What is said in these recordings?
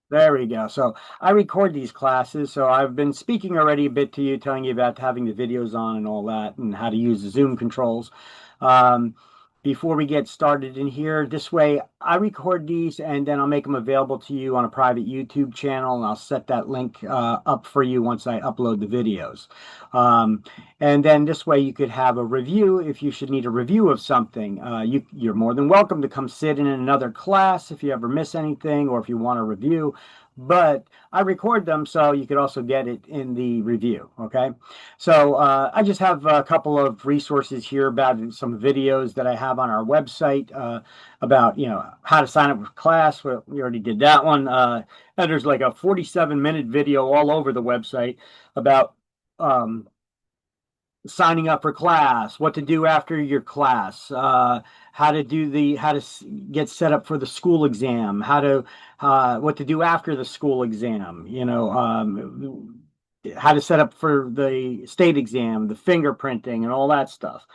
There we go. So I record these classes. So I've been speaking already a bit to you, telling you about having the videos on and all that, and how to use the Zoom controls. Um, Before we get started in here, this way I record these and then I'll make them available to you on a private YouTube channel, and I'll set that link up for you once I upload the videos. Um, and then this way you could have a review if you should need a review of something. You're more than welcome to come sit in another class if you ever miss anything or if you want a review. But I record them so you could also get it in the review. Okay. So I just have a couple of resources here about some videos that I have on our website about, how to sign up for class. Well, we already did that one. And there's like a 47-minute video all over the website about um, signing up for class, what to do after your class, how to get set up for the school exam, what to do after the school exam, how to set up for the state exam, the fingerprinting, and all that stuff.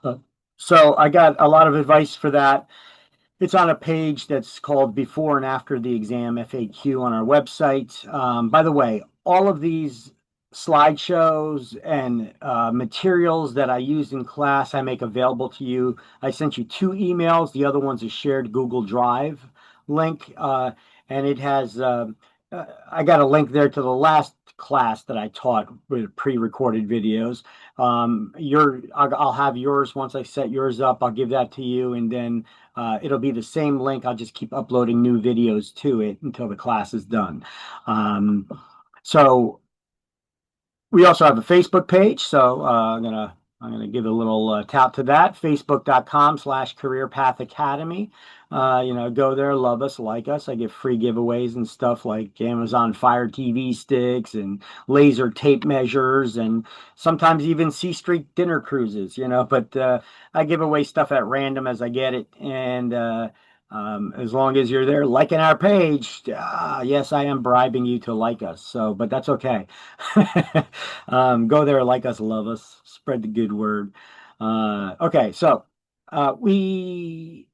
Uh, so I got a lot of advice for that. It's on a page that's called Before and After the Exam FAQ on our website. By the way, all of these slideshows and materials that I use in class, I make available to you. I sent you two emails. The other one's a shared Google Drive link, and it has, I got a link there to the last class that I taught with pre-recorded videos. I'll have yours once I set yours up. I'll give that to you, and then it'll be the same link. I'll just keep uploading new videos to it until the class is done. Um, so we also have a Facebook page. So I'm gonna give a little tout to that. Facebook.com/Career Path Academy. Go there, love us, like us. I give free giveaways and stuff like Amazon Fire TV sticks and laser tape measures and sometimes even C Street dinner cruises, but I give away stuff at random as I get it. And as long as you're there liking our page, yes, I am bribing you to like us. So, but that's okay. Go there, like us, love us, spread the good word. Okay, so we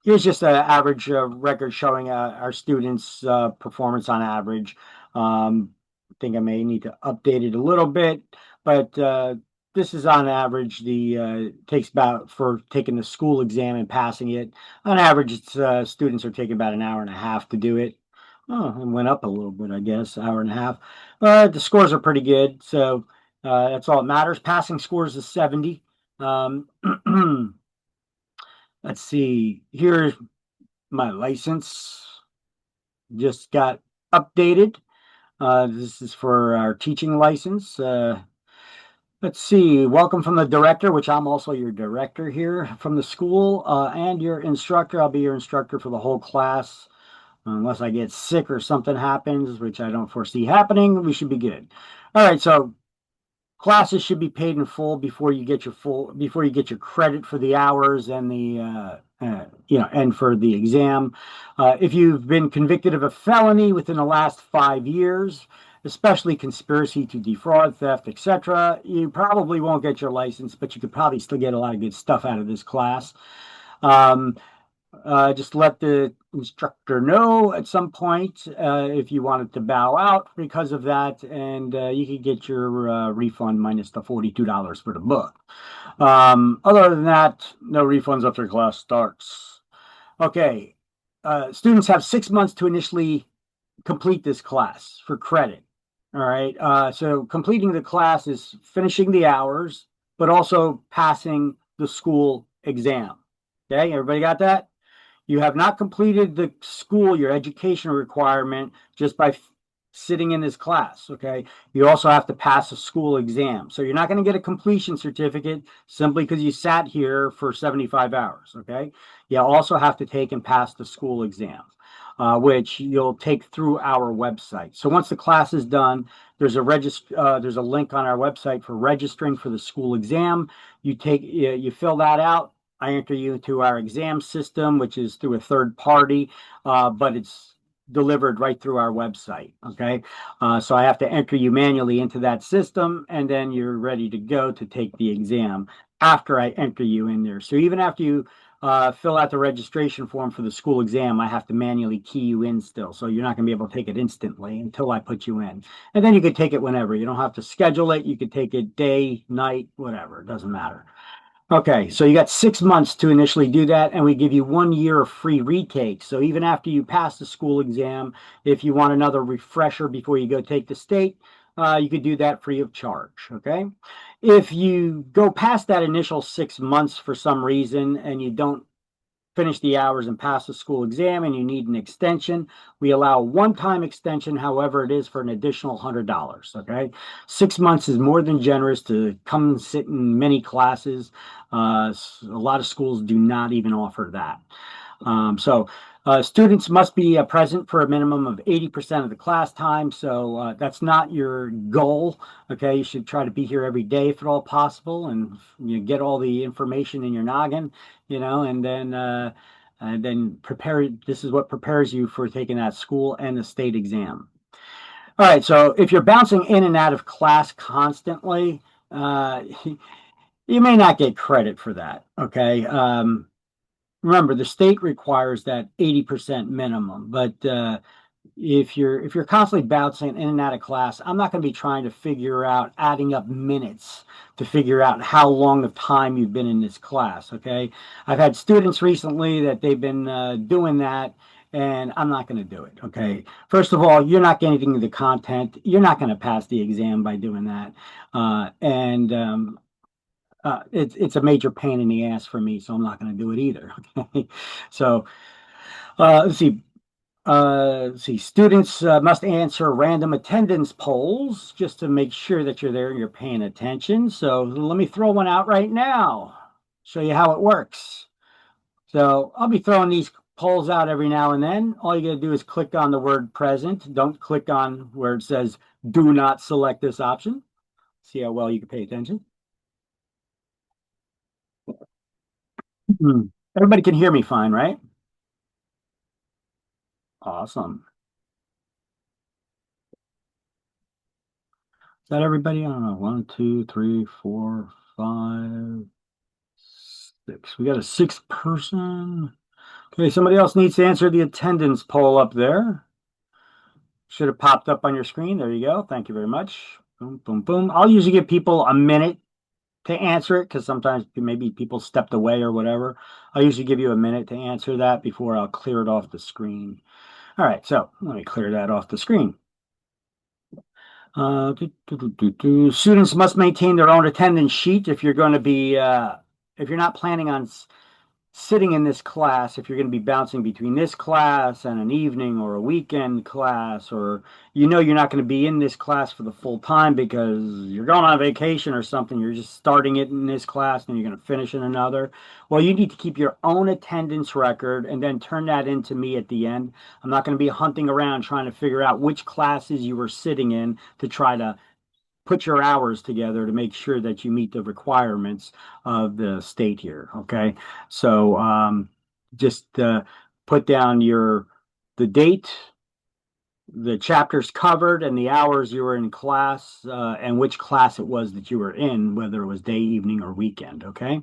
here's just an average record showing our students' performance on average. I think I may need to update it a little bit, but this is on average. The takes about for taking the school exam and passing it. On average, it's students are taking about an hour and a half to do it. Oh, it went up a little bit, I guess, hour and a half. The scores are pretty good, so that's all that matters. Passing scores is 70. Um, let's see. Here's my license. Just got updated. This is for our teaching license. Let's see. Welcome from the director, which I'm also your director here from the school, and your instructor. I'll be your instructor for the whole class. Unless I get sick or something happens, which I don't foresee happening, we should be good. All right, so classes should be paid in full before you get your credit for the hours and the and for the exam. If you've been convicted of a felony within the last 5 years, especially conspiracy to defraud, theft, etc., you probably won't get your license, but you could probably still get a lot of good stuff out of this class. Um, just let the instructor know at some point if you wanted to bow out because of that, and you could get your refund minus the $42 for the book. Other than that, no refunds after class starts. Okay, students have 6 months to initially complete this class for credit. All right, so completing the class is finishing the hours, but also passing the school exam. Okay, everybody got that? You have not completed the school, your education requirement, just by sitting in this class. Okay. You also have to pass a school exam. So you're not going to get a completion certificate simply because you sat here for 75 hours. Okay. You also have to take and pass the school exams. Which you'll take through our website. So once the class is done, there's a link on our website for registering for the school exam. You fill that out. I enter you into our exam system, which is through a third party, but it's delivered right through our website. Okay. So I have to enter you manually into that system, and then you're ready to go to take the exam after I enter you in there. So even after you fill out the registration form for the school exam. I have to manually key you in still, so you're not going to be able to take it instantly until I put you in. And then you could take it whenever. You don't have to schedule it. You could take it day, night, whatever. It doesn't matter. Okay, so you got 6 months to initially do that, and we give you 1 year of free retake. So even after you pass the school exam, if you want another refresher before you go take the state, you could do that free of charge. Okay, if you go past that initial 6 months for some reason and you don't finish the hours and pass the school exam and you need an extension, we allow a one-time extension. However, it is for an additional $100. Okay, 6 months is more than generous to come sit in many classes. A lot of schools do not even offer that. Students must be present for a minimum of 80% of the class time. So that's not your goal. Okay, you should try to be here every day if at all possible, and you get all the information in your noggin, and then prepare. This is what prepares you for taking that school and the state exam. All right, so if you're bouncing in and out of class constantly, you may not get credit for that. Okay. Remember, the state requires that 80% minimum, but if you're constantly bouncing in and out of class, I'm not going to be trying to figure out adding up minutes to figure out how long of time you've been in this class. Okay, I've had students recently that they've been doing that, and I'm not going to do it. Okay, first of all, you're not getting the content. You're not going to pass the exam by doing that, and it's a major pain in the ass for me, so I'm not going to do it either. Okay, so let's see. Students must answer random attendance polls just to make sure that you're there and you're paying attention. So let me throw one out right now, show you how it works. So I'll be throwing these polls out every now and then. All you got to do is click on the word present. Don't click on where it says do not select this option. See how well you can pay attention. Everybody can hear me fine, right? Awesome. Is that everybody? I don't know. 1, 2, 3, 4, 5, 6. We got a sixth person. Okay, somebody else needs to answer the attendance poll up there. Should have popped up on your screen. There you go. Thank you very much. Boom, boom, boom. I'll usually give people a minute to answer it because sometimes maybe people stepped away or whatever. I'll usually give you a minute to answer that before I'll clear it off the screen. All right, so let me clear that off the screen. Students must maintain their own attendance sheet if you're going to be, if you're not planning on sitting in this class, if you're going to be bouncing between this class and an evening or a weekend class, or you're not going to be in this class for the full time because you're going on vacation or something, you're just starting it in this class and you're going to finish in another. Well, you need to keep your own attendance record and then turn that in to me at the end. I'm not going to be hunting around trying to figure out which classes you were sitting in to try to put your hours together to make sure that you meet the requirements of the state here. Okay, so just put down the date, the chapters covered, and the hours you were in class, and which class it was that you were in, whether it was day, evening, or weekend. Okay,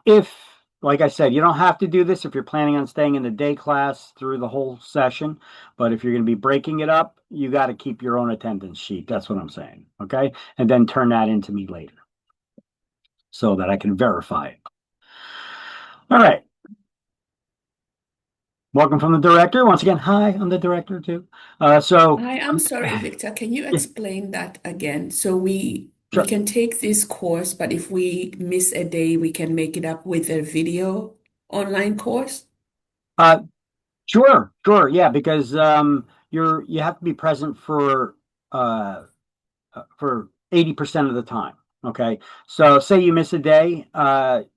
if like I said, you don't have to do this if you're planning on staying in the day class through the whole session. But if you're going to be breaking it up, you got to keep your own attendance sheet. That's what I'm saying. Okay. And then turn that into me later so that I can verify it. All right. Welcome from the director. Once again, hi, I'm the director too. Hi, I'm sorry, Victor. Can you Yeah, explain that again? So we sure. can take this course, but if we miss a day, we can make it up with a video online course? Uh, sure. Yeah, because you have to be present uh, for 80% of the time. Okay. So say you miss a day,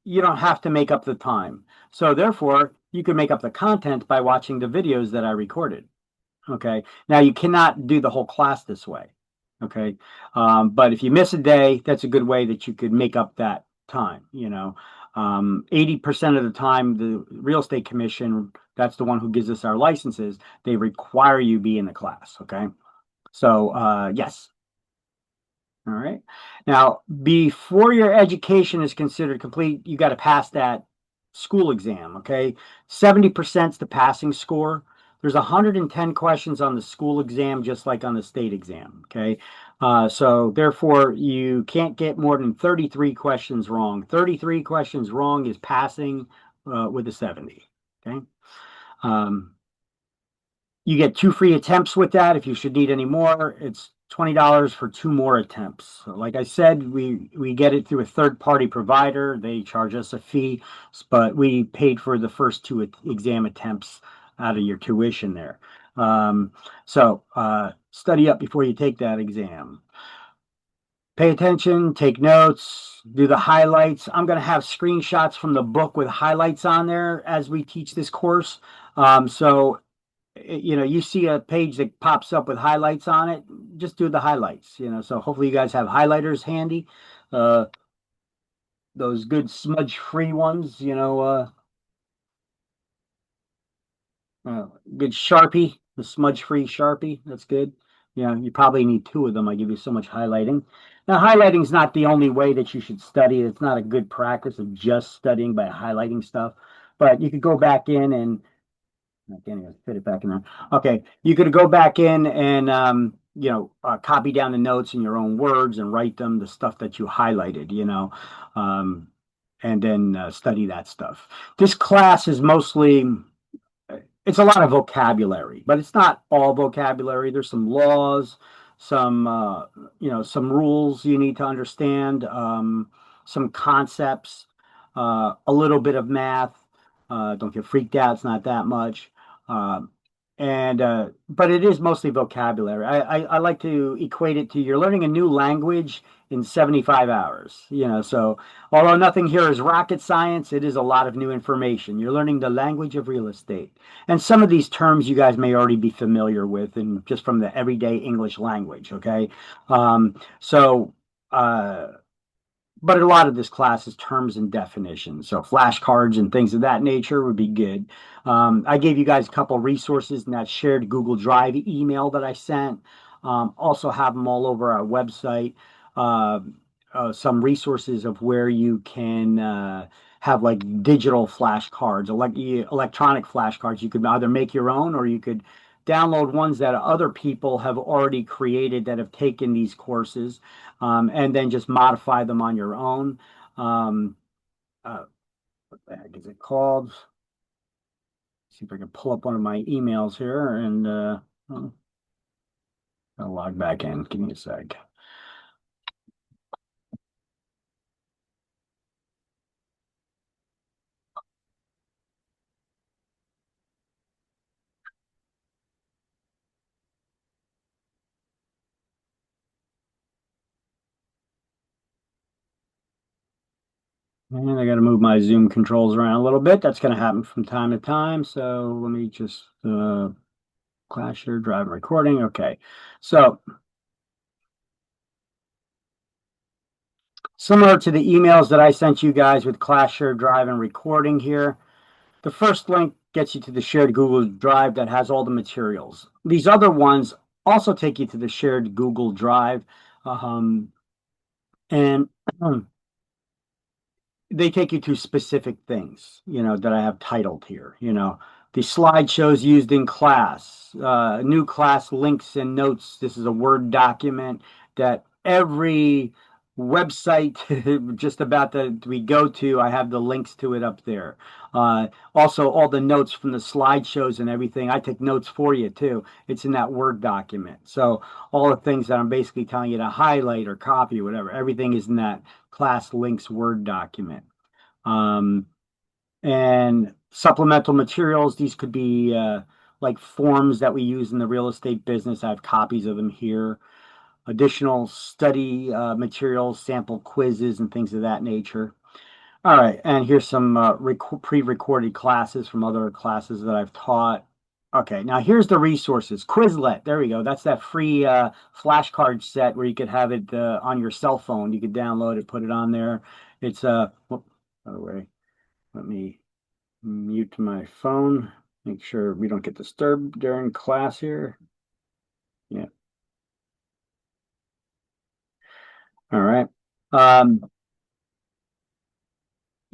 you don't have to make up the time. So therefore, you can make up the content by watching the videos that I recorded. Okay. Now you cannot do the whole class this way. Okay. But if you miss a day, that's a good way that you could make up that time. 80% of the time, the real estate commission, that's the one who gives us our licenses, they require you be in the class. Okay. So, yes. All right. Now, before your education is considered complete, you got to pass that school exam, okay? 70% is the passing score. There's 110 questions on the school exam, just like on the state exam, okay? So therefore, you can't get more than 33 questions wrong. 33 questions wrong is passing with a 70, okay? Um, you get 2 free attempts with that. If you should need any more, it's $20 for 2 more attempts. So like I said, we get it through a third-party provider. They charge us a fee, but we paid for the first 2 exam attempts out of your tuition there. So study up before you take that exam. Pay attention, take notes, do the highlights. I'm going to have screenshots from the book with highlights on there as we teach this course. So you see a page that pops up with highlights on it, just do the highlights, so hopefully you guys have highlighters handy, uh those good smudge free ones, good Sharpie, the smudge free Sharpie, that's good. You probably need 2 of them. I give you so much highlighting. Now highlighting is not the only way that you should study. It's not a good practice of just studying by highlighting stuff, but you could go back in and I can't even fit it back in there. Okay, you could go back in and copy down the notes in your own words and write them, the stuff that you highlighted, um, and then study that stuff. This class is mostly it's a lot of vocabulary, but it's not all vocabulary. There's some laws, some rules you need to understand, some concepts, a little bit of math. Don't get freaked out; it's not that much. Um, and but it is mostly vocabulary. I like to equate it to you're learning a new language in 75 hours. So although nothing here is rocket science, it is a lot of new information. You're learning the language of real estate. And some of these terms you guys may already be familiar with, and just from the everyday English language, okay? So, but a lot of this class is terms and definitions. So flashcards and things of that nature would be good. I gave you guys a couple resources in that shared Google Drive email that I sent. Also have them all over our website. Uh, some resources of where you can have like digital flashcards, electronic flashcards. You could either make your own or you could download ones that other people have already created that have taken these courses, and then just modify them on your own. Um, what the heck is it called? See if I can pull up one of my emails here and I'll log back in. Give me a sec. And I got to move my Zoom controls around a little bit. That's going to happen from time to time. So let me just class share drive recording. Okay. So similar to the emails that I sent you guys with class share drive and recording here, the first link gets you to the shared Google Drive that has all the materials. These other ones also take you to the shared Google Drive, and they take you to specific things, that I have titled here. The slideshows used in class, new class links and notes. This is a Word document that every website just about that we go to, I have the links to it up there. Also, all the notes from the slideshows and everything, I take notes for you too. It's in that Word document. So all the things that I'm basically telling you to highlight or copy or whatever, everything is in that class links Word document. Um, and supplemental materials, these could be like forms that we use in the real estate business. I have copies of them here. Additional study materials, sample quizzes, and things of that nature. All right, and here's some pre-recorded classes from other classes that I've taught. Okay, now here's the resources. Quizlet, there we go. That's that free flashcard set where you could have it on your cell phone. You could download it, put it on there. It's by the way, let me mute my phone. Make sure we don't get disturbed during class here. Yeah. All right.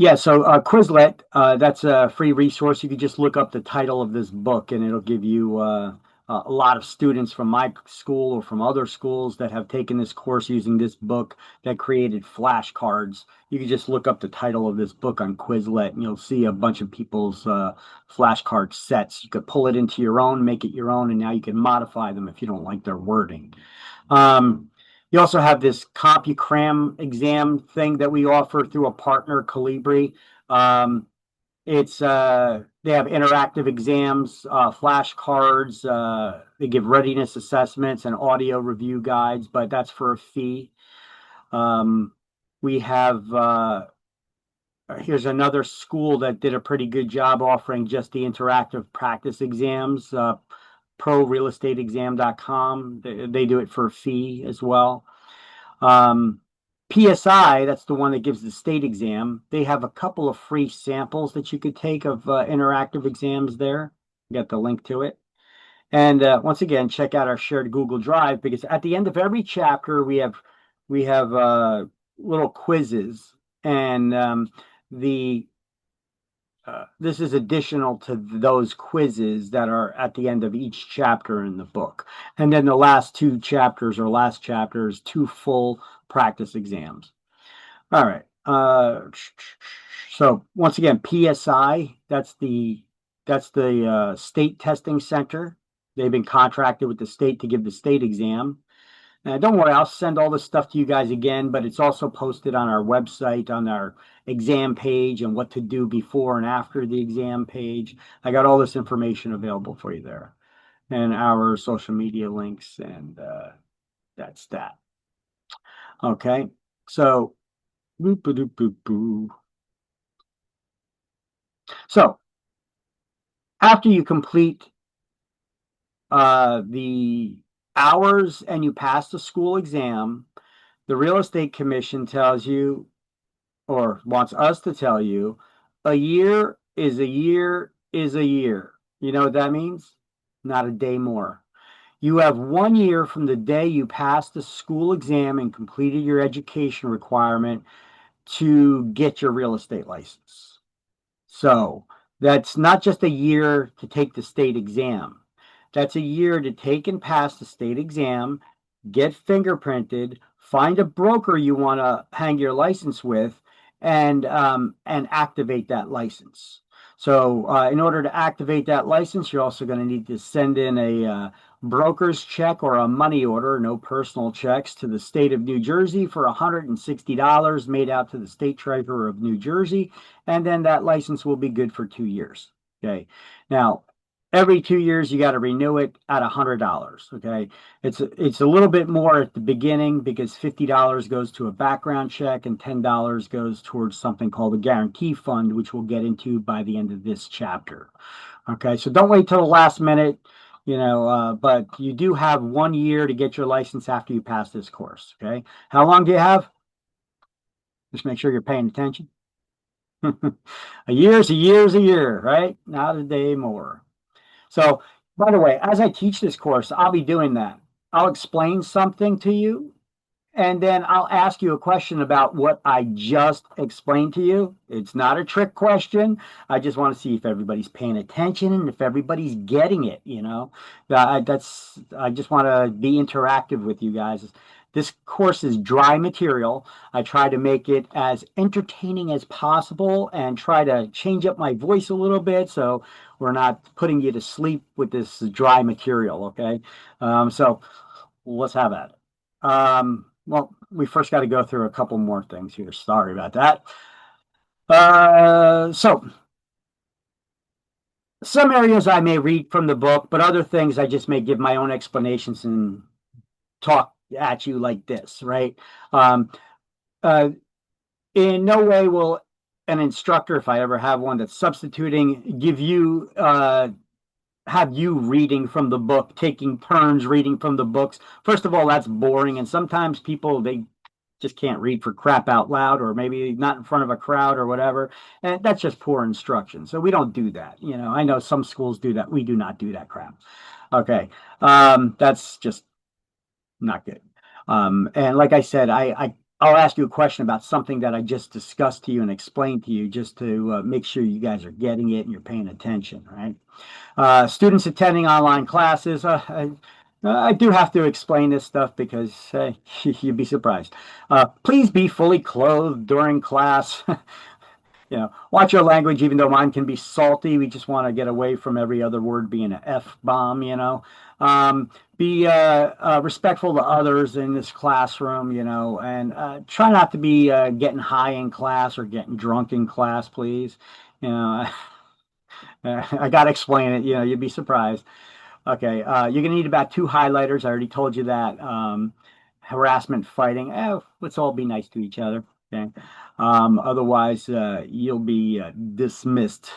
Yeah, so Quizlet, that's a free resource. You can just look up the title of this book and it'll give you a lot of students from my school or from other schools that have taken this course using this book that created flashcards. You can just look up the title of this book on Quizlet and you'll see a bunch of people's flashcard sets. You could pull it into your own, make it your own, and now you can modify them if you don't like their wording. Um, you also have this CompuCram exam thing that we offer through a partner, Calibri. Um, it's they have interactive exams, flashcards. They give readiness assessments and audio review guides, but that's for a fee. Um, we have here's another school that did a pretty good job offering just the interactive practice exams. ProRealestateExam.com. They do it for a fee as well. Um, PSI, that's the one that gives the state exam. They have a couple of free samples that you could take of interactive exams there. Get the link to it. And once again, check out our shared Google Drive because at the end of every chapter we have little quizzes, and the this is additional to those quizzes that are at the end of each chapter in the book. And then the last two chapters or last chapters, two full practice exams. All right. So once again, PSI, that's the state testing center. They've been contracted with the state to give the state exam. Don't worry, I'll send all this stuff to you guys again, but it's also posted on our website, on our exam page, and what to do before and after the exam page. I got all this information available for you there, and our social media links, and that's that. Okay, so boop boop boop boop. So after you complete the hours and you pass the school exam, the real estate commission tells you or wants us to tell you, a year is a year is a year. You know what that means? Not a day more. You have 1 year from the day you passed the school exam and completed your education requirement to get your real estate license. So that's not just a year to take the state exam. That's a year to take and pass the state exam, get fingerprinted, find a broker you want to hang your license with, and activate that license. So in order to activate that license, you're also going to need to send in a broker's check or a money order, no personal checks, to the state of New Jersey for $160 made out to the state treasurer of New Jersey, and then that license will be good for 2 years. Okay. Now, every 2 years you got to renew it at $100. Okay, it's a little bit more at the beginning because $50 goes to a background check and $10 goes towards something called a guarantee fund, which we'll get into by the end of this chapter. Okay, so don't wait till the last minute. But you do have 1 year to get your license after you pass this course. Okay, how long do you have? Just make sure you're paying attention. A year's a year's a year, right? Not a day more. So, by the way, as I teach this course, I'll be doing that. I'll explain something to you, and then I'll ask you a question about what I just explained to you. It's not a trick question. I just want to see if everybody's paying attention and if everybody's getting it, I just want to be interactive with you guys. This course is dry material. I try to make it as entertaining as possible and try to change up my voice a little bit so we're not putting you to sleep with this dry material, okay? So let's have at it. Well, we first got to go through a couple more things here. Sorry about that. So some areas I may read from the book, but other things I just may give my own explanations and talk at you like this, right? Um, uh, in no way will an instructor, if I ever have one that's substituting, have you reading from the book, taking turns reading from the books. First of all, that's boring, and sometimes people they just can't read for crap out loud, or maybe not in front of a crowd or whatever, and that's just poor instruction. So we don't do that. I know some schools do that. We do not do that crap. Okay, that's just not good. And like I said, I I'll ask you a question about something that I just discussed to you and explained to you, just to make sure you guys are getting it and you're paying attention, right? Students attending online classes. I do have to explain this stuff because you'd be surprised. Please be fully clothed during class. Watch your language, even though mine can be salty. We just want to get away from every other word being an F bomb. Be respectful to others in this classroom, and try not to be getting high in class or getting drunk in class, please. You know, I got to explain it. You'd be surprised. Okay, you're gonna need about 2 highlighters. I already told you that. Harassment, fighting. Let's all be nice to each other. Okay. Otherwise, you'll be dismissed.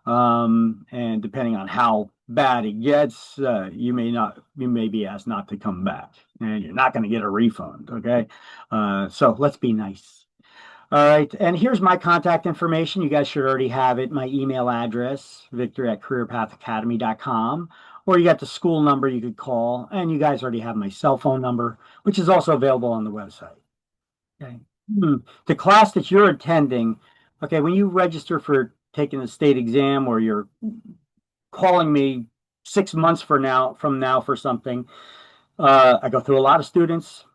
And depending on how bad it gets, you may be asked not to come back, and you're not going to get a refund. Okay. So let's be nice. All right, and here's my contact information. You guys should already have it. My email address, victor@careerpathacademy.com, or you got the school number you could call, and you guys already have my cell phone number, which is also available on the website. Okay. The class that you're attending, okay, when you register for taking the state exam or you're calling me 6 months from now for something, I go through a lot of students.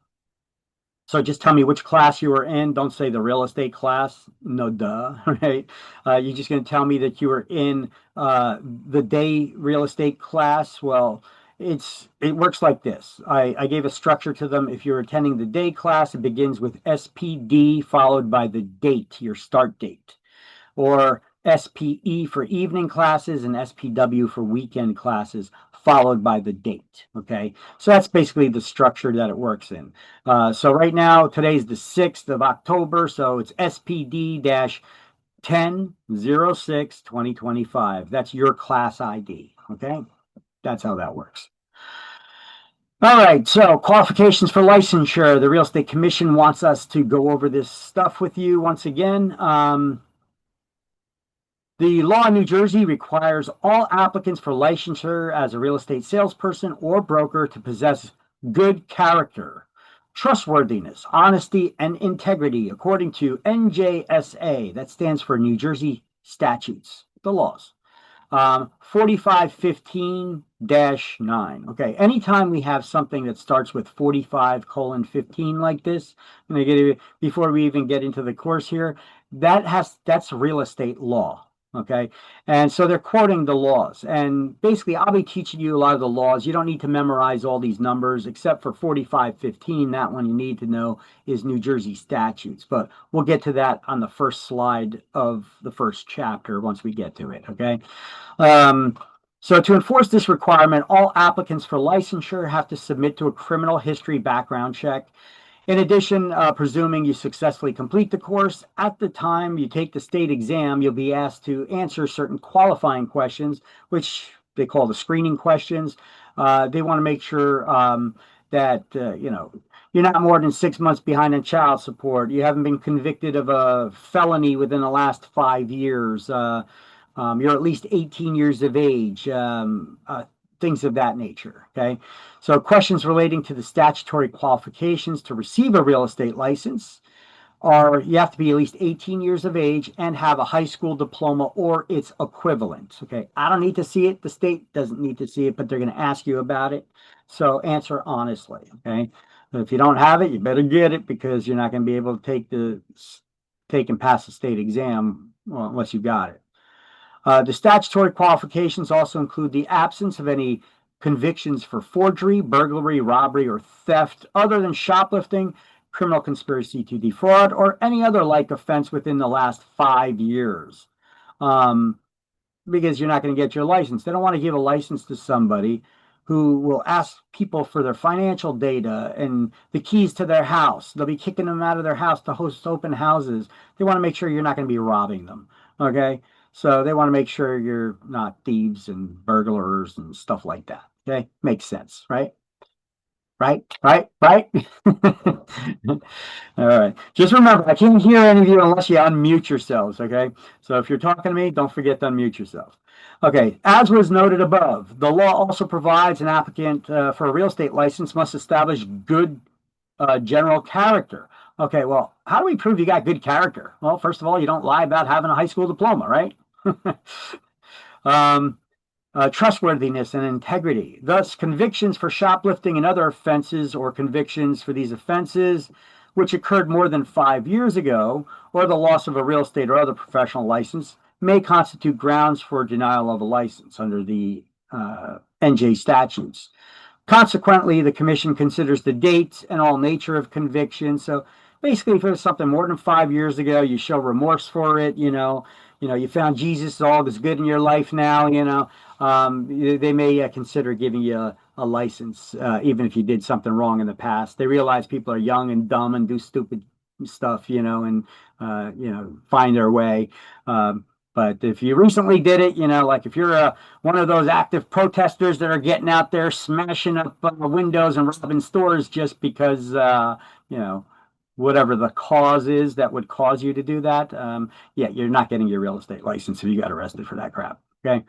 So just tell me which class you were in. Don't say the real estate class. No, duh, right? You're just going to tell me that you were in the day real estate class. Well, it works like this. I gave a structure to them. If you're attending the day class, it begins with SPD followed by the date, your start date, or SPE for evening classes and SPW for weekend classes, followed by the date. Okay, so that's basically the structure that it works in. So right now, today's the 6th of October, so it's SPD 10/06 2025. That's your class ID. Okay, that's how that works. All right, so qualifications for licensure. The Real Estate Commission wants us to go over this stuff with you once again. The law in New Jersey requires all applicants for licensure as a real estate salesperson or broker to possess good character, trustworthiness, honesty, and integrity according to NJSA. That stands for New Jersey statutes, the laws. 4515-9. Okay, anytime we have something that starts with 45:15 like this, before we even get into the course here, that's real estate law. Okay, and so they're quoting the laws, and basically I'll be teaching you a lot of the laws. You don't need to memorize all these numbers except for 4515. That one you need to know is New Jersey statutes, but we'll get to that on the first slide of the first chapter once we get to it. Okay. So to enforce this requirement, all applicants for licensure have to submit to a criminal history background check. In addition, presuming you successfully complete the course, at the time you take the state exam, you'll be asked to answer certain qualifying questions, which they call the screening questions. They want to make sure that, you're not more than 6 months behind in child support. You haven't been convicted of a felony within the last 5 years. You're at least 18 years of age, things of that nature. Okay. So questions relating to the statutory qualifications to receive a real estate license are you have to be at least 18 years of age and have a high school diploma or its equivalent. Okay. I don't need to see it. The state doesn't need to see it, but they're going to ask you about it. So answer honestly. Okay. If you don't have it, you better get it because you're not going to be able to take and pass the state exam unless you got it. The statutory qualifications also include the absence of any convictions for forgery, burglary, robbery, or theft other than shoplifting, criminal conspiracy to defraud, or any other like offense within the last 5 years. Because you're not going to get your license. They don't want to give a license to somebody who will ask people for their financial data and the keys to their house. They'll be kicking them out of their house to host open houses. They want to make sure you're not going to be robbing them. Okay. So they want to make sure you're not thieves and burglars and stuff like that. Okay. Makes sense, right? Right. All right. Just remember, I can't hear any of you unless you unmute yourselves. Okay. So if you're talking to me, don't forget to unmute yourself. Okay. As was noted above, the law also provides an applicant for a real estate license must establish good general character, Okay, well, how do we prove you got good character? Well, first of all, you don't lie about having a high school diploma, right? um, trustworthiness and integrity. Thus, convictions for shoplifting and other offenses, or convictions for these offenses which occurred more than 5 years ago, or the loss of a real estate or other professional license, may constitute grounds for denial of a license under the NJ statutes. Consequently, the commission considers the date and all nature of conviction. So basically, if it was something more than 5 years ago, you show remorse for it. You found Jesus, all is good in your life now. They may consider giving you a license, even if you did something wrong in the past. They realize people are young and dumb and do stupid stuff, and find their way. But if you recently did it, like if you're one of those active protesters that are getting out there smashing up windows and robbing stores just because, whatever the cause is that would cause you to do that, yeah, you're not getting your real estate license if you got arrested for that crap. Okay.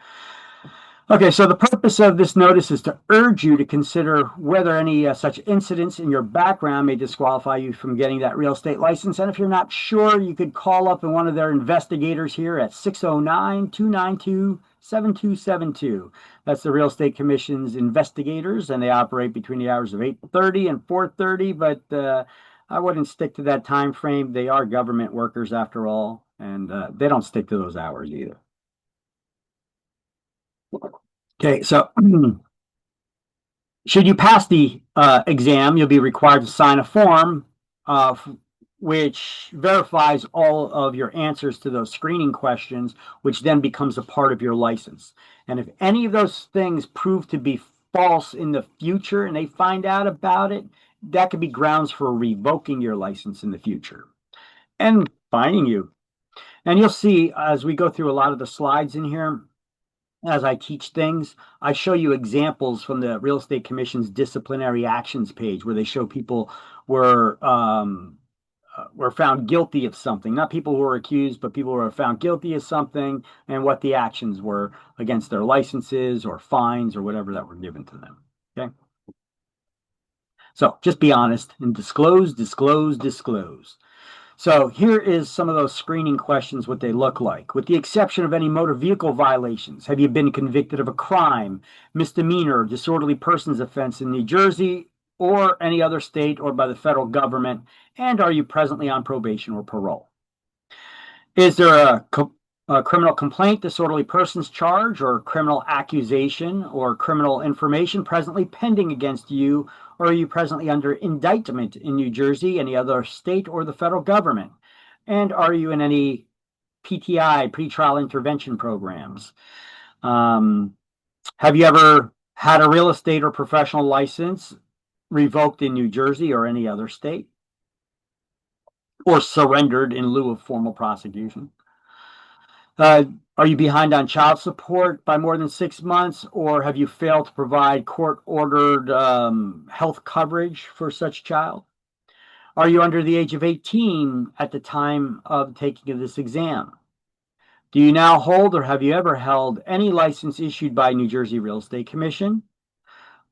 Okay, so the purpose of this notice is to urge you to consider whether any such incidents in your background may disqualify you from getting that real estate license. And if you're not sure, you could call up one of their investigators here at 609-292-7272. That's the Real Estate Commission's investigators, and they operate between the hours of 8:30 and 4:30, but I wouldn't stick to that time frame. They are government workers after all, and they don't stick to those hours either. Okay, so should you pass the exam, you'll be required to sign a form which verifies all of your answers to those screening questions, which then becomes a part of your license. And if any of those things prove to be false in the future and they find out about it, that could be grounds for revoking your license in the future and fining you. And you'll see as we go through a lot of the slides in here, as I teach things, I show you examples from the Real Estate Commission's disciplinary actions page where they show people were found guilty of something, not people who were accused, but people who were found guilty of something and what the actions were against their licenses or fines or whatever that were given to them. Okay. So just be honest and disclose, disclose, disclose. So here is some of those screening questions, what they look like. With the exception of any motor vehicle violations, have you been convicted of a crime, misdemeanor, disorderly persons offense in New Jersey or any other state or by the federal government? And are you presently on probation or parole? Is there a criminal complaint, disorderly persons charge, or criminal accusation or criminal information presently pending against you, or are you presently under indictment in New Jersey, any other state, or the federal government? And are you in any PTI, pretrial intervention programs? Have you ever had a real estate or professional license revoked in New Jersey or any other state, or surrendered in lieu of formal prosecution? Are you behind on child support by more than 6 months, or have you failed to provide court-ordered health coverage for such child? Are you under the age of 18 at the time of taking this exam? Do you now hold or have you ever held any license issued by New Jersey Real Estate Commission?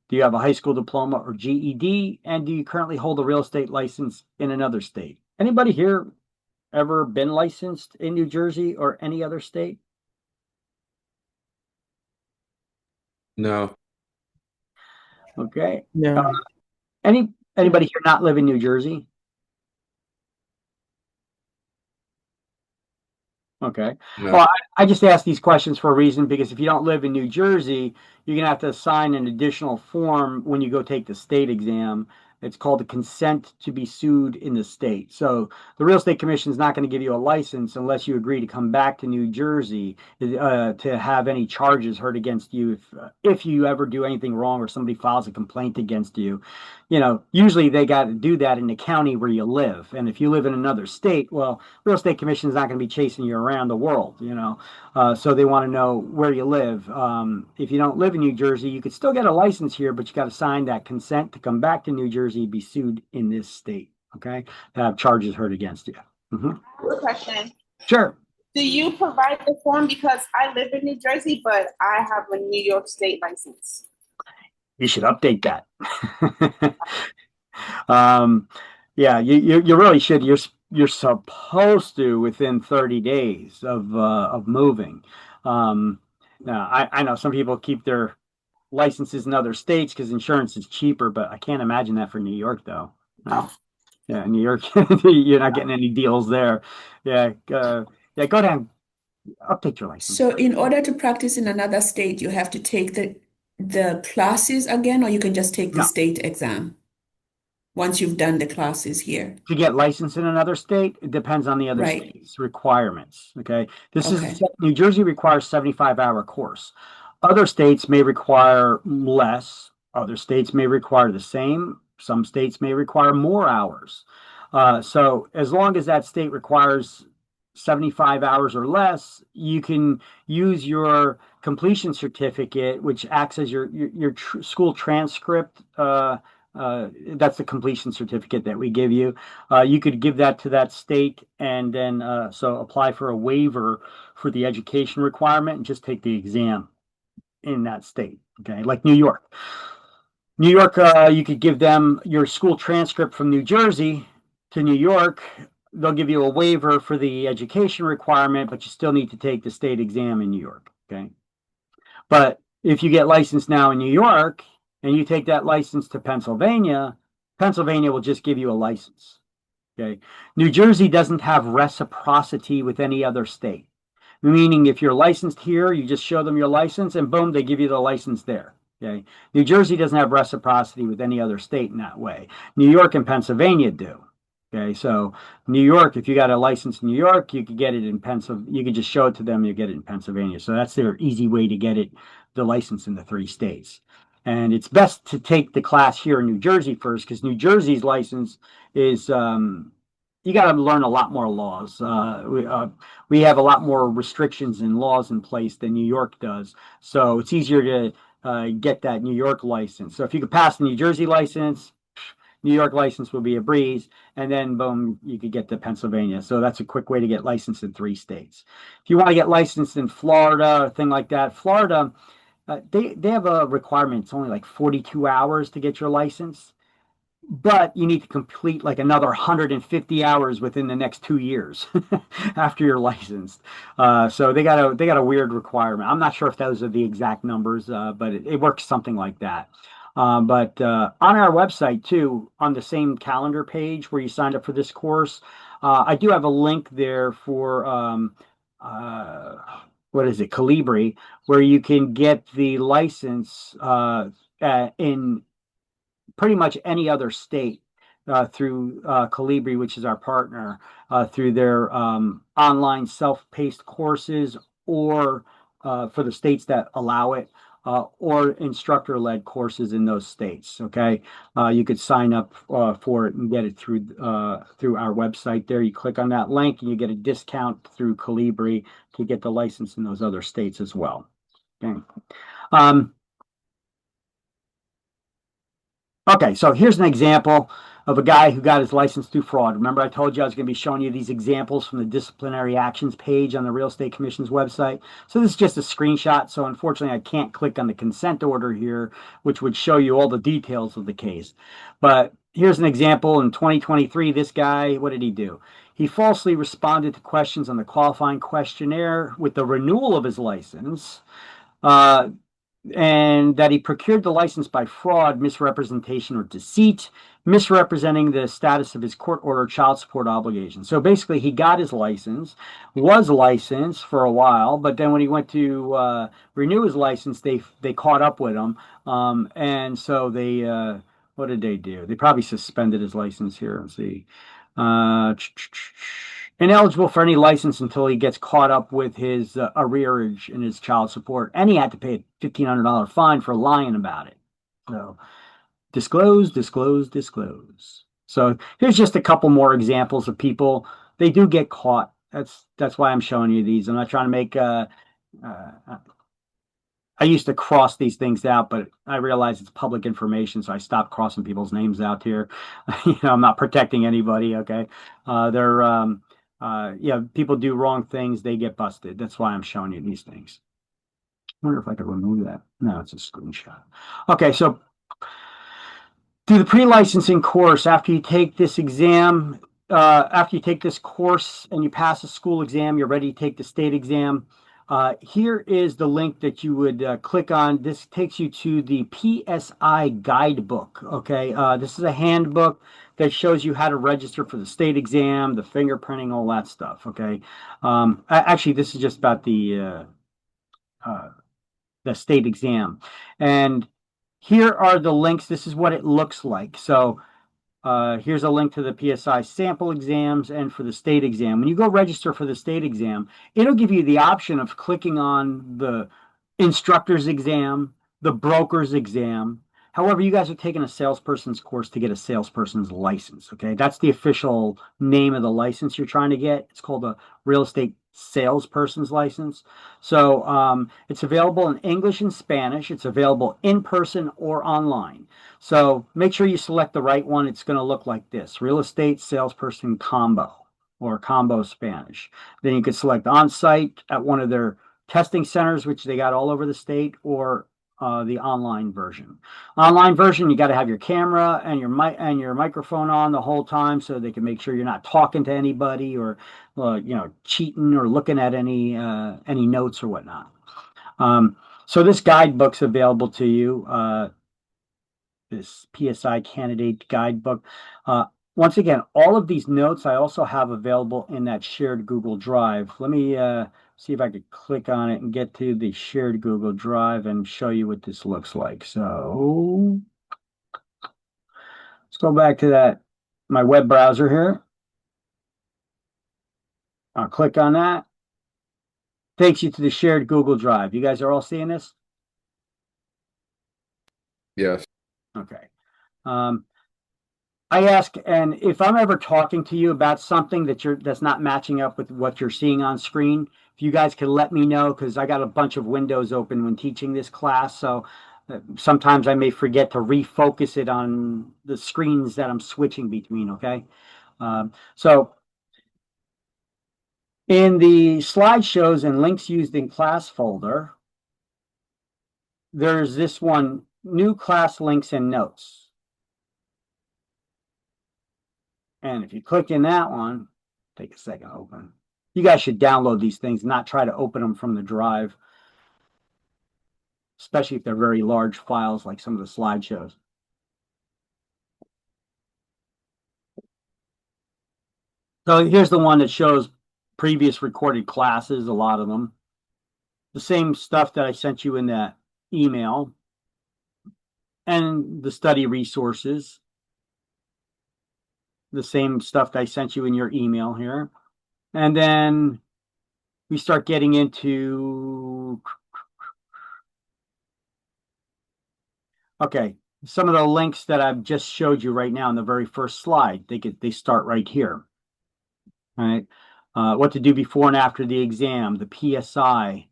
Do you have a high school diploma or GED? And do you currently hold a real estate license in another state? Anybody here ever been licensed in New Jersey or any other state? No. Okay. No. Anybody here not live in New Jersey? Okay. No. Well, I just ask these questions for a reason, because if you don't live in New Jersey, you're going to have to sign an additional form when you go take the state exam. It's called a consent to be sued in the state. So the Real Estate Commission is not going to give you a license unless you agree to come back to New Jersey to have any charges heard against you if you ever do anything wrong or somebody files a complaint against you. Usually they got to do that in the county where you live. And if you live in another state, well, Real Estate Commission is not going to be chasing you around the world, so they want to know where you live. If you don't live in New Jersey, you could still get a license here, but you got to sign that consent to come back to New Jersey, be sued in this state, okay, to have charges heard against you. I have a question. Sure. Do you provide the form? Because I live in New Jersey, but I have a New York State license. You should update that. Yeah, you really should. You're supposed to within 30 days of moving. Now I know some people keep their licenses in other states because insurance is cheaper, but I can't imagine that for New York though. Right? Oh, Yeah, New York, you're not getting any deals there. Yeah, yeah, go down, update your license. So in order to practice in another state, you have to take the classes again, or you can just take the No, state exam once you've done the classes here. to get licensed in another state, it depends on the other Right. state's requirements. Okay. This is Okay. New Jersey requires 75-hour course. Other states may require less. Other states may require the same. Some states may require more hours. So as long as that state requires 75 hours or less, you can use your completion certificate, which acts as your school transcript. That's the completion certificate that we give you. You could give that to that state and then so apply for a waiver for the education requirement and just take the exam in that state. Okay, like New York. New York, you could give them your school transcript from New Jersey to New York. They'll give you a waiver for the education requirement, but you still need to take the state exam in New York. Okay. But if you get licensed now in New York and you take that license to Pennsylvania, Pennsylvania will just give you a license. Okay. New Jersey doesn't have reciprocity with any other state, meaning if you're licensed here, you just show them your license and boom, they give you the license there. Okay. New Jersey doesn't have reciprocity with any other state in that way. New York and Pennsylvania do. Okay, so New York, if you got a license in New York, you could get it in Pennsylvania. You could just show it to them, you get it in Pennsylvania. So that's their easy way to get it, the license in the 3 states. And it's best to take the class here in New Jersey first, because New Jersey's license is you got to learn a lot more laws. We have a lot more restrictions and laws in place than New York does. So it's easier to get that New York license. So if you could pass the New Jersey license, New York license will be a breeze, and then boom, you could get to Pennsylvania. So that's a quick way to get licensed in 3 states. If you want to get licensed in Florida, a thing like that, Florida, they have a requirement. It's only like 42 hours to get your license, but you need to complete like another 150 hours within the next 2 years after you're licensed. So they got a weird requirement. I'm not sure if those are the exact numbers, but it works something like that. But on our website too, on the same calendar page where you signed up for this course, I do have a link there for what is it, Calibri, where you can get the license in pretty much any other state through Calibri, which is our partner, through their online self-paced courses, or for the states that allow it, or instructor-led courses in those states. Okay, you could sign up for it and get it through our website. There, you click on that link and you get a discount through Calibri to get the license in those other states as well. Okay. Okay, so here's an example of a guy who got his license through fraud. Remember, I told you I was going to be showing you these examples from the disciplinary actions page on the Real Estate Commission's website. So this is just a screenshot. So unfortunately, I can't click on the consent order here, which would show you all the details of the case. But here's an example. In 2023, this guy, what did he do? He falsely responded to questions on the qualifying questionnaire with the renewal of his license. And that he procured the license by fraud, misrepresentation, or deceit, misrepresenting the status of his court-ordered child support obligation. So basically, he got his license, was licensed for a while, but then when he went to renew his license, they caught up with him, and so they what did they do? They probably suspended his license here. Let's see. Ineligible for any license until he gets caught up with his arrearage in his child support, and he had to pay a $1,500 fine for lying about it. So disclose, disclose, disclose. So here's just a couple more examples of people. They do get caught. That's why I'm showing you these. I'm not trying to make I used to cross these things out, but I realize it's public information, so I stopped crossing people's names out here. I'm not protecting anybody. Okay, yeah, people do wrong things, they get busted. That's why I'm showing you these things. I wonder if I could remove that. No, it's a screenshot. Okay, so do the pre-licensing course after you take this exam. After you take this course and you pass the school exam, you're ready to take the state exam. Here is the link that you would click on. This takes you to the PSI guidebook. Okay, this is a handbook that shows you how to register for the state exam, the fingerprinting, all that stuff. Okay, actually, this is just about the state exam, and here are the links. This is what it looks like. So here's a link to the PSI sample exams and for the state exam. When you go register for the state exam, it'll give you the option of clicking on the instructor's exam, the broker's exam. However, you guys are taking a salesperson's course to get a salesperson's license. Okay, that's the official name of the license you're trying to get. It's called a real estate salesperson's license. So it's available in English and Spanish. It's available in person or online. So make sure you select the right one. It's going to look like this: real estate salesperson combo, or combo Spanish. Then you can select on-site at one of their testing centers, which they got all over the state, or the online version. Online version, you got to have your camera and your microphone on the whole time, so they can make sure you're not talking to anybody or cheating or looking at any notes or whatnot. So this guidebook's available to you. This PSI candidate guidebook. Once again, all of these notes I also have available in that shared Google Drive. Let me see if I could click on it and get to the shared Google Drive and show you what this looks like. So let's go back to my web browser here. I'll click on that. Takes you to the shared Google Drive. You guys are all seeing this? Yes. Okay. I ask, and if I'm ever talking to you about something that's not matching up with what you're seeing on screen, if you guys can let me know, because I got a bunch of windows open when teaching this class, so sometimes I may forget to refocus it on the screens that I'm switching between. Okay, so in the slideshows and links used in class folder, there's this one: new class links and notes. And if you click in that one, take a second to open. You guys should download these things, not try to open them from the drive, especially if they're very large files like some of the slideshows. So here's the one that shows previous recorded classes, a lot of them. The same stuff that I sent you in that email, and the study resources. The same stuff that I sent you in your email here. And then we start getting into, okay, some of the links that I've just showed you right now in the very first slide. They start right here. All right. What to do before and after the exam, the PSI,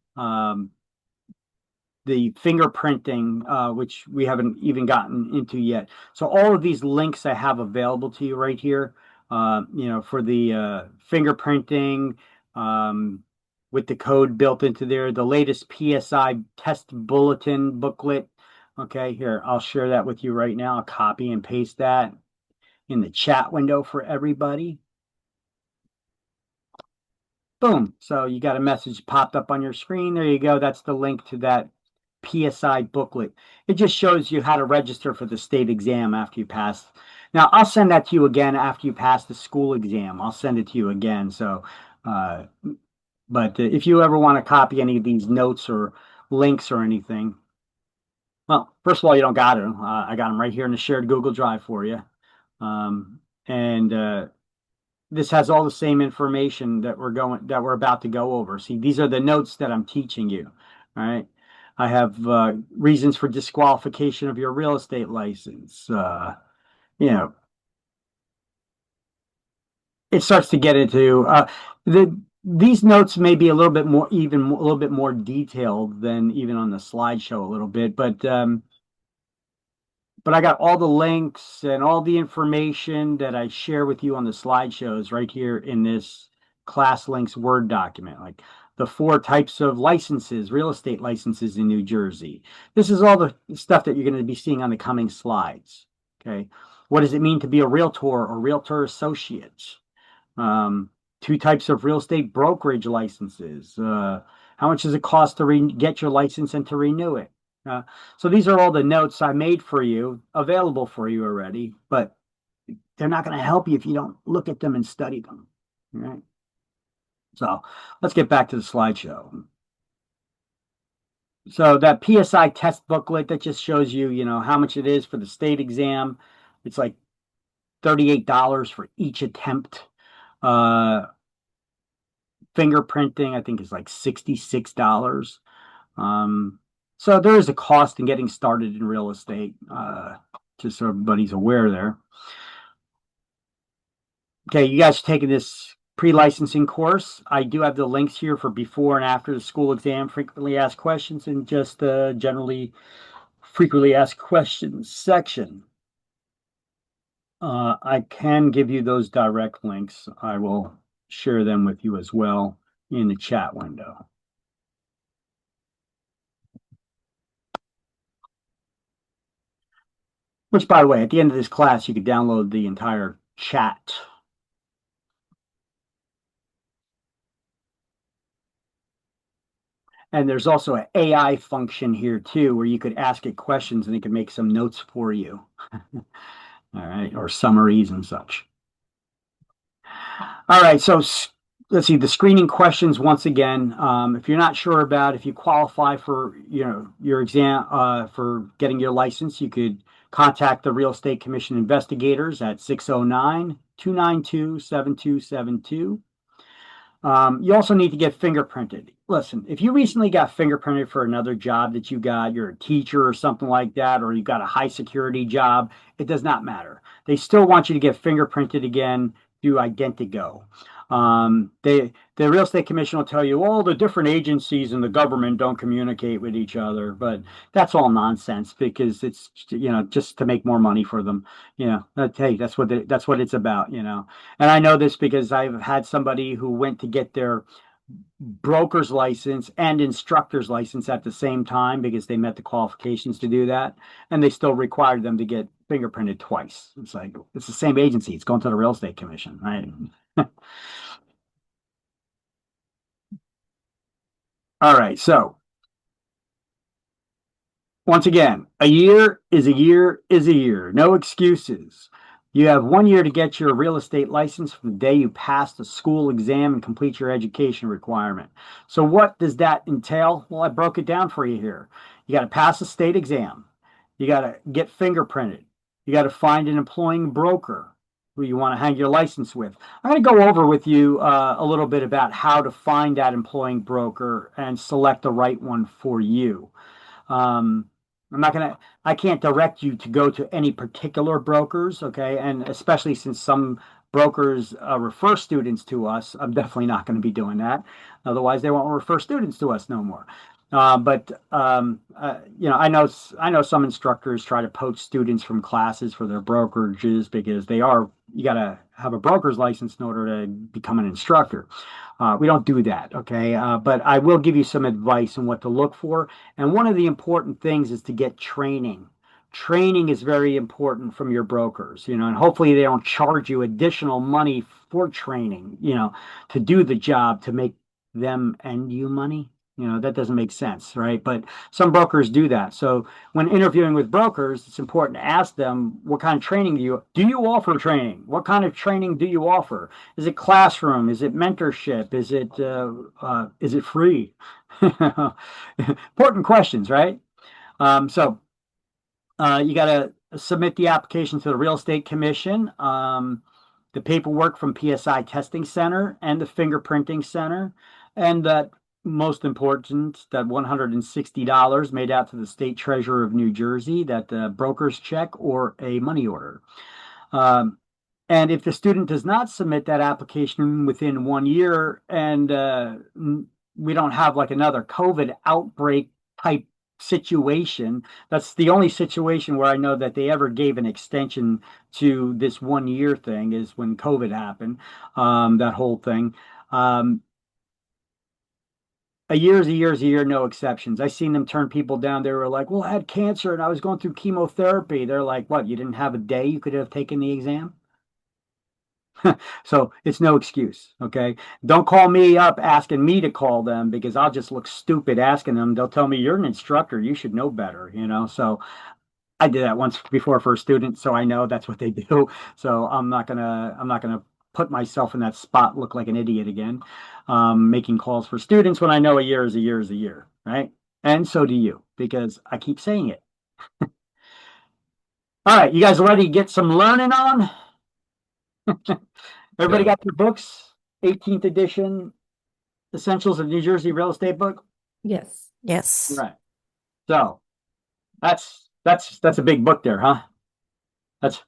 the fingerprinting, which we haven't even gotten into yet. So all of these links I have available to you right here, for the fingerprinting, with the code built into there, the latest PSI test bulletin booklet. Okay, here, I'll share that with you right now. I'll copy and paste that in the chat window for everybody. Boom. So you got a message popped up on your screen. There you go. That's the link to that PSI booklet. It just shows you how to register for the state exam after you pass. Now, I'll send that to you again after you pass the school exam. I'll send it to you again. So, but if you ever want to copy any of these notes or links or anything, well, first of all, you don't got them. I got them right here in the shared Google Drive for you. This has all the same information that we're about to go over. See, these are the notes that I'm teaching you. All right. I have reasons for disqualification of your real estate license. It starts to get into these notes may be a little bit more detailed than even on the slideshow a little bit, but I got all the links and all the information that I share with you on the slideshows right here in this class links Word document, like the 4 types of licenses, real estate licenses in New Jersey. This is all the stuff that you're going to be seeing on the coming slides. Okay. What does it mean to be a realtor or realtor associate? Two types of real estate brokerage licenses. How much does it cost to get your license and to renew it? So these are all the notes I made for you, available for you already, but they're not going to help you if you don't look at them and study them. All right. So let's get back to the slideshow. So that PSI test booklet that just shows you, how much it is for the state exam. It's like $38 for each attempt. Fingerprinting, I think, is like $66. So there is a cost in getting started in real estate, just so everybody's aware there. Okay, you guys are taking this pre-licensing course. I do have the links here for before and after the school exam, frequently asked questions, and just generally frequently asked questions section. I can give you those direct links. I will share them with you as well in the chat window. Which, by the way, at the end of this class, you could download the entire chat. And there's also an AI function here too, where you could ask it questions and it could make some notes for you. All right, or summaries and such. All right, so let's see the screening questions once again. If you're not sure about if you qualify for your exam for getting your license, you could contact the Real Estate Commission investigators at 609-292-7272. You also need to get fingerprinted. Listen, if you recently got fingerprinted for another job that you got, you're a teacher or something like that, or you got a high security job, it does not matter. They still want you to get fingerprinted again through Identigo. The Real Estate Commission will tell you, well, the different agencies and the government don't communicate with each other, but that's all nonsense because it's just to make more money for them. Hey, that's what it's about. And I know this because I've had somebody who went to get their broker's license and instructor's license at the same time because they met the qualifications to do that, and they still required them to get fingerprinted twice. It's like, it's the same agency. It's going to the Real Estate Commission, right? All right, so once again, a year is a year is a year. No excuses. You have 1 year to get your real estate license from the day you pass the school exam and complete your education requirement. So what does that entail? Well, I broke it down for you here. You got to pass the state exam. You got to get fingerprinted. You got to find an employing broker who you want to hang your license with. I'm going to go over with you a little bit about how to find that employing broker and select the right one for you. I can't direct you to go to any particular brokers, okay? And especially since some brokers refer students to us, I'm definitely not going to be doing that. Otherwise, they won't refer students to us no more. I know some instructors try to poach students from classes for their brokerages because you got to have a broker's license in order to become an instructor. We don't do that, okay? But I will give you some advice on what to look for. And one of the important things is to get training. Training is very important from your brokers, and hopefully they don't charge you additional money for training, to do the job to make them and you money. That doesn't make sense, right? But some brokers do that. So when interviewing with brokers, it's important to ask them, what kind of training do you offer training? What kind of training do you offer? Is it classroom? Is it mentorship? Is it free? Important questions, right? So you got to submit the application to the Real Estate Commission, the paperwork from PSI Testing Center and the Fingerprinting Center, and that most important, that $160 made out to the State Treasurer of New Jersey, that broker's check or a money order. And if the student does not submit that application within 1 year, and we don't have like another COVID outbreak type situation, that's the only situation where I know that they ever gave an extension to this 1 year thing, is when COVID happened, that whole thing. a year is a year is a year, no exceptions. I seen them turn people down. They were like, well, I had cancer and I was going through chemotherapy. They're like, what, you didn't have a day you could have taken the exam? So it's no excuse. Okay. Don't call me up asking me to call them because I'll just look stupid asking them. They'll tell me you're an instructor. You should know better, you know? So I did that once before for a student, so I know that's what they do. So I'm not gonna put myself in that spot, look like an idiot again, making calls for students when I know a year is a year is a year, right? And so do you, because I keep saying it. All right, you guys ready to get some learning on? Everybody Yeah. got their books? 18th edition Essentials of New Jersey Real Estate book? Yes. Yes. Right. So that's a big book there, huh? That's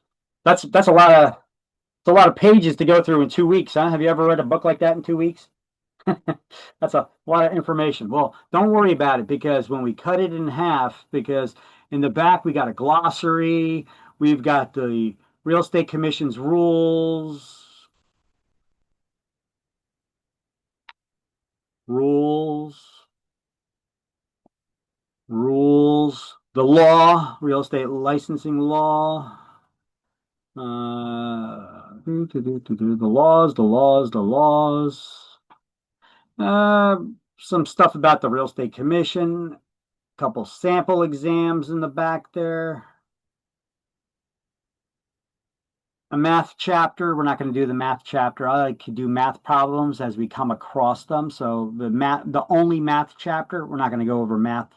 that's a lot of it's a lot of pages to go through in 2 weeks, huh? Have you ever read a book like that in 2 weeks? That's a lot of information. Well, don't worry about it because when we cut it in half, because in the back we got a glossary, we've got the Real Estate Commission's rules, the law, real estate licensing law, the laws. Some stuff about the Real Estate Commission, a couple sample exams in the back there. A math chapter. We're not going to do the math chapter. I like to do math problems as we come across them. So the only math chapter, we're not going to go over math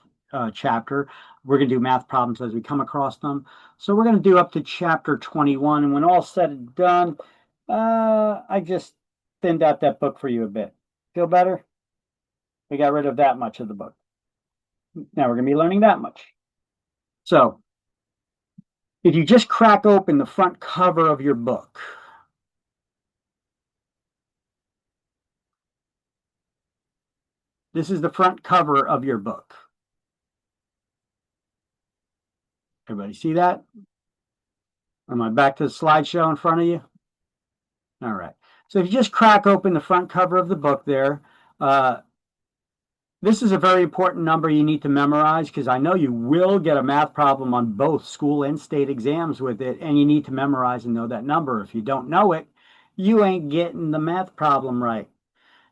chapter. We're going to do math problems as we come across them. So we're going to do up to chapter 21. And when all said and done, I just thinned out that book for you a bit. Feel better? We got rid of that much of the book. Now we're going to be learning that much. So if you just crack open the front cover of your book, this is the front cover of your book. Everybody see that? Am I back to the slideshow in front of you? All right. So if you just crack open the front cover of the book there, this is a very important number you need to memorize because I know you will get a math problem on both school and state exams with it, and you need to memorize and know that number. If you don't know it, you ain't getting the math problem right.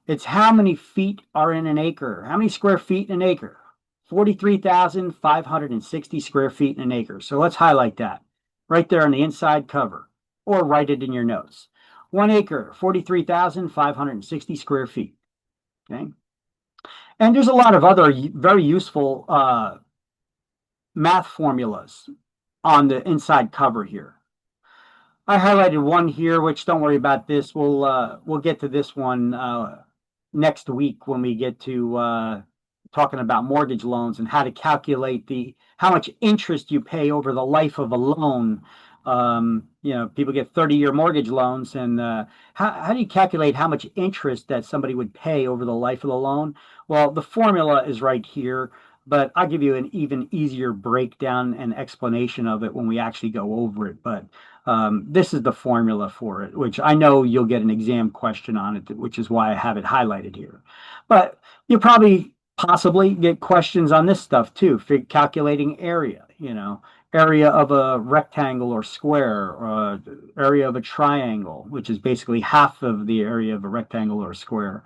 It's how many feet are in an acre? How many square feet in an acre? 43,560 square feet in an acre. So let's highlight that right there on the inside cover or write it in your notes. 1 acre, 43,560 square feet. Okay. And there's a lot of other very useful math formulas on the inside cover here. I highlighted one here, which don't worry about this. We'll get to this one next week when we get to talking about mortgage loans and how to calculate how much interest you pay over the life of a loan. People get 30-year mortgage loans, and how do you calculate how much interest that somebody would pay over the life of the loan? Well, the formula is right here, but I'll give you an even easier breakdown and explanation of it when we actually go over it. But this is the formula for it, which I know you'll get an exam question on it, which is why I have it highlighted here. But you'll probably possibly get questions on this stuff too, for calculating area, area of a rectangle or square, or area of a triangle, which is basically half of the area of a rectangle or a square,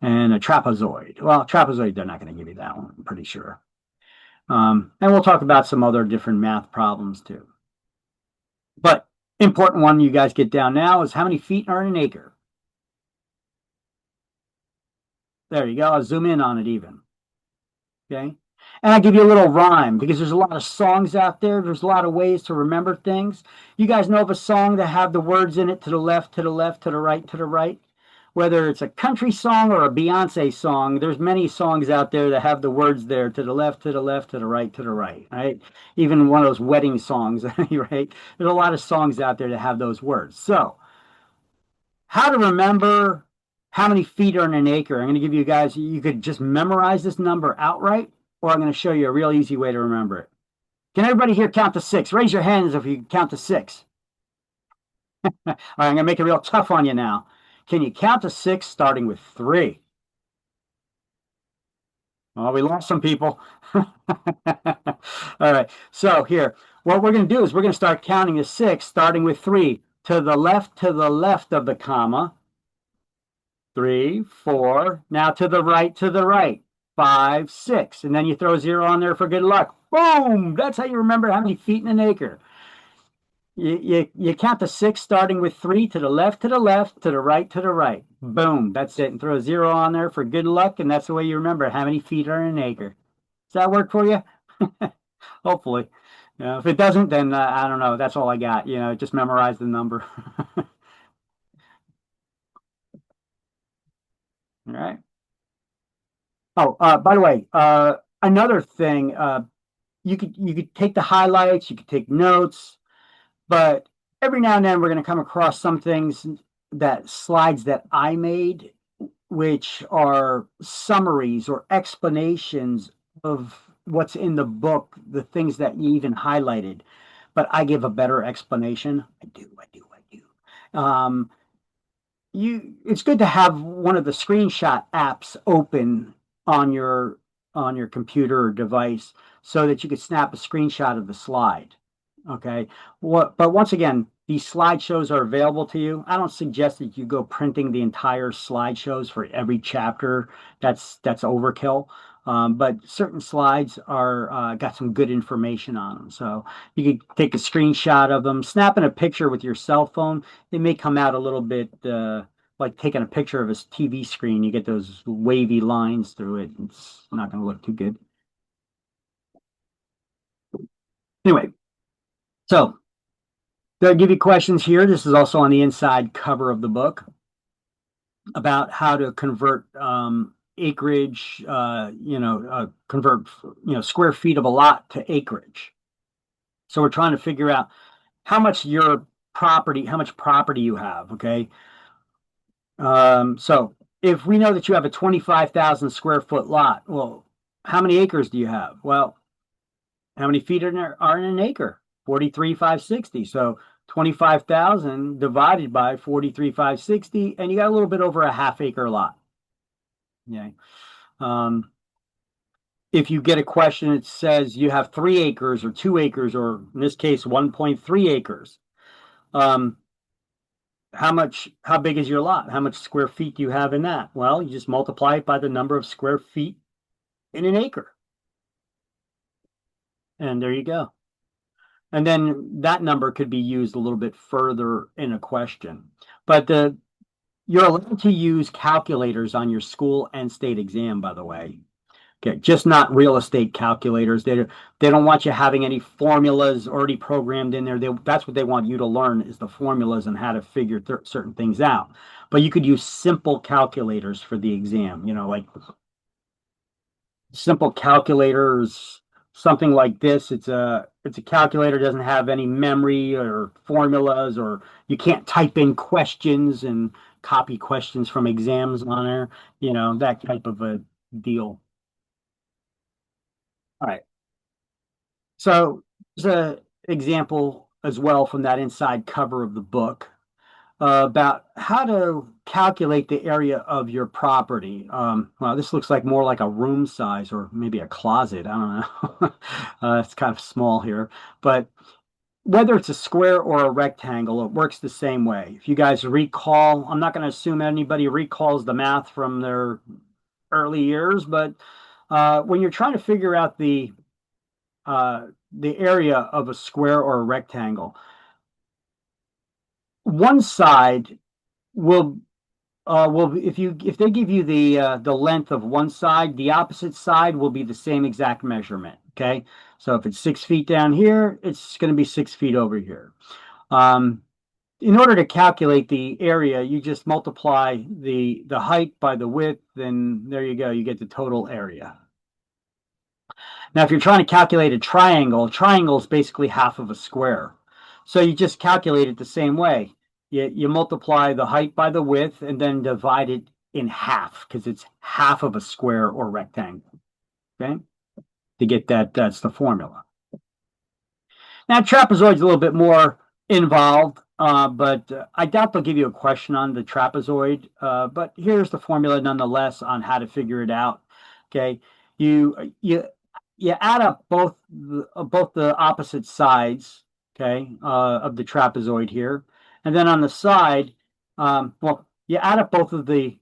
and a trapezoid. Well, trapezoid, they're not going to give you that one, I'm pretty sure. And we'll talk about some other different math problems too. But important one you guys get down now is how many feet are in an acre? There you go. I'll zoom in on it even. Okay. And I give you a little rhyme because there's a lot of songs out there. There's a lot of ways to remember things. You guys know of a song that have the words in it to the left, to the left, to the right, to the right? Whether it's a country song or a Beyonce song, there's many songs out there that have the words there to the left, to the left, to the right, right? Even one of those wedding songs, right? There's a lot of songs out there that have those words. So, how to remember how many feet are in an acre? I'm going to give you guys, you could just memorize this number outright, or I'm going to show you a real easy way to remember it. Can everybody here count to 6? Raise your hands if you can count to 6. All right, I'm going to make it real tough on you now. Can you count to 6 starting with 3? Well, we lost some people. All right. So here, what we're going to do is we're going to start counting to 6, starting with 3 to the left of the comma. 3, 4. Now to the right. 5, 6. And then you throw a 0 on there for good luck. Boom! That's how you remember how many feet in an acre. You count to 6, starting with 3 to the left, to the right. Boom! That's it. And throw a 0 on there for good luck, and that's the way you remember how many feet are in an acre. Does that work for you? Hopefully. If it doesn't, then I don't know. That's all I got. Just memorize the number. All right. Oh, by the way, another thing, you could take the highlights, you could take notes, but every now and then we're going to come across some things slides that I made, which are summaries or explanations of what's in the book, the things that you even highlighted. But I give a better explanation. I do. It's good to have one of the screenshot apps open on your computer or device so that you could snap a screenshot of the slide. Okay. But once again, these slideshows are available to you. I don't suggest that you go printing the entire slideshows for every chapter. That's overkill. But certain slides are got some good information on them. So you could take a screenshot of them, snapping a picture with your cell phone. It may come out a little bit like taking a picture of a TV screen. You get those wavy lines through it. It's not going to look too good. Anyway, so they'll give you questions here. This is also on the inside cover of the book about how to convert acreage, convert square feet of a lot to acreage. So we're trying to figure out how much property you have. Okay. So if we know that you have a 25,000 square foot lot, well, how many acres do you have? Well, how many feet are in an acre? 43,560. So 25,000 divided by 43,560, and you got a little bit over a half acre lot. Yeah. If you get a question that says you have 3 acres or 2 acres, or in this case, 1.3 acres, how big is your lot? How much square feet do you have in that? Well, you just multiply it by the number of square feet in an acre. And there you go. And then that number could be used a little bit further in a question. But you're allowed to use calculators on your school and state exam, by the way. Okay, just not real estate calculators. They don't want you having any formulas already programmed in there. That's what they want you to learn, is the formulas and how to figure certain things out. But you could use simple calculators for the exam, like simple calculators, something like this. It's a calculator, doesn't have any memory or formulas, or you can't type in questions and copy questions from exams on there, that type of a deal. All right. So there's an example as well from that inside cover of the book about how to calculate the area of your property. Well, this looks like more like a room size, or maybe a closet. I don't know. It's kind of small here, but whether it's a square or a rectangle, it works the same way. If you guys recall, I'm not going to assume anybody recalls the math from their early years, but when you're trying to figure out the area of a square or a rectangle, one side will if they give you the length of one side, the opposite side will be the same exact measurement. Okay, so if it's 6 feet down here, it's going to be 6 feet over here. In order to calculate the area, you just multiply the height by the width, and there you go. You get the total area. Now, if you're trying to calculate a triangle is basically half of a square. So you just calculate it the same way. You multiply the height by the width and then divide it in half, because it's half of a square or rectangle. Okay? To get that, that's the formula. Now, trapezoid's a little bit more involved, but I doubt they'll give you a question on the trapezoid. But here's the formula nonetheless on how to figure it out. Okay? you add up both the opposite sides, okay, of the trapezoid here, and then on the side, well, you add up both of the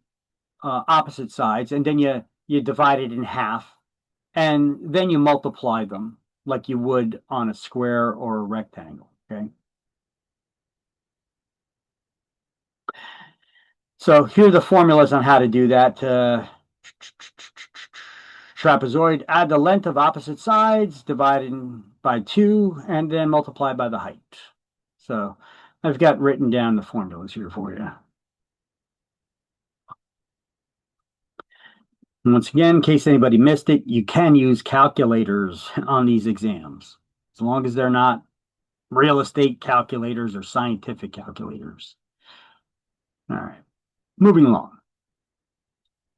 opposite sides, and then you divide it in half, and then you multiply them like you would on a square or a rectangle, okay? So here are the formulas on how to do that. Trapezoid, add the length of opposite sides, divided by 2, and then multiply by the height. So I've got written down the formulas here for you. And once again, in case anybody missed it, you can use calculators on these exams, as long as they're not real estate calculators or scientific calculators. All right, moving along.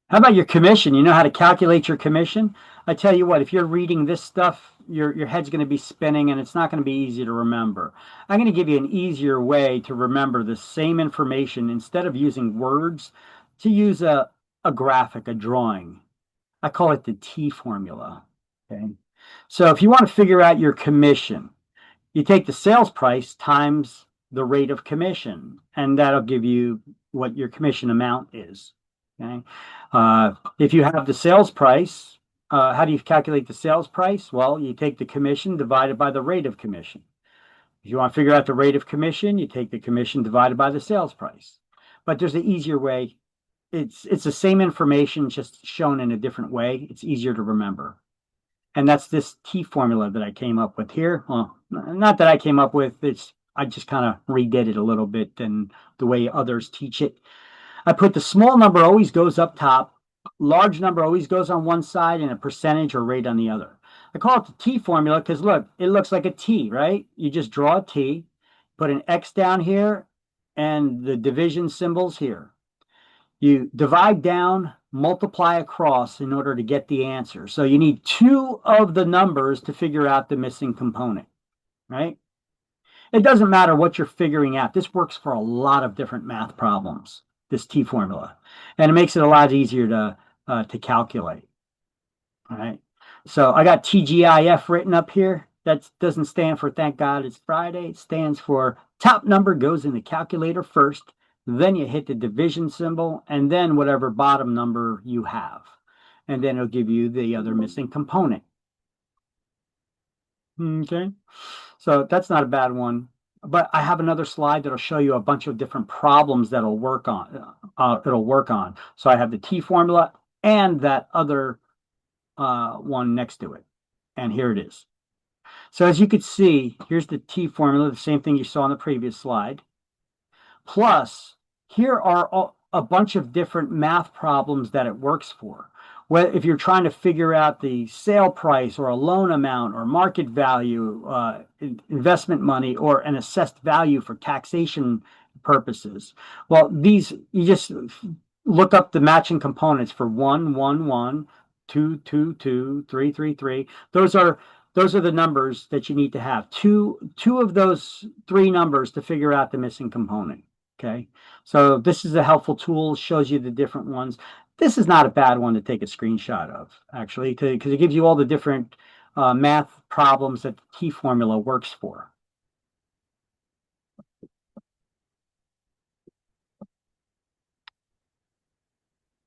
How about your commission? You know how to calculate your commission? I tell you what, if you're reading this stuff, your head's going to be spinning and it's not going to be easy to remember. I'm going to give you an easier way to remember the same information instead of using words, to use a graphic, a drawing. I call it the T formula. Okay. So if you want to figure out your commission, you take the sales price times the rate of commission, and that'll give you what your commission amount is. Okay. If you have the sales price, how do you calculate the sales price? Well, you take the commission divided by the rate of commission. If you want to figure out the rate of commission, you take the commission divided by the sales price. But there's an easier way. It's the same information, just shown in a different way. It's easier to remember. And that's this T formula that I came up with here. Well, not that I came up with, I just kind of redid it a little bit than the way others teach it. I put the small number always goes up top, large number always goes on one side, and a percentage or rate on the other. I call it the T formula because look, it looks like a T, right? You just draw a T, put an X down here, and the division symbols here. You divide down, multiply across in order to get the answer. So you need 2 of the numbers to figure out the missing component, right? It doesn't matter what you're figuring out. This works for a lot of different math problems, this T formula, and it makes it a lot easier to calculate. All right. So I got TGIF written up here. That doesn't stand for thank God it's Friday. It stands for top number goes in the calculator first. Then you hit the division symbol, and then whatever bottom number you have. And then it'll give you the other missing component. Okay. So that's not a bad one. But I have another slide that'll show you a bunch of different problems that'll work on. So I have the T formula and that other one next to it. And here it is. So as you could see, here's the T formula, the same thing you saw on the previous slide. Plus, here are a bunch of different math problems that it works for. Well, if you're trying to figure out the sale price or a loan amount or market value, investment money, or an assessed value for taxation purposes, well, these, you just look up the matching components for 1, 1, 1, 2, 2, 2, 3, 3, 3. Those are the numbers that you need to have. Two of those 3 numbers to figure out the missing component. Okay, so this is a helpful tool, shows you the different ones. This is not a bad one to take a screenshot of, actually, because it gives you all the different math problems that the T formula works for.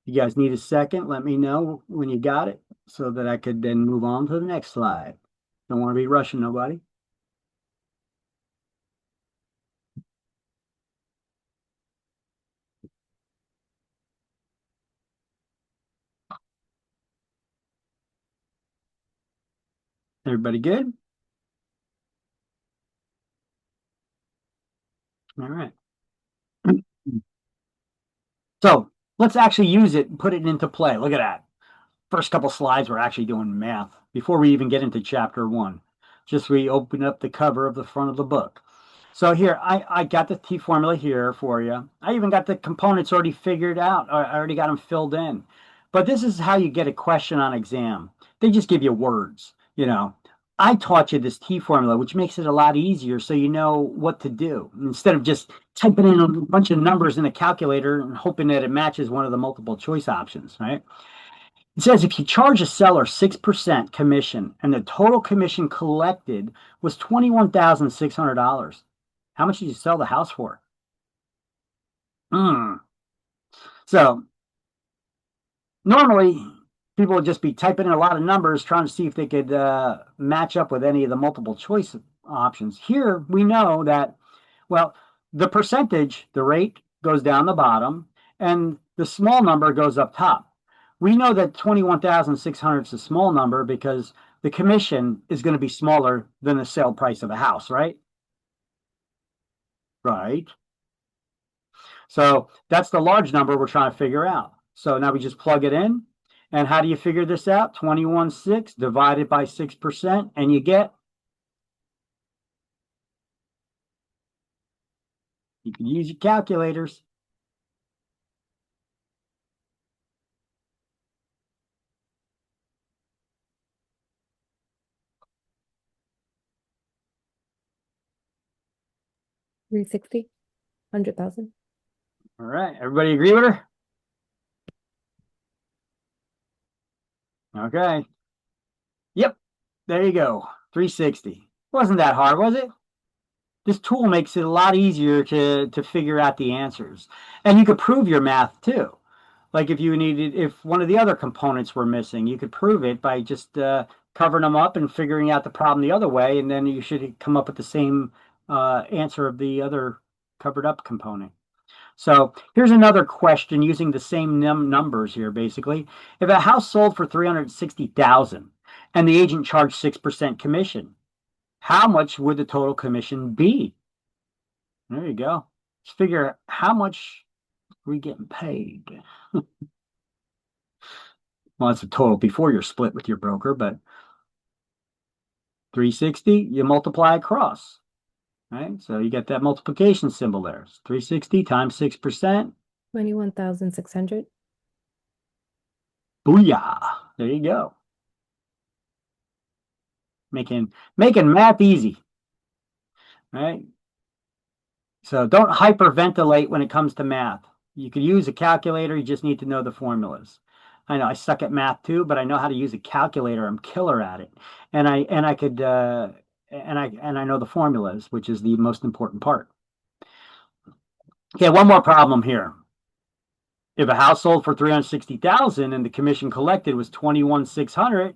You guys need a second, let me know when you got it so that I could then move on to the next slide. Don't want to be rushing nobody. Everybody good? All right. So let's actually use it and put it into play. Look at that. First couple slides, we're actually doing math before we even get into chapter 1. Just we open up the cover of the front of the book. So here, I got the T formula here for you. I even got the components already figured out. I already got them filled in. But this is how you get a question on exam. They just give you words, you know. I taught you this T formula, which makes it a lot easier so you know what to do. Instead of just typing in a bunch of numbers in a calculator and hoping that it matches one of the multiple choice options, right? It says if you charge a seller 6% commission and the total commission collected was $21,600, how much did you sell the house for? So normally people would just be typing in a lot of numbers trying to see if they could match up with any of the multiple choice options. Here we know that, well, the percentage, the rate goes down the bottom and the small number goes up top. We know that 21,600 is a small number because the commission is going to be smaller than the sale price of a house, right? Right. So that's the large number we're trying to figure out. So now we just plug it in. And how do you figure this out? 21.6 divided by 6%, and you get, you can use your calculators. $360, 100,000. All right, everybody agree with her? Okay. Yep, there you go. 360. Wasn't that hard, was it? This tool makes it a lot easier to figure out the answers. And you could prove your math too. Like if one of the other components were missing, you could prove it by just covering them up and figuring out the problem the other way, and then you should come up with the same answer of the other covered up component. So here's another question using the same numbers here, basically. If a house sold for $360,000 and the agent charged 6% commission, how much would the total commission be? There you go. Let's figure how much we getting paid. Well, that's a total before you're split with your broker, but 360, you multiply across, right? So you get that multiplication symbol there. It's 360 times 6%. 21,600. Booyah. There you go. Making math easy, right? So don't hyperventilate when it comes to math. You could use a calculator. You just need to know the formulas. I know I suck at math too, but I know how to use a calculator. I'm killer at it, and I know the formulas, which is the most important part. Okay, one more problem here. If a house sold for $360,000 and the commission collected was $21,600,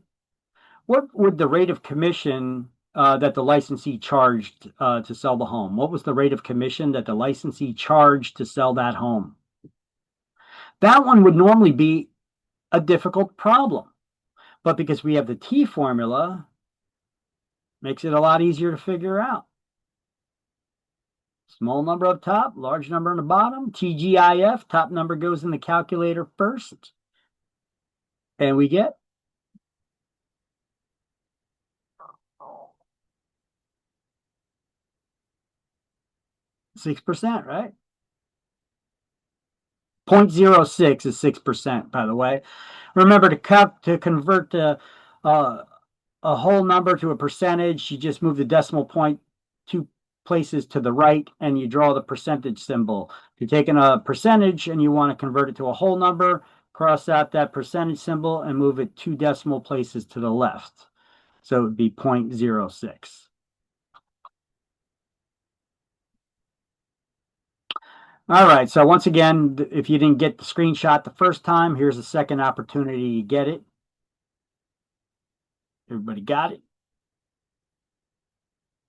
what would the rate of commission that the licensee charged to sell the home? What was the rate of commission that the licensee charged to sell that home? That one would normally be a difficult problem, but because we have the T formula, makes it a lot easier to figure out. Small number up top, large number on the bottom, TGIF, top number goes in the calculator first, and we get 6%, right? 0.06 is 6%, by the way. Remember to convert a whole number to a percentage, you just move the decimal point 2 places to the right and you draw the percentage symbol. If you're taking a percentage and you want to convert it to a whole number, cross out that percentage symbol and move it 2 decimal places to the left. So it would be 0.06. All right, so once again, if you didn't get the screenshot the first time, here's a second opportunity to get it. Everybody got it?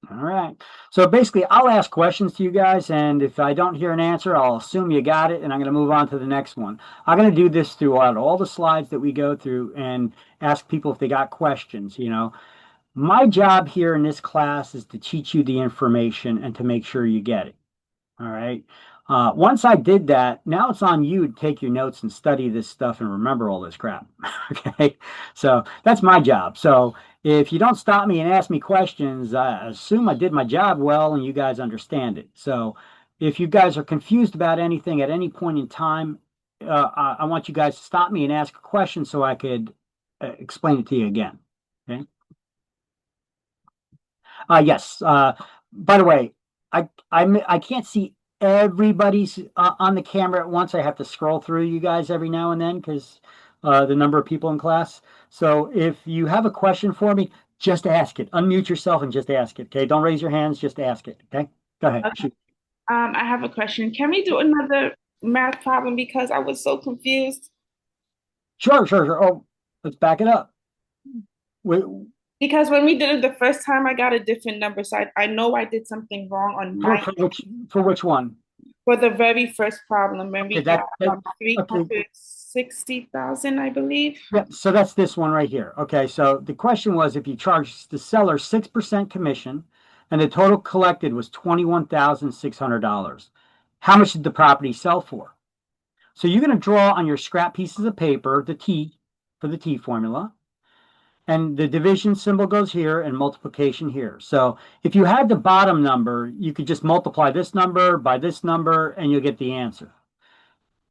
All right. So basically, I'll ask questions to you guys, and if I don't hear an answer, I'll assume you got it, and I'm going to move on to the next one. I'm going to do this throughout all the slides that we go through and ask people if they got questions, you know. My job here in this class is to teach you the information and to make sure you get it. All right. Once I did that, now it's on you to take your notes and study this stuff and remember all this crap. Okay. So that's my job. So if you don't stop me and ask me questions, I assume I did my job well and you guys understand it. So if you guys are confused about anything at any point in time, I want you guys to stop me and ask a question so I could explain it to you again. Okay. Yes. By the way, I can't see everybody's on the camera at once. I have to scroll through you guys every now and then because the number of people in class. So if you have a question for me, just ask it. Unmute yourself and just ask it. Okay. Don't raise your hands. Just ask it. Okay. Go ahead. Okay. Shoot. I have a question. Can we do another math problem because I was so confused? Sure. Oh, let's back it up. Wait, Because when we did it the first time, I got a different number. So I know I did something wrong on for, my for which one? for the very first problem when we Okay, that- got that- 360,000, I believe. Yeah, so that's this one right here. Okay, so the question was if you charge the seller 6% commission and the total collected was $21,600, how much did the property sell for? So you're going to draw on your scrap pieces of paper the T for the T formula, and the division symbol goes here and multiplication here. So if you had the bottom number, you could just multiply this number by this number and you'll get the answer.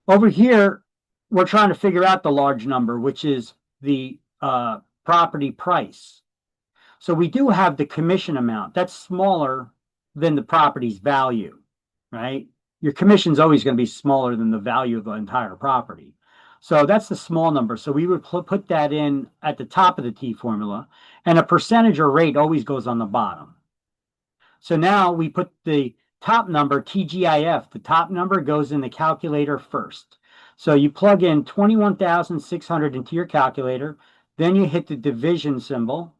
Over here, we're trying to figure out the large number, which is the property price. So we do have the commission amount. That's smaller than the property's value, right? Your commission's always going to be smaller than the value of the entire property. So that's the small number. So we would put that in at the top of the T formula, and a percentage or rate always goes on the bottom. So now we put the top number, TGIF, the top number goes in the calculator first. So you plug in 21,600 into your calculator, then you hit the division symbol,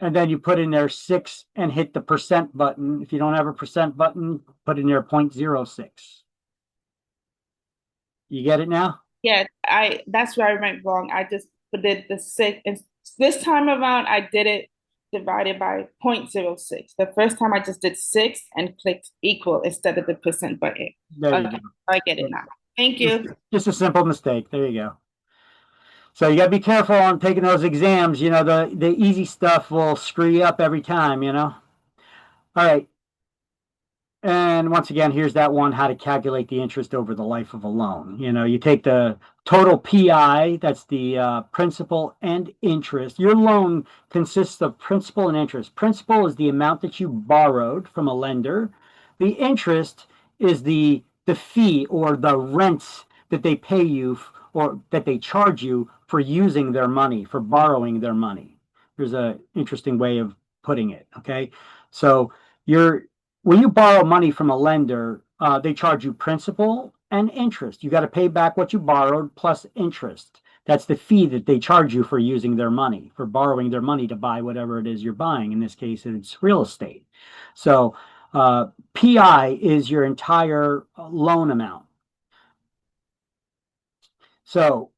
and then you put in there 6 and hit the percent button. If you don't have a percent button, put in there 0.06. You get it now? Yeah, that's where I went wrong. I just did the 6, and this time around I did it divided by 0.06. The first time I just did 6 and clicked equal instead of the percent button. There you Okay, go. I get it now. Thank you. Just a simple mistake. There you go. So you got to be careful on taking those exams. You know, the easy stuff will screw you up every time, you know. All right. And once again, here's that one, how to calculate the interest over the life of a loan. You know, you take the total PI, that's the principal and interest. Your loan consists of principal and interest. Principal is the amount that you borrowed from a lender. The interest is the fee or the rent that they pay you or that they charge you for using their money, for borrowing their money. There's an interesting way of putting it, okay? So when you borrow money from a lender, they charge you principal and interest. You got to pay back what you borrowed plus interest. That's the fee that they charge you for using their money, for borrowing their money to buy whatever it is you're buying. In this case, it's real estate. So PI is your entire loan amount. So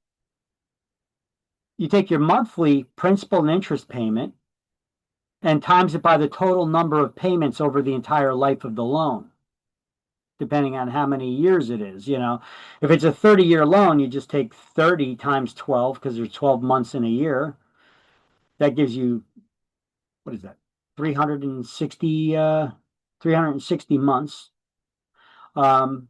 you take your monthly principal and interest payment and times it by the total number of payments over the entire life of the loan, depending on how many years it is. You know, if it's a 30-year loan, you just take 30 times 12 because there's 12 months in a year. That gives you, what is that? 360 months. And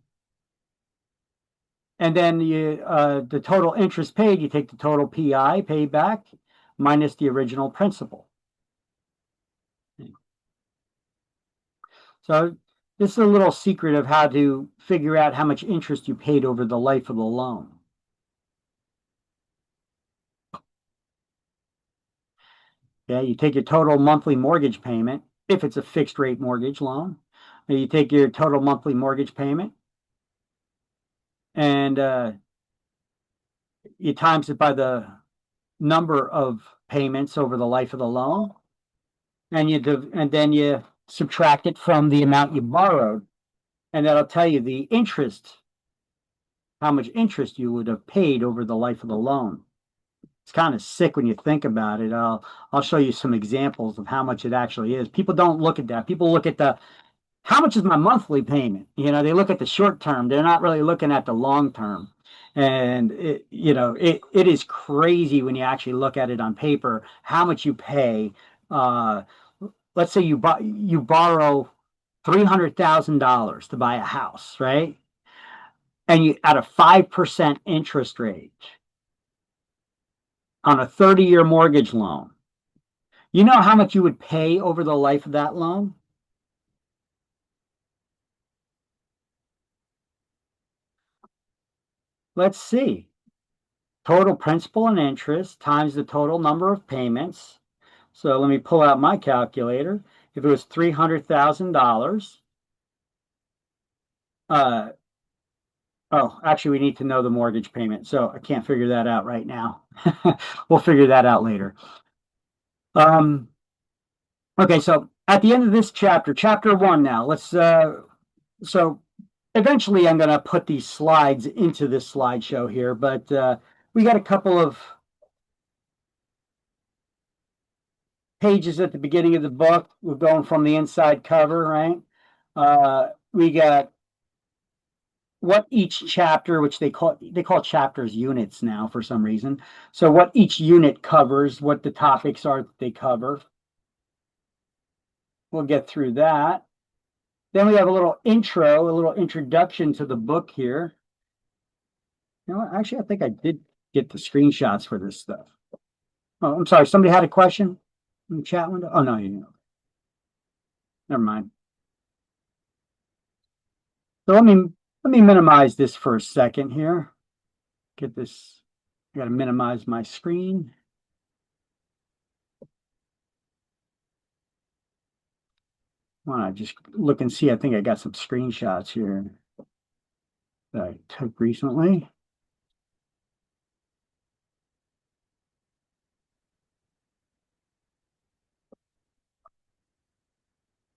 then the total interest paid, you take the total PI paid back minus the original principal. So this is a little secret of how to figure out how much interest you paid over the life of the loan. Yeah, you take your total monthly mortgage payment, if it's a fixed rate mortgage loan. You take your total monthly mortgage payment and you times it by the number of payments over the life of the loan, and then you subtract it from the amount you borrowed, and that'll tell you the interest, how much interest you would have paid over the life of the loan. It's kind of sick when you think about it. I'll show you some examples of how much it actually is. People don't look at that. People look at how much is my monthly payment? You know, they look at the short term. They're not really looking at the long term. And it is crazy when you actually look at it on paper, how much you pay. Let's say you borrow $300,000 to buy a house, right? And you at a 5% interest rate on a 30-year mortgage loan. You know how much you would pay over the life of that loan? Let's see. total principal and interest times the total number of payments. So let me pull out my calculator. If it was $300,000, oh, actually, we need to know the mortgage payment, so I can't figure that out right now. We'll figure that out later. Okay, so at the end of this chapter 1 now, let's so eventually I'm gonna put these slides into this slideshow here, but we got a couple of pages at the beginning of the book. We're going from the inside cover, right? We got what each chapter, which they call chapters units now for some reason. So what each unit covers, what the topics are that they cover. We'll get through that. Then we have a little intro, a little introduction to the book here. You know what? Actually, I think I did get the screenshots for this stuff. Oh, I'm sorry. Somebody had a question in the chat window? Oh, no, you didn't. Never mind. So let me minimize this for a second here. Get this. I got to minimize my screen. Why don't I just look and see? I think I got some screenshots here that I took recently.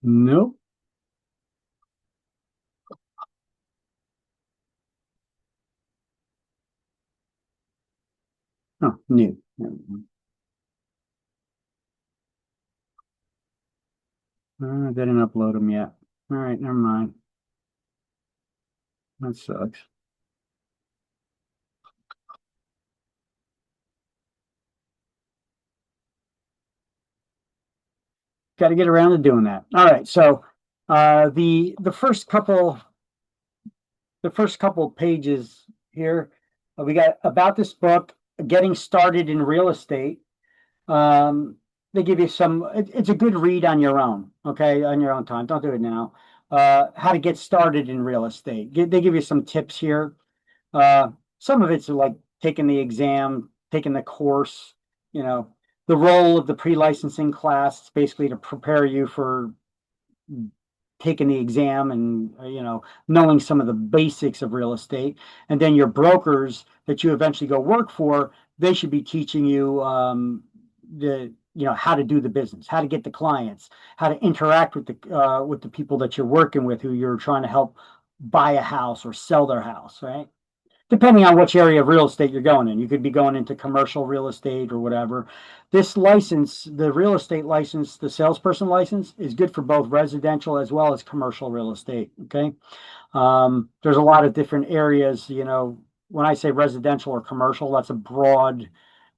Nope. Oh, new. I didn't upload them yet. All right, never mind. That sucks. Got to get around to doing that. All right, so the first couple pages here, we got about this book, getting started in real estate. They give you some. It's a good read on your own. Okay, on your own time. Don't do it now. How to get started in real estate. They give you some tips here. Some of it's like taking the exam, taking the course. You know, the role of the pre-licensing class is basically to prepare you for taking the exam and knowing some of the basics of real estate. And then your brokers that you eventually go work for, they should be teaching you how to do the business, how to get the clients, how to interact with the people that you're working with, who you're trying to help buy a house or sell their house, right? Depending on which area of real estate you're going in. You could be going into commercial real estate or whatever. This license, the real estate license, the salesperson license, is good for both residential as well as commercial real estate. Okay. There's a lot of different areas. When I say residential or commercial, that's a broad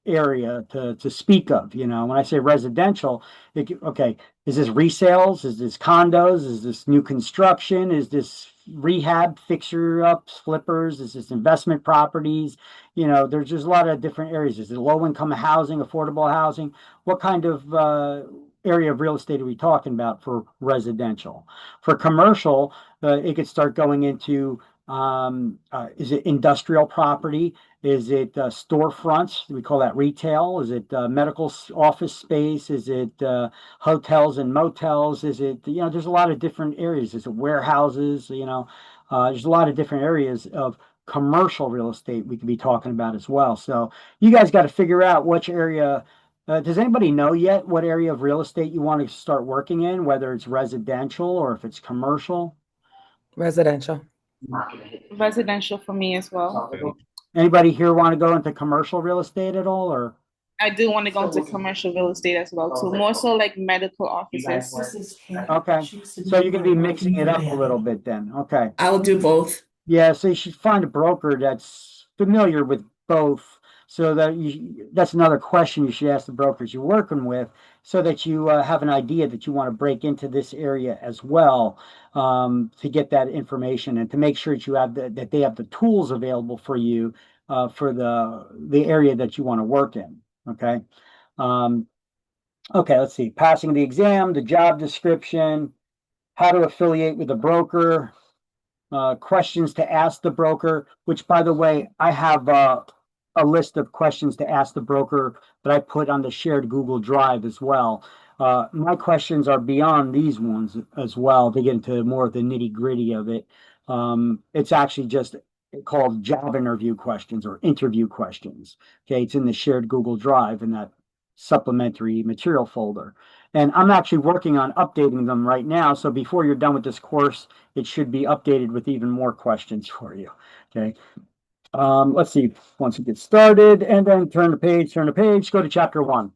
area to speak of. When I say residential, okay, is this resales? Is this condos? Is this new construction? Is this rehab, fixer ups, flippers? Is this investment properties? There's just a lot of different areas. Is it low income housing, affordable housing? What kind of area of real estate are we talking about for residential? For commercial, it could start going into is it industrial property? Is it storefronts? We call that retail. Is it medical office space? Is it hotels and motels? Is it, there's a lot of different areas. Is it warehouses? There's a lot of different areas of commercial real estate we could be talking about as well. So you guys got to figure out which area. Does anybody know yet what area of real estate you want to start working in, whether it's residential or if it's commercial? Residential. Residential for me as well. Anybody here want to go into commercial real estate at all, or? I do want to go into commercial real estate as well too, more so like medical offices. Okay, so you're going to be mixing it up a little bit then. Okay. I'll do both. Yeah, so you should find a broker that's familiar with both, so that that's another question you should ask the brokers you're working with, so that you have an idea that you want to break into this area as well, to get that information and to make sure that you have that they have the tools available for you for the area that you want to work in. Okay. Okay, let's see. Passing the exam, the job description, how to affiliate with a broker, questions to ask the broker, which, by the way, I have a list of questions to ask the broker that I put on the shared Google Drive as well. My questions are beyond these ones as well. They get into more of the nitty gritty of it. It's actually just called job interview questions or interview questions. Okay, it's in the shared Google Drive in that supplementary material folder. And I'm actually working on updating them right now. So before you're done with this course, it should be updated with even more questions for you. Okay. Let's see, once we get started, and then turn the page, go to chapter 1.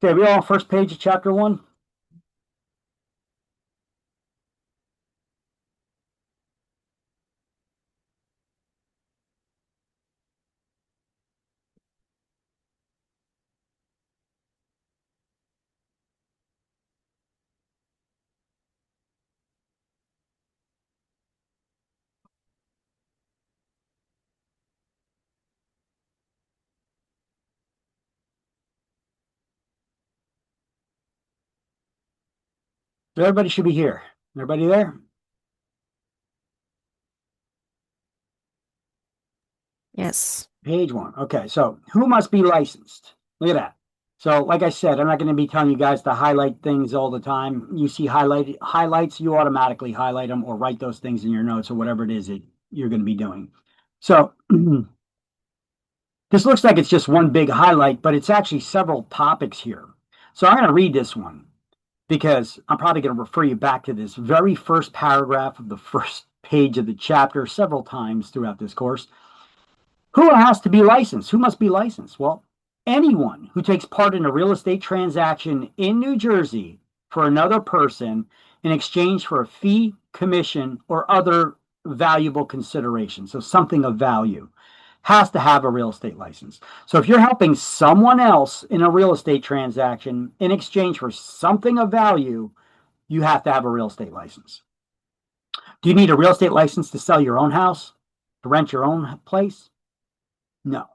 Okay, we all on first page of chapter 1? So everybody should be here. Everybody there? Yes. Page 1. Okay, so who must be licensed? Look at that. So like I said, I'm not going to be telling you guys to highlight things all the time. You see highlights, you automatically highlight them or write those things in your notes or whatever it is that you're going to be doing. So this looks like it's just one big highlight, but it's actually several topics here. So I'm going to read this one because I'm probably going to refer you back to this very first paragraph of the first page of the chapter several times throughout this course. Who has to be licensed? Who must be licensed? Well, anyone who takes part in a real estate transaction in New Jersey for another person in exchange for a fee, commission, or other valuable consideration, so something of value, has to have a real estate license. So if you're helping someone else in a real estate transaction in exchange for something of value, you have to have a real estate license. Do you need a real estate license to sell your own house, to rent your own place? No.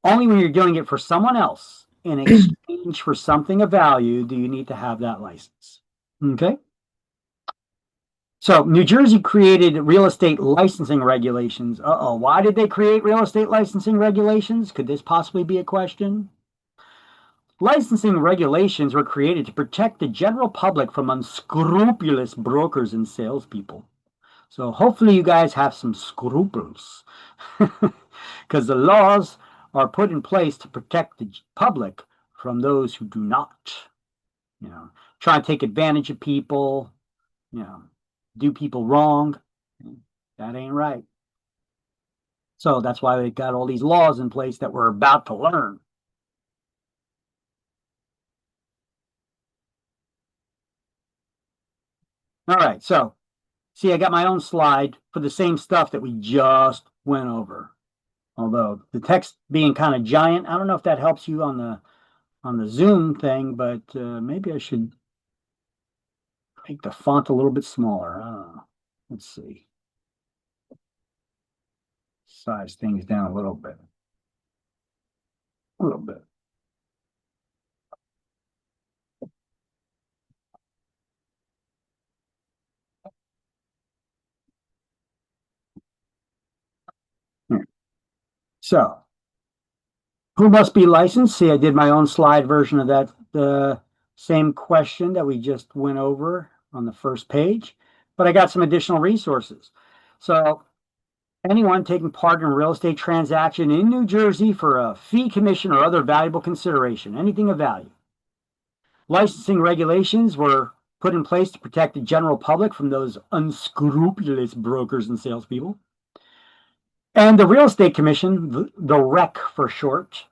Only when you're doing it for someone else in exchange for something of value do you need to have that license. Okay? So New Jersey created real estate licensing regulations. Why did they create real estate licensing regulations? Could this possibly be a question? Licensing regulations were created to protect the general public from unscrupulous brokers and salespeople. So hopefully you guys have some scruples because the laws are put in place to protect the public from those who do not. Try and take advantage of people, do people wrong. That ain't right. So that's why they got all these laws in place that we're about to learn. All right, so see, I got my own slide for the same stuff that we just went over. Although the text being kind of giant, I don't know if that helps you on the Zoom thing, but maybe I should make the font a little bit smaller. Let's see. Size things down a little bit. A little bit. So, who must be licensed? See, I did my own slide version of that, the same question that we just went over on the first page, but I got some additional resources. So, anyone taking part in a real estate transaction in New Jersey for a fee, commission, or other valuable consideration, anything of value. Licensing regulations were put in place to protect the general public from those unscrupulous brokers and salespeople. And the Real Estate Commission, the REC for short,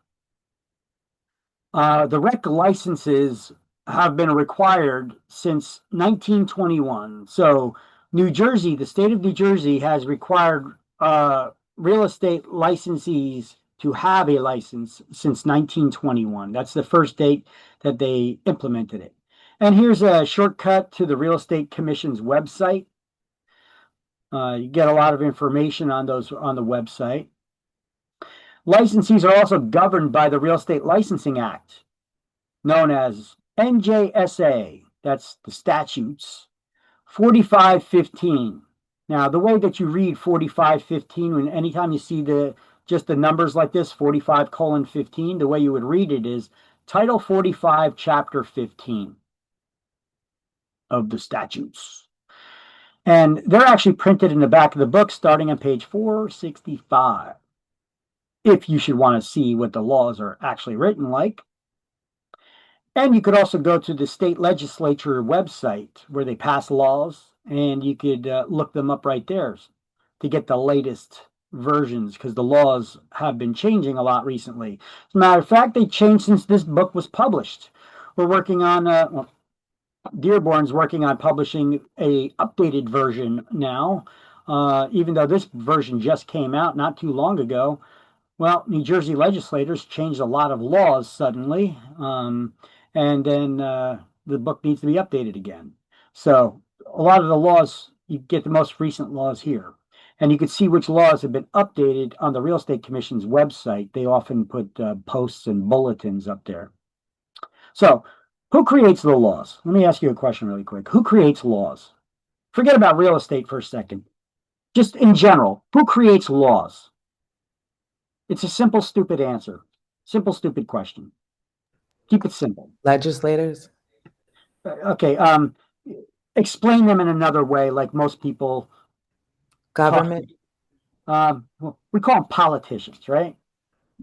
the REC licenses have been required since 1921. So New Jersey, the state of New Jersey has required real estate licensees to have a license since 1921. That's the first date that they implemented it. And here's a shortcut to the Real Estate Commission's website. You get a lot of information on those on the website. Licensees are also governed by the Real Estate Licensing Act, known as NJSA. That's the statutes. 4515. Now, the way that you read 4515, when anytime you see the just the numbers like this, 45:15, the way you would read it is Title 45, Chapter 15 of the statutes. And they're actually printed in the back of the book starting on page 465. If you should want to see what the laws are actually written like. And you could also go to the state legislature website where they pass laws, and you could look them up right there to get the latest versions, because the laws have been changing a lot recently. As a matter of fact, they changed since this book was published. We're working on, Dearborn's working on publishing a updated version now, even though this version just came out not too long ago. Well, New Jersey legislators changed a lot of laws suddenly, and then the book needs to be updated again. So a lot of the laws, you get the most recent laws here. And you can see which laws have been updated on the Real Estate Commission's website. They often put posts and bulletins up there. So who creates the laws? Let me ask you a question really quick. Who creates laws? Forget about real estate for a second. Just in general, who creates laws? It's a simple, stupid answer. Simple, stupid question. Keep it simple. Legislators. Okay. Explain them in another way, like most people. Government. We call them politicians, right?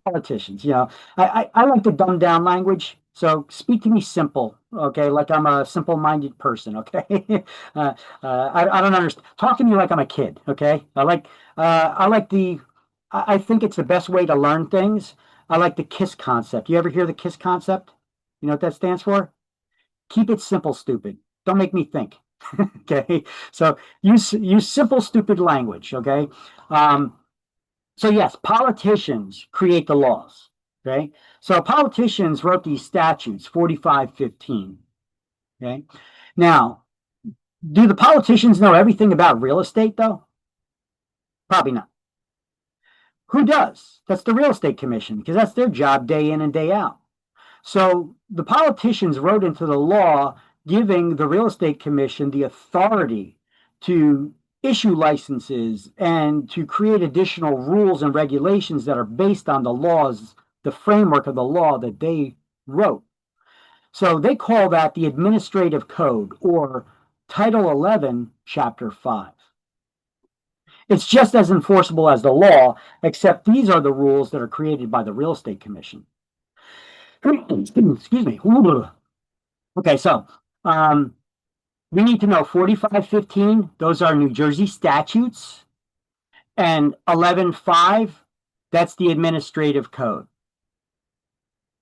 Politicians. You know, I like to dumb down language. So speak to me simple, okay? Like I'm a simple-minded person, okay? I don't understand. Talk to me like I'm a kid, okay? I think it's the best way to learn things. I like the KISS concept. You ever hear the KISS concept? You know what that stands for? Keep it simple, stupid. Don't make me think. Okay, so use simple, stupid language. Okay, so yes, politicians create the laws. Okay, so politicians wrote these statutes, 45:15. Okay, now, do the politicians know everything about real estate though? Probably not. Who does? That's the Real Estate Commission, because that's their job day in and day out. So the politicians wrote into the law giving the Real Estate Commission the authority to issue licenses and to create additional rules and regulations that are based on the laws, the framework of the law that they wrote. So they call that the Administrative Code, or Title 11, Chapter 5. It's just as enforceable as the law, except these are the rules that are created by the Real Estate Commission. Excuse me. Okay, so we need to know 45:15, those are New Jersey statutes, and 11:5, that's the Administrative Code.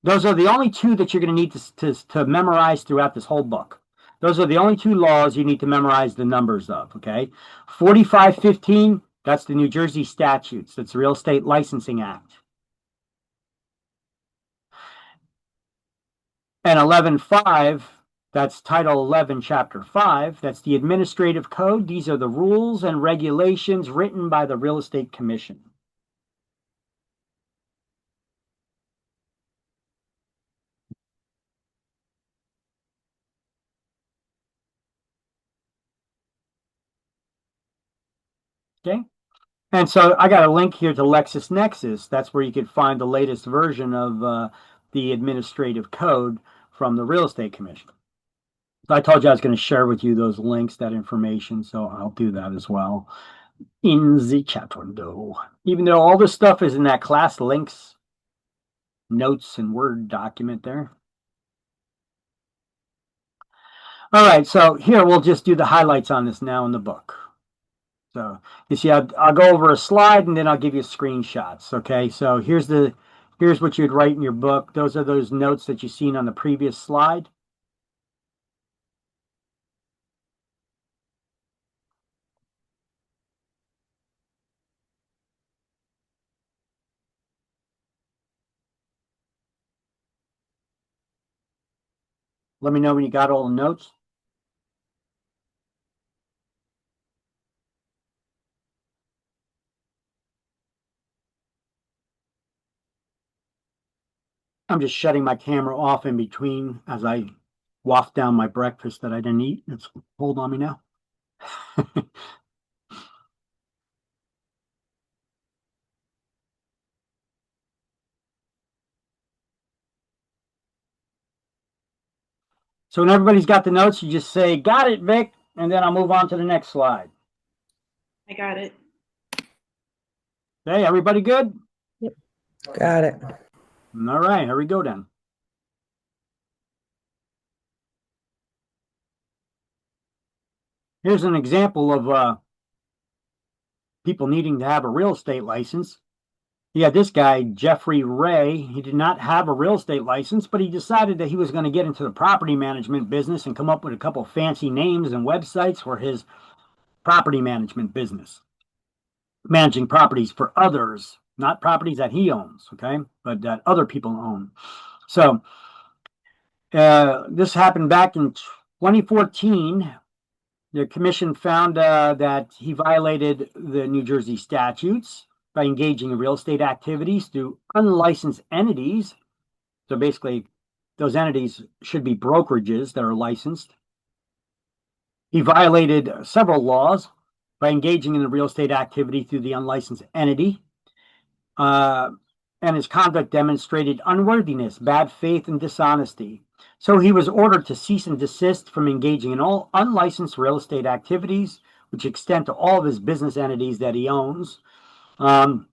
Those are the only two that you're going to need to memorize throughout this whole book. Those are the only two laws you need to memorize the numbers of, okay? 45:15, that's the New Jersey statutes. That's the Real Estate Licensing Act. And 11:5, that's Title 11, Chapter 5. That's the Administrative Code. These are the rules and regulations written by the Real Estate Commission. Okay. And so I got a link here to LexisNexis. That's where you could find the latest version of the Administrative Code from the Real Estate Commission. I told you I was going to share with you those links, that information, so I'll do that as well in the chat window. Even though all this stuff is in that class links, notes, and Word document there. All right, so here we'll just do the highlights on this now in the book. So you see, I'll go over a slide and then I'll give you screenshots. Okay, so here's what you'd write in your book. Those are those notes that you've seen on the previous slide. Let me know when you got all the notes. I'm just shutting my camera off in between as I waft down my breakfast that I didn't eat. It's cold on me now. So when everybody's got the notes, you just say, got it, Vic, and then I'll move on to the next slide. I got it. Hey, everybody good? Got it. All right, here we go then. Here's an example of people needing to have a real estate license. Yeah, this guy, Jeffrey Ray, he did not have a real estate license, but he decided that he was going to get into the property management business and come up with a couple fancy names and websites for his property management business. Managing properties for others, not properties that he owns, okay, but that other people own. So this happened back in 2014. The commission found that he violated the New Jersey statutes by engaging in real estate activities through unlicensed entities. So basically, those entities should be brokerages that are licensed. He violated several laws by engaging in the real estate activity through the unlicensed entity. And his conduct demonstrated unworthiness, bad faith, and dishonesty. So he was ordered to cease and desist from engaging in all unlicensed real estate activities, which extend to all of his business entities that he owns. And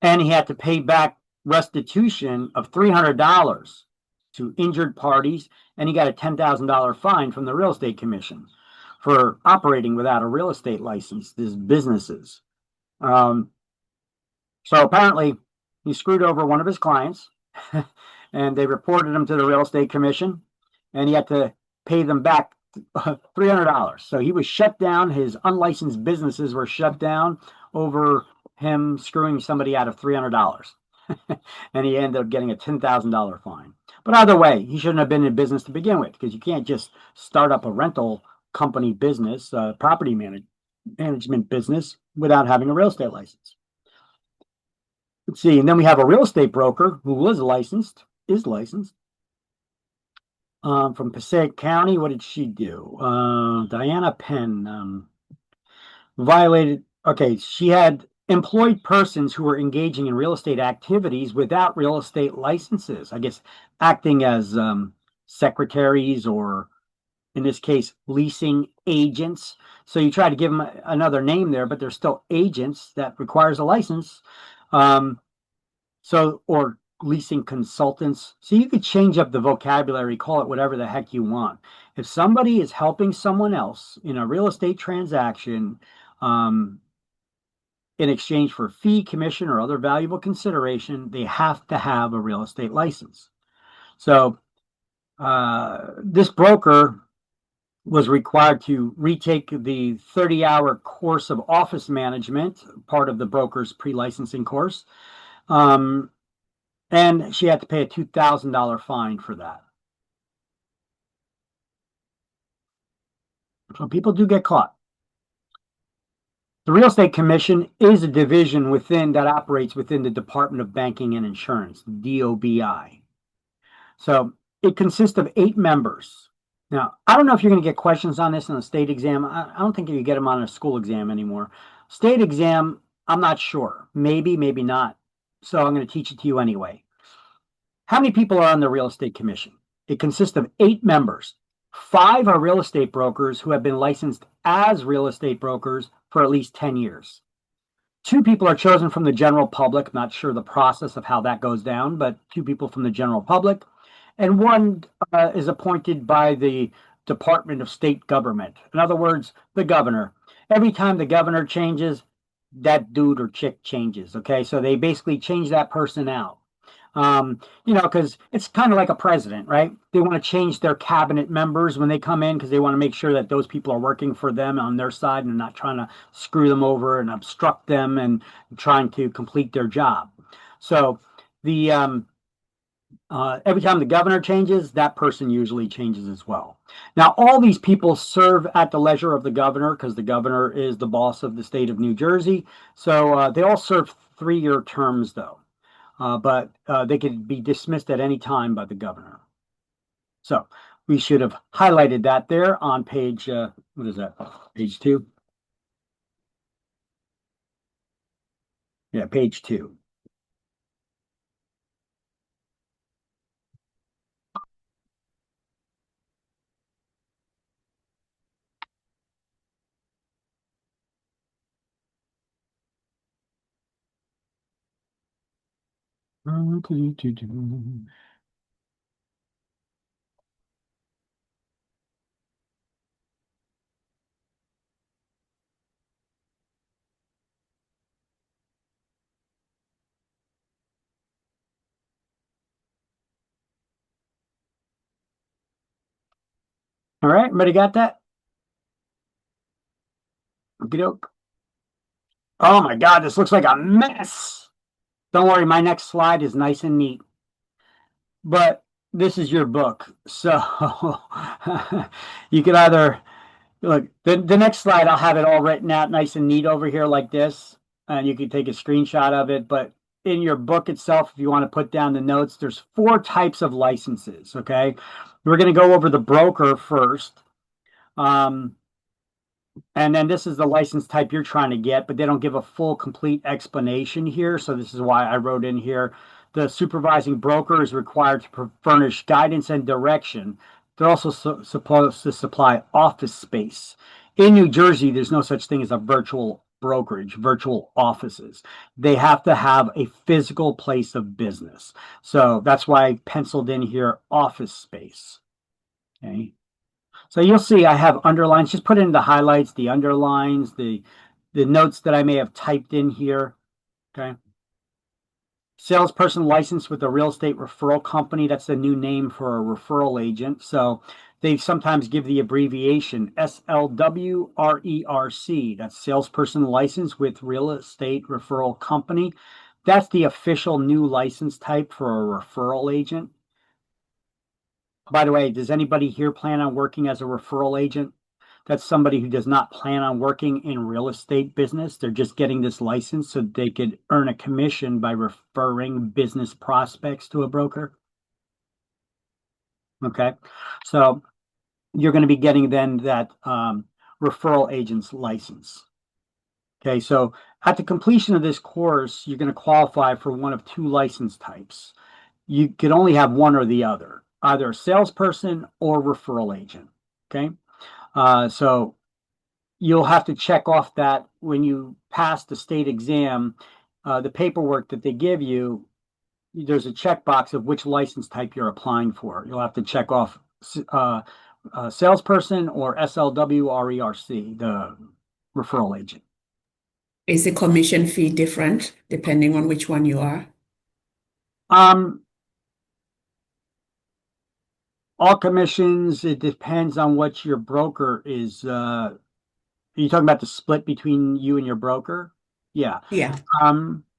he had to pay back restitution of $300 to injured parties, and he got a $10,000 fine from the Real Estate Commission for operating without a real estate license, these businesses. So apparently he screwed over one of his clients and they reported him to the Real Estate Commission, and he had to pay them back $300. So he was shut down. His unlicensed businesses were shut down over him screwing somebody out of $300. And he ended up getting a $10,000 fine. But either way, he shouldn't have been in business to begin with, because you can't just start up a rental company business, property management business, without having a real estate license. Let's see, and then we have a real estate broker who was licensed, is licensed, from Passaic County. What did she do? Diana Penn violated. Okay, she had employed persons who were engaging in real estate activities without real estate licenses. I guess acting as secretaries, or in this case, leasing agents. So you try to give them another name there, but they're still agents. That requires a license. Or leasing consultants. So you could change up the vocabulary, call it whatever the heck you want. If somebody is helping someone else in a real estate transaction, in exchange for fee, commission, or other valuable consideration, they have to have a real estate license. So this broker was required to retake the 30-hour course of office management, part of the broker's pre-licensing course. And she had to pay a $2,000 fine for that. So people do get caught. The Real Estate Commission is a division within that operates within the Department of Banking and Insurance, DOBI. So it consists of 8 members. Now, I don't know if you're going to get questions on this in a state exam. I don't think you get them on a school exam anymore. State exam, I'm not sure. Maybe, maybe not. So I'm going to teach it to you anyway. How many people are on the Real Estate Commission? It consists of 8 members. 5 are real estate brokers who have been licensed as real estate brokers for at least 10 years. 2 people are chosen from the general public. Not sure the process of how that goes down, but 2 people from the general public. And 1 is appointed by the Department of State Government. In other words, the governor. Every time the governor changes, that dude or chick changes. Okay, so they basically change that person out. Because it's kind of like a president, right? They want to change their cabinet members when they come in, because they want to make sure that those people are working for them on their side and not trying to screw them over and obstruct them and trying to complete their job. So the every time the governor changes, that person usually changes as well. Now, all these people serve at the leisure of the governor, because the governor is the boss of the state of New Jersey. So they all serve 3-year terms, though. But they could be dismissed at any time by the governor. So we should have highlighted that there on page, what is that, page 2? Yeah, page 2. All right, everybody got that? Okey-doke. Oh my God, this looks like a mess. Don't worry, my next slide is nice and neat. But this is your book, so you could either look the next slide. I'll have it all written out nice and neat over here like this, and you can take a screenshot of it. But in your book itself, if you want to put down the notes, there's 4 types of licenses. Okay, we're going to go over the broker first. And then this is the license type you're trying to get, but they don't give a full, complete explanation here. So this is why I wrote in here, the supervising broker is required to furnish guidance and direction. They're also supposed to supply office space. In New Jersey, there's no such thing as a virtual brokerage, virtual offices. They have to have a physical place of business. So that's why I penciled in here office space. Okay. So you'll see I have underlines. Just put in the highlights, the underlines, the notes that I may have typed in here. Okay. Salesperson licensed with a real estate referral company. That's the new name for a referral agent. So they sometimes give the abbreviation SLWRERC. That's salesperson licensed with real estate referral company. That's the official new license type for a referral agent. By the way, does anybody here plan on working as a referral agent? That's somebody who does not plan on working in real estate business. They're just getting this license so they could earn a commission by referring business prospects to a broker. Okay, so you're going to be getting then that referral agent's license. Okay, so at the completion of this course, you're going to qualify for one of 2 license types. You can only have one or the other, either a salesperson or referral agent. Okay. So you'll have to check off that when you pass the state exam, the paperwork that they give you, there's a checkbox of which license type you're applying for. You'll have to check off salesperson or SLWRERC, the referral agent. Is the commission fee different depending on which one you are? All commissions, it depends on what your broker is. Are you talking about the split between you and your broker? Yeah. Yeah.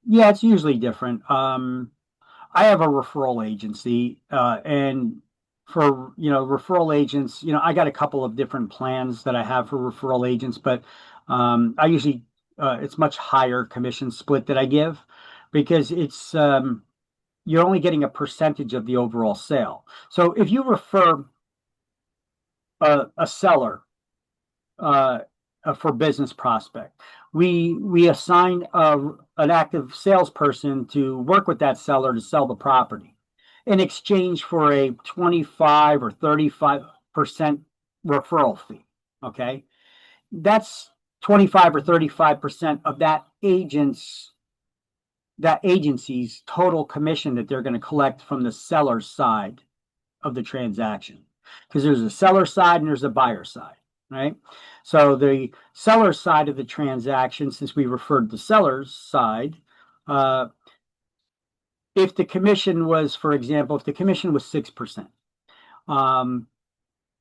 Yeah, it's usually different. I have a referral agency, and for, referral agents, I got a couple of different plans that I have for referral agents, but I usually, it's much higher commission split that I give because it's, you're only getting a percentage of the overall sale. So if you refer a seller for business prospect, we assign an active salesperson to work with that seller to sell the property in exchange for a 25 or 35% referral fee. Okay, that's 25 or 35% of that agency's total commission that they're going to collect from the seller side of the transaction, because there's a seller side and there's a buyer side, right? So the seller side of the transaction, since we referred to the seller's side, if the commission was, for example, if the commission was 6%,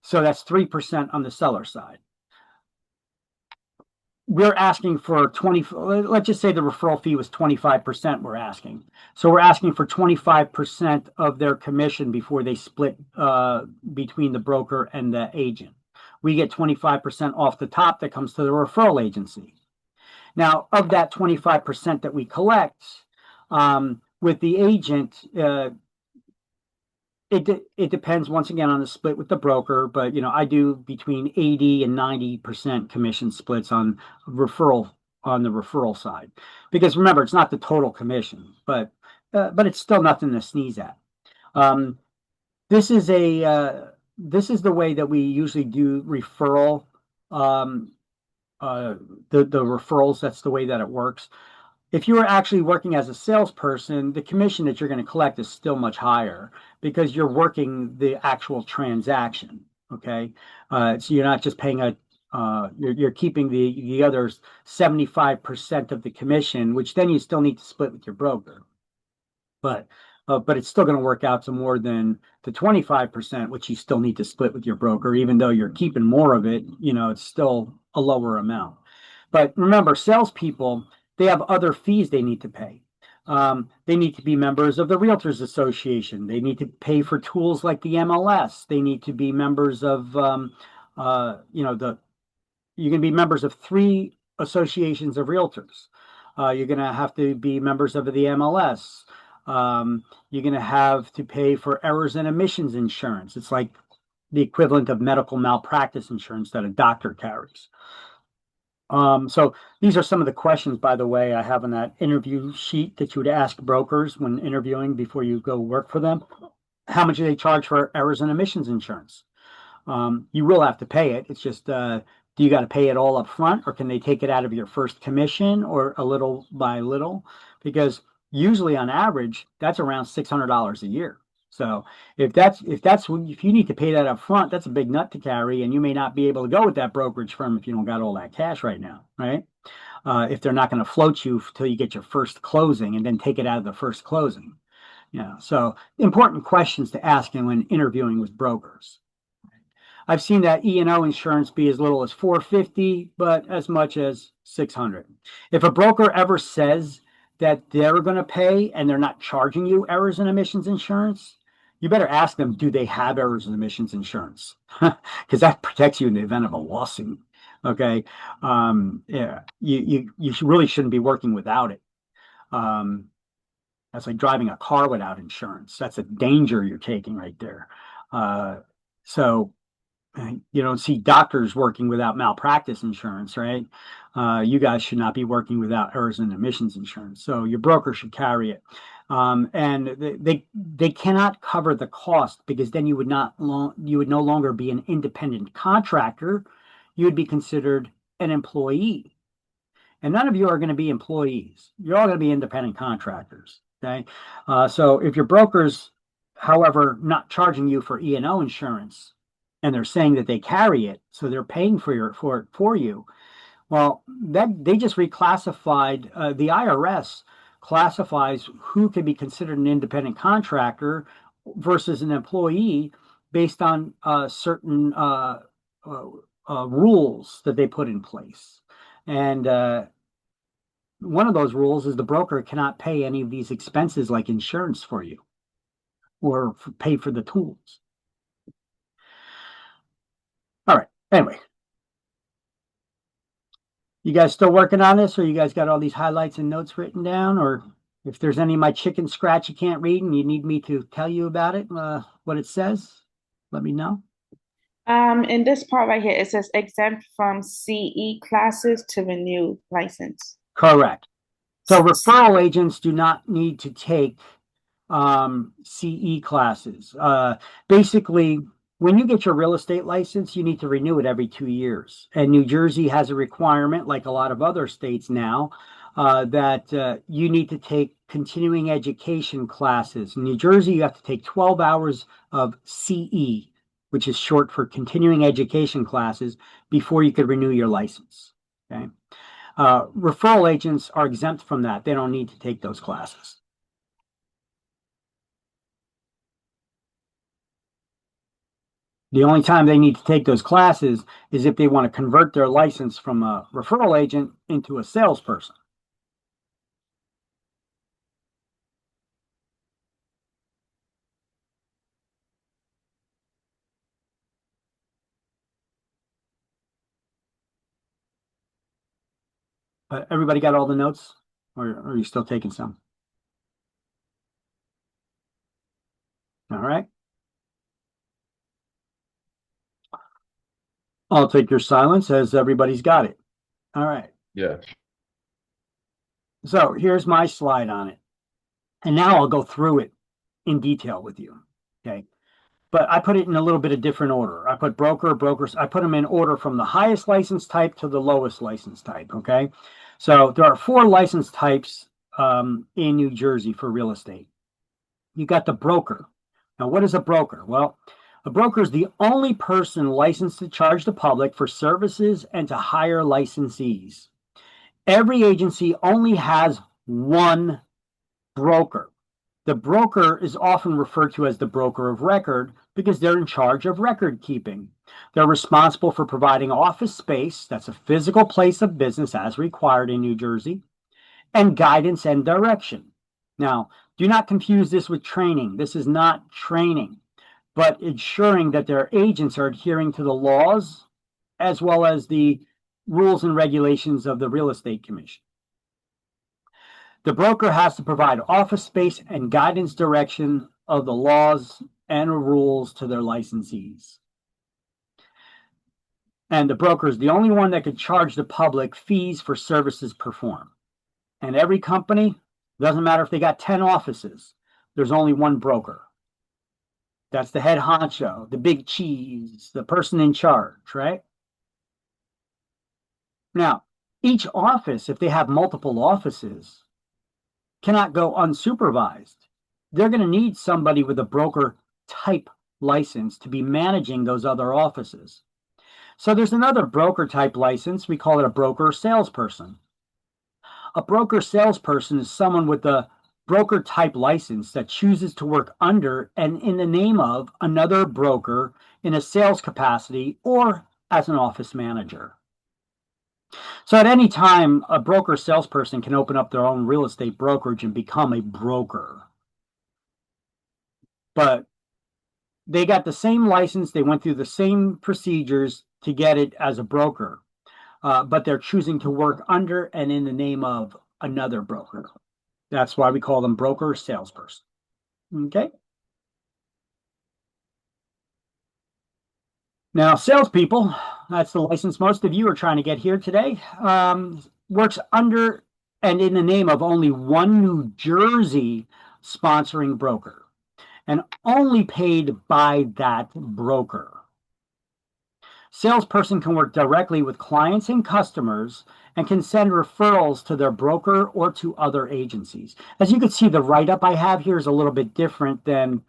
so that's 3% on the seller side. We're asking for 20, let's just say the referral fee was 25% we're asking. So we're asking for 25% of their commission before they split between the broker and the agent. We get 25% off the top that comes to the referral agency. Now, of that 25% that we collect, with the agent, it depends once again on the split with the broker, but I do between 80 and 90% commission splits on the referral side, because remember, it's not the total commission, but it's still nothing to sneeze at. This is the way that we usually do referral. The referrals, that's the way that it works. if you were actually working as a salesperson, the commission that you're going to collect is still much higher because you're working the actual transaction. Okay. So you're not just paying you're keeping the other 75% of the commission, which then you still need to split with your broker. But it's still going to work out to more than the 25%, which you still need to split with your broker, even though you're keeping more of it, it's still a lower amount. But remember, salespeople, they have other fees they need to pay. They need to be members of the Realtors Association. They need to pay for tools like the MLS. They need to be members of, you can be members of 3 associations of realtors. You're going to have to be members of the MLS. You're going to have to pay for errors and omissions insurance. It's like the equivalent of medical malpractice insurance that a doctor carries. So these are some of the questions, by the way, I have on that interview sheet that you would ask brokers when interviewing before you go work for them. How much do they charge for errors and omissions insurance? You will have to pay it. It's just, do you got to pay it all up front, or can they take it out of your first commission or a little by little? Because usually on average, that's around $600 a year. So if you need to pay that up front, that's a big nut to carry, and you may not be able to go with that brokerage firm if you don't got all that cash right now, right? If they're not going to float you till you get your first closing and then take it out of the first closing. Yeah. So important questions to ask when interviewing with brokers. I've seen that E&O insurance be as little as $450, but as much as $600. If a broker ever says that they're going to pay and they're not charging you errors and omissions insurance, you better ask them, do they have errors and omissions insurance? Because that protects you in the event of a lawsuit. Okay. Yeah, you really shouldn't be working without it. That's like driving a car without insurance. That's a danger you're taking right there. So you don't see doctors working without malpractice insurance, right? You guys should not be working without errors and omissions insurance. So your broker should carry it. And they cannot cover the cost, because then you would no longer be an independent contractor. You would be considered an employee. And none of you are going to be employees. You're all going to be independent contractors. Okay. So if your broker's, however, not charging you for E&O insurance, and they're saying that they carry it, so they're paying for it for you, well, that they just reclassified. The IRS classifies who can be considered an independent contractor versus an employee based on certain rules that they put in place. And one of those rules is the broker cannot pay any of these expenses like insurance for you or pay for the tools. All right. Anyway, you guys still working on this, or you guys got all these highlights and notes written down? Or if there's any of my chicken scratch you can't read and you need me to tell you about it, what it says, let me know. In this part right here, it says exempt from CE classes to renew license. Correct. So referral agents do not need to take CE classes. Basically, when you get your real estate license, you need to renew it every 2 years. And New Jersey has a requirement, like a lot of other states now, that you need to take continuing education classes. In New Jersey, you have to take 12 hours of CE, which is short for continuing education classes, before you could renew your license. Okay. Referral agents are exempt from that. They don't need to take those classes. The only time they need to take those classes is if they want to convert their license from a referral agent into a salesperson. Everybody got all the notes, or are you still taking some? All right. I'll take your silence as everybody's got it. All right. Yeah. So here's my slide on it. And now I'll go through it in detail with you. Okay. But I put it in a little bit of different order. I put brokers, I put them in order from the highest license type to the lowest license type. Okay. So there are 4 license types in New Jersey for real estate. You got the broker. Now, what is a broker? Well, a broker is the only person licensed to charge the public for services and to hire licensees. Every agency only has one broker. The broker is often referred to as the broker of record because they're in charge of record keeping. They're responsible for providing office space, that's a physical place of business as required in New Jersey, and guidance and direction. Now, do not confuse this with training. This is not training, but ensuring that their agents are adhering to the laws as well as the rules and regulations of the Real Estate Commission. The broker has to provide office space and guidance direction of the laws and rules to their licensees. And the broker is the only one that could charge the public fees for services performed. And every company, doesn't matter if they got 10 offices, there's only one broker. That's the head honcho, the big cheese, the person in charge, right? Now, each office, if they have multiple offices, cannot go unsupervised. They're going to need somebody with a broker type license to be managing those other offices. So there's another broker type license. We call it a broker salesperson. A broker salesperson is someone with a broker type license that chooses to work under and in the name of another broker in a sales capacity or as an office manager. So at any time, a broker salesperson can open up their own real estate brokerage and become a broker. But they got the same license, they went through the same procedures to get it as a broker, but they're choosing to work under and in the name of another broker. That's why we call them broker salesperson. Okay? Now, salespeople, that's the license most of you are trying to get here today, works under and in the name of only one New Jersey sponsoring broker and only paid by that broker. Salesperson can work directly with clients and customers and can send referrals to their broker or to other agencies. As you can see, the write-up I have here is a little bit different than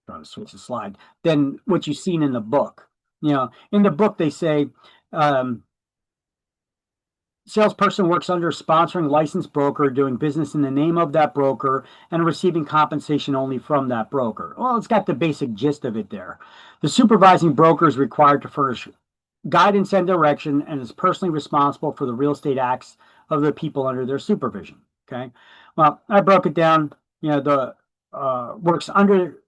trying to switch the slide, than what you've seen in the book. You know, in the book, they say, salesperson works under a sponsoring licensed broker doing business in the name of that broker and receiving compensation only from that broker. Well, it's got the basic gist of it there. The supervising broker is required to furnish guidance and direction and is personally responsible for the real estate acts of the people under their supervision. Okay. Well, I broke it down, you know, the works under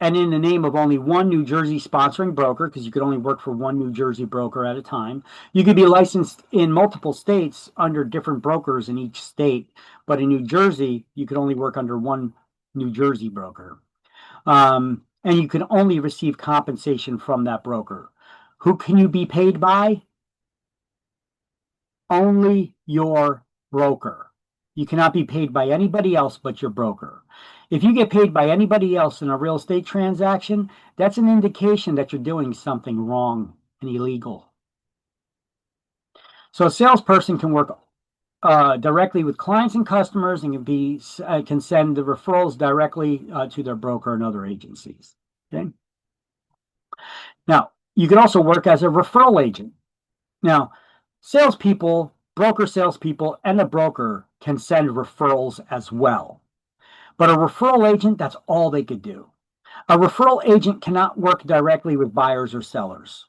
and in the name of only one New Jersey sponsoring broker, because you could only work for one New Jersey broker at a time. You could be licensed in multiple states under different brokers in each state, but in New Jersey, you could only work under one New Jersey broker. And you can only receive compensation from that broker. Who can you be paid by? Only your broker. You cannot be paid by anybody else but your broker. If you get paid by anybody else in a real estate transaction, that's an indication that you're doing something wrong and illegal. So a salesperson can work directly with clients and customers and can send the referrals directly to their broker and other agencies. Okay. Now, you can also work as a referral agent. Now, salespeople, broker salespeople, and a broker can send referrals as well. But a referral agent, that's all they could do. A referral agent cannot work directly with buyers or sellers.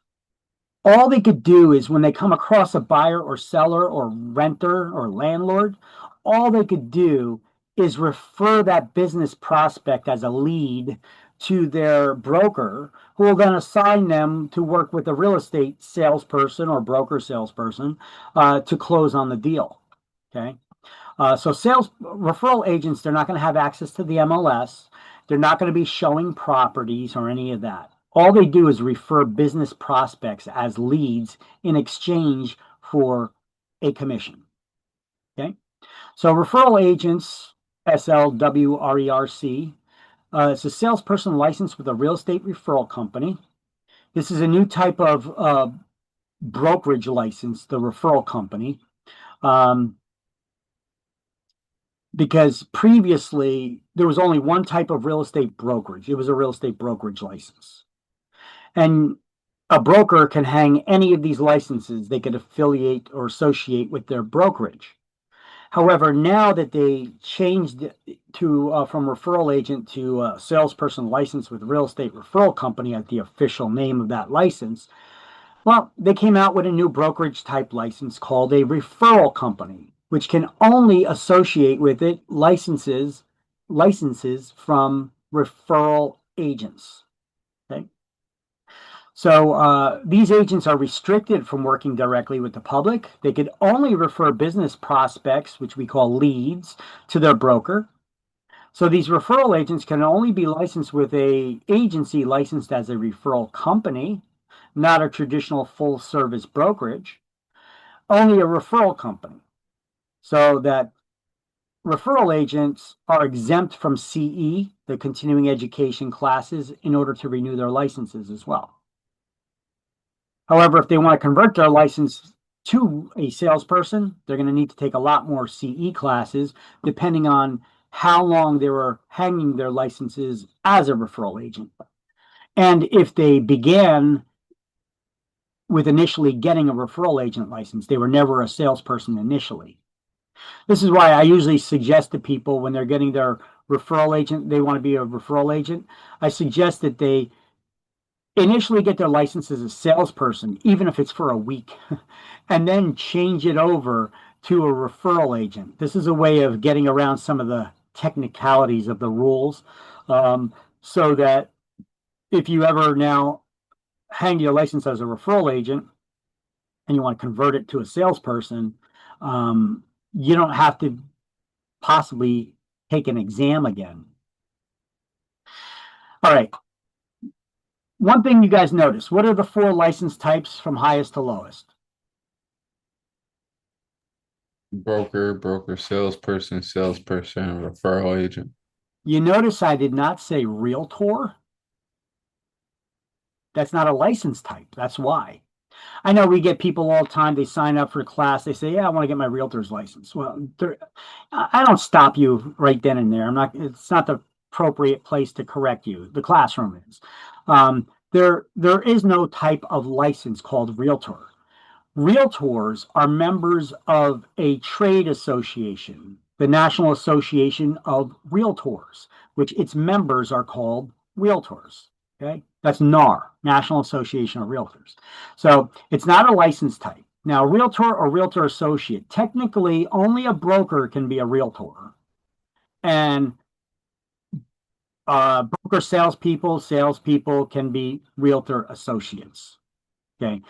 All they could do is when they come across a buyer or seller or renter or landlord, all they could do is refer that business prospect as a lead to their broker, who will then assign them to work with a real estate salesperson or broker salesperson to close on the deal. Okay. So referral agents, they're not going to have access to the MLS. They're not going to be showing properties or any of that. All they do is refer business prospects as leads in exchange for a commission. Okay. So referral agents, SLWRERC, it's a salesperson licensed with a real estate referral company. This is a new type of brokerage license, the referral company, um, because previously there was only one type of real estate brokerage. It was a real estate brokerage license. And a broker can hang any of these licenses. They could affiliate or associate with their brokerage. However, now that they changed it to from referral agent to salesperson license with real estate referral company as the official name of that license, well, they came out with a new brokerage type license called a referral company, which can only associate with it licenses from referral agents. Okay. So these agents are restricted from working directly with the public. They could only refer business prospects, which we call leads, to their broker. So these referral agents can only be licensed with a agency licensed as a referral company, not a traditional full service brokerage, only a referral company. So that referral agents are exempt from CE, the continuing education classes, in order to renew their licenses as well. However, if they want to convert their license to a salesperson, they're going to need to take a lot more CE classes, depending on how long they were hanging their licenses as a referral agent. And if they began with initially getting a referral agent license, they were never a salesperson initially. This is why I usually suggest to people when they're getting their referral agent, they want to be a referral agent, I suggest that they initially get their license as a salesperson, even if it's for a week, and then change it over to a referral agent. This is a way of getting around some of the technicalities of the rules, so that if you ever now hang your license as a referral agent and you want to convert it to a salesperson, you don't have to possibly take an exam again. All right. One thing you guys notice, what are the 4 license types from highest to lowest? Broker, salesperson, referral agent. You notice I did not say realtor. That's not a license type. That's why. I know we get people all the time, they sign up for a class, they say, yeah, I want to get my realtor's license. Well, I don't stop you right then and there. It's not the appropriate place to correct you. The classroom is. There is no type of license called realtor. Realtors are members of a trade association, the National Association of Realtors, which its members are called realtors. Okay, that's NAR, National Association of Realtors. So it's not a license type. Now, realtor or realtor associate, technically only a broker can be a realtor. And broker salespeople can be realtor associates. Okay,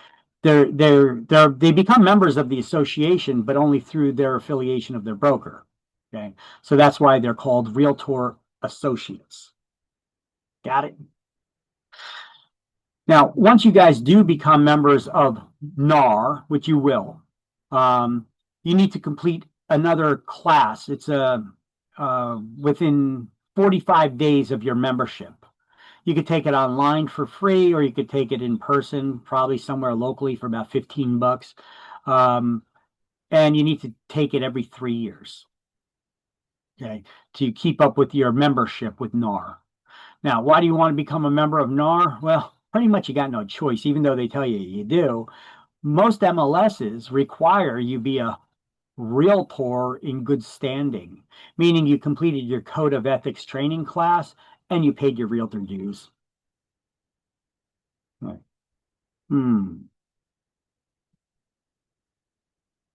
they become members of the association, but only through their affiliation of their broker. Okay, so that's why they're called realtor associates. Got it? Now, once you guys do become members of NAR, which you will, you need to complete another class. It's within 45 days of your membership. You could take it online for free, or you could take it in person, probably somewhere locally for about $15. And you need to take it every 3 years, okay, to keep up with your membership with NAR. Now, why do you want to become a member of NAR? Well, pretty much you got no choice, even though they tell you you do. Most MLSs require you be a realtor in good standing, meaning you completed your code of ethics training class and you paid your realtor dues. Right.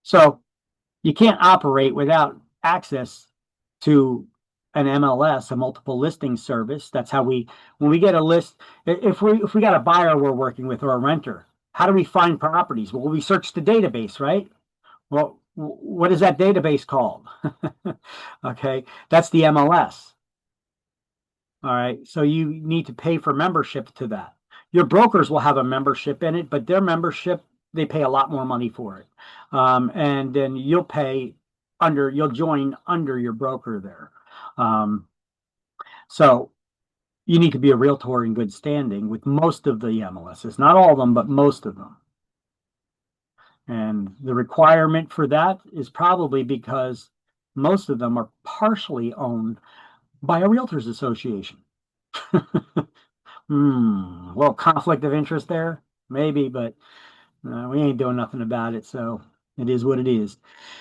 So you can't operate without access to an MLS, a multiple listing service. That's how when we get a list, if we got a buyer we're working with or a renter, how do we find properties? Well, we search the database, right? Well, what is that database called? Okay, that's the MLS. All right, so you need to pay for membership to that. Your brokers will have a membership in it, but their membership, they pay a lot more money for it. And then you'll join under your broker there. So you need to be a realtor in good standing with most of the MLSs, not all of them, but most of them. And the requirement for that is probably because most of them are partially owned by a realtors association. Well, conflict of interest there, maybe, but we ain't doing nothing about it. So it is what it is.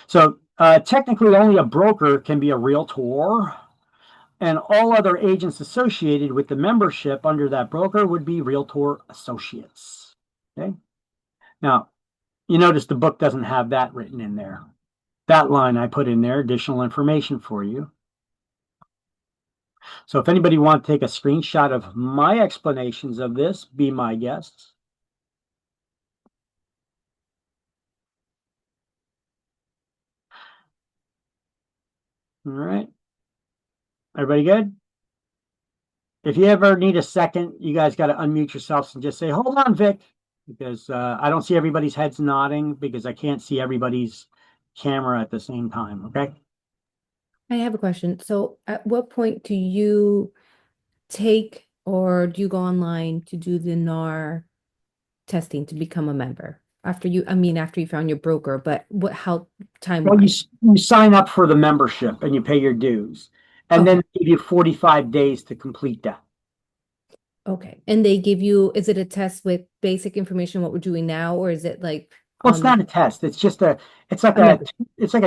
So technically, only a broker can be a realtor, and all other agents associated with the membership under that broker would be realtor associates. Okay. Now, you notice the book doesn't have that written in there. That line I put in there, additional information for you. So if anybody wants to take a screenshot of my explanations of this, be my guests. All right. Everybody good? If you ever need a second, you guys got to unmute yourselves and just say, hold on, Vic, because I don't see everybody's heads nodding because I can't see everybody's camera at the same time. Okay. I have a question. So at what point do you take or do you go online to do the NAR testing to become a member? After you found your broker, but how Well, timeline? you sign up for the membership and you pay your dues, and then they give you 45 days to complete that. Okay. And they give you, is it a test with basic information, what we're doing now, or is it like Well, it's not a test. It's just it's like member-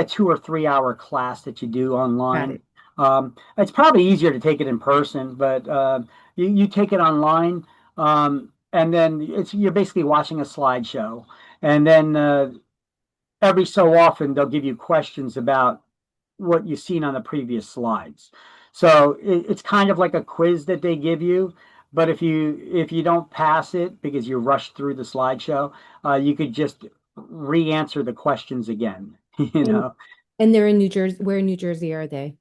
a 2 or 3 hour class that you do Got online. it. It's probably easier to take it in person, but you take it online, and then you're basically watching a slideshow, and then every so often they'll give you questions about what you've seen on the previous slides. So it's kind of like a quiz that they give you. But if you don't pass it because you rushed through the slideshow, you could just re-answer the questions again. You know. And they're in New Jersey. Where in New Jersey are they?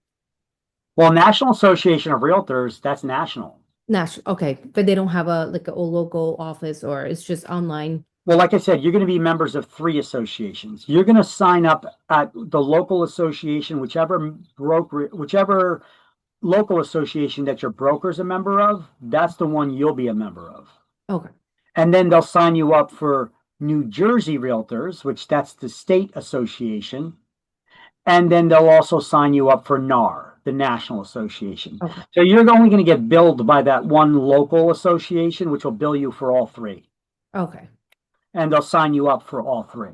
Well, National Association of Realtors, that's national. National. Okay, but they don't have a local office, or it's just online. Well, like I said, you're going to be members of 3 associations. You're going to sign up at the local association, whichever local association that your broker's a member of, that's the one you'll be a member of. Okay. And then they'll sign you up for New Jersey Realtors, which that's the state association. And then they'll also sign you up for NAR, the National Association. Okay. So you're only going to get billed by that one local association, which will bill you for all 3. Okay. And they'll sign you up for all 3.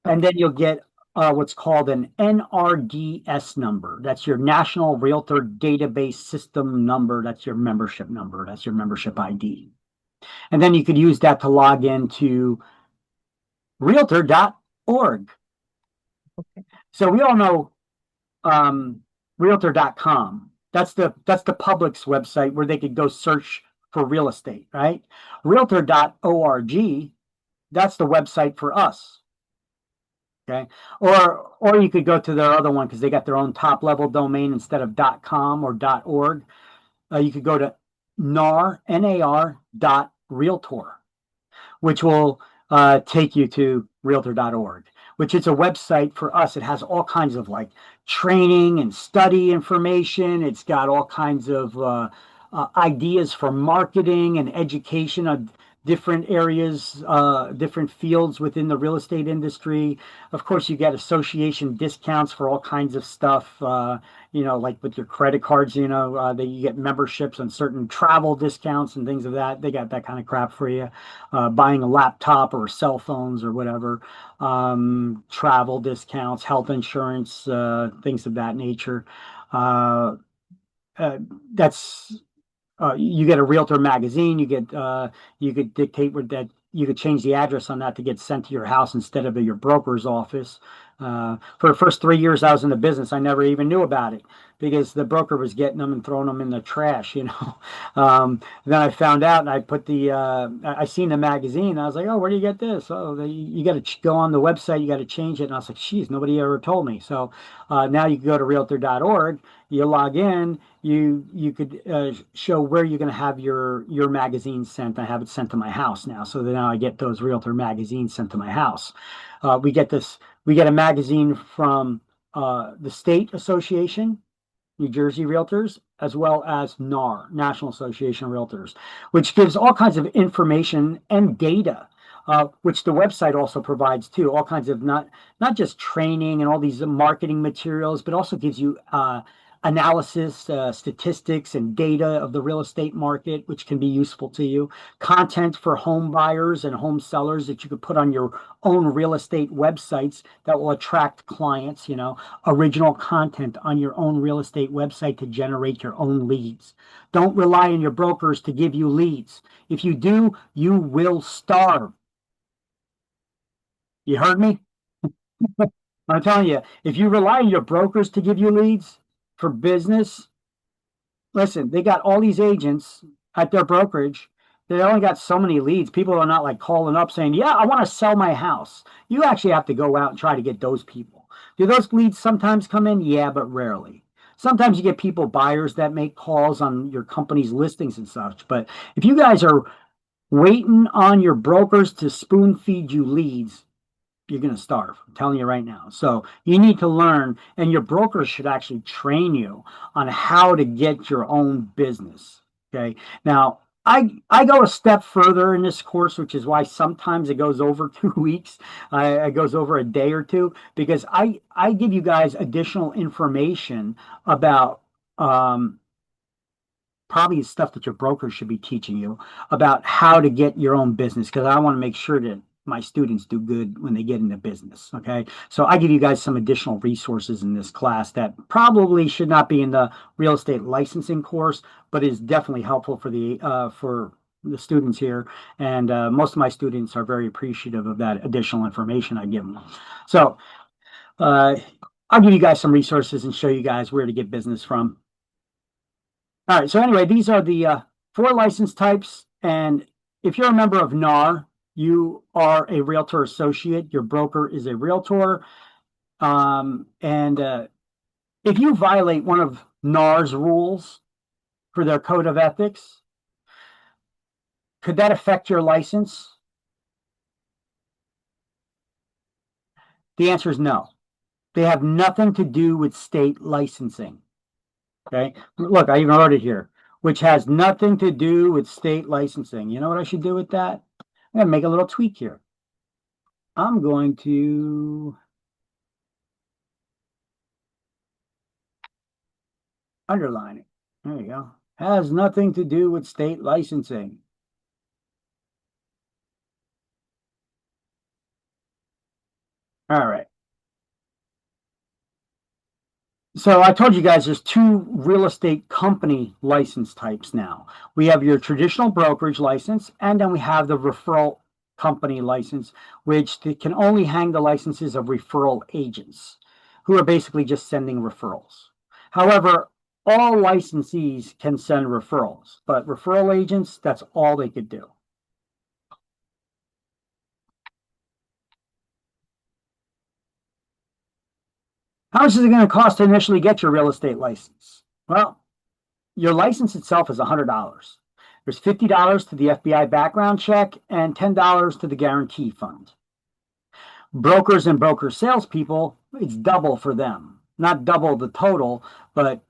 And then you'll get what's called an NRDS number. That's your National Realtor Database System number. That's your membership number. That's your membership ID. And then you could use that to log into realtor.org. Okay. So we all know realtor.com. That's the public's website where they could go search for real estate, right? Realtor.org, that's the website for us. Okay. Or you could go to their other one because they got their own top level domain instead of .com or .org. You could go to nar.realtor, which will take you to realtor.org, which is a website for us. It has all kinds of like training and study information. It's got all kinds of ideas for marketing and education of different areas, different fields within the real estate industry. Of course, you get association discounts for all kinds of stuff, like with your credit cards, that you get memberships on certain travel discounts and things of that. They got that kind of crap for you. Buying a laptop or cell phones or whatever, travel discounts, health insurance, things of that nature. You get a realtor magazine. You could dictate that you could change the address on that to get sent to your house instead of your broker's office. For the first 3 years I was in the business, I never even knew about it because the broker was getting them and throwing them in the trash. Then I found out, and I put I seen the magazine. And I was like, oh, where do you get this? Oh, you got to go on the website. You got to change it. And I was like, geez, nobody ever told me. So now you can go to realtor.org. You log in. You could show where you're going to have your magazine sent. I have it sent to my house now, so that now I get those realtor magazines sent to my house. We get a magazine from the state association, New Jersey Realtors, as well as NAR, National Association of Realtors, which gives all kinds of information and data which the website also provides too. All kinds of not just training and all these marketing materials, but also gives you analysis, statistics, and data of the real estate market, which can be useful to you. Content for home buyers and home sellers that you could put on your own real estate websites that will attract clients, you know, original content on your own real estate website to generate your own leads. Don't rely on your brokers to give you leads. If you do, you will starve. You heard me? I'm telling you, if you rely on your brokers to give you leads for business, listen, they got all these agents at their brokerage. They only got so many leads. People are not like calling up saying, yeah, I want to sell my house. You actually have to go out and try to get those people. Do those leads sometimes come in? Yeah, but rarely. Sometimes you get people, buyers that make calls on your company's listings and such. But if you guys are waiting on your brokers to spoon feed you leads, you're going to starve. I'm telling you right now. So you need to learn, and your brokers should actually train you on how to get your own business. Okay. Now, I go a step further in this course, which is why sometimes it goes over 2 weeks. It goes over a day or two, because I give you guys additional information about probably stuff that your broker should be teaching you about how to get your own business, because I want to make sure that my students do good when they get into business. Okay. So I give you guys some additional resources in this class that probably should not be in the real estate licensing course, but is definitely helpful for the students here. And most of my students are very appreciative of that additional information I give them. So I'll give you guys some resources and show you guys where to get business from. All right. So anyway, these are the 4 license types. And if you're a member of NAR, you are a realtor associate. Your broker is a realtor. If you violate one of NAR's rules for their code of ethics, could that affect your license? The answer is no. They have nothing to do with state licensing. Okay. Look, I even wrote it here, which has nothing to do with state licensing. You know what I should do with that? I'm going to make a little tweak here. I'm going to underline it. There you go. Has nothing to do with state licensing. All right. So I told you guys there's 2 real estate company license types now. We have your traditional brokerage license, and then we have the referral company license, which can only hang the licenses of referral agents who are basically just sending referrals. However, all licensees can send referrals, but referral agents, that's all they could do. How much is it going to cost to initially get your real estate license? Well, your license itself is $100. There's $50 to the FBI background check and $10 to the guarantee fund. Brokers and broker salespeople, it's double for them. Not double the total, but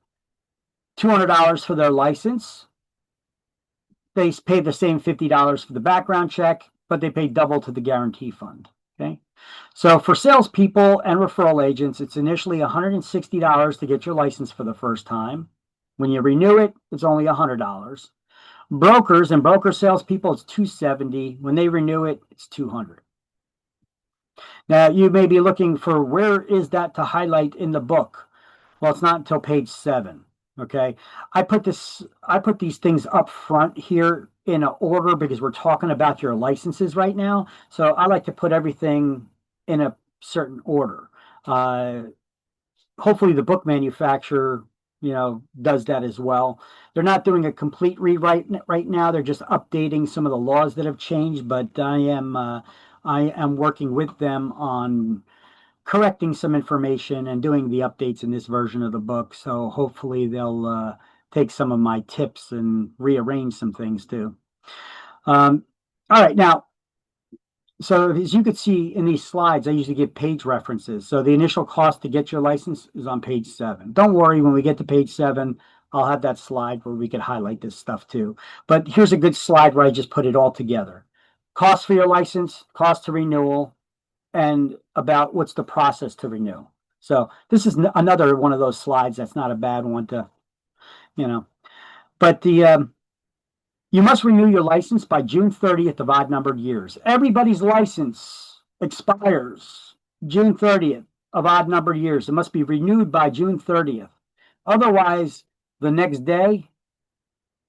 $200 for their license. They pay the same $50 for the background check, but they pay double to the guarantee fund. Okay. So for salespeople and referral agents, it's initially $160 to get your license for the first time. When you renew it, it's only $100. Brokers and broker salespeople, it's $270. When they renew it, it's $200. Now, you may be looking for where is that to highlight in the book? Well, it's not until page 7. Okay. I put these things up front here in an order because we're talking about your licenses right now. So I like to put everything in a certain order. Hopefully the book manufacturer, does that as well. They're not doing a complete rewrite right now. They're just updating some of the laws that have changed, but I am working with them on correcting some information and doing the updates in this version of the book. So hopefully they'll take some of my tips and rearrange some things too. All right. Now, so as you could see in these slides, I usually give page references. So the initial cost to get your license is on page 7. Don't worry, when we get to page 7, I'll have that slide where we could highlight this stuff too. But here's a good slide where I just put it all together. cost for your license, cost to renewal, and about what's the process to renew. So this is another one of those slides that's not a bad one to, but you must renew your license by June 30th of odd numbered years. Everybody's license expires June 30th of odd numbered years. It must be renewed by June 30th. Otherwise, the next day,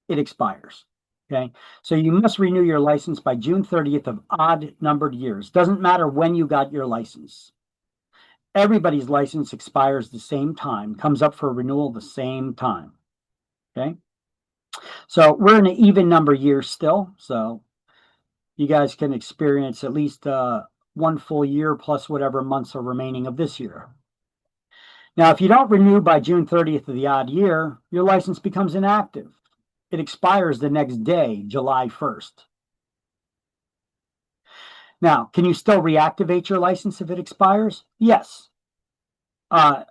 it expires. Okay, so you must renew your license by June 30th of odd numbered years. Doesn't matter when you got your license. Everybody's license expires the same time, comes up for renewal the same time. Okay, so we're in an even number year still, so you guys can experience at least 1 full year plus whatever months are remaining of this year. Now, if you don't renew by June 30th of the odd year, your license becomes inactive. It expires the next day, July 1st. Now, can you still reactivate your license if it expires? Yes. As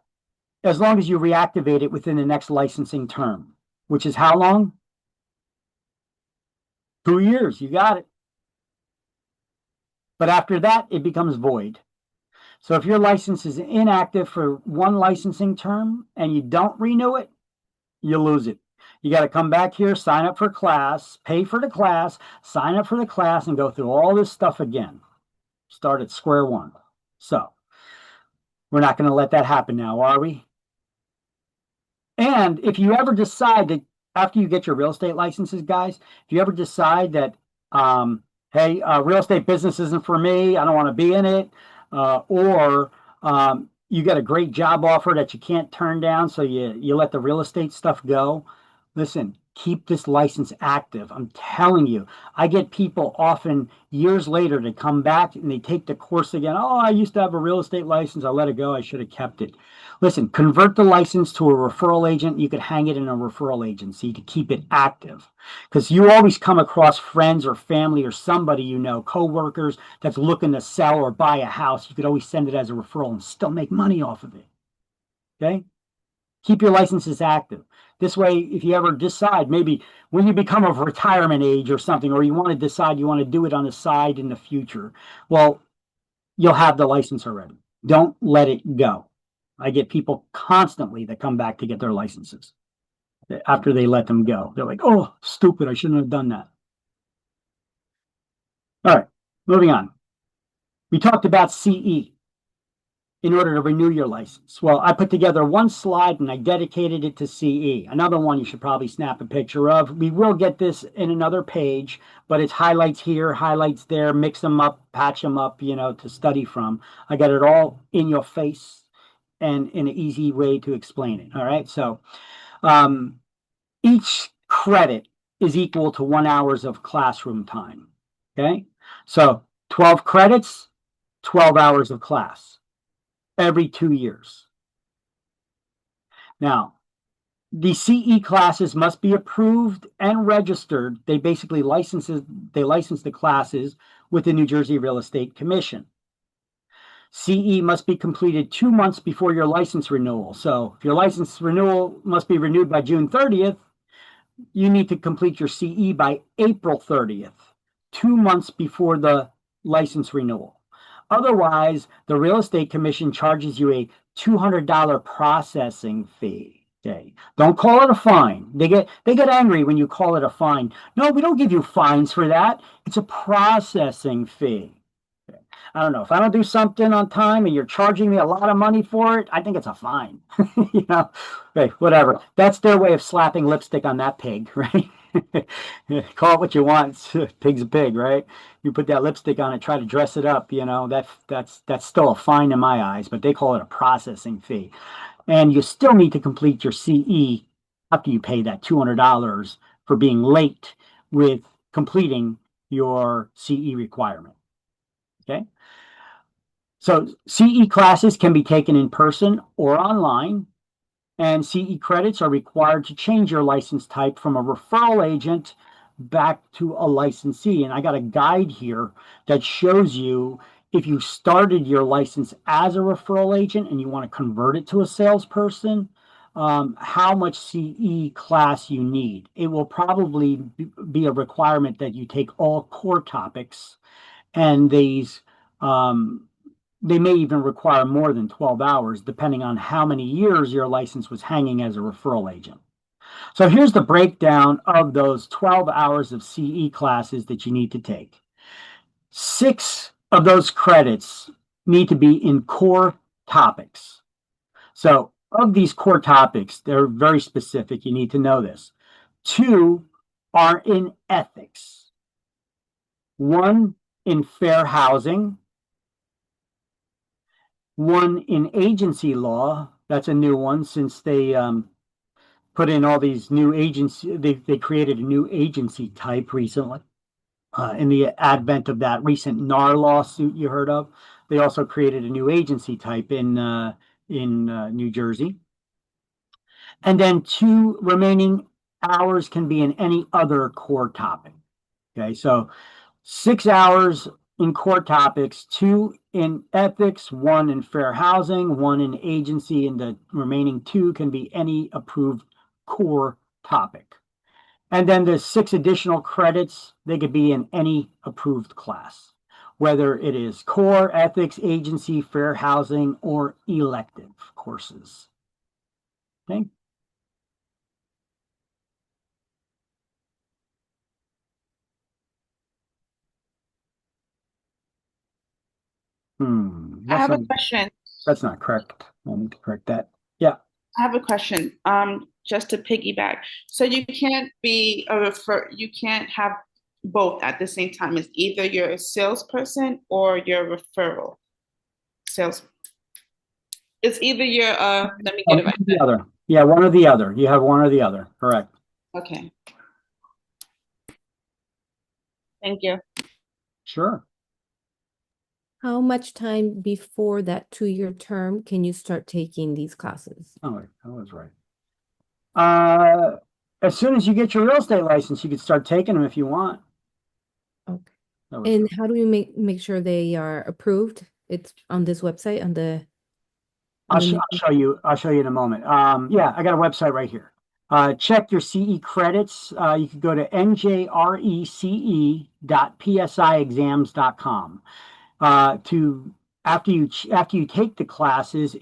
long as you reactivate it within the next licensing term, which is how long? 2 years, you got it. But after that, it becomes void. So if your license is inactive for 1 licensing term and you don't renew it, you lose it. You got to come back here, sign up for class, pay for the class, sign up for the class, and go through all this stuff again. Start at square one. So we're not going to let that happen now, are we? And if you ever decide that after you get your real estate licenses, guys, if you ever decide that, hey, real estate business isn't for me, I don't want to be in it, or you get a great job offer that you can't turn down, so you let the real estate stuff go. Listen, keep this license active. I'm telling you, I get people often years later to come back and they take the course again. Oh, I used to have a real estate license. I let it go. I should have kept it. Listen, convert the license to a referral agent. You could hang it in a referral agency to keep it active, because you always come across friends or family or somebody, coworkers that's looking to sell or buy a house. You could always send it as a referral and still make money off of it. Okay? Keep your licenses active. This way, if you ever decide, maybe when you become of retirement age or something, or you want to decide you want to do it on the side in the future, well, you'll have the license already. Don't let it go. I get people constantly that come back to get their licenses after they let them go. They're like, oh, stupid, I shouldn't have done that. All right, moving on. We talked about CE in order to renew your license. Well, I put together one slide and I dedicated it to CE. Another one you should probably snap a picture of. We will get this in another page, but it's highlights here, highlights there, mix them up, patch them up, to study from. I got it all in your face and in an easy way to explain it. All right, so each credit is equal to 1 hour of classroom time. Okay, so 12 credits, 12 hours of class every 2 years. Now, the CE classes must be approved and registered. They basically license the classes with the New Jersey Real Estate Commission. CE must be completed 2 months before your license renewal. So if your license renewal must be renewed by June 30th, you need to complete your CE by April 30th, 2 months before the license renewal. Otherwise, the Real Estate Commission charges you a $200 processing fee. Okay. Don't call it a fine. They get angry when you call it a fine. No, we don't give you fines for that. It's a processing fee. Okay. I don't know. If I don't do something on time and you're charging me a lot of money for it, I think it's a fine. Okay, whatever. That's their way of slapping lipstick on that pig, right? Call it what you want. Pig's a pig, right? You put that lipstick on it, try to dress it up, that's still a fine in my eyes, but they call it a processing fee. And you still need to complete your CE after you pay that $200 for being late with completing your CE requirement. Okay? So CE classes can be taken in person or online, and CE credits are required to change your license type from a referral agent back to a licensee. And I got a guide here that shows you if you started your license as a referral agent and you want to convert it to a salesperson, how much CE class you need. It will probably be a requirement that you take all core topics, and they may even require more than 12 hours, depending on how many years your license was hanging as a referral agent. So here's the breakdown of those 12 hours of CE classes that you need to take. 6 of those credits need to be in core topics. So of these core topics, they're very specific. You need to know this. 2 are in ethics. 1 in fair housing. 1 in agency law. That's a new one since they put in all these new agency. They created a new agency type recently. In the advent of that recent NAR lawsuit you heard of, they also created a new agency type in New Jersey. And then 2 remaining hours can be in any other core topic. Okay, so 6 hours in core topics, 2 in ethics, 1 in fair housing, 1 in agency, and the remaining 2 can be any approved core topic. And then the 6 additional credits, they could be in any approved class, whether it is core, ethics, agency, fair housing, or elective courses. Okay. I have a question. That's not correct. I need to correct that. Yeah. I have a question. Just to piggyback. So you can't be you can't have both at the same time. It's either you're a salesperson or you're a referral sales. It's either you're let me get it right. The other. Yeah, one or the other. You have one or the other. Correct. Okay. Thank you. Sure. How much time before that 2-year term can you start taking these classes? Oh, wait, I was right. As soon as you get your real estate license, you can start taking them if you want. Okay. That was And right. how do we make sure they are approved? It's on this website, on the I'll new- show you. I'll show you in a moment. Yeah, I got a website right here. Check your CE credits. You can go to njrece.psiexams.com. After you take the classes,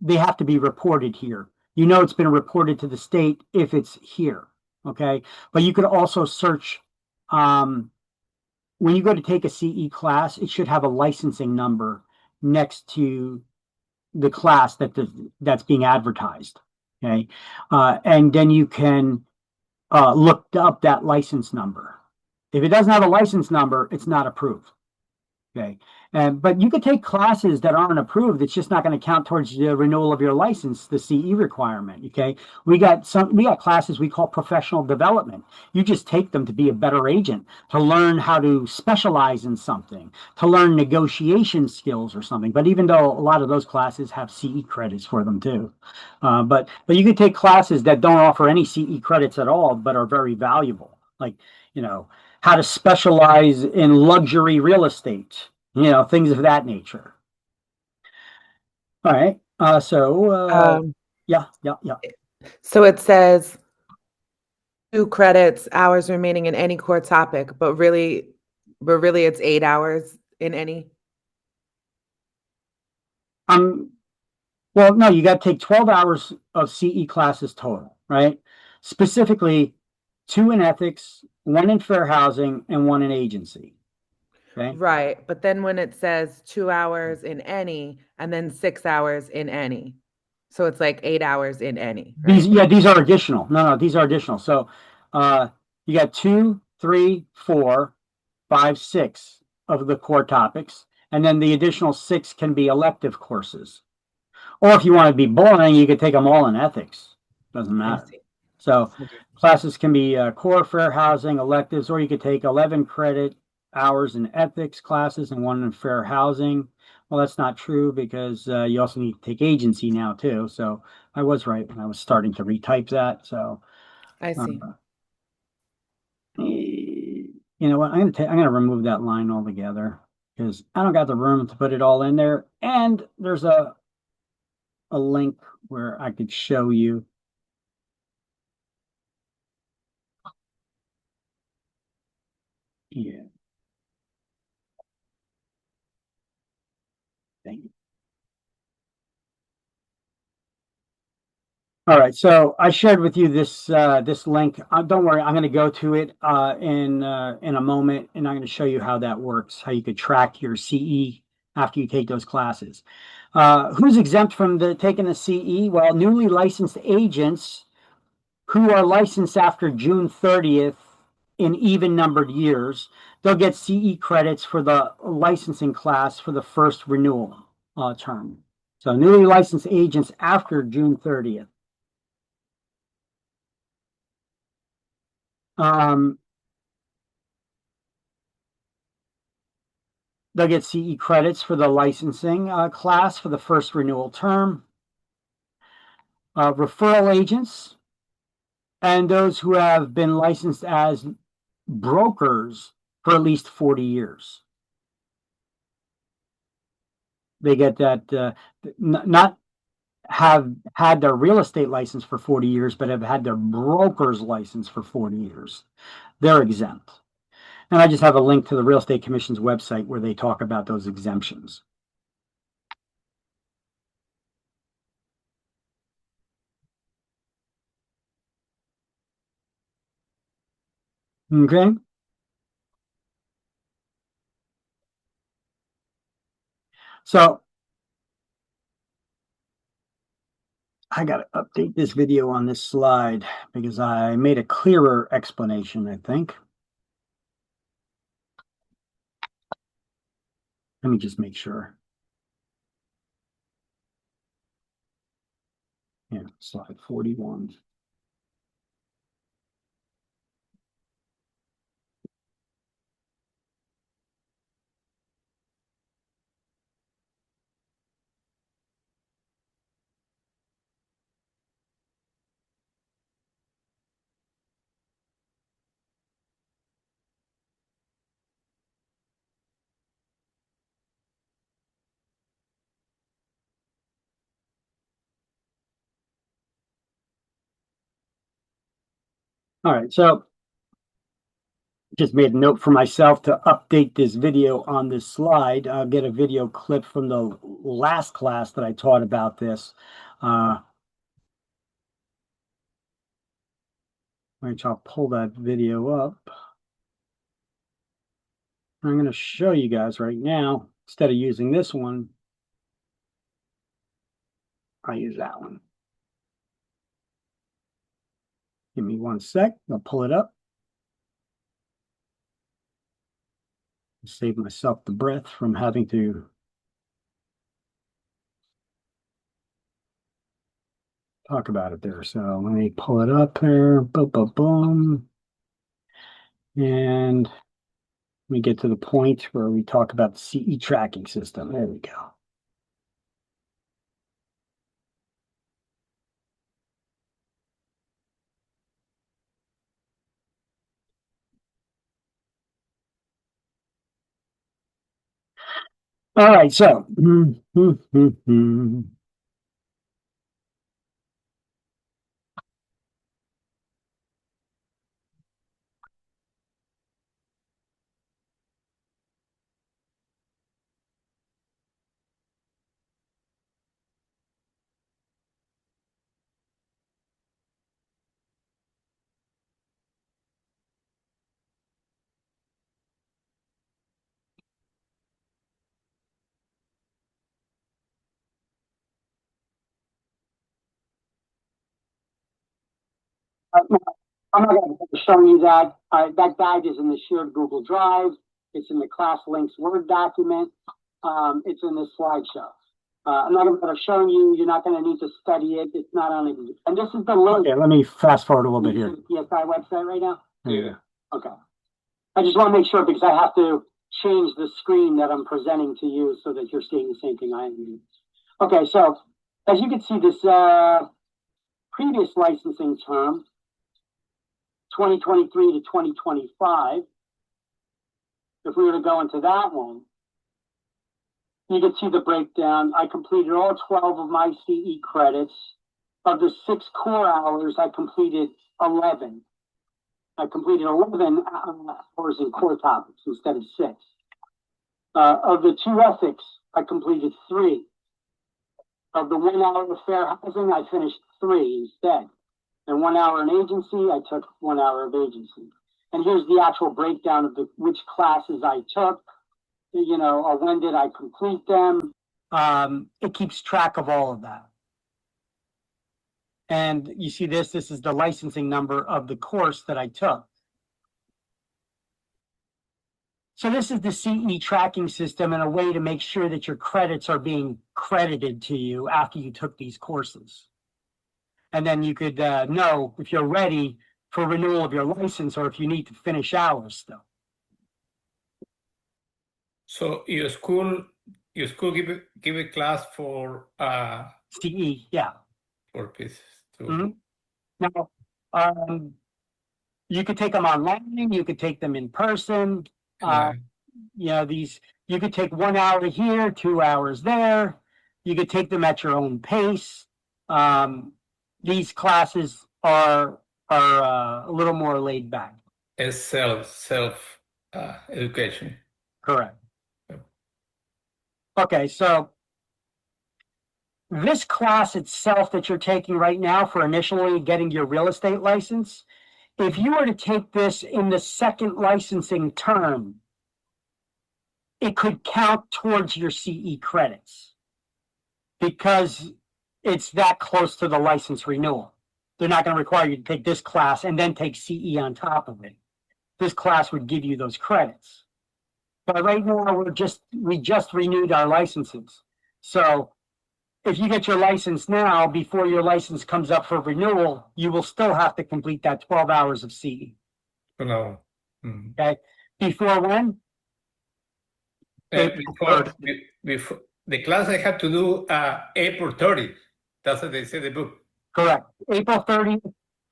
they have to be reported here. You know it's been reported to the state if it's here. Okay, but you could also search. When you go to take a CE class, it should have a licensing number next to the class that's being advertised. Okay, and then you can look up that license number. If it doesn't have a license number, it's not approved. Okay, but you could take classes that aren't approved. It's just not going to count towards the renewal of your license, the CE requirement. Okay, we got classes we call professional development. You just take them to be a better agent, to learn how to specialize in something, to learn negotiation skills or something. But even though a lot of those classes have CE credits for them too, but you could take classes that don't offer any CE credits at all, but are very valuable, like how to specialize in luxury real estate, things of that nature. All right. Yeah. So it says 2 credits, hours remaining in any core topic, but really it's 8 hours in any. Well, no, you got to take 12 hours of CE classes total, right? Specifically, 2 in ethics, 1 in fair housing, and 1 in agency. Okay. Right. But then when it says 2 hours in any and then 6 hours in any. So it's like 8 hours in any. Right? These are additional. No, these are additional. So you got 2, 3, 4, 5, 6 of the core topics. And then the additional 6 can be elective courses. Or if you want to be boring, you could take them all in ethics. Doesn't matter. So classes can be core, fair housing, electives, or you could take 11 credit hours in ethics classes and 1 in fair housing. Well, that's not true because you also need to take agency now too. So I was right when I was starting to retype that. So I see. You know what? I'm gonna remove that line altogether because I don't got the room to put it all in there. And there's a a link where I could show you. Yeah. Thank you. All right, so I shared with you this this link. Don't worry, I'm going to go to it in a moment, and I'm going to show you how that works, how you could track your CE after you take those classes. Who's exempt from taking the CE? Well, newly licensed agents who are licensed after June 30th in even numbered years. They'll get CE credits for the licensing class for the first renewal term. So newly licensed agents after June 30th. They'll get CE credits for the licensing class for the first renewal term. Referral agents and those who have been licensed as brokers for at least 40 years. They get that, not have had their real estate license for 40 years, but have had their broker's license for 40 years. They're exempt. And I just have a link to the Real Estate Commission's website where they talk about those exemptions. Okay. So I got to update this video on this slide because I made a clearer explanation, I think. Let me just make sure. Yeah, slide 41. All right, so just made a note for myself to update this video on this slide. I'll get a video clip from the last class that I taught about this, which I'll pull that video up. I'm going to show you guys right now, instead of using this one, I use that one. Give me 1 sec, I'll pull it up. Save myself the breath from having to talk about it there. So let me pull it up there. Boom, boom, boom. And we get to the point where we talk about the CE tracking system. There we go. All right, so I'm not going to show you that. That guide is in the shared Google Drive. It's in the class links Word document. It's in this slideshow. I'm not going to show you. You're not going to need to study it. It's not on it. And this is the link. Okay, let me fast forward a little bit here. PSI website right now? Yeah. Okay. I just want to make sure because I have to change the screen that I'm presenting to you so that you're seeing the same thing I am. Okay, so as you can see, this previous licensing term, 2023 to 2025, if we were to go into that one, you can see the breakdown. I completed all 12 of my CE credits. Of the 6 core hours, I completed 11. I completed 11 hours in core topics instead of 6. Of the 2 ethics, I completed 3. Of the 1 hour of fair housing, I finished 3 instead. And 1 hour in agency, I took 1 hour of agency. And here's the actual breakdown of which classes I took, or when did I complete them. It keeps track of all of that. And you see this is the licensing number of the course that I took. So this is the CE tracking system and a way to make sure that your credits are being credited to you after you took these courses. And then you could know if you're ready for renewal of your license or if you need to finish hours still. So your school give a class for CE, yeah. for pieces too. Mhm. Now, you could take them online, you could take them in person. You could take 1 hour here, 2 hours there. You could take them at your own pace. These classes are a little more laid back. It's self education. Correct. Okay, so this class itself that you're taking right now for initially getting your real estate license, if you were to take this in the second licensing term, it could count towards your CE credits because it's that close to the license renewal. They're not going to require you to take this class and then take CE on top of it. This class would give you those credits. But right now, we just renewed our licenses. So if you get your license now, before your license comes up for renewal, you will still have to complete that 12 hours of CE. No. Okay. Before when? Before the class I had to do April 30. That's what they say in the book. Correct. April 30th,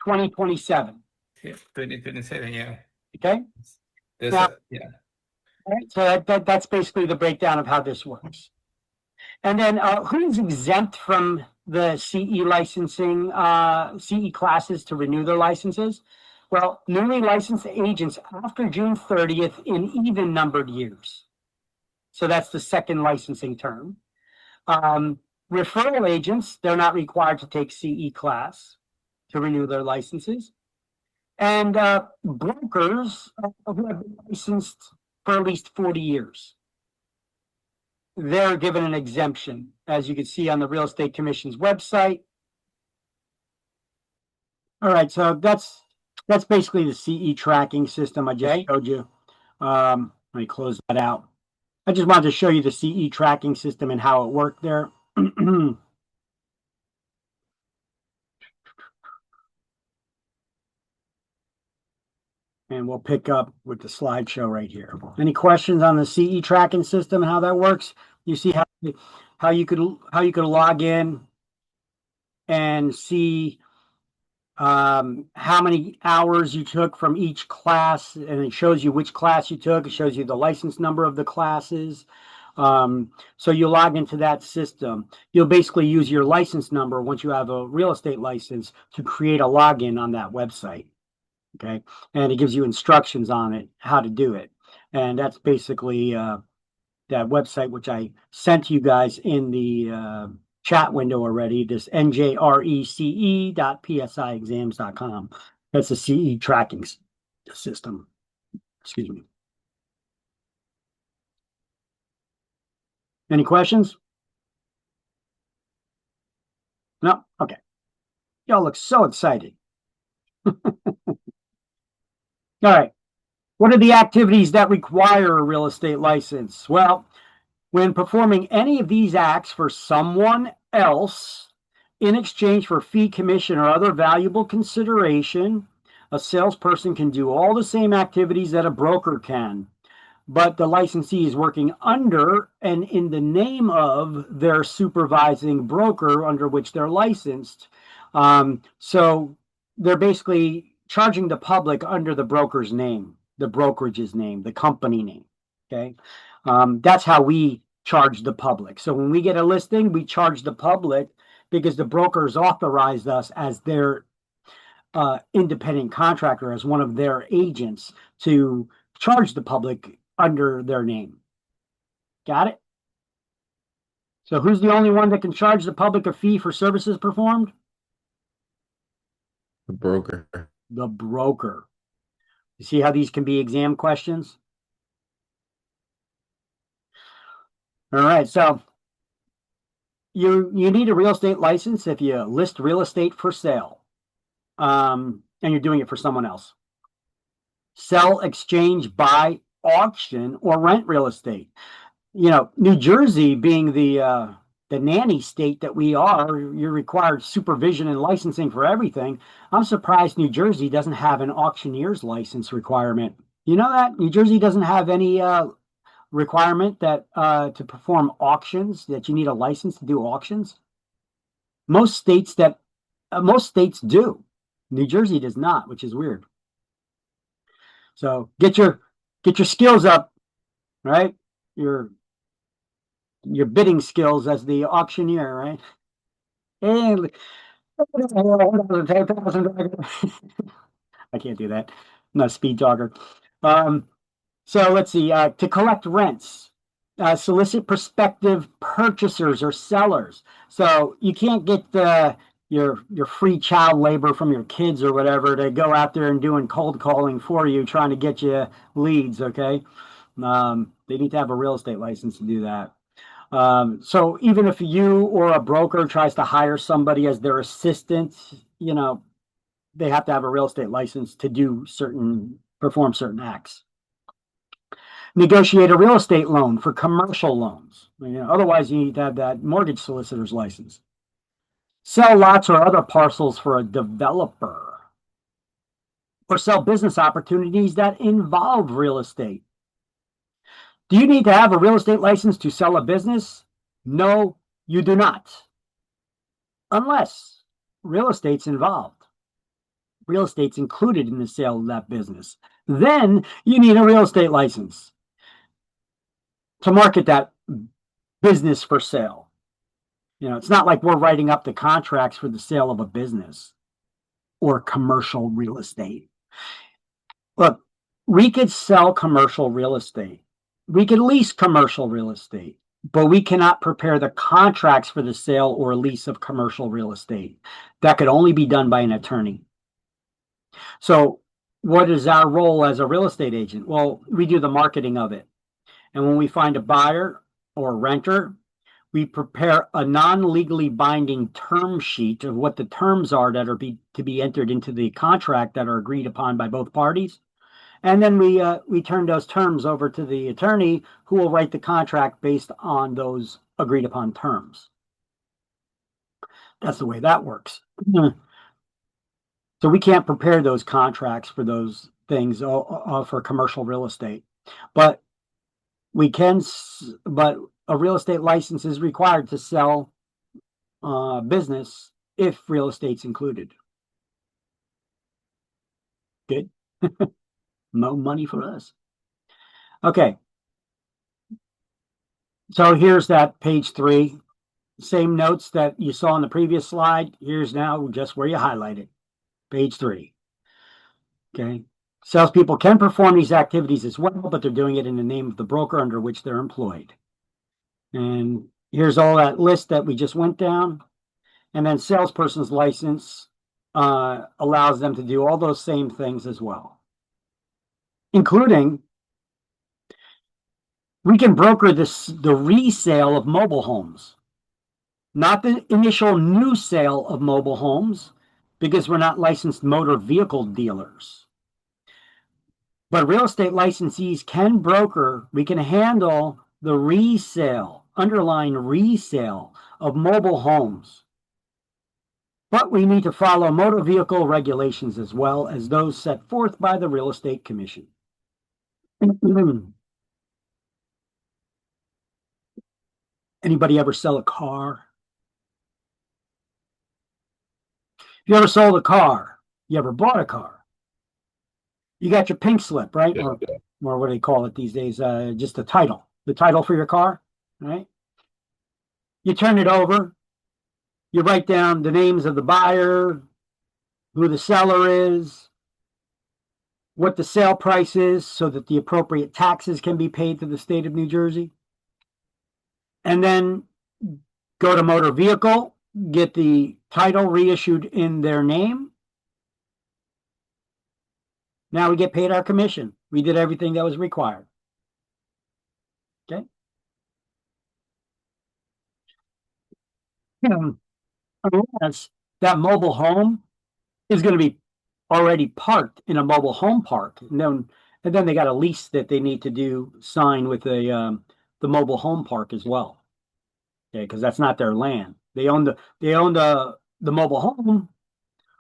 2027. Yeah, 2027, yeah. Okay. Yeah. All right. So that's basically the breakdown of how this works. And then who's exempt from the CE licensing, CE classes to renew their licenses? Well, newly licensed agents after June 30th in even numbered years. So that's the second licensing term. Referral agents, they're not required to take CE class to renew their licenses. And brokers who have been licensed for at least 40 years. They're given an exemption, as you can see on the Real Estate Commission's website. All right, so that's basically the CE tracking system I just showed you. Let me close that out. I just wanted to show you the CE tracking system and how it worked there. And we'll pick up with the slideshow right here. Any questions on the CE tracking system and how that works? You see how you could log in and see how many hours you took from each class, and it shows you which class you took. It shows you the license number of the classes. So you log into that system. You'll basically use your license number once you have a real estate license to create a login on that website. Okay, and it gives you instructions on it, how to do it. And that's basically that website, which I sent you guys in the chat window already, this njrece.psiexams.com. That's the CE tracking system. Excuse me. Any questions? No? Okay. Y'all look so excited. All right. What are the activities that require a real estate license? Well, when performing any of these acts for someone else in exchange for fee, commission, or other valuable consideration, a salesperson can do all the same activities that a broker can, but the licensee is working under and in the name of their supervising broker under which they're licensed. So they're basically charging the public under the broker's name, the brokerage's name, the company name. Okay. That's how we charge the public. So when we get a listing, we charge the public because the brokers authorized us as their independent contractor, as one of their agents, to charge the public under their name. Got it? So who's the only one that can charge the public a fee for services performed? The broker. The broker. You see how these can be exam questions? All right, so you need a real estate license if you list real estate for sale, and you're doing it for someone else. Sell, exchange, buy, auction, or rent real estate. You know, New Jersey being the nanny state that we are, you're required supervision and licensing for everything. I'm surprised New Jersey doesn't have an auctioneer's license requirement. You know that? New Jersey doesn't have any requirement that to perform auctions, that you need a license to do auctions. Most states do. New Jersey does not, which is weird. So get your skills up, right? Your bidding skills as the auctioneer, right? And I can't do that. I'm not a speed talker. So let's see. To collect rents, solicit prospective purchasers or sellers. So you can't get your free child labor from your kids or whatever to go out there and doing cold calling for you, trying to get you leads. Okay, they need to have a real estate license to do that. So even if you or a broker tries to hire somebody as their assistant, you know, they have to have a real estate license to perform certain acts. Negotiate a real estate loan for commercial loans. You know, otherwise, you need to have that mortgage solicitor's license. Sell lots or other parcels for a developer. Or sell business opportunities that involve real estate. Do you need to have a real estate license to sell a business? No, you do not. Unless real estate's involved. Real estate's included in the sale of that business. Then you need a real estate license to market that business for sale. You know, it's not like we're writing up the contracts for the sale of a business or commercial real estate. Look, we could sell commercial real estate. We could lease commercial real estate, but we cannot prepare the contracts for the sale or lease of commercial real estate. That could only be done by an attorney. So what is our role as a real estate agent? Well, we do the marketing of it. And when we find a buyer or renter, we prepare a non-legally binding term sheet of what the terms are that are to be entered into the contract that are agreed upon by both parties. And then we turn those terms over to the attorney, who will write the contract based on those agreed upon terms. That's the way that works. So we can't prepare those contracts for those things for commercial real estate, but we can. But a real estate license is required to sell business if real estate's included. Good. No money for us. Okay. So here's that page 3. Same notes that you saw on the previous slide. Here's now just where you highlight it. Page 3. Okay. Salespeople can perform these activities as well, but they're doing it in the name of the broker under which they're employed. And here's all that list that we just went down. And then salesperson's license allows them to do all those same things as well, including we can broker the resale of mobile homes, not the initial new sale of mobile homes, because we're not licensed motor vehicle dealers. But real estate licensees can broker, we can handle the resale, underlying resale of mobile homes. But we need to follow motor vehicle regulations as well as those set forth by the Real Estate Commission. Anybody ever sell a car? If you ever sold a car, you ever bought a car, you got your pink slip, right? Yeah. Or what do they call it these days? Just the title for your car. right? You turn it over, you write down the names of the buyer, who the seller is, what the sale price is so that the appropriate taxes can be paid to the state of New Jersey. And then go to motor vehicle, get the title reissued in their name. Now we get paid our commission. We did everything that was required. Okay. Unless that mobile home is going to be already parked in a mobile home park, and then they got a lease that they need to sign with the mobile home park as well. Okay, because that's not their land. They own the mobile home,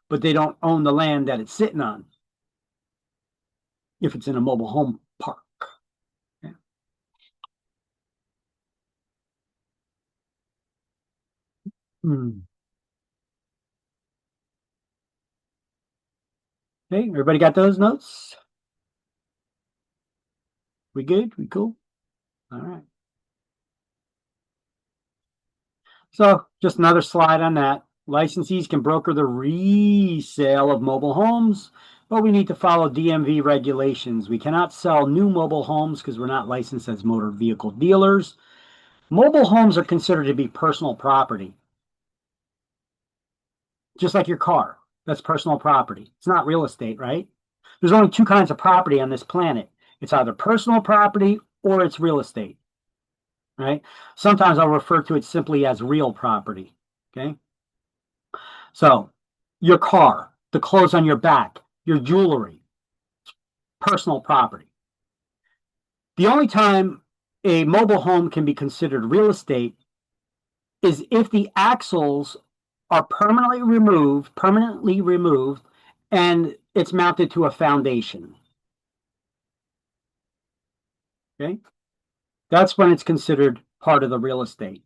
but they don't own the land that it's sitting on. If it's in a mobile home park. Okay. Okay, everybody got those notes? We good? We cool? All right. So just another slide on that. Licensees can broker the resale of mobile homes, but we need to follow DMV regulations. We cannot sell new mobile homes because we're not licensed as motor vehicle dealers. Mobile homes are considered to be personal property. Just like your car, that's personal property. It's not real estate, right? There's only two kinds of property on this planet. It's either personal property or it's real estate, right? Sometimes I'll refer to it simply as real property, okay? So your car, the clothes on your back, your jewelry, personal property. The only time a mobile home can be considered real estate is if the axles are permanently removed, and it's mounted to a foundation. Okay? That's when it's considered part of the real estate.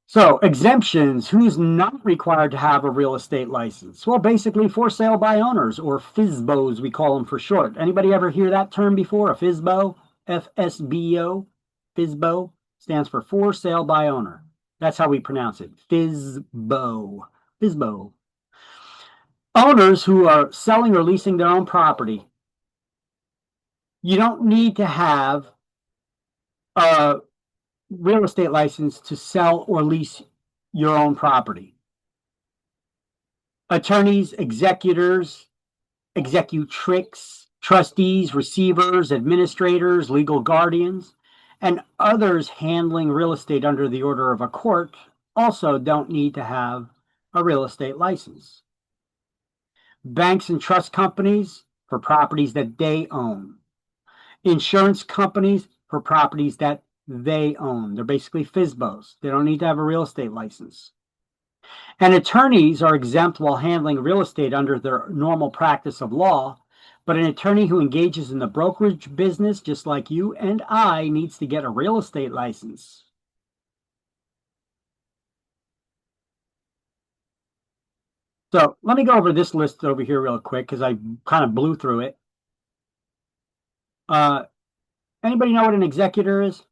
So, exemptions. Who's not required to have a real estate license? Well, basically for sale by owners, or FSBOs, we call them for short. Anybody ever hear that term before? A FSBO? FSBO? FSBO stands for sale by owner. That's how we pronounce it. FSBO. FSBO. Owners who are selling or leasing their own property. You don't need to have a real estate license to sell or lease your own property. Attorneys, executors, executrix, trustees, receivers, administrators, legal guardians, and others handling real estate under the order of a court also don't need to have a real estate license. Banks and trust companies for properties that they own. Insurance companies for properties that they own. They're basically FSBOs. They don't need to have a real estate license. And attorneys are exempt while handling real estate under their normal practice of law, but an attorney who engages in the brokerage business, just like you and I, needs to get a real estate license. So let me go over this list over here real quick because I kind of blew through it. Anybody know what an executor is?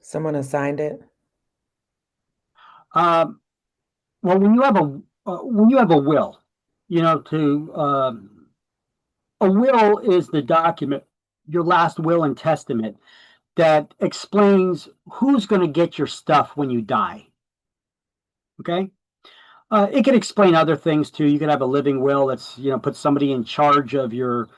Someone assigned it. Well, when you have a will, a will is the document, your last will and testament, that explains who's going to get your stuff when you die. Okay. It could explain other things too. You could have a living will that's, put somebody in charge of your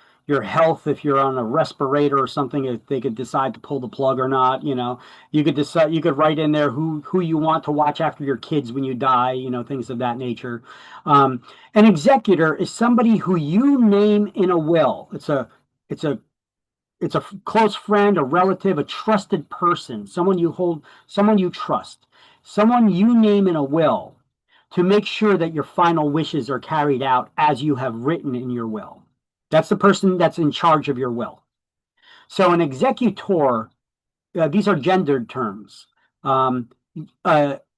health. If you're on a respirator or something, if they could decide to pull the plug or not, you could decide, you could write in there who you want to watch after your kids when you die, things of that nature. An executor is somebody who you name in a will. It's a close friend, a relative, a trusted person, someone you trust, someone you name in a will to make sure that your final wishes are carried out as you have written in your will. That's the person that's in charge of your will. So an executor, these are gendered terms. An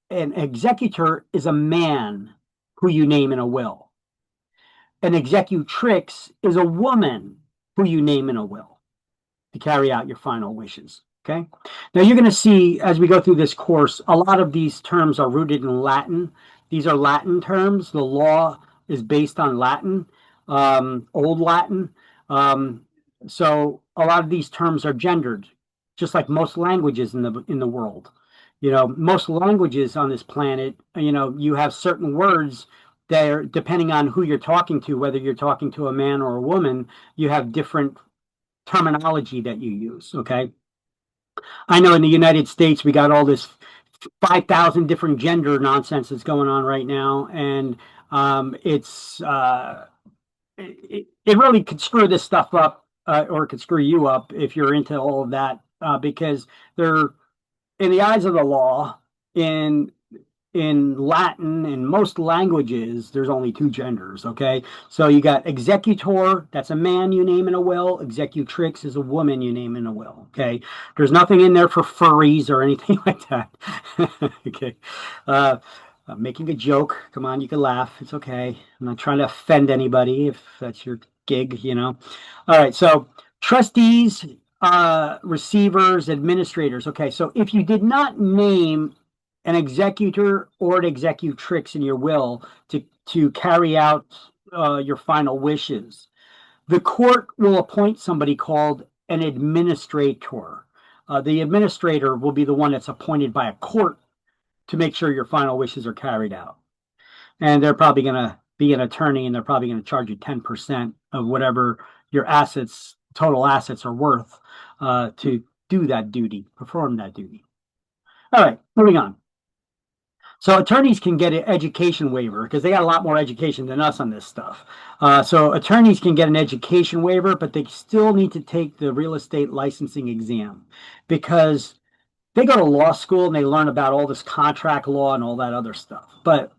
executor is a man who you name in a will. an executrix is a woman who you name in a will to carry out your final wishes. Okay. Now you're going to see as we go through this course, a lot of these terms are rooted in Latin. These are Latin terms. The law is based on Latin, Old Latin. So a lot of these terms are gendered, just like most languages in the world. You know, most languages on this planet, you know, you have certain words that are depending on who you're talking to, whether you're talking to a man or a woman, you have different terminology that you use. Okay. I know in the United States, we got all this 5,000 different gender nonsense that's going on right now. And it really could screw this stuff up, or it could screw you up if you're into all of that, because they're, in the eyes of the law, in Latin, in most languages, there's only two genders, okay? So you got executor, that's a man you name in a will. Executrix is a woman you name in a will, okay? There's nothing in there for furries or anything like that, okay? I'm making a joke. Come on, you can laugh. It's okay. I'm not trying to offend anybody if that's your gig, you know? All right, so trustees, receivers, administrators. Okay, so if you did not name an executor or an executrix in your will to carry out your final wishes, the court will appoint somebody called an administrator. The administrator will be the one that's appointed by a court to make sure your final wishes are carried out. And they're probably going to be an attorney, and they're probably going to charge you 10% of whatever your assets, total assets, are worth to do that duty, perform that duty. All right, moving on. So attorneys can get an education waiver because they got a lot more education than us on this stuff. So attorneys can get an education waiver, but they still need to take the real estate licensing exam because they go to law school and they learn about all this contract law and all that other stuff. But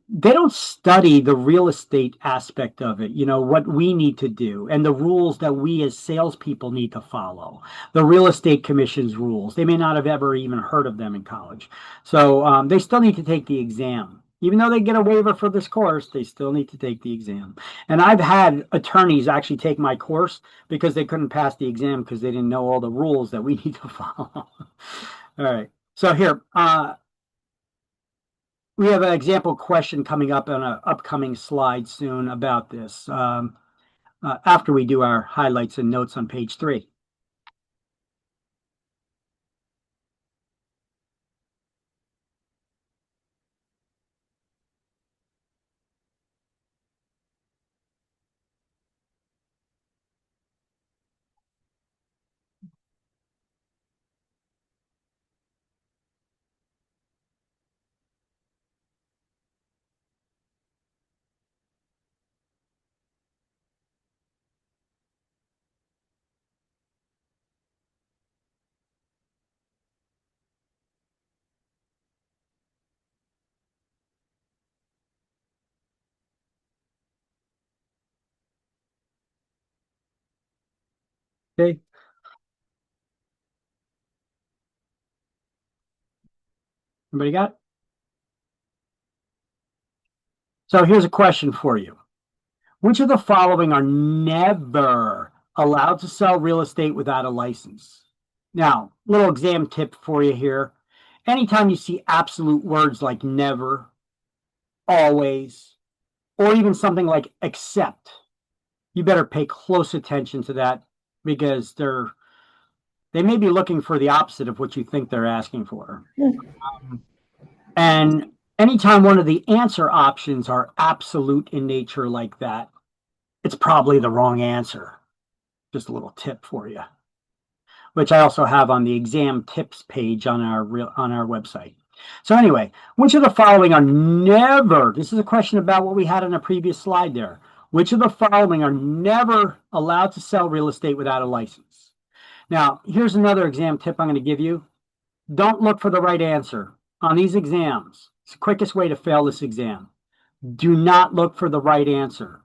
they don't study the real estate aspect of it, you know, what we need to do and the rules that we as salespeople need to follow, the real estate commission's rules. They may not have ever even heard of them in college. So they still need to take the exam. Even though they get a waiver for this course, they still need to take the exam. And I've had attorneys actually take my course because they couldn't pass the exam because they didn't know all the rules that we need to follow. All right. So here, we have an example question coming up on an upcoming slide soon about this after we do our highlights and notes on page 3. Okay. Everybody got it? So here's a question for you. Which of the following are never allowed to sell real estate without a license? Now, little exam tip for you here. Anytime you see absolute words like never, always, or even something like except, you better pay close attention to that because they may be looking for the opposite of what you think they're asking for. And anytime one of the answer options are absolute in nature like that, it's probably the wrong answer. Just a little tip for you, which I also have on the exam tips page on our website. So anyway, which of the following are never, this is a question about what we had on a previous slide there. Which of the following are never allowed to sell real estate without a license? Now, here's another exam tip I'm going to give you. Don't look for the right answer on these exams. It's the quickest way to fail this exam. Do not look for the right answer.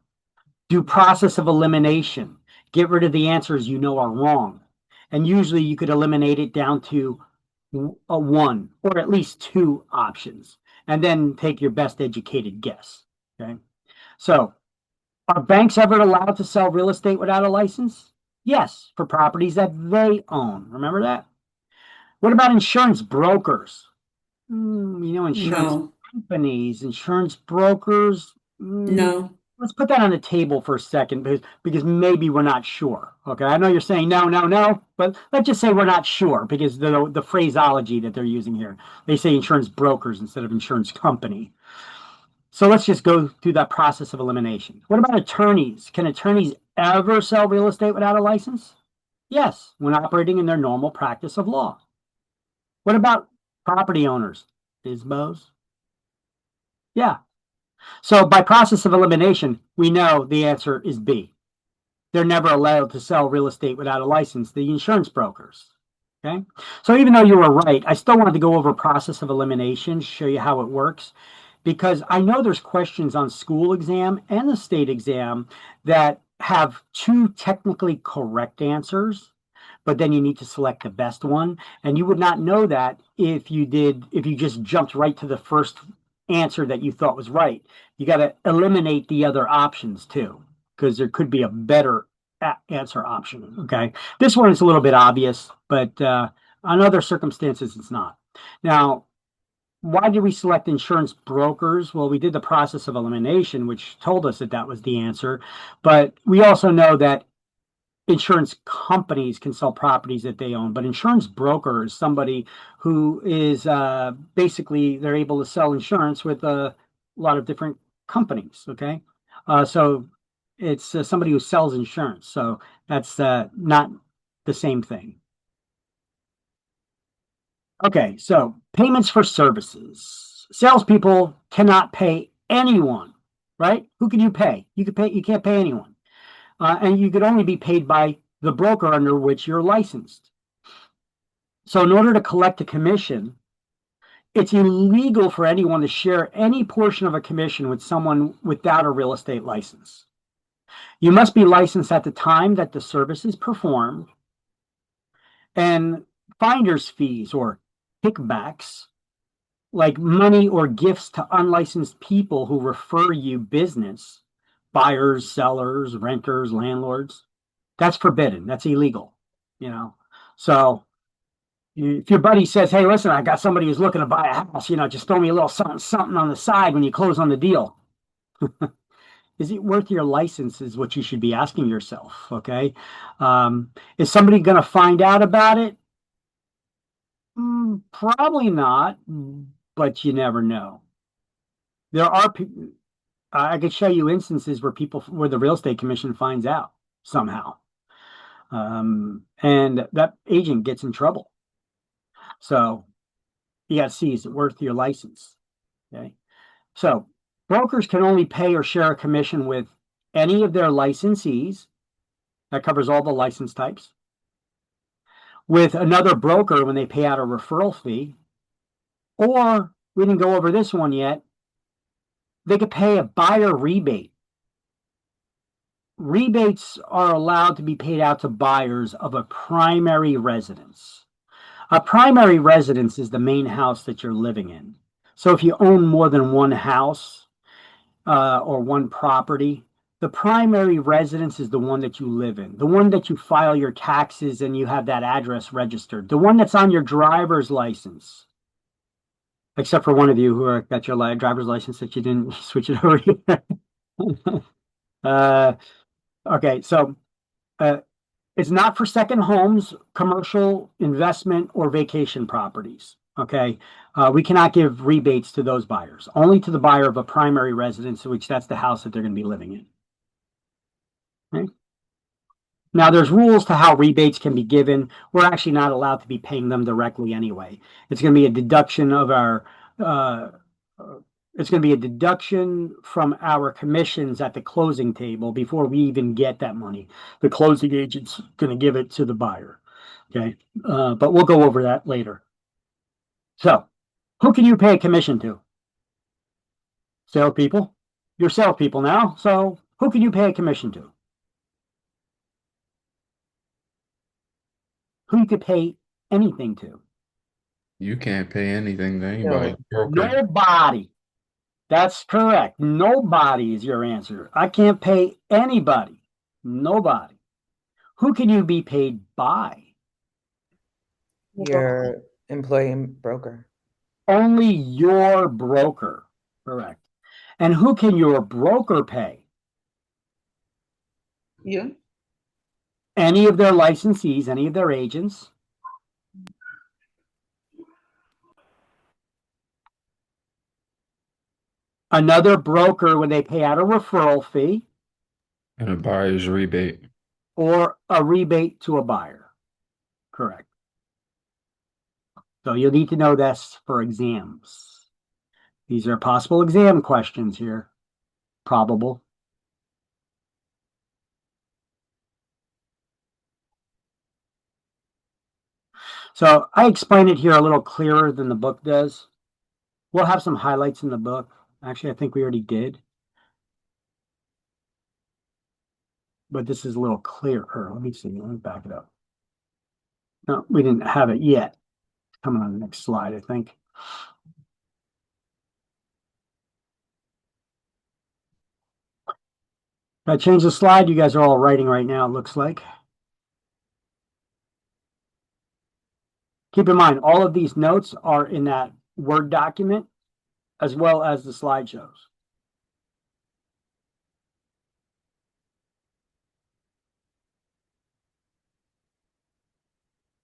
Do process of elimination. Get rid of the answers you know are wrong. And usually you could eliminate it down to a 1 or at least 2 options, and then take your best educated guess. Okay. So Are banks ever allowed to sell real estate without a license? Yes, for properties that they own. Remember that? What about insurance brokers? Insurance No, companies, insurance brokers. no. Let's put that on the table for a second because maybe we're not sure. Okay, I know you're saying no, no, no, but let's just say we're not sure because the phraseology that they're using here, they say insurance brokers instead of insurance company. So let's just go through that process of elimination. What about attorneys? Can attorneys ever sell real estate without a license? Yes, when operating in their normal practice of law. What about property owners? Ismos? Yeah. So by process of elimination, we know the answer is B. They're never allowed to sell real estate without a license, the insurance brokers. Okay. So even though you were right, I still wanted to go over process of elimination, show you how it works, because I know there's questions on school exam and the state exam that have two technically correct answers, but then you need to select the best one. And you would not know that if you just jumped right to the first answer that you thought was right. You got to eliminate the other options too, because there could be a better answer option. Okay. This one is a little bit obvious, but on other circumstances, it's not. Now, why did we select insurance brokers? Well, we did the process of elimination, which told us that that was the answer. But we also know that insurance companies can sell properties that they own, but insurance broker is somebody who is basically they're able to sell insurance with a lot of different companies. Okay, so it's somebody who sells insurance. So that's not the same thing. Okay, so payments for services. Salespeople cannot pay anyone, right? Who can you pay? You can't pay anyone. And you could only be paid by the broker under which you're licensed. So in order to collect a commission, it's illegal for anyone to share any portion of a commission with someone without a real estate license. You must be licensed at the time that the service is performed, and finder's fees or kickbacks, like money or gifts to unlicensed people who refer you business, buyers, sellers, renters, landlords, that's forbidden. That's illegal, you know. So if your buddy says, hey, listen, I got somebody who's looking to buy a house, just throw me a little something, something on the side when you close on the deal. Is it worth your license is what you should be asking yourself, okay? Is somebody going to find out about it? Probably not, but you never know. There are people, I could show you instances where the real estate commission finds out somehow. And that agent gets in trouble. So you got to see, is it worth your license? Okay. So brokers can only pay or share a commission with any of their licensees. That covers all the license types. With another broker when they pay out a referral fee. Or we didn't go over this one yet. They could pay a buyer rebate. Rebates are allowed to be paid out to buyers of a primary residence. A primary residence is the main house that you're living in. So if you own more than one house or one property, the primary residence is the one that you live in, the one that you file your taxes and you have that address registered, the one that's on your driver's license. Except for one of you who got your driver's license that you didn't switch it over here. Okay, so it's not for second homes, commercial, investment, or vacation properties. Okay, we cannot give rebates to those buyers, only to the buyer of a primary residence, which that's the house that they're going to be living in. Okay. Now, there's rules to how rebates can be given. We're actually not allowed to be paying them directly anyway. It's going to be a deduction of our it's going to be a deduction from our commissions at the closing table before we even get that money. The closing agent's going to give it to the buyer. Okay. But we'll go over that later. So who can you pay a commission to? Salespeople. You're salespeople now. So who can you pay a commission to? Who you could pay anything to? You can't pay anything to anybody. Broker. Nobody. That's correct. Nobody is your answer. I can't pay anybody. Nobody. Who can you be paid by? Your employee and broker. Only your broker. Correct. And who can your broker pay? You? Any of their licensees, any of their agents. Another broker when they pay out a referral fee And a buyer's rebate. or a rebate to a buyer. Correct. So you'll need to know this for exams. These are possible exam questions here. Probable. So I explain it here a little clearer than the book does. We'll have some highlights in the book. Actually, I think we already did. But this is a little clearer. Let me see. Let me back it up. No, we didn't have it yet. Coming on the next slide, I think. I changed the slide. You guys are all writing right now, it looks like. Keep in mind, all of these notes are in that Word document as well as the slideshows.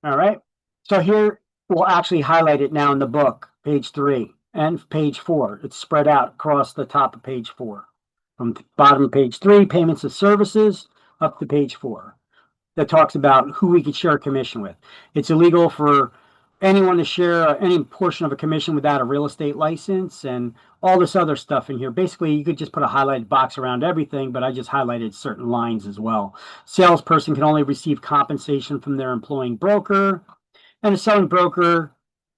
All right. So here we'll actually highlight it now in the book, page 3 and page 4. It's spread out across the top of page 4. From the bottom of page 3, payments of services, up to page 4. That talks about who we could share a commission with. It's illegal for anyone to share any portion of a commission without a real estate license and all this other stuff in here. Basically, you could just put a highlighted box around everything, but I just highlighted certain lines as well. Salesperson can only receive compensation from their employing broker, and a selling broker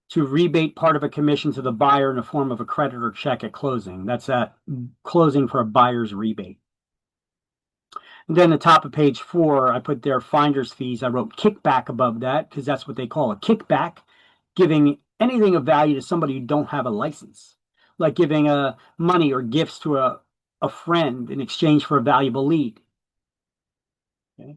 to rebate part of a commission to the buyer in the form of a credit or check at closing. That's at closing for a buyer's rebate. And then the top of page 4, I put their finder's fees. I wrote kickback above that because that's what they call a kickback, giving anything of value to somebody who don't have a license, like giving money or gifts to a friend in exchange for a valuable lead. Okay.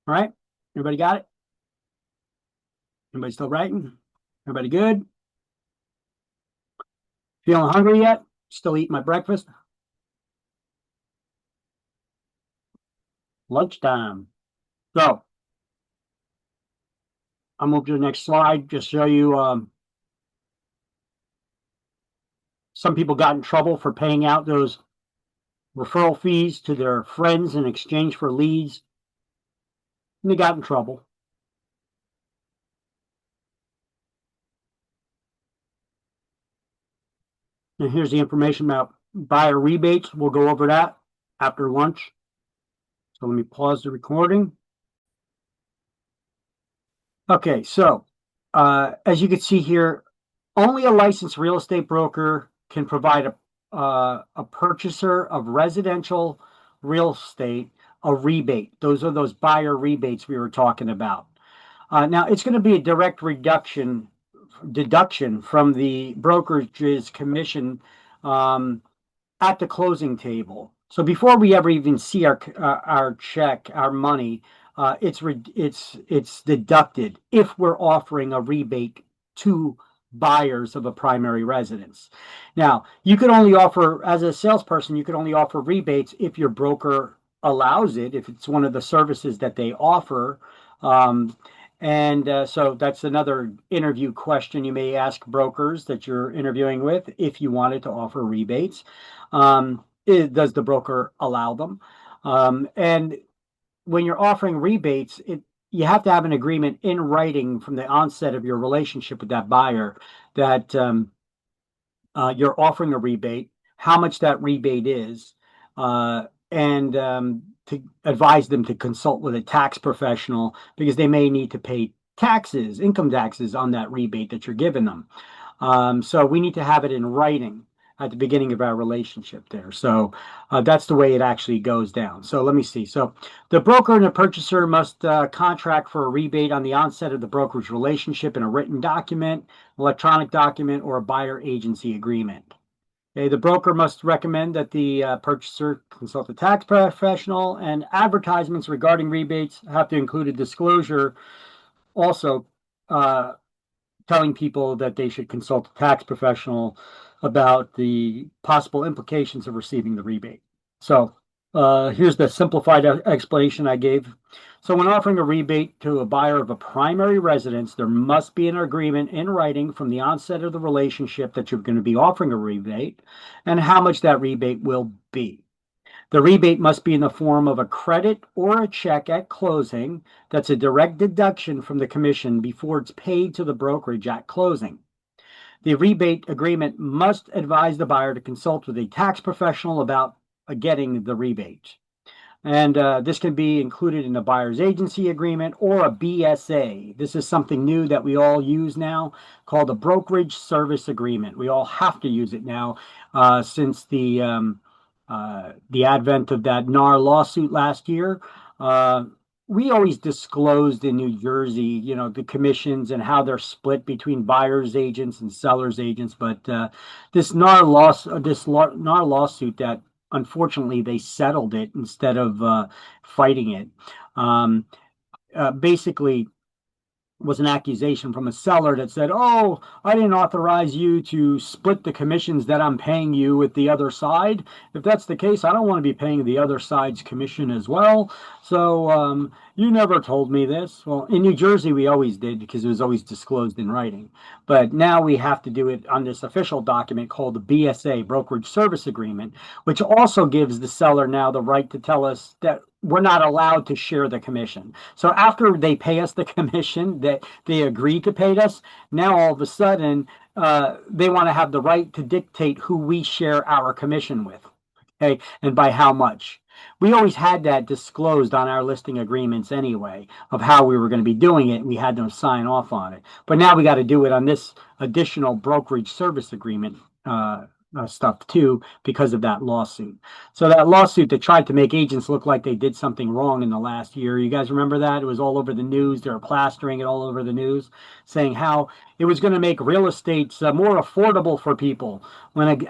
All right. Everybody got it? Everybody still writing? Everybody good? Feeling hungry yet? Still eating my breakfast? Lunchtime. So I'll move to the next slide, just show you some people got in trouble for paying out those referral fees to their friends in exchange for leads. And they got in trouble. And here's the information about buyer rebates. We'll go over that after lunch. So let me pause the recording. Okay, so as you can see here, only a licensed real estate broker can provide a purchaser of residential real estate a rebate. Those are those buyer rebates we were talking about. Now, it's going to be a direct deduction from the brokerage's commission at the closing table. So before we ever even see our check, our money, it's deducted if we're offering a rebate to buyers of a primary residence. Now, you could only offer, as a salesperson, you could only offer rebates if your broker allows it, if it's one of the services that they offer. So that's another interview question you may ask brokers that you're interviewing with if you wanted to offer rebates. Does the broker allow them? And when you're offering rebates, you have to have an agreement in writing from the onset of your relationship with that buyer that you're offering a rebate, how much that rebate is, and to advise them to consult with a tax professional because they may need to pay taxes, income taxes on that rebate that you're giving them. So we need to have it in writing at the beginning of our relationship there. So that's the way it actually goes down. So let me see. So the broker and the purchaser must contract for a rebate on the onset of the brokerage relationship in a written document, electronic document, or a buyer agency agreement. Okay, the broker must recommend that the purchaser consult a tax professional, and advertisements regarding rebates have to include a disclosure also telling people that they should consult a tax professional about the possible implications of receiving the rebate. So here's the simplified explanation I gave. So when offering a rebate to a buyer of a primary residence, there must be an agreement in writing from the onset of the relationship that you're going to be offering a rebate and how much that rebate will be. The rebate must be in the form of a credit or a check at closing that's a direct deduction from the commission before it's paid to the brokerage at closing. The rebate agreement must advise the buyer to consult with a tax professional about getting the rebate. And this can be included in a buyer's agency agreement or a BSA. This is something new that we all use now called a brokerage service agreement. We all have to use it now since the advent of that NAR lawsuit last year. We always disclosed in New Jersey, the commissions and how they're split between buyers agents and sellers agents. But this NAR lawsuit that unfortunately they settled it instead of fighting it, basically was an accusation from a seller that said, "Oh, I didn't authorize you to split the commissions that I'm paying you with the other side. If that's the case, I don't want to be paying the other side's commission as well. So you never told me this." Well, in New Jersey, we always did because it was always disclosed in writing. But now we have to do it on this official document called the BSA, Brokerage Service Agreement, which also gives the seller now the right to tell us that we're not allowed to share the commission. So after they pay us the commission that they agree to pay us, now all of a sudden they want to have the right to dictate who we share our commission with, okay, and by how much. We always had that disclosed on our listing agreements anyway of how we were going to be doing it. We had them sign off on it. But now we got to do it on this additional brokerage service agreement stuff too because of that lawsuit. So that lawsuit that tried to make agents look like they did something wrong in the last year. You guys remember that? It was all over the news. They were plastering it all over the news, saying how it was going to make real estate more affordable for people when it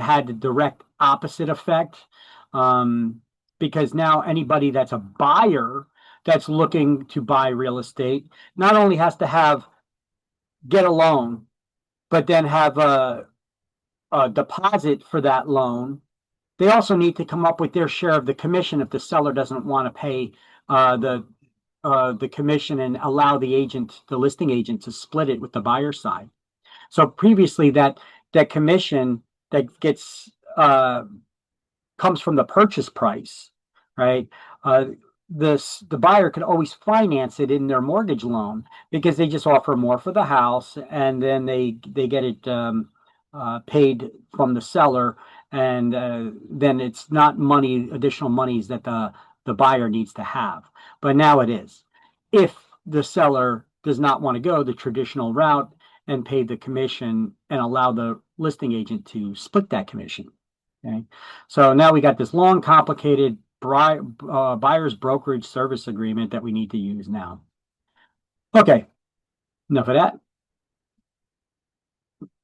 had the direct opposite effect. Because now anybody that's a buyer that's looking to buy real estate not only has to get a loan, but then have a deposit for that loan. They also need to come up with their share of the commission if the seller doesn't want to pay the commission and allow the listing agent to split it with the buyer side. So previously that commission that gets comes from the purchase price, right? The buyer could always finance it in their mortgage loan because they just offer more for the house, and then they get it paid from the seller, and then it's not additional monies that the buyer needs to have. But now it is. If the seller does not want to go the traditional route and pay the commission and allow the listing agent to split that commission. Okay, so now we got this long, complicated buyer's brokerage service agreement that we need to use now. Okay, enough of that.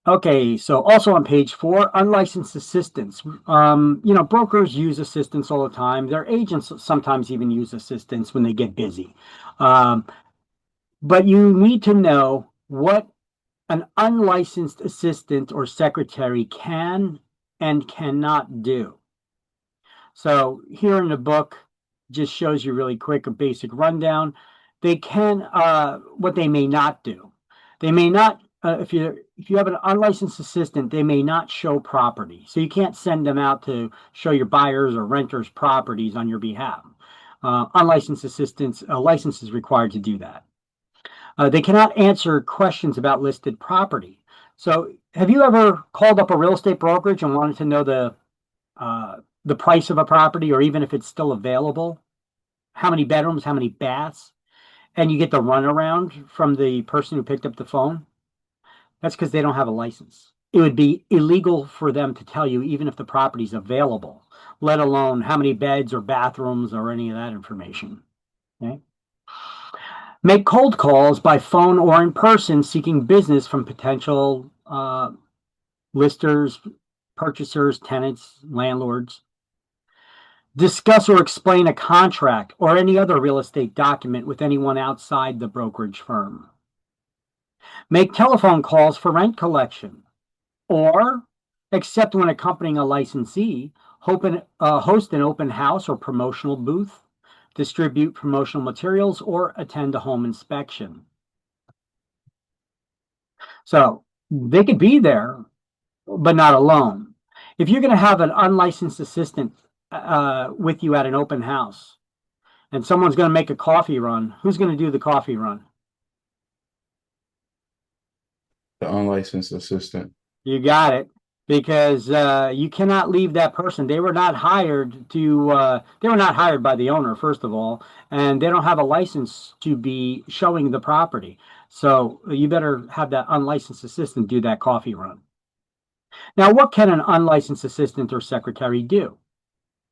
Okay, so also on page 4, unlicensed assistants. Brokers use assistants all the time. Their agents sometimes even use assistants when they get busy. But you need to know what an unlicensed assistant or secretary can and cannot do. So here in the book, just shows you really quick a basic rundown. They can, what they may not do. They may not, if you have an unlicensed assistant, they may not show property. So you can't send them out to show your buyers or renters properties on your behalf. Unlicensed assistants, a license is required to do that. They cannot answer questions about listed property. So have you ever called up a real estate brokerage and wanted to know the the price of a property, or even if it's still available, how many bedrooms, how many baths, and you get the runaround from the person who picked up the phone, that's because they don't have a license. It would be illegal for them to tell you even if the property's available, let alone how many beds or bathrooms or any of that information. Okay? Make cold calls by phone or in person seeking business from potential listers, purchasers, tenants, landlords. Discuss or explain a contract or any other real estate document with anyone outside the brokerage firm. Make telephone calls for rent collection, or, except when accompanying a licensee, host an open house or promotional booth, distribute promotional materials, or attend a home inspection. So they could be there, but not alone. If you're going to have an unlicensed assistant with you at an open house, and someone's going to make a coffee run, who's going to do the coffee run? The unlicensed assistant. You got it, because you cannot leave that person. They were not hired to. They were not hired by the owner, first of all, and they don't have a license to be showing the property. So you better have that unlicensed assistant do that coffee run. Now, what can an unlicensed assistant or secretary do?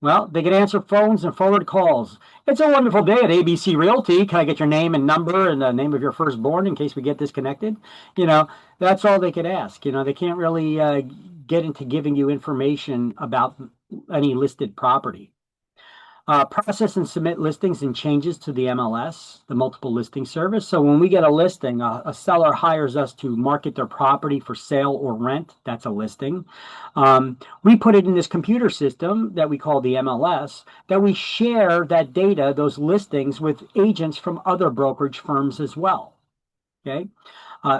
Well, they can answer phones and forward calls. It's a wonderful day at ABC Realty. Can I get your name and number and the name of your firstborn in case we get disconnected? That's all they could ask. They can't really get into giving you information about any listed property. Process and submit listings and changes to the MLS, the multiple listing service. So when we get a listing, a seller hires us to market their property for sale or rent. That's a listing. We put it in this computer system that we call the MLS, that we share that data, those listings, with agents from other brokerage firms as well. Okay,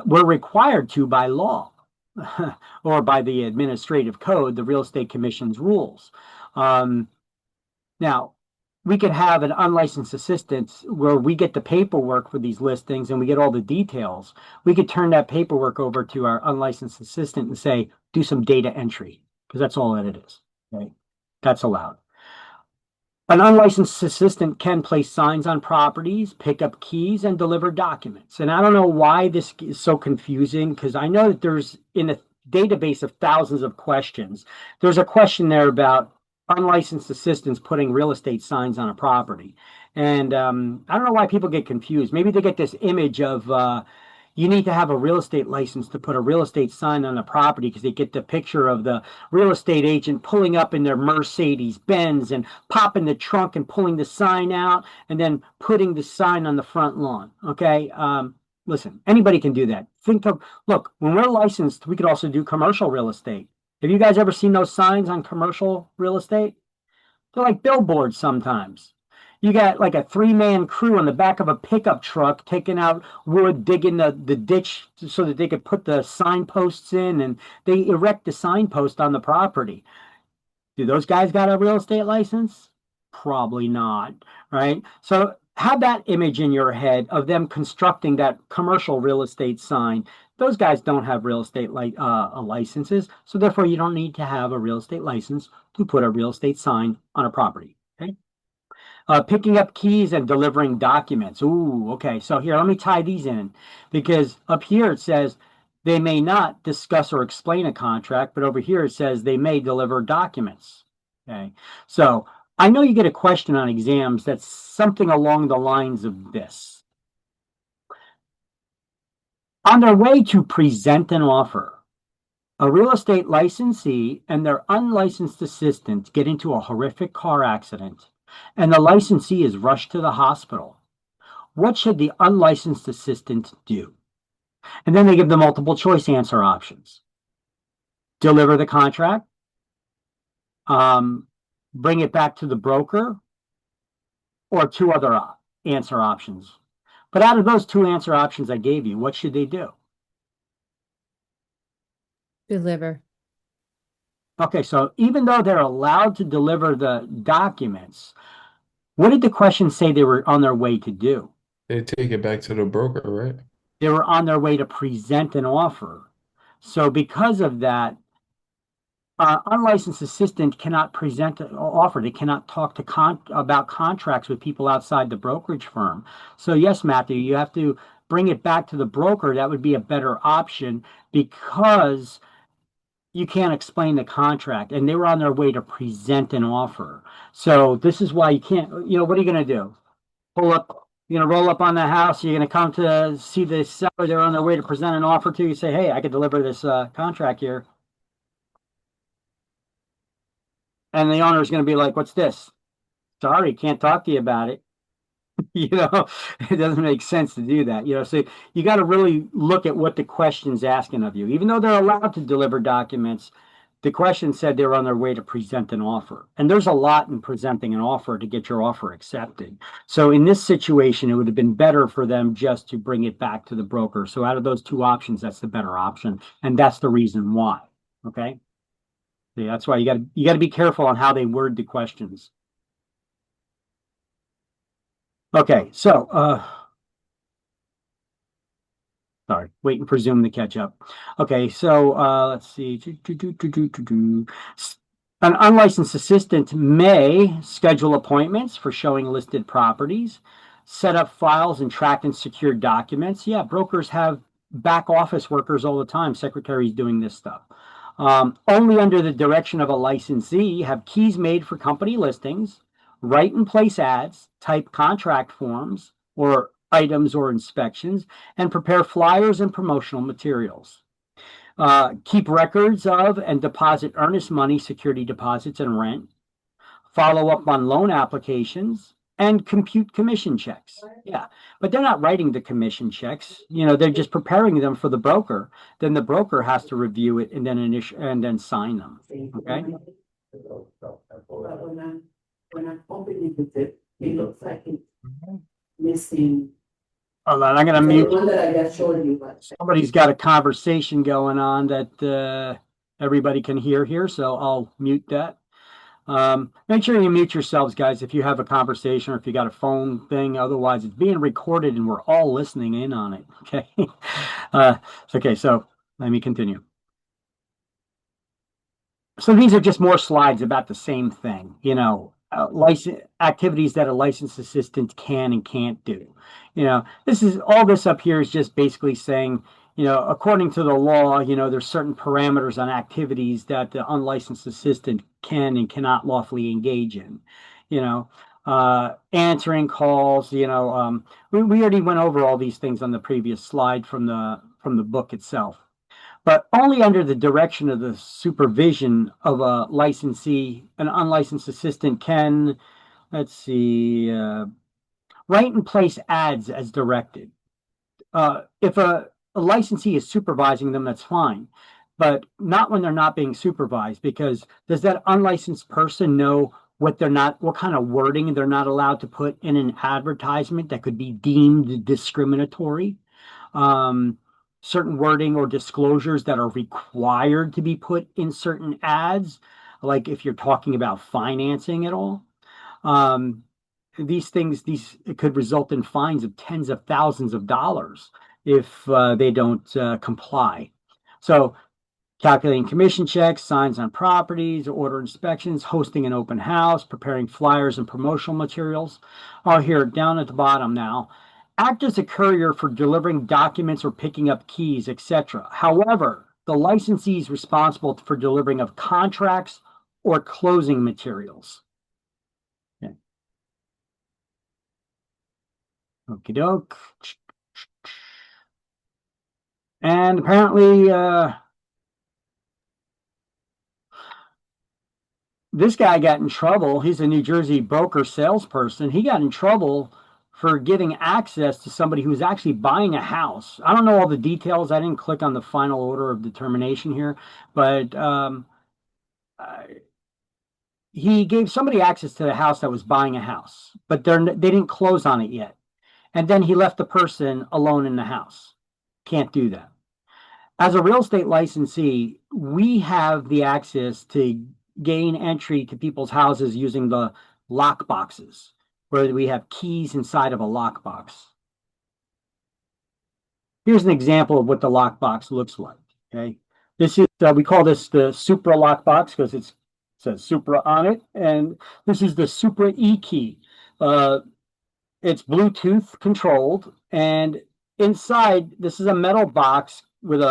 we're required to by law or by the administrative code, the Real Estate Commission's rules. Now, we could have an unlicensed assistant where we get the paperwork for these listings and we get all the details. We could turn that paperwork over to our unlicensed assistant and say, do some data entry, because that's all that it is. Okay? That's allowed. An unlicensed assistant can place signs on properties, pick up keys, and deliver documents. And I don't know why this is so confusing, because I know that there's, in a database of thousands of questions, there's a question there about unlicensed assistants putting real estate signs on a property. And I don't know why people get confused. Maybe they get this image of you need to have a real estate license to put a real estate sign on a property, because they get the picture of the real estate agent pulling up in their Mercedes Benz and popping the trunk and pulling the sign out and then putting the sign on the front lawn. Okay. Listen, anybody can do that. Look, when we're licensed, we could also do commercial real estate. Have you guys ever seen those signs on commercial real estate? They're like billboards sometimes. You got like a 3-man crew on the back of a pickup truck taking out wood, digging the ditch so that they could put the signposts in, and they erect the signpost on the property. Do those guys got a real estate license? Probably not, right? So have that image in your head of them constructing that commercial real estate sign. Those guys don't have real estate licenses, so therefore you don't need to have a real estate license to put a real estate sign on a property. Okay. Picking up keys and delivering documents. Ooh, okay. So here, let me tie these in, because up here it says they may not discuss or explain a contract, but over here it says they may deliver documents. Okay. So I know you get a question on exams that's something along the lines of this. On their way to present an offer, a real estate licensee and their unlicensed assistant get into a horrific car accident, and the licensee is rushed to the hospital. What should the unlicensed assistant do? And then they give the multiple choice answer options. Deliver the contract, bring it back to the broker, or 2 other answer options. But out of those 2 answer options I gave you, what should they do? Deliver. Okay, so even though they're allowed to deliver the documents, what did the question say they were on their way to do? They take it back to the broker, right? They were on their way to present an offer. So because of that, unlicensed assistant cannot present an offer. They cannot talk to about contracts with people outside the brokerage firm. So yes, Matthew, you have to bring it back to the broker. That would be a better option because you can't explain the contract, and they were on their way to present an offer. So this is why you can't, what are you going to do? Pull up, roll up on the house. You're going to come to see the seller. They're on their way to present an offer to you. Say, hey, I could deliver this contract here. And the owner is going to be like, what's this? Sorry, can't talk to you about it. It doesn't make sense to do that. So you got to really look at what the question's asking of you. Even though they're allowed to deliver documents, the question said they're on their way to present an offer. And there's a lot in presenting an offer to get your offer accepted. So in this situation, it would have been better for them just to bring it back to the broker. So out of those two options, that's the better option. And that's the reason why. Okay. See, that's why you got to be careful on how they word the questions. Okay, so sorry, waiting for Zoom to catch up. Okay, so let's see. An unlicensed assistant may schedule appointments for showing listed properties, set up files, and track and secure documents. Yeah, brokers have back office workers all the time, secretaries doing this stuff. Only under the direction of a licensee, have keys made for company listings, write and place ads, type contract forms or items or inspections, and prepare flyers and promotional materials. Keep records of and deposit earnest money, security deposits, and rent. Follow up on loan applications and compute commission checks. Yeah, but they're not writing the commission checks. They're just preparing them for the broker. Then the broker has to review it and then sign them. Okay. When I open it, it looks like it's missing. Hold on, I'm going to The mute. one that I just showed you, but Somebody's got a conversation going on that everybody can hear here, so I'll mute that. Make sure you mute yourselves, guys, if you have a conversation or if you got a phone thing. Otherwise, it's being recorded and we're all listening in on it. Okay. Okay, so let me continue. So these are just more slides about the same thing, activities that a licensed assistant can and can't do. This is all this up here is just basically saying, according to the law, there's certain parameters on activities that the unlicensed assistant can and cannot lawfully engage in. Answering calls, we already went over all these things on the previous slide from the book itself. But only under the direction of the supervision of a licensee, an unlicensed assistant can, let's see, write and place ads as directed. If a licensee is supervising them, that's fine, but not when they're not being supervised, because does that unlicensed person know what kind of wording they're not allowed to put in an advertisement that could be deemed discriminatory? Certain wording or disclosures that are required to be put in certain ads, like if you're talking about financing at all. These things, it could result in fines of tens of thousands of dollars if they don't comply. So calculating commission checks, signs on properties, order inspections, hosting an open house, preparing flyers and promotional materials. Oh, here, down at the bottom now. Act as a courier for delivering documents or picking up keys, etc. However, the licensee is responsible for delivering of contracts or closing materials. Okay. Okie doke. And apparently, this guy got in trouble. He's a New Jersey broker salesperson. He got in trouble for getting access to somebody who's actually buying a house. I don't know all the details. I didn't click on the final order of determination here, but he gave somebody access to the house that was buying a house, but they didn't close on it yet. And then he left the person alone in the house. Can't do that. As a real estate licensee, we have the access to gain entry to people's houses using the lock boxes, where we have keys inside of a lockbox. Here's an example of what the lockbox looks like. Okay, This is, we call this the Supra lockbox because it says Supra on it. And this is the Supra E-key. It's Bluetooth controlled. And inside, this is a metal box with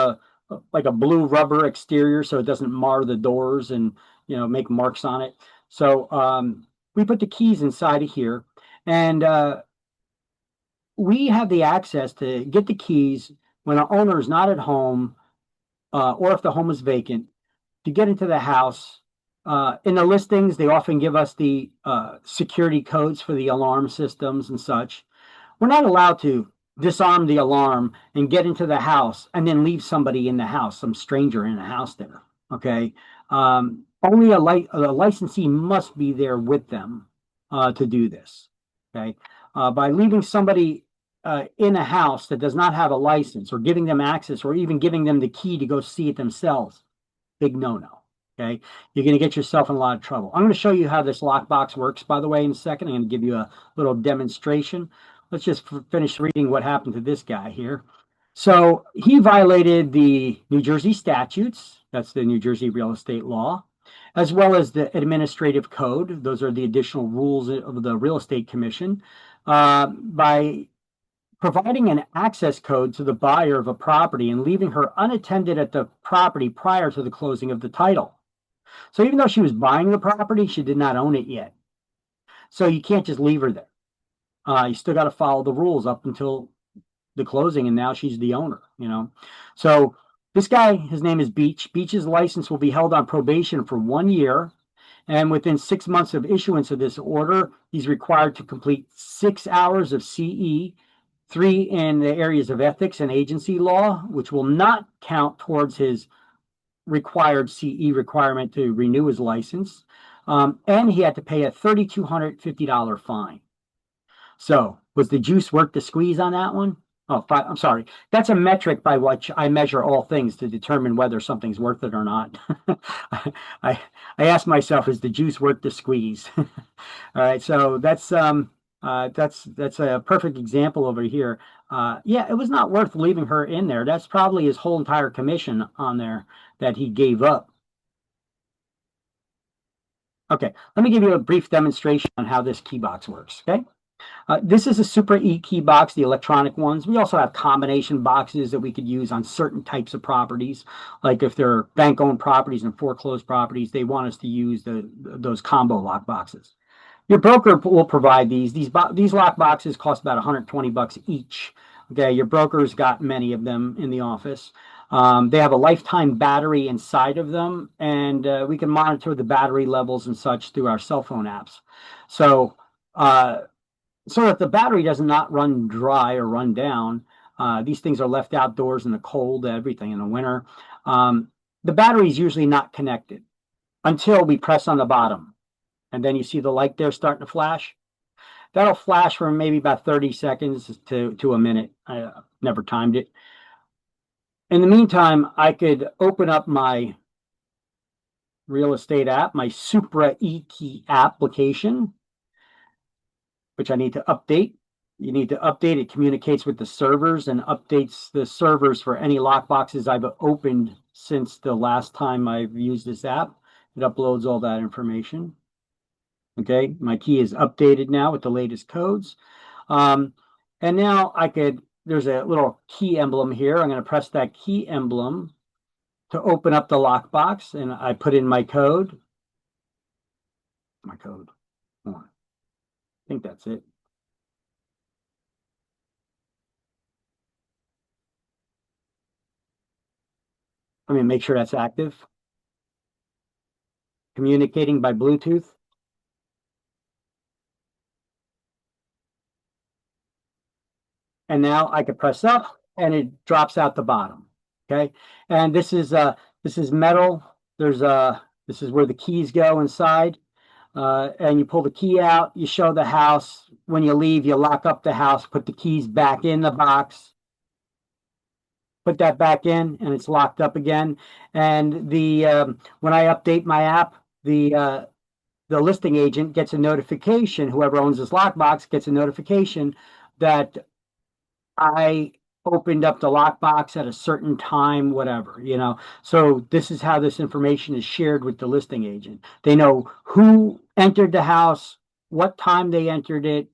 like a blue rubber exterior so it doesn't mar the doors and, make marks on it. So we put the keys inside of here. And we have the access to get the keys when our owner is not at home, or if the home is vacant, to get into the house. In the listings, they often give us the security codes for the alarm systems and such. We're not allowed to disarm the alarm and get into the house and then leave somebody in the house, some stranger in the house there. Okay. Only a licensee must be there with them to do this. Okay. By leaving somebody in a house that does not have a license, or giving them access, or even giving them the key to go see it themselves, big no-no. Okay, you're going to get yourself in a lot of trouble. I'm going to show you how this lockbox works, by the way, in a second. I'm going to give you a little demonstration. Let's just finish reading what happened to this guy here. So he violated the New Jersey statutes. That's the New Jersey real estate law, as well as the administrative code. Those are the additional rules of the Real Estate Commission. By providing an access code to the buyer of a property and leaving her unattended at the property prior to the closing of the title. So even though she was buying the property, she did not own it yet. So you can't just leave her there. You still got to follow the rules up until the closing, and now she's the owner, So this guy, his name is Beach. Beach's license will be held on probation for 1 year. And within 6 months of issuance of this order, he's required to complete 6 hours of CE, 3 in the areas of ethics and agency law, which will not count towards his required CE requirement to renew his license. And he had to pay a $3,250 fine. So was the juice worth the squeeze on that one? Oh, I'm sorry. That's a metric by which I measure all things to determine whether something's worth it or not. I ask myself, is the juice worth the squeeze? All right. So that's a perfect example over here. Yeah, it was not worth leaving her in there. That's probably his whole entire commission on there that he gave up. Okay, let me give you a brief demonstration on how this key box works, okay? This is a Supra E-key box, the electronic ones. We also have combination boxes that we could use on certain types of properties. Like if they're bank-owned properties and foreclosed properties, they want us to use those combo lock boxes. Your broker will provide these. These lock boxes cost about $120 each. Okay, your broker's got many of them in the office. They have a lifetime battery inside of them, and we can monitor the battery levels and such through our cell phone apps. So that the battery does not run dry or run down. These things are left outdoors in the cold, everything in the winter. The battery is usually not connected until we press on the bottom. And then you see the light there starting to flash. That'll flash for maybe about 30 seconds to a minute. I never timed it. In the meantime, I could open up my real estate app, my Supra E-key application, which I need to update. You need to update. It communicates with the servers and updates the servers for any lockboxes I've opened since the last time I've used this app. It uploads all that information. Okay, my key is updated now with the latest codes. And now there's a little key emblem here. I'm going to press that key emblem to open up the lockbox, and I put in my code. Hold on. I think that's it. Let me make sure that's active. Communicating by Bluetooth. And now I can press up and it drops out the bottom. Okay. And this is metal. This is where the keys go inside. And you pull the key out, you show the house. When you leave, you lock up the house, put the keys back in the box, put that back in, and it's locked up again. And when I update my app, the listing agent gets a notification. Whoever owns this lockbox gets a notification that I opened up the lockbox at a certain time, whatever, So this is how this information is shared with the listing agent. They know who entered the house, what time they entered it,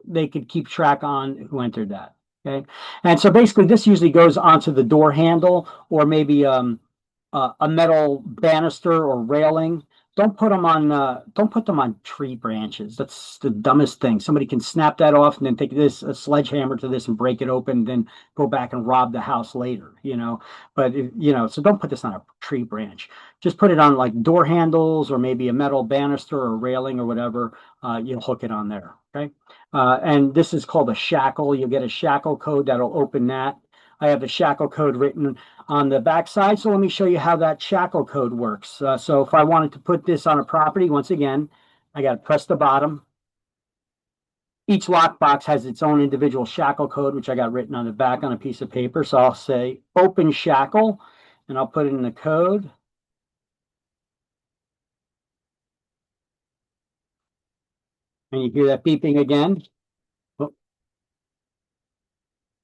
they could keep track on who entered that. Okay. And so basically this usually goes onto the door handle or maybe a metal banister or railing. Don't put them on tree branches. That's the dumbest thing. Somebody can snap that off and then take a sledgehammer to this and break it open, then go back and rob the house later, But so don't put this on a tree branch. Just put it on like door handles or maybe a metal banister or railing or whatever. You'll hook it on there. Okay. And this is called a shackle. You'll get a shackle code that'll open that. I have the shackle code written on the back side. So let me show you how that shackle code works. So if I wanted to put this on a property, once again, I got to press the bottom. Each lockbox has its own individual shackle code, which I got written on the back on a piece of paper. So I'll say open shackle and I'll put it in the code. And you hear that beeping again.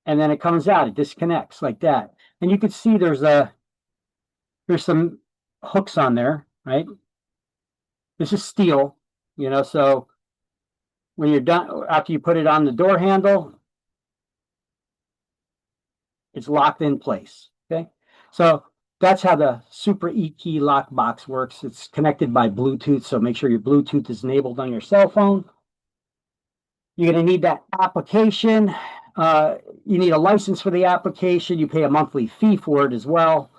And then it comes out, it disconnects like that. And you can see there's some hooks on there, right? This is steel, so when you're done, after you put it on the door handle, it's locked in place, okay? So that's how the Super E-Key lockbox works. It's connected by Bluetooth, so make sure your Bluetooth is enabled on your cell phone. You're going to need that application. You need a license for the application. You pay a monthly fee for it as well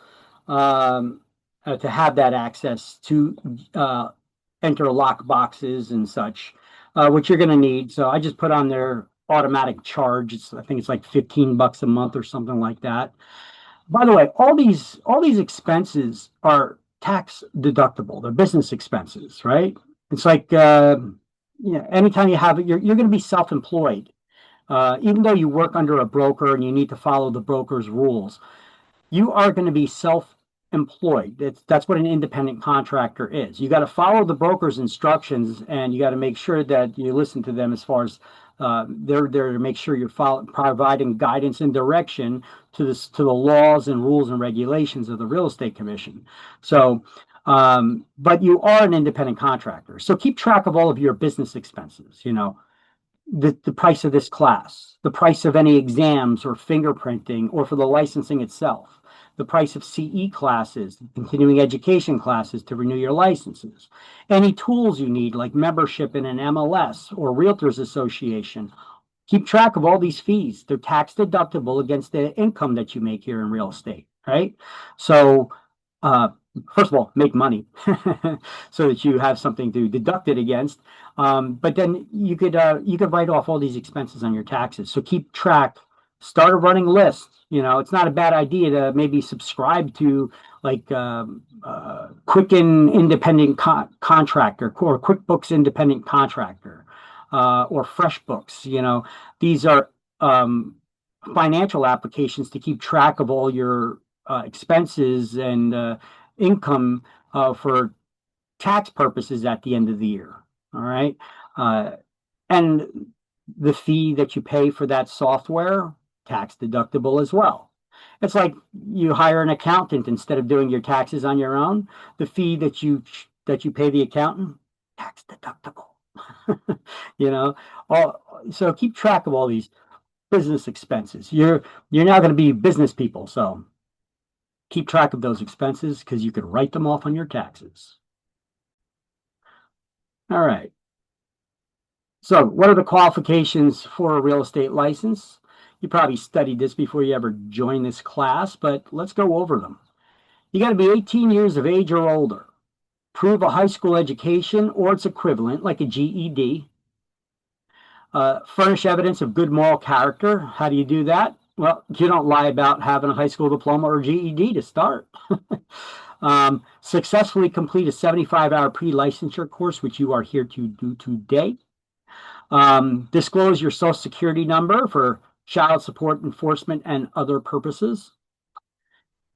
to have that access to enter lock boxes and such, which you're going to need. So I just put on their automatic charge. I think it's like $15 a month or something like that. By the way, all these expenses are tax deductible. They're business expenses, right? It's like anytime you have it, you're going to be self-employed. Even though you work under a broker and you need to follow the broker's rules, you are going to be self-employed. That's what an independent contractor is. You got to follow the broker's instructions and you got to make sure that you listen to them as far as they're there to make sure you're providing guidance and direction to the laws and rules and regulations of the Real Estate Commission. So, but you are an independent contractor. So keep track of all of your business expenses, the price of this class, the price of any exams or fingerprinting or for the licensing itself, the price of CE classes, continuing education classes to renew your licenses, any tools you need like membership in an MLS or Realtors Association. Keep track of all these fees. They're tax deductible against the income that you make here in real estate, right? So, first of all, make money so that you have something to deduct it against. But then you could write off all these expenses on your taxes. So keep track. Start a running list. It's not a bad idea to maybe subscribe to like Quicken Independent Contractor or QuickBooks Independent Contractor or FreshBooks. These are financial applications to keep track of all your expenses and income for tax purposes at the end of the year. All right. And the fee that you pay for that software, tax deductible as well. It's like you hire an accountant instead of doing your taxes on your own. The fee that you pay the accountant, tax deductible. So keep track of all these business expenses. You're now going to be business people, so keep track of those expenses because you can write them off on your taxes. All right. So what are the qualifications for a real estate license? You probably studied this before you ever joined this class, but let's go over them. You got to be 18 years of age or older. Prove a high school education or its equivalent, like a GED. Furnish evidence of good moral character. How do you do that? Well, you don't lie about having a high school diploma or GED to start. Successfully complete a 75-hour pre-licensure course, which you are here to do today. Disclose your social security number for child support enforcement and other purposes.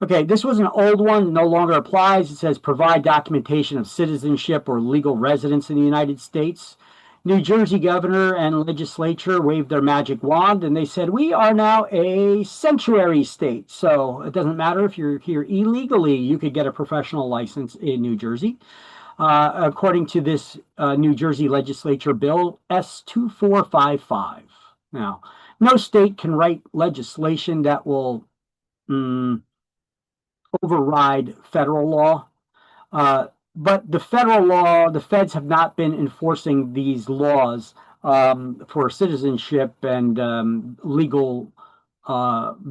Okay, this was an old one, no longer applies. It says provide documentation of citizenship or legal residence in the United States. New Jersey governor and legislature waved their magic wand and they said, we are now a sanctuary state. So it doesn't matter if you're here illegally, you could get a professional license in New Jersey. According to this New Jersey legislature bill, S2455. Now, no state can write legislation that will override federal law. But the federal law, the feds have not been enforcing these laws for citizenship and legal,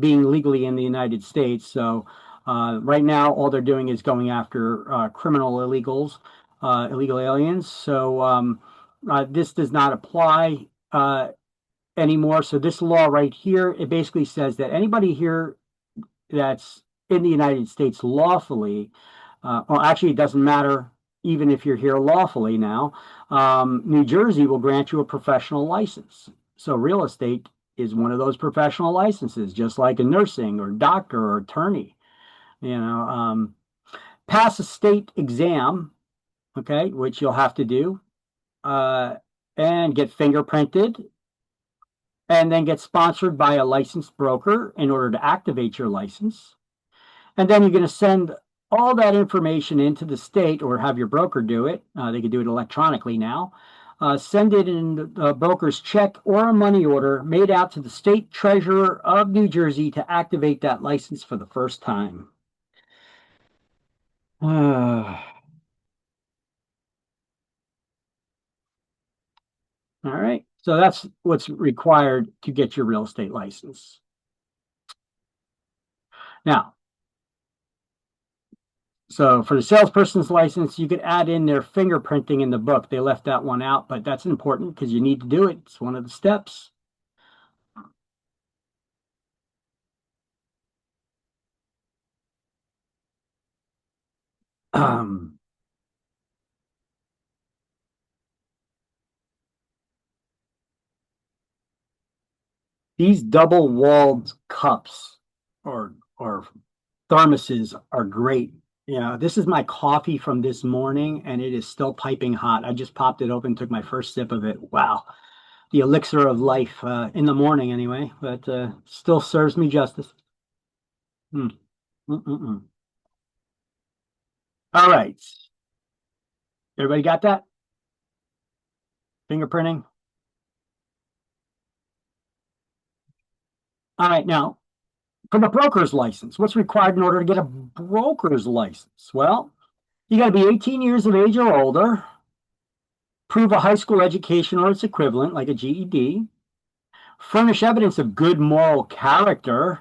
being legally in the United States. So right now, all they're doing is going after criminal illegals, illegal aliens. So this does not apply anymore. So this law right here, it basically says that anybody here that's in the United States lawfully, well, actually, it doesn't matter even if you're here lawfully now. New Jersey will grant you a professional license. So real estate is one of those professional licenses, just like a nursing or doctor or attorney. You know, pass a state exam, okay, which you'll have to do, and get fingerprinted, and then get sponsored by a licensed broker in order to activate your license. And then you're going to send all that information into the state or have your broker do it. They can do it electronically now. Send it in a broker's check or a money order made out to the state treasurer of New Jersey to activate that license for the first time. All right. So that's what's required to get your real estate license. Now, so for the salesperson's license, you could add in their fingerprinting in the book. They left that one out, but that's important because you need to do it. It's one of the steps. These double-walled cups or thermoses are great. You know, this is my coffee from this morning, and it is still piping hot. I just popped it open, took my first sip of it. Wow, the elixir of life in the morning, anyway. But still serves me justice. All right, everybody got that? Fingerprinting. All right, now, for the broker's license, what's required in order to get a broker's license? Well, you got to be 18 years of age or older, prove a high school education or its equivalent, like a GED, furnish evidence of good moral character,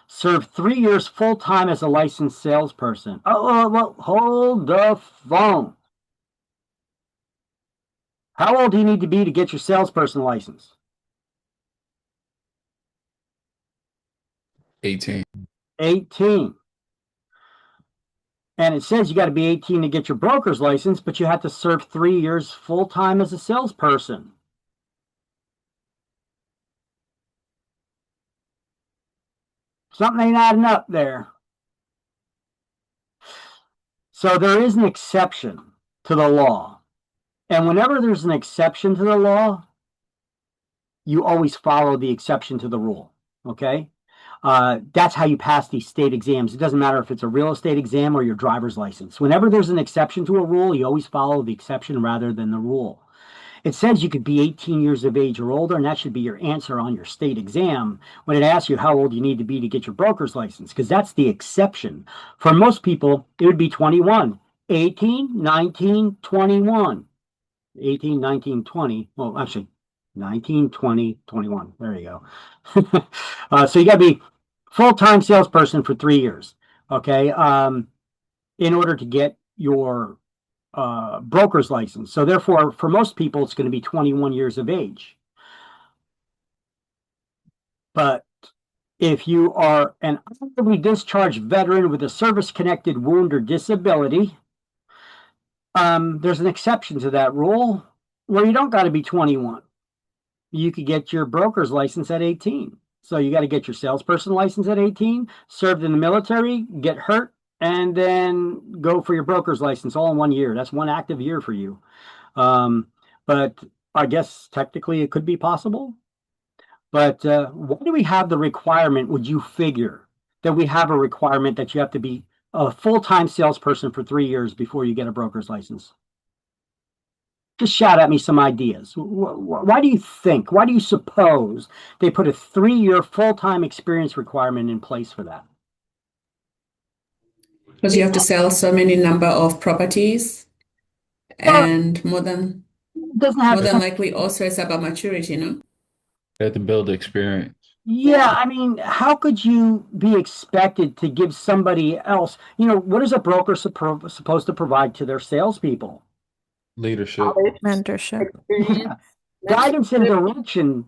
serve 3 years full-time as a licensed salesperson. Well, hold the phone. How old do you need to be to get your salesperson license? 18. 18. And it says you got to be 18 to get your broker's license, but you have to serve 3 years full-time as a salesperson. Something ain't adding up there. So there is an exception to the law. And whenever there's an exception to the law, you always follow the exception to the rule, okay? That's how you pass these state exams. It doesn't matter if it's a real estate exam or your driver's license. Whenever there's an exception to a rule, you always follow the exception rather than the rule. It says you could be 18 years of age or older, and that should be your answer on your state exam when it asks you how old you need to be to get your broker's license, because that's the exception. For most people, it would be 21. 18, 19, 21. 18, 19, 20. Well, actually, 19, 20, 21. There you go. So you got to be full-time salesperson for 3 years, okay, in order to get your broker's license. So therefore, for most people, it's going to be 21 years of age. But if you are an honorably discharged veteran with a service-connected wound or disability, there's an exception to that rule where you don't got to be 21. You could get your broker's license at 18. So you got to get your salesperson license at 18, served in the military, get hurt, and then go for your broker's license all in 1 year. That's one active year for you. but I guess technically it could be possible. But why do we have the requirement, would you figure, that we have a requirement that you have to be a full-time salesperson for 3 years before you get a broker's license? Just shout at me some ideas. Why do you think, why do you suppose they put a 3-year full-time experience requirement in place for that? Because you have to sell so many number of properties, and more than It doesn't have likely also it's about maturity, no? They have to build experience. Yeah, I mean, how could you be expected to give somebody else, what is a broker supposed to provide to their salespeople? Leadership. Mentorship. Yeah. Guidance and direction.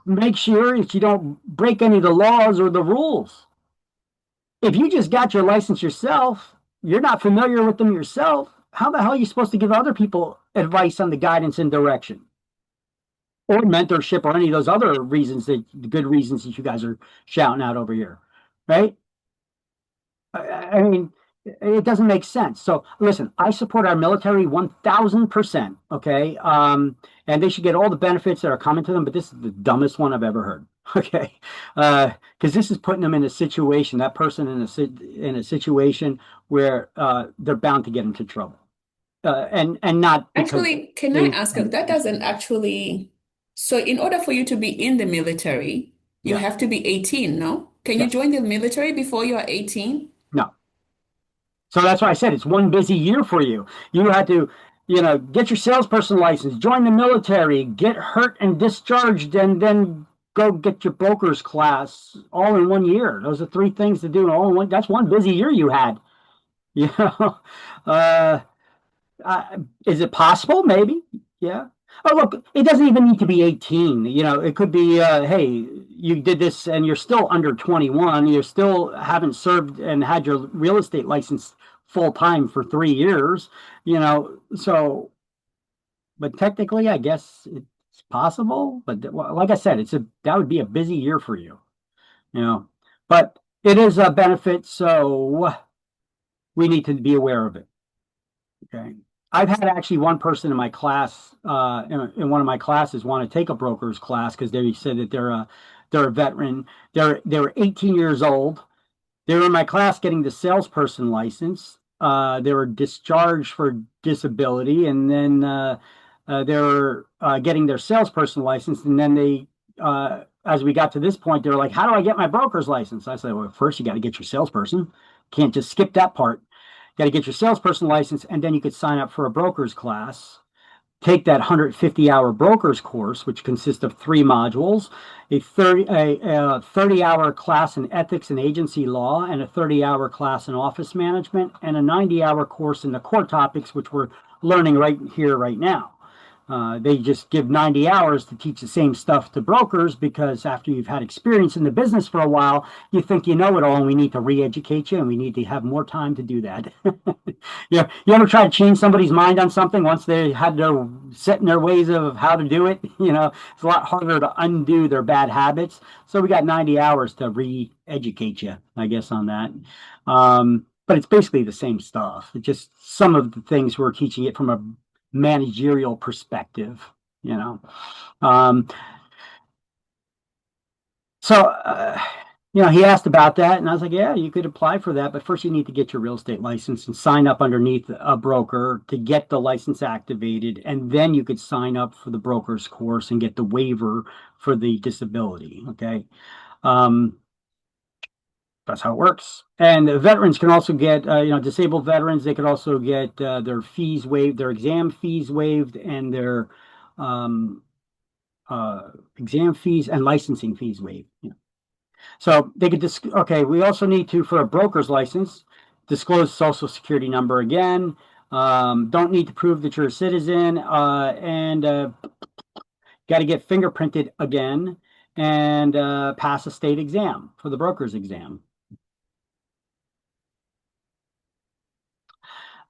Make sure that you don't break any of the laws or the rules. If you just got your license yourself, you're not familiar with them yourself, how the hell are you supposed to give other people advice on the guidance and direction? Or mentorship or any of those other good reasons that you guys are shouting out over here, right? I mean, it doesn't make sense. So listen, I support our military 1000%, okay? And they should get all the benefits that are coming to them, but this is the dumbest one I've ever heard, okay? Because this is putting them in a situation, that person in a situation where they're bound to get into trouble. And not because Actually, can I ask, that doesn't actually, so in order for you to be in the military, you Yeah. have to be 18, no? Can you Yes. join the military before you are 18? No. So that's why I said it's one busy year for you. You had to, get your salesperson license, join the military, get hurt and discharged, and then go get your broker's class all in 1 year. Those are 3 things to do all in one. That's one busy year you had. Is it possible? Maybe. Yeah. Oh, look, it doesn't even need to be 18. It could be, hey, you did this and you're still under 21. You still haven't served and had your real estate license full time for 3 years, so, but technically, I guess it's possible. But like I said, that would be a busy year for you, but it is a benefit. So we need to be aware of it. Okay. I've had actually one person in my class, in one of my classes, want to take a broker's class because they said that they're a veteran. They were 18 years old. They were in my class getting the salesperson license. They were discharged for disability, and then they were getting their salesperson license. And then they, as we got to this point, they were like, "How do I get my broker's license?" I said, "Well, first you got to get your salesperson. Can't just skip that part. Got to get your salesperson license, and then you could sign up for a broker's class, take that 150-hour broker's course, which consists of 3 modules, a 30-hour class in ethics and agency law, and a 30-hour class in office management, and a 90-hour course in the core topics, which we're learning right here, right now. They just give 90 hours to teach the same stuff to brokers because after you've had experience in the business for a while, you think you know it all, and we need to re-educate you, and we need to have more time to do that. You ever try to change somebody's mind on something once they had their set in their ways of how to do it? It's a lot harder to undo their bad habits. So we got 90 hours to re-educate you, I guess, on that. But it's basically the same stuff. It's just some of the things we're teaching it from a managerial perspective, so he asked about that, and I was like, yeah, you could apply for that, but first you need to get your real estate license and sign up underneath a broker to get the license activated, and then you could sign up for the broker's course and get the waiver for the disability. Okay. That's how it works. And veterans can also get, disabled veterans, they could also get their fees waived, their exam fees waived, and their exam fees and licensing fees waived. So they could okay, we also need to, for a broker's license, disclose social security number again. Don't need to prove that you're a citizen, and got to get fingerprinted again and pass a state exam for the broker's exam.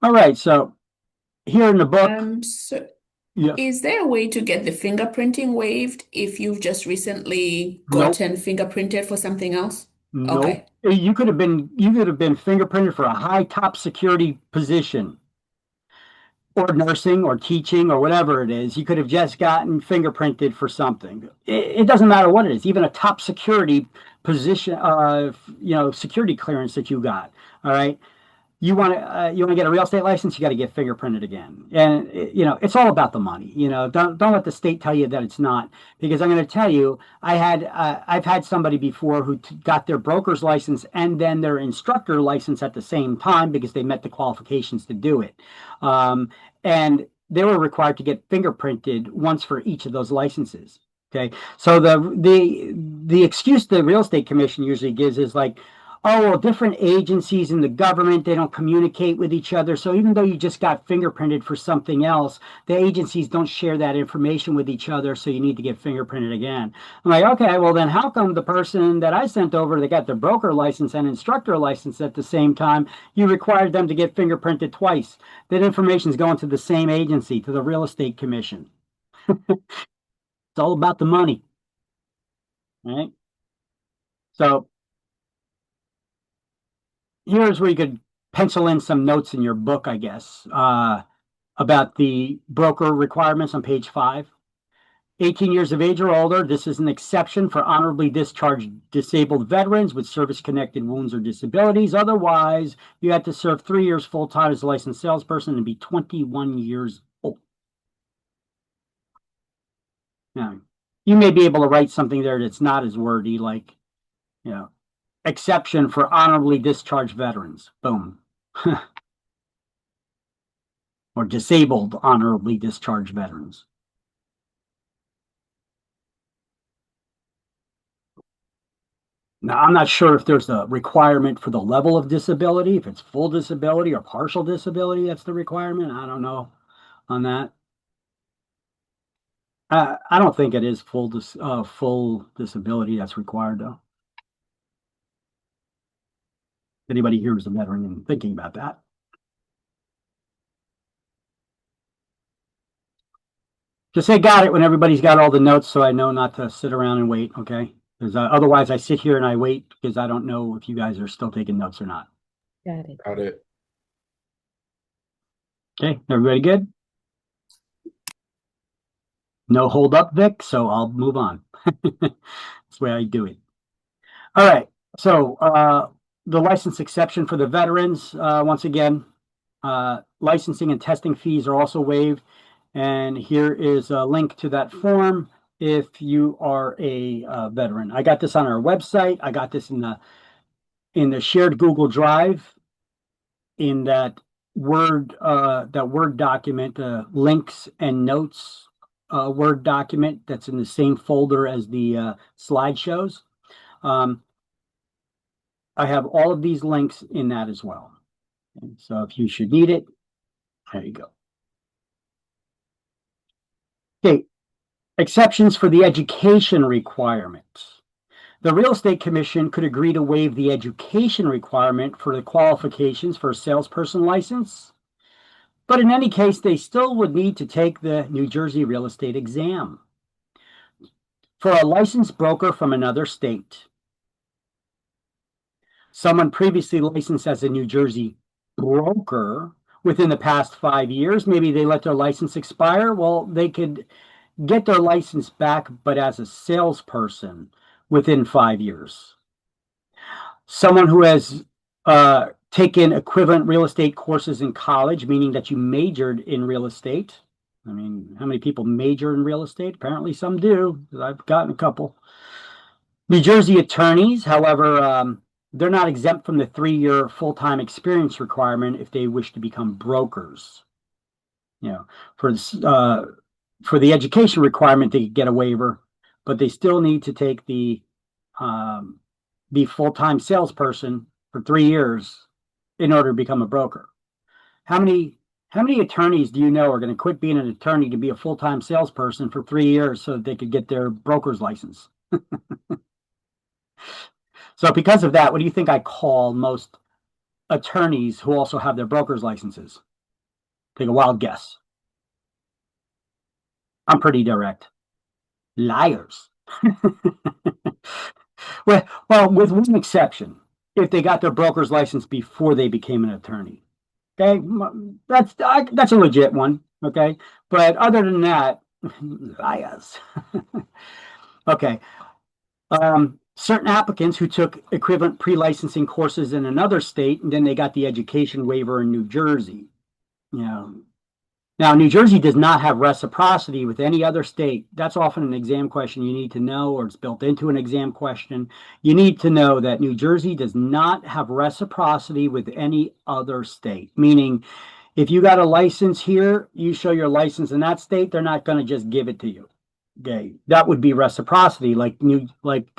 All right, so here in the book, So yes. is there a way to get the fingerprinting waived if you've just recently Nope. gotten fingerprinted for something else? Nope. Okay. You could have been fingerprinted for a high top security position. or nursing or teaching or whatever it is. You could have just gotten fingerprinted for something. It doesn't matter what it is, even a top security position, security clearance that you got. All right. You want to get a real estate license, you got to get fingerprinted again. And it's all about the money. Don't let the state tell you that it's not, because I'm going to tell you, I've had somebody before who got their broker's license and then their instructor license at the same time because they met the qualifications to do it. And they were required to get fingerprinted once for each of those licenses. Okay. So the excuse the real estate commission usually gives is like, oh, well, different agencies in the government, they don't communicate with each other. So even though you just got fingerprinted for something else, the agencies don't share that information with each other. So you need to get fingerprinted again. I'm like, okay, well, then how come the person that I sent over, they got their broker license and instructor license at the same time, you required them to get fingerprinted twice? That information is going to the same agency, to the real estate commission. It's all about the money. Right? So here's where you could pencil in some notes in your book, I guess, about the broker requirements on page 5. 18 years of age or older. This is an exception for honorably discharged disabled veterans with service-connected wounds or disabilities. Otherwise, you have to serve 3 years full-time as a licensed salesperson and be 21 years old. Now, you may be able to write something there that's not as wordy, like, exception for honorably discharged veterans. Boom. Or disabled honorably discharged veterans. Now, I'm not sure if there's a requirement for the level of disability, if it's full disability or partial disability, that's the requirement. I don't know on that. I don't think it is full disability that's required, though. Anybody here who's a veteran and thinking about that? Just say got it when everybody's got all the notes so I know not to sit around and wait, okay? Because otherwise I sit here and I wait because I don't know if you guys are still taking notes or not. Got it. Got it. Okay, everybody good? No hold up, Vic, so I'll move on. That's the way I do it. All right, so the license exception for the veterans, once again, licensing and testing fees are also waived. And here is a link to that form if you are a veteran. I got this on our website. I got this in the shared Google Drive in that Word document, links and notes Word document that's in the same folder as the slideshows. I have all of these links in that as well. And so if you should need it, there you go. Okay, exceptions for the education requirements. The Real Estate Commission could agree to waive the education requirement for the qualifications for a salesperson license, but in any case, they still would need to take the New Jersey real estate exam. For a licensed broker from another state, someone previously licensed as a New Jersey broker within the past 5 years, maybe they let their license expire. Well, they could get their license back, but as a salesperson within 5 years. Someone who has taken equivalent real estate courses in college, meaning that you majored in real estate. I mean, how many people major in real estate? Apparently some do, because I've gotten a couple. New Jersey attorneys, however, they're not exempt from the 3-year full-time experience requirement if they wish to become brokers. For the education requirement, they get a waiver, but they still need to take the full-time salesperson for 3 years in order to become a broker. How many attorneys do you know are going to quit being an attorney to be a full-time salesperson for 3 years so that they could get their broker's license? So because of that, what do you think I call most attorneys who also have their broker's licenses? Take a wild guess. I'm pretty direct. Liars. Well, with one exception, if they got their broker's license before they became an attorney. Okay, that's a legit one. Okay, but other than that, bias. Okay. Certain applicants who took equivalent pre-licensing courses in another state, and then they got the education waiver in New Jersey. You know, now New Jersey does not have reciprocity with any other state. That's often an exam question you need to know, or it's built into an exam question. You need to know that New Jersey does not have reciprocity with any other state, meaning if you got a license here, you show your license in that state, they're not going to just give it to you. Okay, that would be reciprocity, like New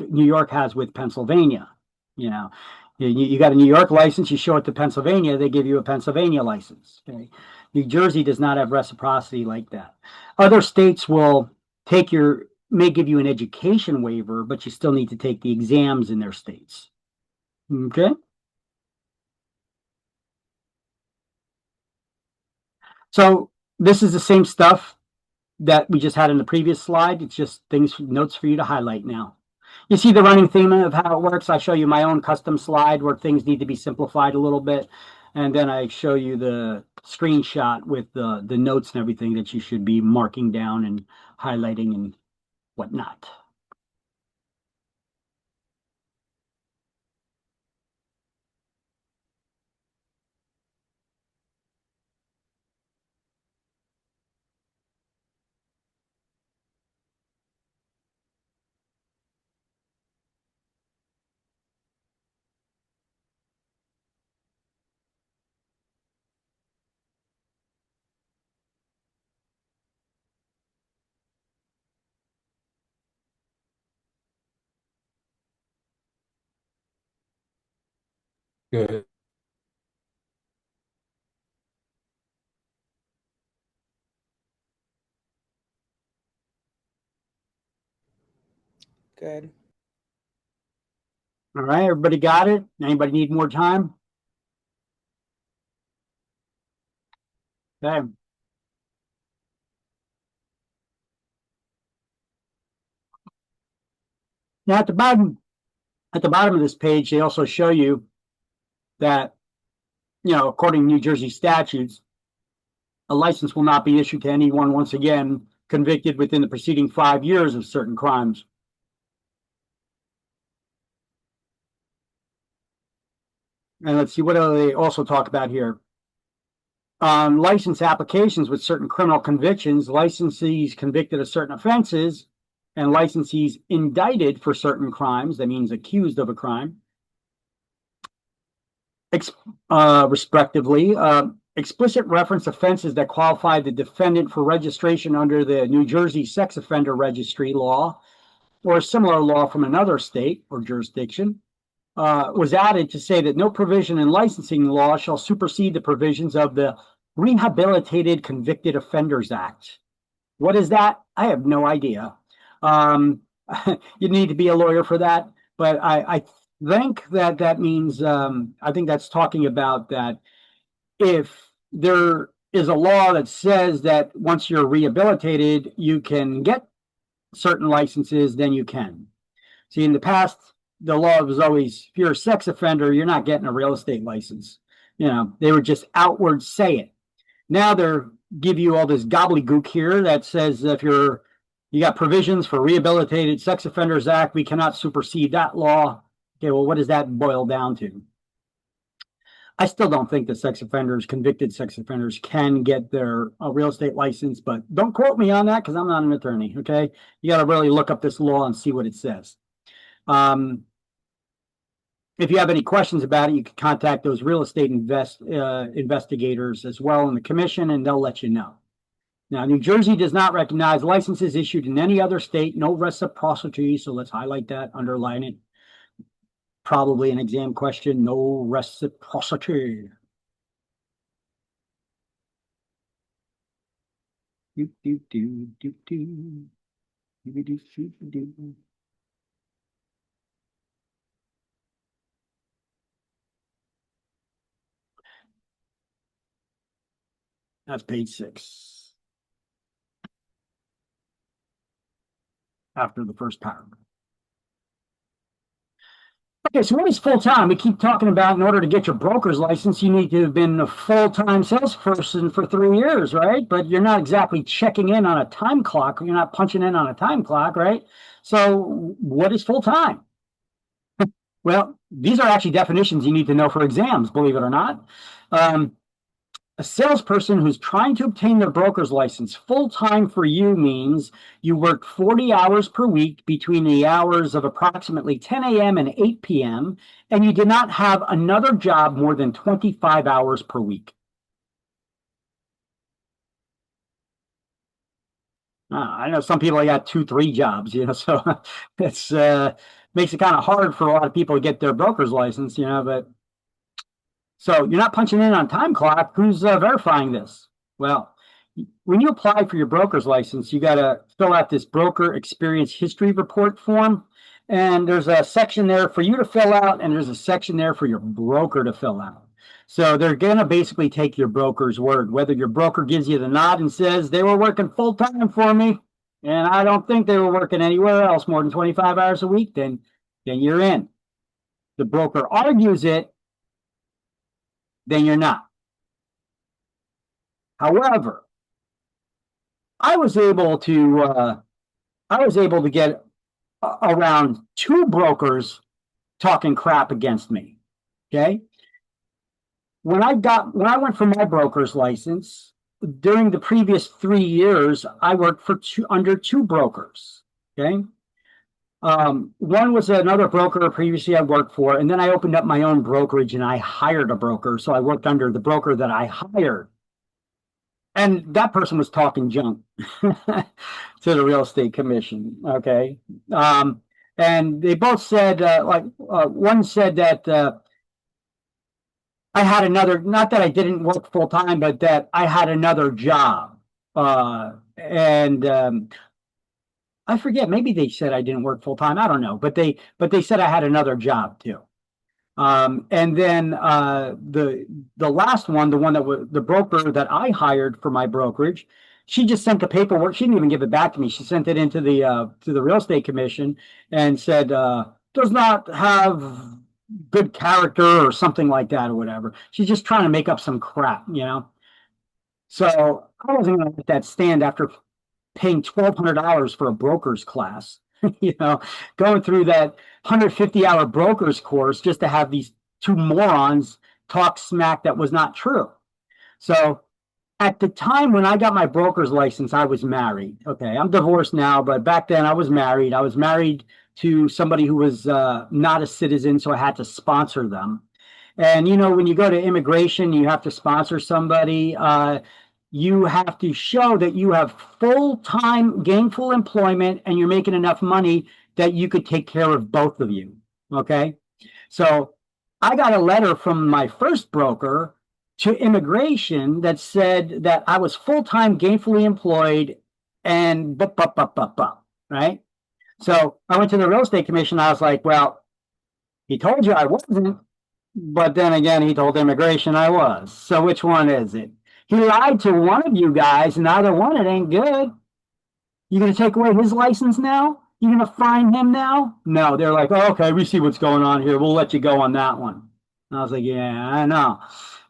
York has with Pennsylvania. You know, you got a New York license, you show it to Pennsylvania, they give you a Pennsylvania license. Okay, New Jersey does not have reciprocity like that. Other states will may give you an education waiver, but you still need to take the exams in their states. Okay. So this is the same stuff that we just had in the previous slide. It's just notes for you to highlight now. You see the running theme of how it works. I show you my own custom slide where things need to be simplified a little bit. And then I show you the screenshot with the notes and everything that you should be marking down and highlighting and whatnot. Good. Good. All right, everybody got it? Anybody need more time? Okay. Now at the bottom of this page, they also show you that, according to New Jersey statutes, a license will not be issued to anyone, once again, convicted within the preceding 5 years of certain crimes. And let's see, what do they also talk about here? License applications with certain criminal convictions, licensees convicted of certain offenses, and licensees indicted for certain crimes, that means accused of a crime, respectively. Explicit reference offenses that qualify the defendant for registration under the New Jersey Sex Offender Registry law or a similar law from another state or jurisdiction was added to say that no provision in licensing law shall supersede the provisions of the Rehabilitated Convicted Offenders Act. What is that? I have no idea. You need to be a lawyer for that, but I think that means, I think that's talking about that if there is a law that says that once you're rehabilitated, you can get certain licenses, then you can. See, in the past, the law was always, if you're a sex offender, you're not getting a real estate license. They would just outward say it. Now they're give you all this gobbledygook here that says if you got provisions for Rehabilitated Sex Offenders Act, we cannot supersede that law. Okay, well, what does that boil down to? I still don't think that convicted sex offenders can get their real estate license, but don't quote me on that because I'm not an attorney, okay? You got to really look up this law and see what it says. If you have any questions about it, you can contact those real estate investigators as well in the commission, and they'll let you know. Now, New Jersey does not recognize licenses issued in any other state, no reciprocity, so let's highlight that, underline it. Probably an exam question, no reciprocity. That's page 6. After the first paragraph. Okay, so what is full-time? We keep talking about in order to get your broker's license, you need to have been a full-time salesperson for 3 years, right? But you're not exactly checking in on a time clock. You're not punching in on a time clock, right? So what is full-time? Well, these are actually definitions you need to know for exams, believe it or not. A salesperson who's trying to obtain their broker's license full-time for you means you work 40 hours per week between the hours of approximately 10 a.m. and 8 p.m., and you did not have another job more than 25 hours per week. I know some people got 2, 3 jobs, so it's makes it kind of hard for a lot of people to get their broker's license, but so you're not punching in on time clock. Who's verifying this? Well, when you apply for your broker's license, you got to fill out this broker experience history report form. And there's a section there for you to fill out, and there's a section there for your broker to fill out. So they're going to basically take your broker's word, whether your broker gives you the nod and says they were working full time for me, and I don't think they were working anywhere else more than 25 hours a week, then you're in. The broker argues it, then you're not. However, I was able to get around 2 brokers talking crap against me. Okay. When I went for my broker's license, during the previous 3 years, I worked for under 2 brokers. Okay. One was another broker previously I worked for, and then I opened up my own brokerage and I hired a broker. So I worked under the broker that I hired. And that person was talking junk to the real estate commission. Okay. And they both said, one said that I had another, not that I didn't work full time, but that I had another job. I forget, maybe they said I didn't work full time. I don't know, but they said I had another job too. And then the last one, the one that was the broker that I hired for my brokerage, she just sent the paperwork. She didn't even give it back to me. She sent it into the to the real estate commission and said does not have good character or something like that or whatever. She's just trying to make up some crap, So I wasn't going to let that stand after paying $1,200 for a broker's class. Going through that 150-hour broker's course just to have these 2 morons talk smack that was not true. So at the time when I got my broker's license, I was married. Okay, I'm divorced now, but back then I was married. I was married to somebody who was not a citizen, so I had to sponsor them. And, when you go to immigration, you have to sponsor somebody. You have to show that you have full-time gainful employment and you're making enough money that you could take care of both of you. Okay. So I got a letter from my first broker to immigration that said that I was full-time gainfully employed and right. So I went to the real estate commission. I was like, well, he told you I wasn't, but then again, he told immigration I was. So which one is it? He lied to one of you guys, and either one, it ain't good. You going to take away his license now? You going to fine him now? No, they're like, oh, okay, we see what's going on here. We'll let you go on that one. And I was like, yeah, I know.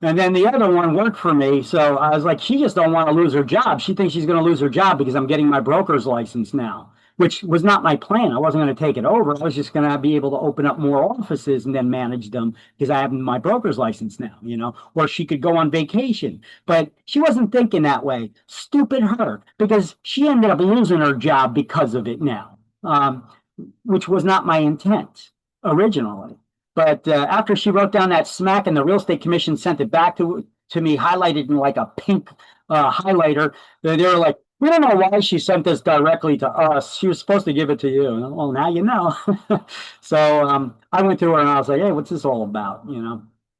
And then the other one worked for me. So I was like, she just don't want to lose her job. She thinks she's going to lose her job because I'm getting my broker's license now, which was not my plan. I wasn't going to take it over. I was just going to be able to open up more offices and then manage them because I have my broker's license now, or she could go on vacation. But she wasn't thinking that way. Stupid her, because she ended up losing her job because of it now, which was not my intent originally. But after she wrote down that smack and the real estate commission sent it back to me, highlighted in like a pink highlighter, they were like, we don't know why she sent this directly to us. She was supposed to give it to you. Well, now you know. So I went to her and I was like, hey, what's this all about?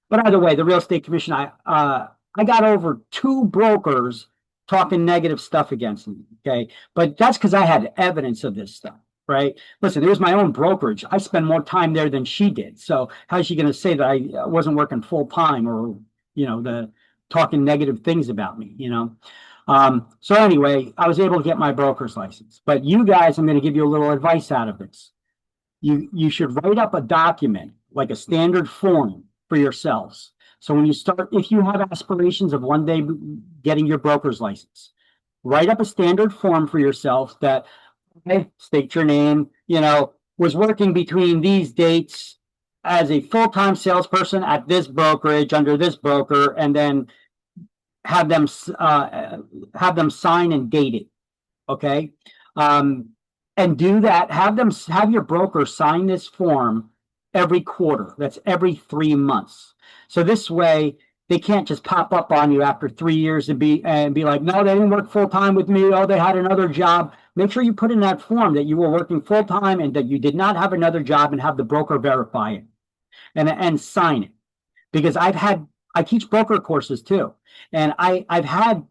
But either way, the real estate commission, I got over 2 brokers talking negative stuff against me. Okay. But that's because I had evidence of this stuff. Right. Listen, it was my own brokerage. I spend more time there than she did. So how is she going to say that I wasn't working full time or, the talking negative things about me, So anyway, I was able to get my broker's license. But you guys, I'm going to give you a little advice out of this. You should write up a document like a standard form for yourselves. So when you start, if you have aspirations of one day getting your broker's license, write up a standard form for yourself that, okay, state your name, was working between these dates as a full-time salesperson at this brokerage under this broker, and then have them sign and date it. Okay. And do that, have your broker sign this form every quarter. That's every 3 months. So this way they can't just pop up on you after 3 years and be like, no, they didn't work full time with me. Oh, they had another job. Make sure you put in that form that you were working full time and that you did not have another job, and have the broker verify it and sign it. Because I teach broker courses too. And I've had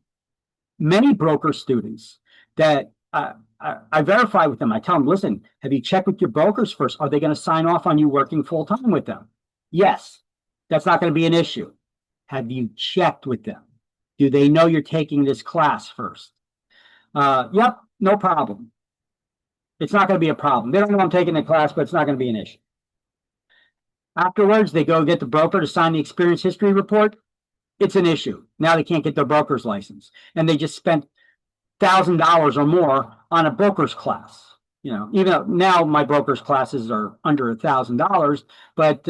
many broker students that I verify with them. I tell them, listen, have you checked with your brokers first? Are they going to sign off on you working full time with them? Yes, that's not going to be an issue. Have you checked with them? Do they know you're taking this class first? Yep, no problem. It's not going to be a problem. They don't know I'm taking the class, but it's not going to be an issue. Afterwards, they go get the broker to sign the experience history report. It's an issue. Now they can't get their broker's license, and they just spent $1,000 or more on a broker's class. Even though now my broker's classes are under $1,000, but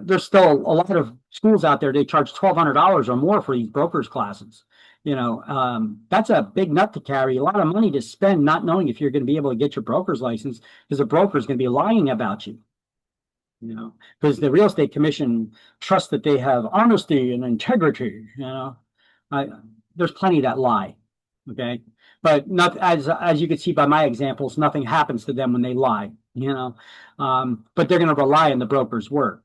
there's still a lot of schools out there. They charge $1,200 or more for these broker's classes. That's a big nut to carry. A lot of money to spend, not knowing if you're going to be able to get your broker's license, because the broker is going to be lying about you. Because the real estate commission trusts that they have honesty and integrity. There's plenty that lie. Okay, but not as you can see by my examples, nothing happens to them when they lie. But they're going to rely on the broker's word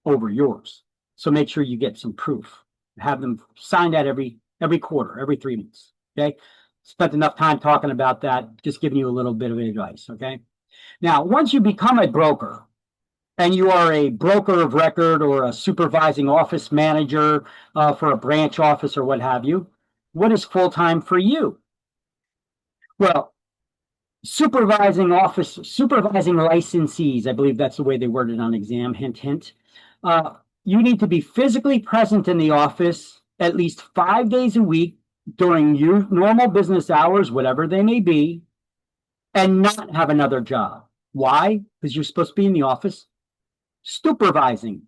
over yours. So make sure you get some proof. Have them sign that every quarter, every 3 months. Okay, spent enough time talking about that. Just giving you a little bit of advice. Okay, now once you become a broker, and you are a broker of record or a supervising office manager for a branch office or what have you, what is full-time for you? Well, supervising licensees, I believe that's the way they word it on exam, hint, hint. You need to be physically present in the office at least 5 days a week during your normal business hours, whatever they may be, and not have another job. Why? Because you're supposed to be in the office supervising.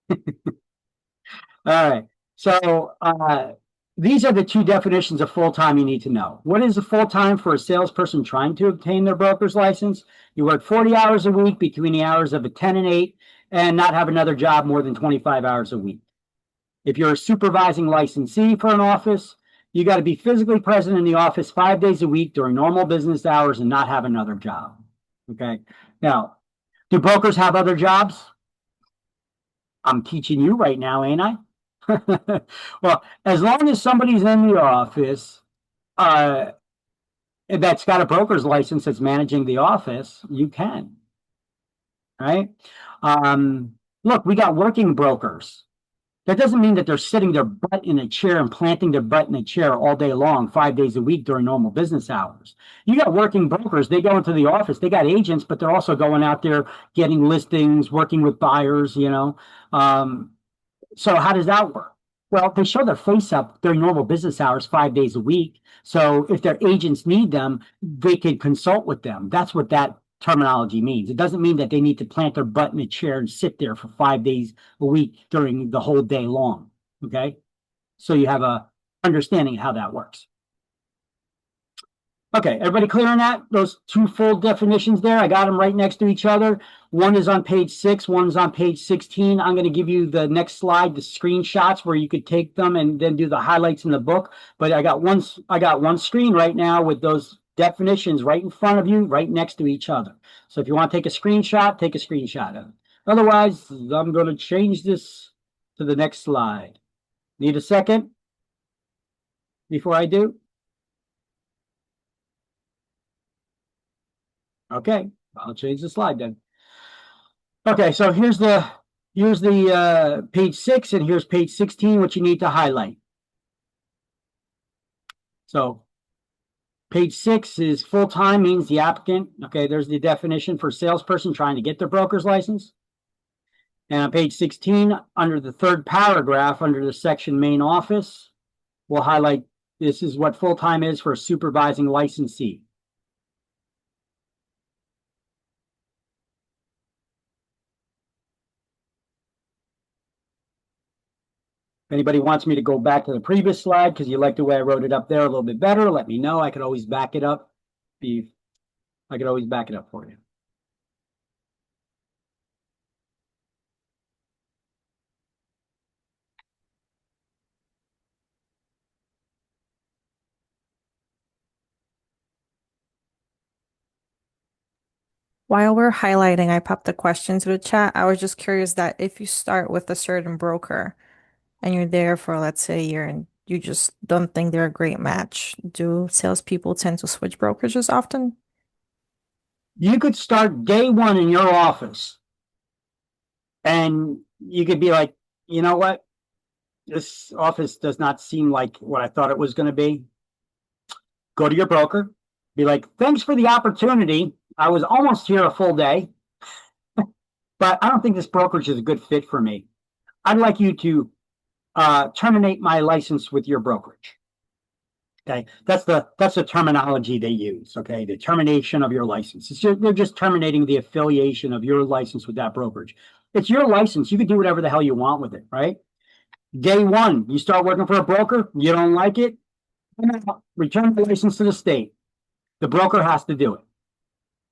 All right. So these are the two definitions of full-time you need to know. What is a full-time for a salesperson trying to obtain their broker's license? You work 40 hours a week between the hours of 10 and 8 and not have another job more than 25 hours a week. If you're a supervising licensee for an office, you got to be physically present in the office 5 days a week during normal business hours and not have another job. Okay. Now, do brokers have other jobs? I'm teaching you right now, ain't I? Well, as long as somebody's in the office that's got a broker's license that's managing the office, you can. Right? Look, we got working brokers. That doesn't mean that they're sitting their butt in a chair and planting their butt in a chair all day long, 5 days a week during normal business hours. You got working brokers. They go into the office. They got agents, but they're also going out there getting listings, working with buyers, So how does that work? Well, they show their face up during normal business hours 5 days a week. So if their agents need them, they could consult with them. That's what that terminology means. It doesn't mean that they need to plant their butt in a chair and sit there for 5 days a week during the whole day long. Okay. So you have a understanding of how that works. Okay. Everybody clear on that? Those two full definitions there. I got them right next to each other. One is on page 6. One's on page 16. I'm going to give you the next slide, the screenshots where you could take them and then do the highlights in the book. But I got one screen right now with those definitions right in front of you, right next to each other. So if you want to take a screenshot of it. Otherwise, I'm going to change this to the next slide. Need a second before I do? Okay, I'll change the slide then. Okay, so here's the page 6 and here's page 16, what you need to highlight. So Page 6 is full-time means the applicant. Okay, there's the definition for salesperson trying to get their broker's license. And on page 16, under the third paragraph, under the section main office, we'll highlight this is what full-time is for a supervising licensee. If anybody wants me to go back to the previous slide because you like the way I wrote it up there a little bit better, let me know. I could always back it up. I could always back it up for you. While we're highlighting, I popped a question to the chat. I was just curious that if you start with a certain broker and you're there for, let's say, a year and you just don't think they're a great match, do salespeople tend to switch brokerages often? You could start day one in your office and you could be like, you know what? This office does not seem like what I thought it was going to be. Go to your broker, be like, thanks for the opportunity. I was almost here a full day, but I don't think this brokerage is a good fit for me. I'd like you to terminate my license with your brokerage. Okay, that's the terminology they use. Okay, the termination of your license. They're just terminating the affiliation of your license with that brokerage. It's your license. You can do whatever the hell you want with it, right? Day one, you start working for a broker. You don't like it, return the license to the state. The broker has to do it,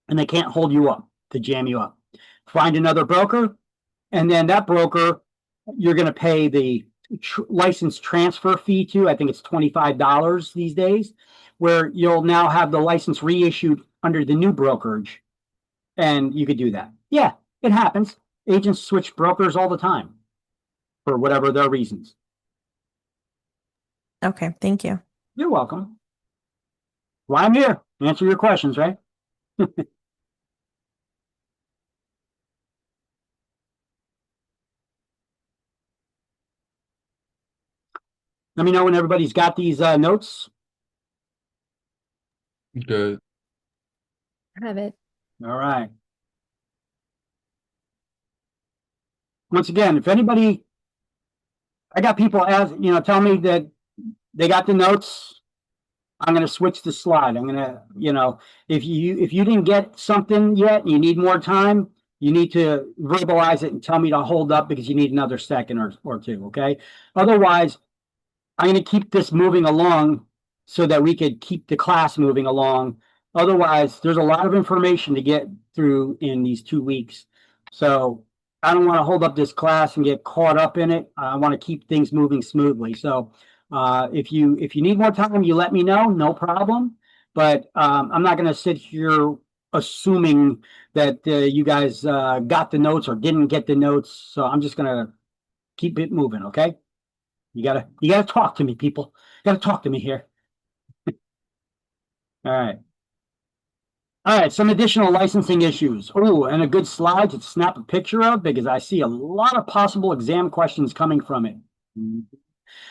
and they can't hold you up to jam you up. Find another broker, and then that broker, you're going to pay the license transfer fee to. I think it's $25 these days, where you'll now have the license reissued under the new brokerage, and you could do that. Yeah, it happens. Agents switch brokers all the time for whatever their reasons. Okay, thank you. You're welcome. Well, I'm here. Answer your questions, right? Let me know when everybody's got these notes. Good. I have it. All right. Once again, if anybody, I got people tell me that they got the notes. I'm going to switch the slide. I'm going to, if you didn't get something yet, and you need more time, you need to verbalize it and tell me to hold up because you need another second or two. Okay. Otherwise, I'm going to keep this moving along so that we could keep the class moving along. Otherwise, there's a lot of information to get through in these 2 weeks. So I don't want to hold up this class and get caught up in it. I want to keep things moving smoothly. So if you need more time, you let me know, no problem. But I'm not going to sit here assuming that you guys got the notes or didn't get the notes. So I'm just going to keep it moving. Okay. You gotta talk to me, people. You gotta talk to me here. All right. All right, some additional licensing issues. Oh, and a good slide to snap a picture of because I see a lot of possible exam questions coming from it.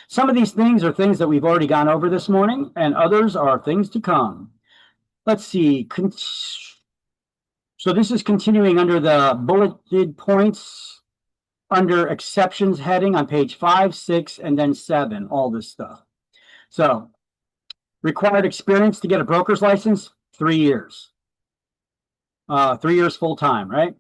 Some of these things are things that we've already gone over this morning, and others are things to come. Let's see. So this is continuing under the bulleted points. Under exceptions heading on page 5, 6, and then 7, all this stuff. So, required experience to get a broker's license, 3 years. 3 years full time, right?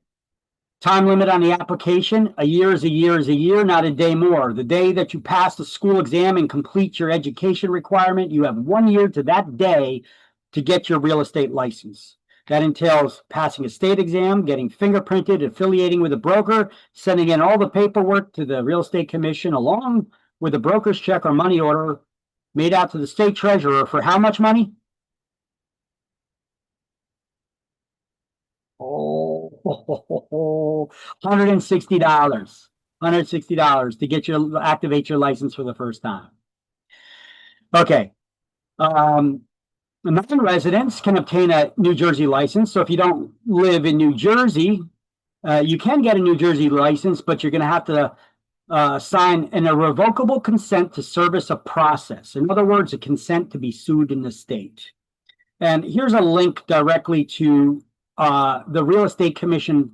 Time limit on the application, a year is a year is a year, not a day more. The day that you pass the school exam and complete your education requirement, you have 1 year to that day to get your real estate license. That entails passing a state exam, getting fingerprinted, affiliating with a broker, sending in all the paperwork to the real estate commission along with a broker's check or money order made out to the state treasurer for how much money? Oh, $160. $160 to activate your license for the first time. Okay. Non-residents can obtain a New Jersey license. So if you don't live in New Jersey, you can get a New Jersey license, but you're going to have to sign an irrevocable consent to service a process. In other words, a consent to be sued in the state. And here's a link directly to the Real Estate Commission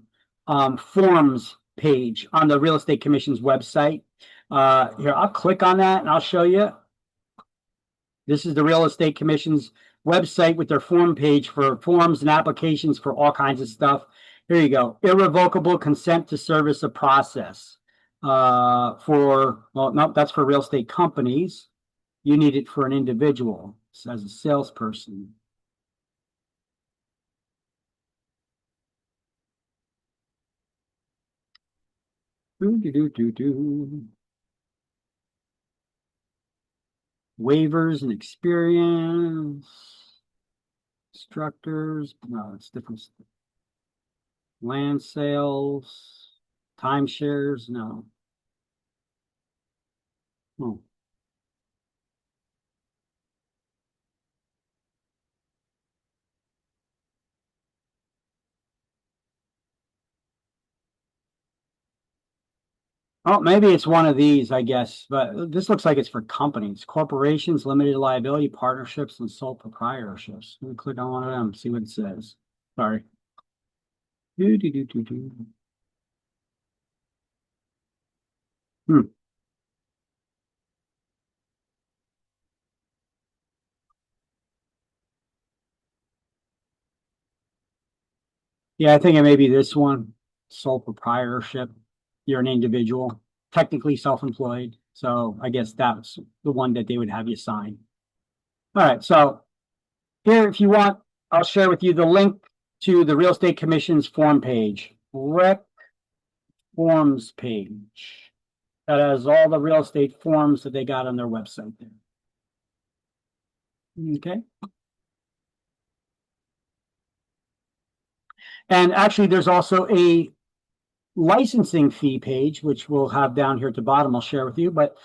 forms page on the Real Estate Commission's website. Here, I'll click on that and I'll show you. This is the Real Estate Commission's website with their form page for forms and applications for all kinds of stuff. Here you go. Irrevocable consent to service a process for, well, no, that's for real estate companies. You need it for an individual as a salesperson. Waivers and experience. Instructors. No, it's different. Land sales. Timeshares. No. Oh. Oh, maybe it's one of these, I guess, but this looks like it's for companies, corporations, limited liability, partnerships, and sole proprietorships. Let me click on one of them, see what it says. Sorry. Yeah, I think it may be this one, sole proprietorship. You're an individual, technically self-employed. So I guess that's the one that they would have you sign. All right, so here, if you want, I'll share with you the link to the Real Estate Commission's form page, rec forms page. That has all the real estate forms that they got on their website there. Okay. And actually, there's also a licensing fee page, which we'll have down here at the bottom. I'll share with you. But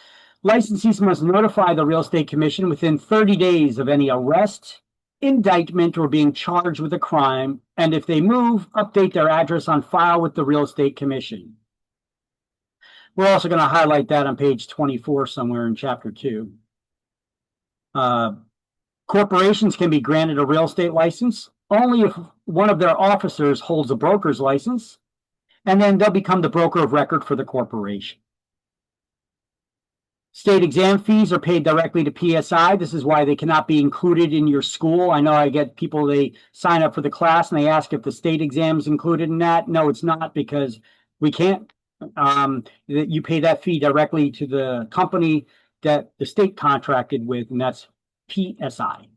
licensees must notify the Real Estate Commission within 30 days of any arrest, indictment, or being charged with a crime. And if they move, update their address on file with the Real Estate Commission. We're also going to highlight that on page 24 somewhere in chapter 2. Corporations can be granted a real estate license only if one of their officers holds a broker's license, and then they'll become the broker of record for the corporation. State exam fees are paid directly to PSI. This is why they cannot be included in your school. I know I get people, they sign up for the class and they ask if the state exam is included in that. No, it's not, because we can't. You pay that fee directly to the company that the state contracted with, and that's PSI.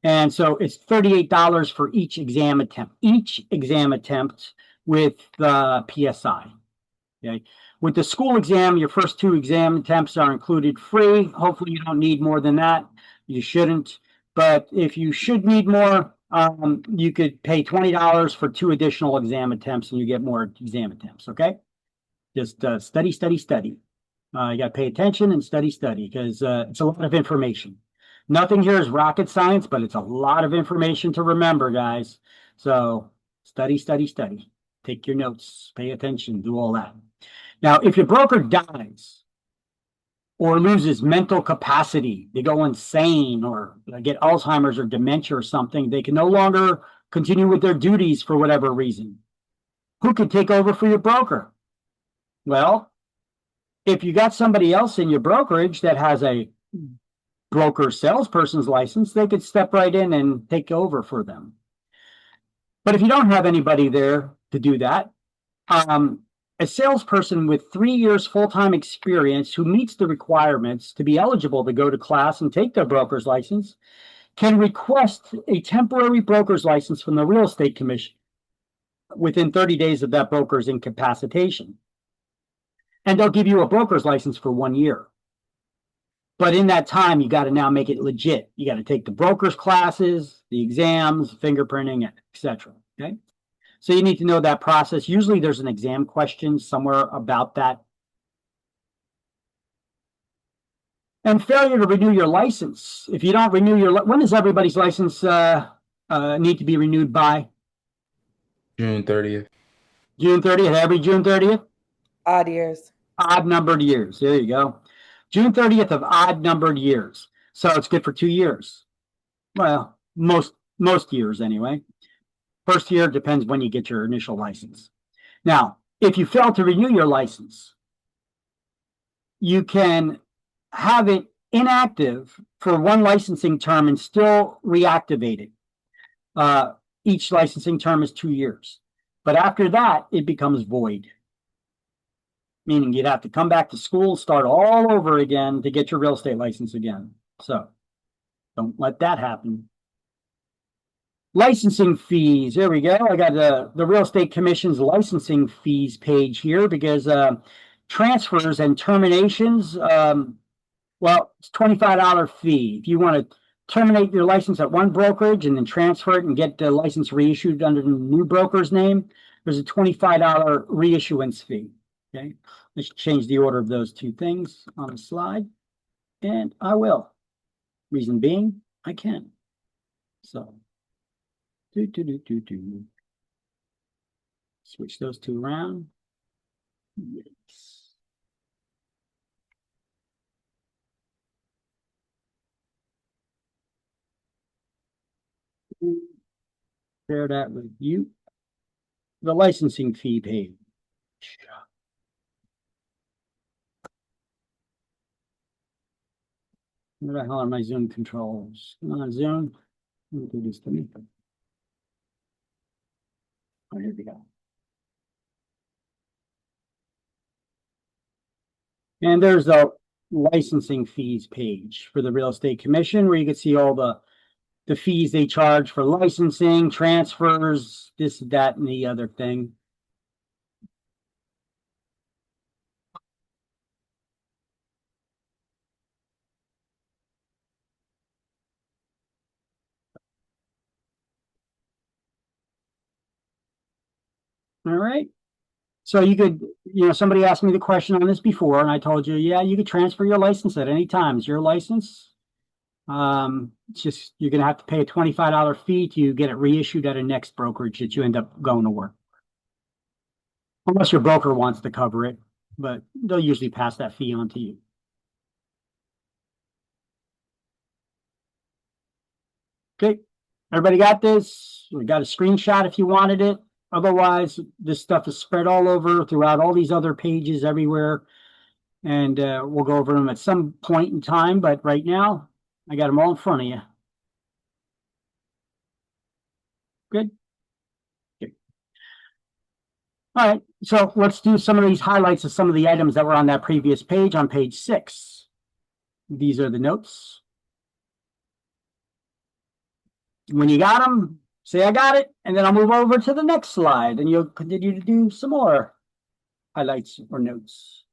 And so it's $38 for each exam attempt. Each exam attempt with the PSI. Okay. With the school exam, your first 2 exam attempts are included free. Hopefully you don't need more than that. You shouldn't. But if you should need more, you could pay $20 for 2 additional exam attempts and you get more exam attempts. Okay. Just study, study, study. You got to pay attention and study, study, because it's a lot of information. Nothing here is rocket science, but it's a lot of information to remember, guys. So study, study, study. Take your notes, pay attention, do all that. Now, if your broker dies or loses mental capacity, they go insane or get Alzheimer's or dementia or something, they can no longer continue with their duties for whatever reason. Who could take over for your broker? Well, if you got somebody else in your brokerage that has a broker salesperson's license, they could step right in and take over for them. But if you don't have anybody there to do that, a salesperson with 3 years full-time experience who meets the requirements to be eligible to go to class and take their broker's license can request a temporary broker's license from the Real Estate Commission within 30 days of that broker's incapacitation. And they'll give you a broker's license for 1 year. But in that time, you got to now make it legit. You got to take the broker's classes, the exams, fingerprinting, etc. Okay. So you need to know that process. Usually there's an exam question somewhere about that. And failure to renew your license. If you don't renew your, when does everybody's license need to be renewed by? June 30th. June 30th, every June 30th? Odd years. Odd numbered years. There you go. June 30th of odd numbered years. So it's good for 2 years. Well, most years anyway. First year depends when you get your initial license. Now, if you fail to renew your license, you can have it inactive for one licensing term and still reactivate it. Each licensing term is 2 years. But after that, it becomes void. Meaning you'd have to come back to school, start all over again to get your real estate license again. So don't let that happen. Licensing fees. There we go. I got the Real Estate Commission's licensing fees page here because transfers and terminations, well, it's $25 fee. If you want to terminate your license at one brokerage and then transfer it and get the license reissued under the new broker's name, there's a $25 reissuance fee. Okay, let's change the order of those two things on the slide, and I will. Reason being, I can. So, switch those two around. Yes. Share that with you. The licensing fee page. Where the hell are my Zoom controls? Come on, Zoom. Let me do this to me. Oh, here we go. And there's the licensing fees page for the Real Estate Commission where you can see all the fees they charge for licensing, transfers, this, that, and the other thing. All right. So you could, somebody asked me the question on this before, and I told you, yeah, you could transfer your license at any time. It's your license. It's just you're going to have to pay a $25 fee to get it reissued at a next brokerage that you end up going to work. Unless your broker wants to cover it, but they'll usually pass that fee on to you. Okay, everybody got this? We got a screenshot if you wanted it. Otherwise, this stuff is spread all over throughout all these other pages everywhere. And we'll go over them at some point in time. But right now, I got them all in front of you. Good. Good. All right. So let's do some of these highlights of some of the items that were on that previous page on page 6. These are the notes. When you got them, say I got it, and then I'll move over to the next slide, and you'll continue to do some more highlights or notes.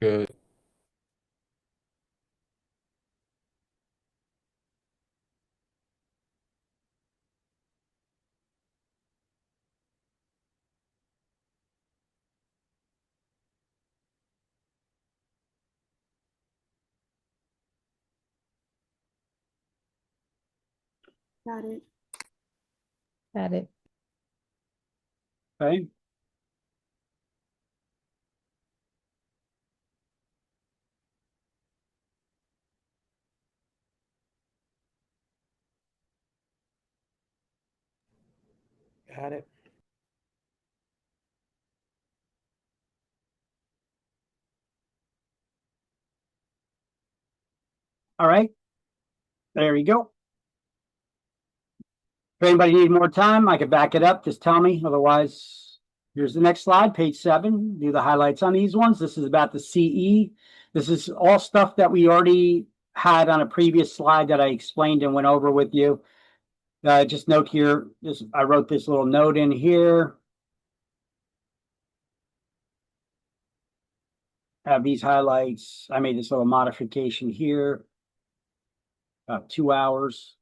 Good. Got it. Got it. Okay. Got it. All right. There we go. If anybody need more time, I could back it up. Just tell me. Otherwise, here's the next slide, page 7. Do the highlights on these ones. This is about the CE. This is all stuff that we already had on a previous slide that I explained and went over with you. Just note here, I wrote this little note in here. Have these highlights. I made this little modification here. About 2 hours.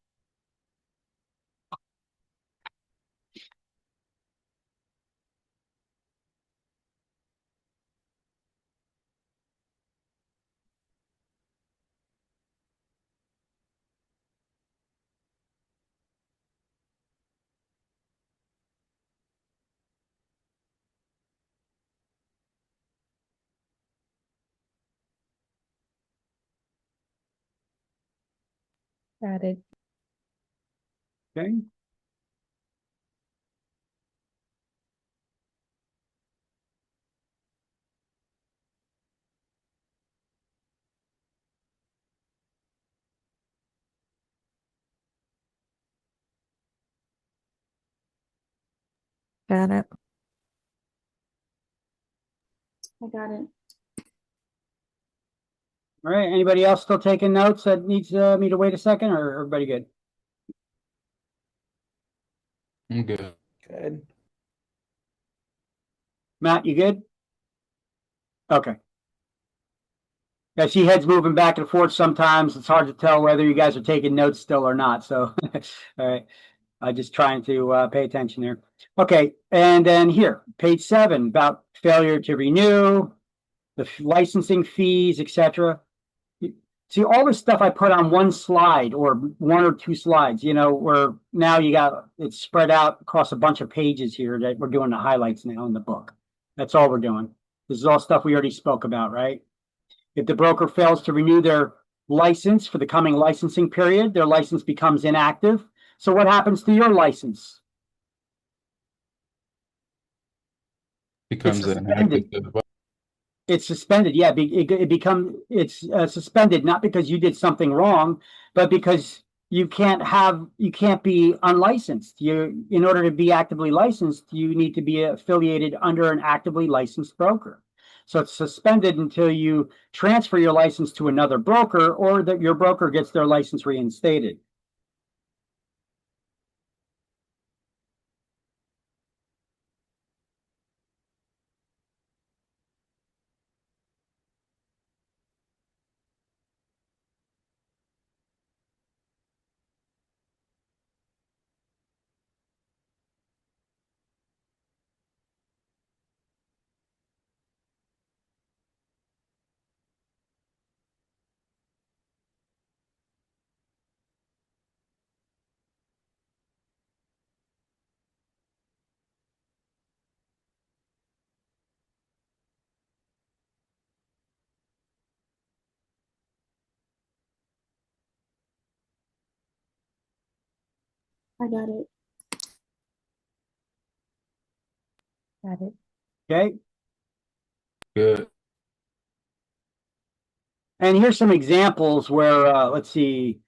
Got it. Okay. Got it. I got it. All right. Anybody else still taking notes that needs me to wait a second, or everybody good? I'm good. Good. Matt, you good? Okay. I see heads moving back and forth sometimes. It's hard to tell whether you guys are taking notes still or not. So, all right. I'm just trying to pay attention there. Okay. And then here, page 7, about failure to renew, the licensing fees, etc. See, all this stuff I put on one slide or 1 or 2 slides, you know, where now you got it spread out across a bunch of pages here that we're doing the highlights now in the book. That's all we're doing. This is all stuff we already spoke about, right? If the broker fails to renew their license for the coming licensing period, their license becomes inactive. So what happens to your license? Becomes an suspended. active. It's suspended. Yeah, it's suspended not because you did something wrong, but because you can't be unlicensed. In order to be actively licensed, you need to be affiliated under an actively licensed broker. So it's suspended until you transfer your license to another broker or that your broker gets their license reinstated. I got it. Got it. Okay. Good. And here's some examples where, let's see.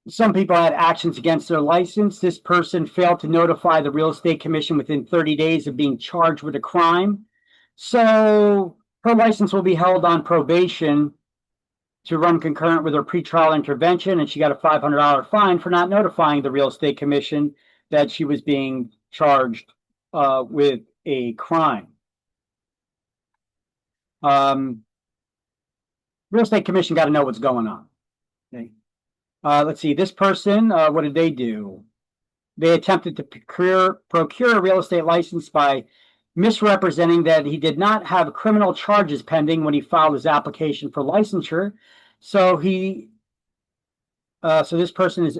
Some people had actions against their license. This person failed to notify the real estate commission within 30 days of being charged with a crime. So her license will be held on probation to run concurrent with her pretrial intervention, and she got a $500 fine for not notifying the real estate commission that she was being charged with a crime. Real estate commission got to know what's going on. Okay. Let's see, this person, what did they do? They attempted to procure a real estate license by misrepresenting that he did not have criminal charges pending when he filed his application for licensure. So this person is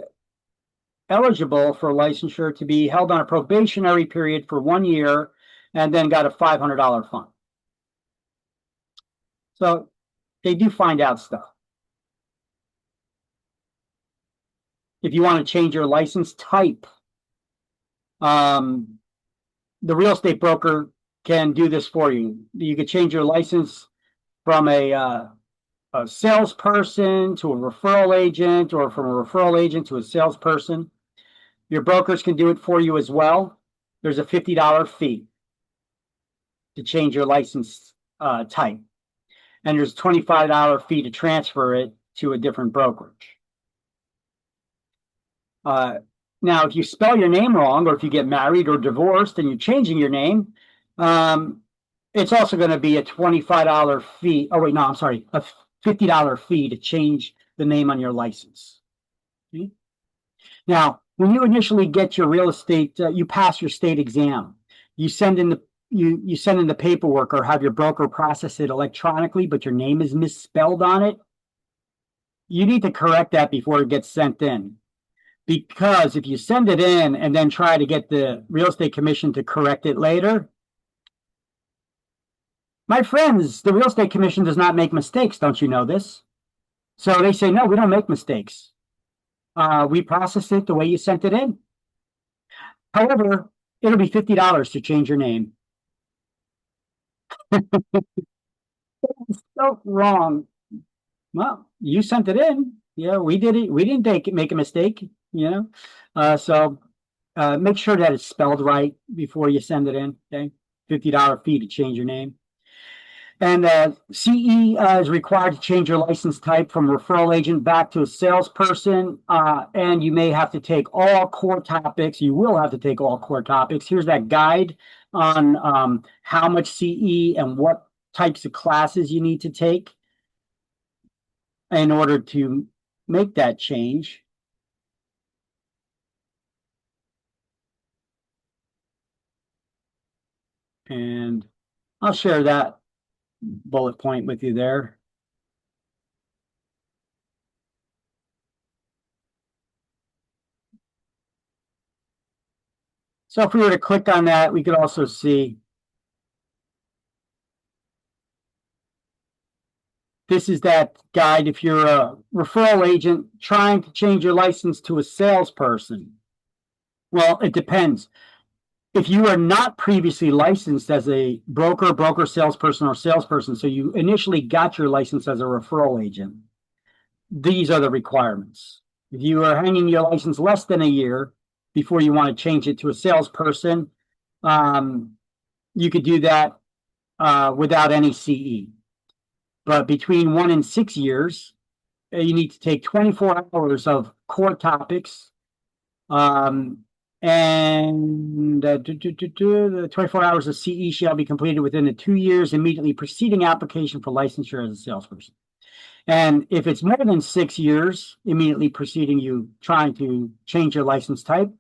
eligible for licensure to be held on a probationary period for 1 year and then got a $500 fine. So they do find out stuff. If you want to change your license type, the real estate broker can do this for you. You could change your license from a salesperson to a referral agent, or from a referral agent to a salesperson. Your brokers can do it for you as well. There's a $50 fee to change your license type. And there's a $25 fee to transfer it to a different brokerage. Now, if you spell your name wrong, or if you get married or divorced and you're changing your name, it's also going to be a $25 fee. Oh, wait, no, I'm sorry. A $50 fee to change the name on your license. Okay? Now, when you initially get your real estate, you pass your state exam. You send in the paperwork or have your broker process it electronically, but your name is misspelled on it. You need to correct that before it gets sent in. Because if you send it in and then try to get the real estate commission to correct it later, My friends, the Real Estate Commission does not make mistakes. Don't you know this? So they say, no, we don't make mistakes. We process it the way you sent it in. However, it'll be $50 to change your name. It's so wrong. Well, you sent it in. Yeah, we did it. We didn't make a mistake, you know? So make sure that it's spelled right before you send it in, okay? $50 fee to change your name. And CE is required to change your license type from referral agent back to a salesperson. And you may have to take all core topics. You will have to take all core topics. Here's that guide on how much CE and what types of classes you need to take in order to make that change. And I'll share that bullet point with you there. So if we were to click on that, we could also see this is that guide if you're a referral agent trying to change your license to a salesperson. Well, it depends. If you are not previously licensed as a broker, salesperson, or salesperson, so you initially got your license as a referral agent, these are the requirements. If you are hanging your license less than a year before you want to change it to a salesperson, you could do that without any CE. But between 1 and 6 years, you need to take 24 hours of core topics. The 24 hours of CE shall be completed within the 2 years immediately preceding application for licensure as a salesperson. And if it's more than 6 years immediately preceding you trying to change your license type,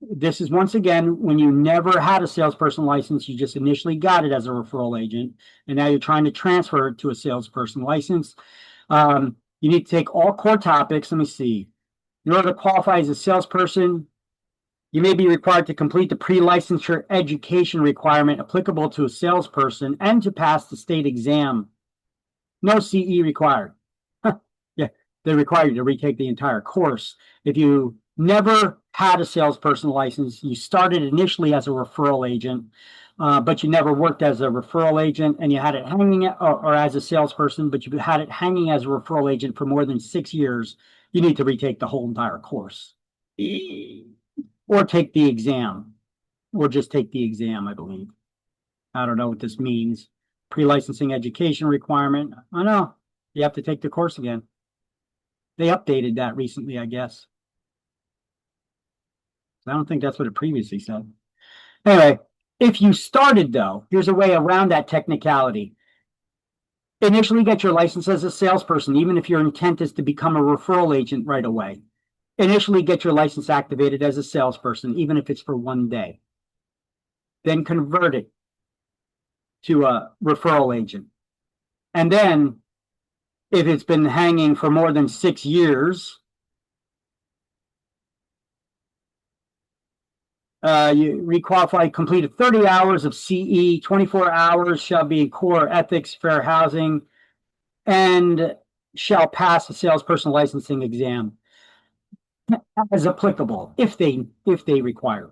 this is once again when you never had a salesperson license, you just initially got it as a referral agent, and now you're trying to transfer it to a salesperson license. You need to take all core topics. Let me see. In order to qualify as a salesperson, you may be required to complete the pre-licensure education requirement applicable to a salesperson and to pass the state exam. No CE required. Yeah, they require you to retake the entire course. If you never had a salesperson license, you started initially as a referral agent, but you never worked as a referral agent, and you had it hanging or as a salesperson, but you had it hanging as a referral agent for more than 6 years, you need to retake the whole entire course. Or take the exam, or just take the exam, I believe. I don't know what this means. Pre-licensing education requirement. I know, you have to take the course again. They updated that recently, I guess. I don't think that's what it previously said. Anyway, if you started, though, here's a way around that technicality. Initially get your license as a salesperson, even if your intent is to become a referral agent right away. Initially get your license activated as a salesperson, even if it's for 1 day. Then convert it to a referral agent. And then, if it's been hanging for more than 6 years, you requalify, completed 30 hours of CE, 24 hours shall be core ethics, fair housing, and shall pass a salesperson licensing exam as applicable if they require.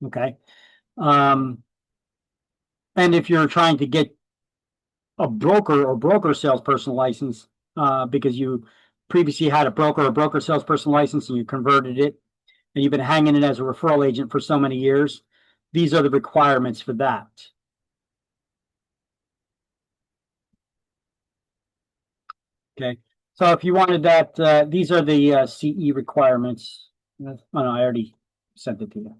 Okay. And if you're trying to get a broker or broker salesperson license because you previously had a broker or broker salesperson license and you converted it and you've been hanging it as a referral agent for so many years, these are the requirements for that. Okay. So if you wanted that, these are the CE requirements. Oh no, I already sent it to you.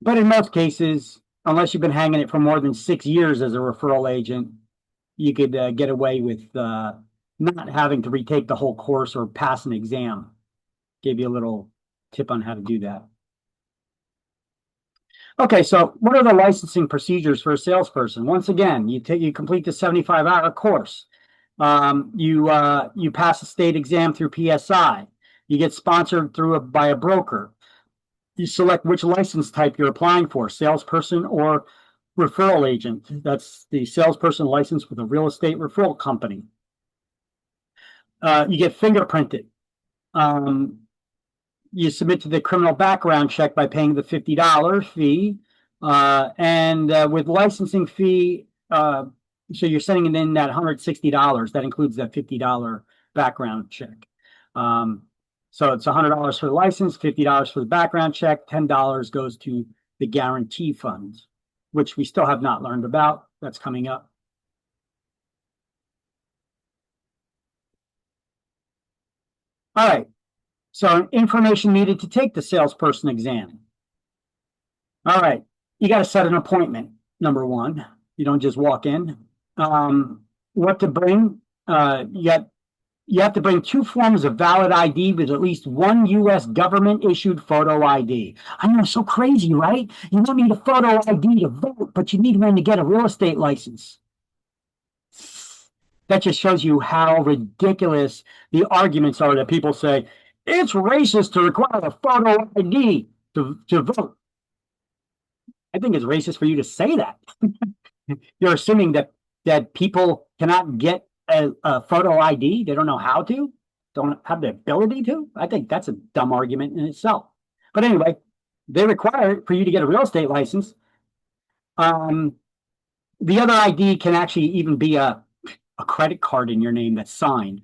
But in most cases, unless you've been hanging it for more than 6 years as a referral agent, you could get away with not having to retake the whole course or pass an exam. Gave you a little tip on how to do that. Okay, so what are the licensing procedures for a salesperson? Once again, you complete the 75-hour course. You pass a state exam through PSI. You get sponsored by a broker. You select which license type you're applying for, salesperson or referral agent. That's the salesperson license with a real estate referral company. You get fingerprinted. You submit to the criminal background check by paying the $50 fee. With licensing fee, so you're sending in that $160. That includes that $50 background check. So it's $100 for the license, $50 for the background check, $10 goes to the guarantee fund, which we still have not learned about. That's coming up. All right. So information needed to take the salesperson exam. All right. You got to set an appointment, number one. You don't just walk in. What to bring? You have to bring 2 forms of valid ID with at least 1 U.S. government-issued photo ID. I know, so crazy, right? You don't need a photo ID to vote, but you need one to get a real estate license. That just shows you how ridiculous the arguments are that people say, it's racist to require a photo ID to vote. I think it's racist for you to say that. You're assuming that people cannot get a photo ID. They don't know how to, don't have the ability to. I think that's a dumb argument in itself. But anyway, they require it for you to get a real estate license. The other ID can actually even be a credit card in your name that's signed.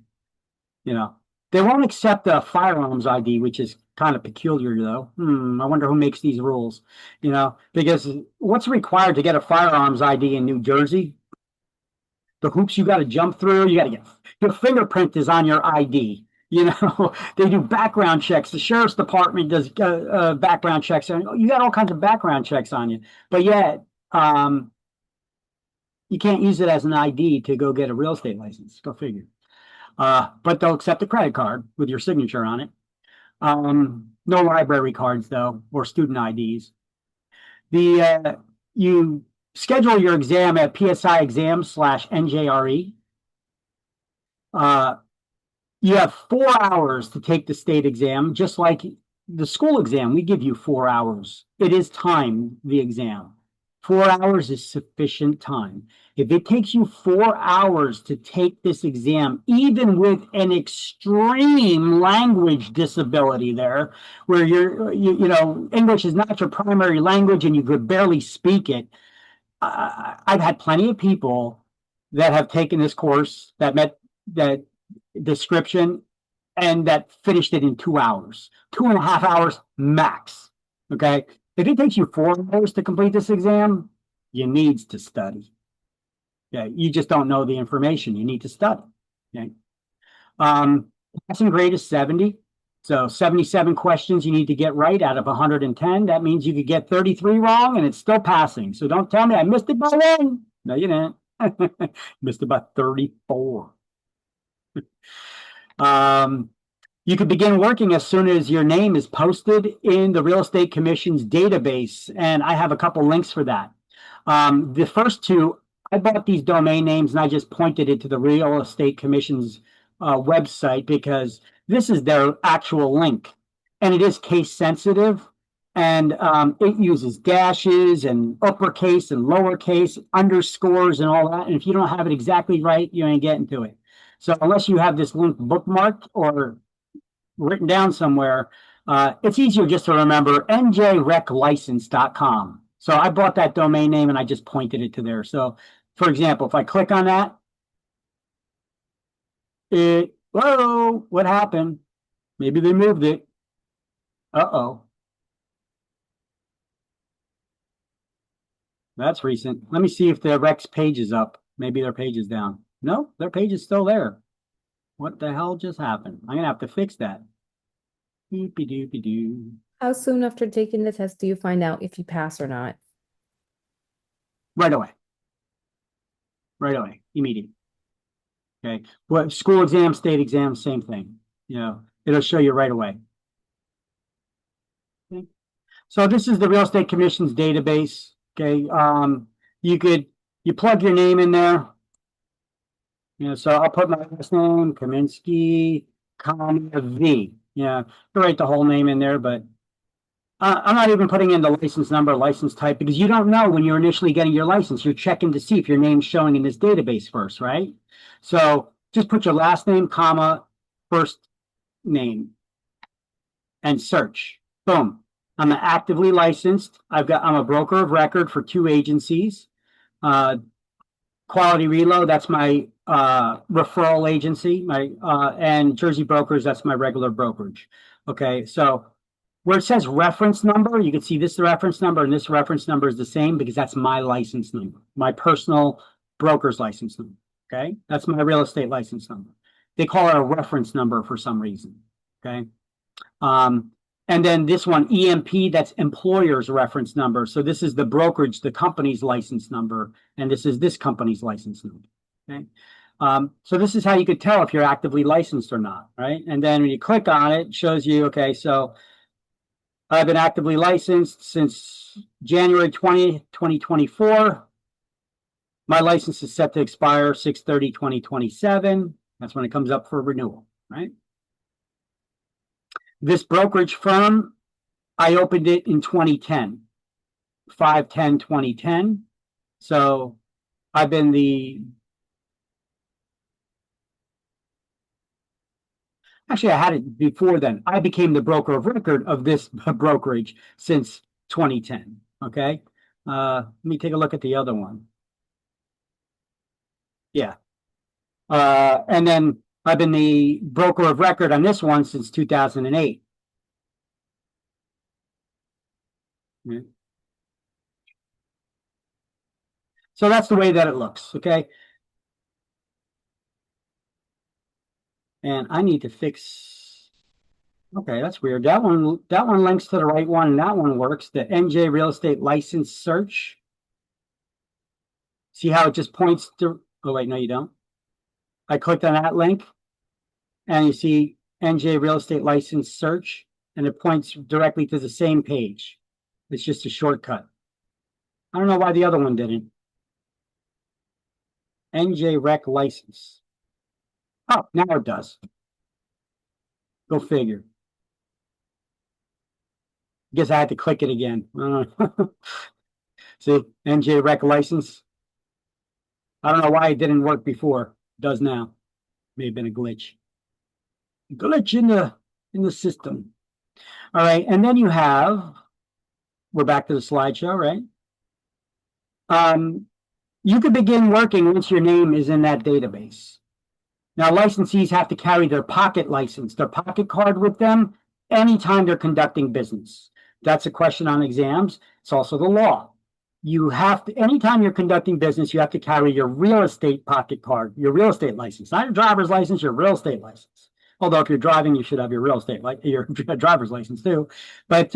You know, they won't accept a firearms ID, which is kind of peculiar though. I wonder who makes these rules, you know, because what's required to get a firearms ID in New Jersey? The hoops you got to jump through, you got to get your fingerprint is on your ID. You know, they do background checks. The sheriff's department does background checks. You got all kinds of background checks on you, but yet you can't use it as an ID to go get a real estate license. Go figure. But they'll accept a credit card with your signature on it. No library cards though, or student IDs. You schedule your exam at PSI Exams/NJRE. You have 4 hours to take the state exam, just like the school exam. We give you 4 hours. It is time, the exam. 4 hours is sufficient time. If it takes you 4 hours to take this exam, even with an extreme language disability there, where you know, English is not your primary language and you could barely speak it, I've had plenty of people that have taken this course that met that description and that finished it in 2 hours, 2.5 hours max. Okay. If it takes you 4 hours to complete this exam, you need to study. Yeah, you just don't know the information. You need to study. Okay. Passing grade is 70. So 77 questions you need to get right out of 110. That means you could get 33 wrong and it's still passing. So don't tell me I missed it by 1. No, you didn't. Missed it by 34. You could begin working as soon as your name is posted in the Real Estate Commission's database. And I have a couple links for that. The first 2, I bought these domain names and I just pointed it to the Real Estate Commission's website because this is their actual link. And it is case sensitive. And it uses dashes and uppercase and lowercase, underscores and all that. And if you don't have it exactly right, you ain't getting to it. So unless you have this link bookmarked or written down somewhere, it's easier just to remember njreclicense.com. So I bought that domain name and I just pointed it to there. So for example, if I click on that, whoa, what happened? Maybe they moved it. Uh-oh. That's recent. Let me see if the Rex page is up. Maybe their page is down. No, their page is still there. What the hell just happened? I'm gonna have to fix that. Doopy-doopy-doo. How soon after taking the test do you find out if you pass or not? Right away. Right away. Immediate. Okay. What school exam, state exam, same thing. You know, it'll show you right away. Okay. So this is the Real Estate Commission's database. Okay. You plug your name in there. You know, so I'll put my last name, Kaminsky, comma V. Yeah, write the whole name in there, but I'm not even putting in the license number, license type, because you don't know when you're initially getting your license. You're checking to see if your name's showing in this database first, right? So just put your last name, comma, first name, and search. Boom. I'm actively licensed. I'm a broker of record for 2 agencies. Quality Reload, that's my referral agency. And Jersey Brokers, that's my regular brokerage. Okay, so where it says reference number, you can see this reference number and this reference number is the same because that's my license number, my personal broker's license number. Okay, that's my real estate license number. They call it a reference number for some reason. Okay, and then this one, EMP, that's employer's reference number. So this is the brokerage, the company's license number, and this is this company's license number. Okay, so this is how you could tell if you're actively licensed or not, right? And then when you click on it, it shows you, okay, so I've been actively licensed since January 20th, 2024. My license is set to expire 6/30/2027. That's when it comes up for renewal, right? This brokerage firm, I opened it in 2010, 5/10/2010. So I've been actually, I had it before then. I became the broker of record of this brokerage since 2010. Okay. Let me take a look at the other one. Yeah. And then I've been the broker of record on this one since 2008. Yeah. So that's the way that it looks. Okay. And I need to fix. Okay, that's weird. That one links to the right one, and that one works. The NJ Real Estate License Search. See how it just points to? Oh wait, no, you don't. I clicked on that link, and you see NJ Real Estate License Search, and it points directly to the same page. It's just a shortcut. I don't know why the other one didn't. NJ Rec License. Oh, now it does. Go figure. Guess I had to click it again. See, NJ Rec License. I don't know why it didn't work before. It does now. May have been a glitch. Glitch in the system. All right, and then you have. We're back to the slideshow, right? You could begin working once your name is in that database. Now, licensees have to carry their pocket license, their pocket card with them anytime they're conducting business. That's a question on exams. It's also the law. You have to, anytime you're conducting business, you have to carry your real estate pocket card, your real estate license, not your driver's license, your real estate license. Although if you're driving, you should have your real estate, your driver's license too. But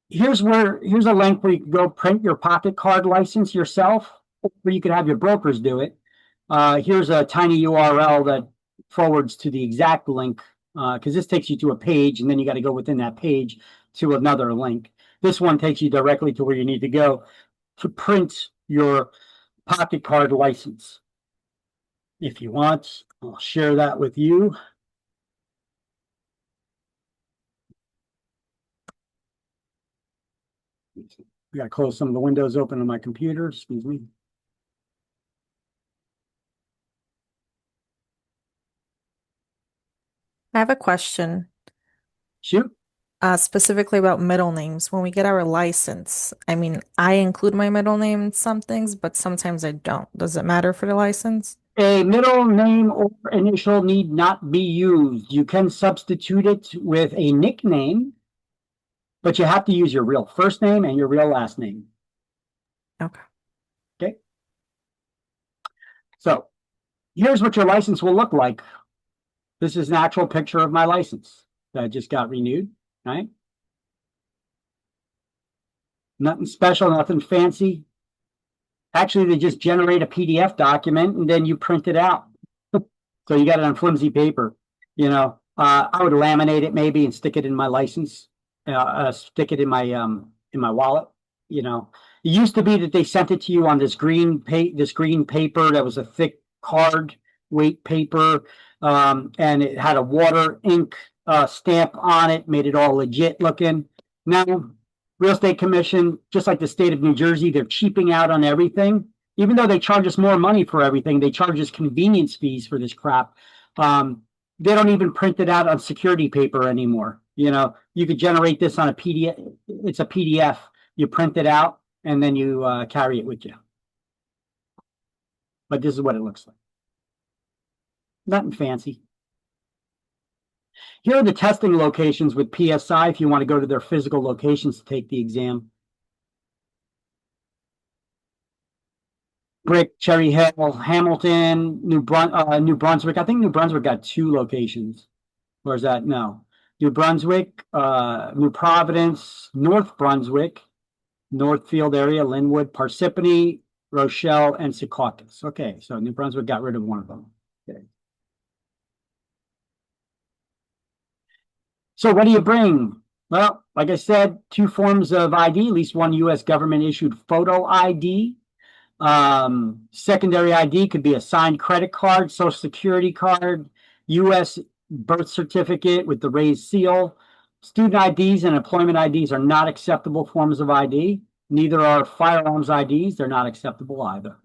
here's a link where you can go print your pocket card license yourself, or you could have your brokers do it. Here's a tiny URL that forwards to the exact link, because this takes you to a page, and then you got to go within that page to another link. This one takes you directly to where you need to go to print your pocket card license. If you want, I'll share that with you. I got to close some of the windows open on my computer. Excuse me. I have a question. Shoot. Specifically about middle names. When we get our license, I mean, I include my middle name in some things, but sometimes I don't. Does it matter for the license? A middle name or initial need not be used. You can substitute it with a nickname, but you have to use your real first name and your real last name. Okay. Okay. So here's what your license will look like. This is an actual picture of my license that just got renewed, right? Nothing special, nothing fancy. Actually, they just generate a PDF document and then you print it out. So you got it on flimsy paper. You know, I would laminate it maybe and stick it in my license, stick it in my wallet. You know, it used to be that they sent it to you on this green paper that was a thick card weight paper, and it had a water ink stamp on it, made it all legit looking. Now, Real Estate Commission, just like the state of New Jersey, they're cheaping out on everything. Even though they charge us more money for everything, they charge us convenience fees for this crap. They don't even print it out on security paper anymore. You know, you could generate this on a PDF. It's a PDF. You print it out and then you carry it with you. But this is what it looks like. Nothing fancy. Here are the testing locations with PSI if you want to go to their physical locations to take the exam. Brick, Cherry Hill, Hamilton, New Brunswick. I think New Brunswick got 2 locations. Where's that? No. New Brunswick, New Providence, North Brunswick, Northfield area, Linwood, Parsippany, Rochelle, and Secaucus. Okay, so New Brunswick got rid of one of them. Okay. So what do you bring? Well, like I said, 2 forms of ID, at least one U.S. government issued photo ID. Secondary ID could be a signed credit card, social security card, U.S. birth certificate with the raised seal. Student IDs and employment IDs are not acceptable forms of ID. Neither are firearms IDs. They're not acceptable either.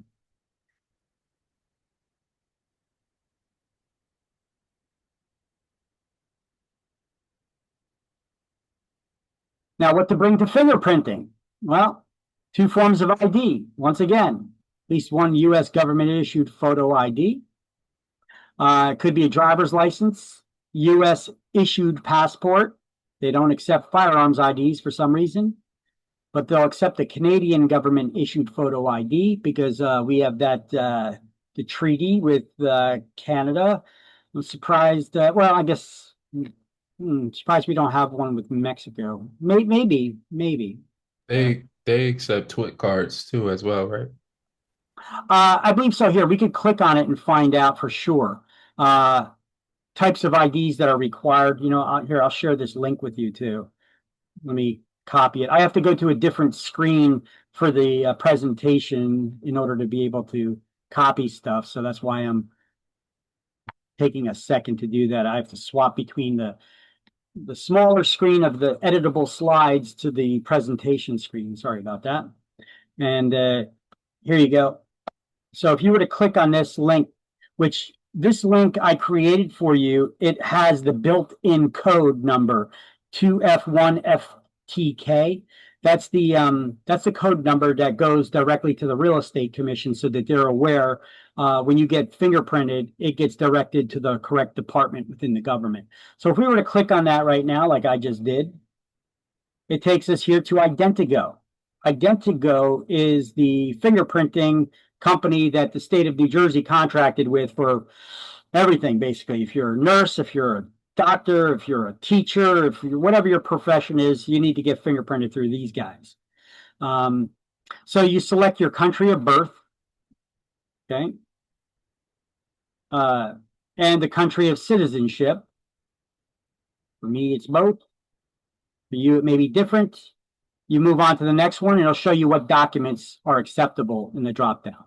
Now, what to bring to fingerprinting? Well, 2 forms of ID. Once again, at least one U.S. government issued photo ID. It could be a driver's license, U.S. issued passport. They don't accept firearms IDs for some reason, but they'll accept a Canadian government issued photo ID because we have that the treaty with Canada. I'm surprised. Well, I guess surprised we don't have one with Mexico. Maybe. They accept TWIC cards too as well, right? I believe so. Here, we could click on it and find out for sure. Types of IDs that are required. You know, here, I'll share this link with you too. Let me copy it. I have to go to a different screen for the presentation in order to be able to copy stuff. So that's why I'm taking a second to do that. I have to swap between the smaller screen of the editable slides to the presentation screen. Sorry about that. And here you go. So if you were to click on this link, which this link I created for you, it has the built-in code number 2F1FTK. That's the code number that goes directly to the Real Estate Commission so that they're aware when you get fingerprinted, it gets directed to the correct department within the government. So if we were to click on that right now, like I just did, it takes us here to Identigo. Identigo is the fingerprinting company that the state of New Jersey contracted with for everything, basically. If you're a nurse, if you're a doctor, if you're a teacher, if you're whatever your profession is, you need to get fingerprinted through these guys. So you select your country of birth, okay, and the country of citizenship. For me, it's both. For you, it may be different. You move on to the next one, and it'll show you what documents are acceptable in the dropdown.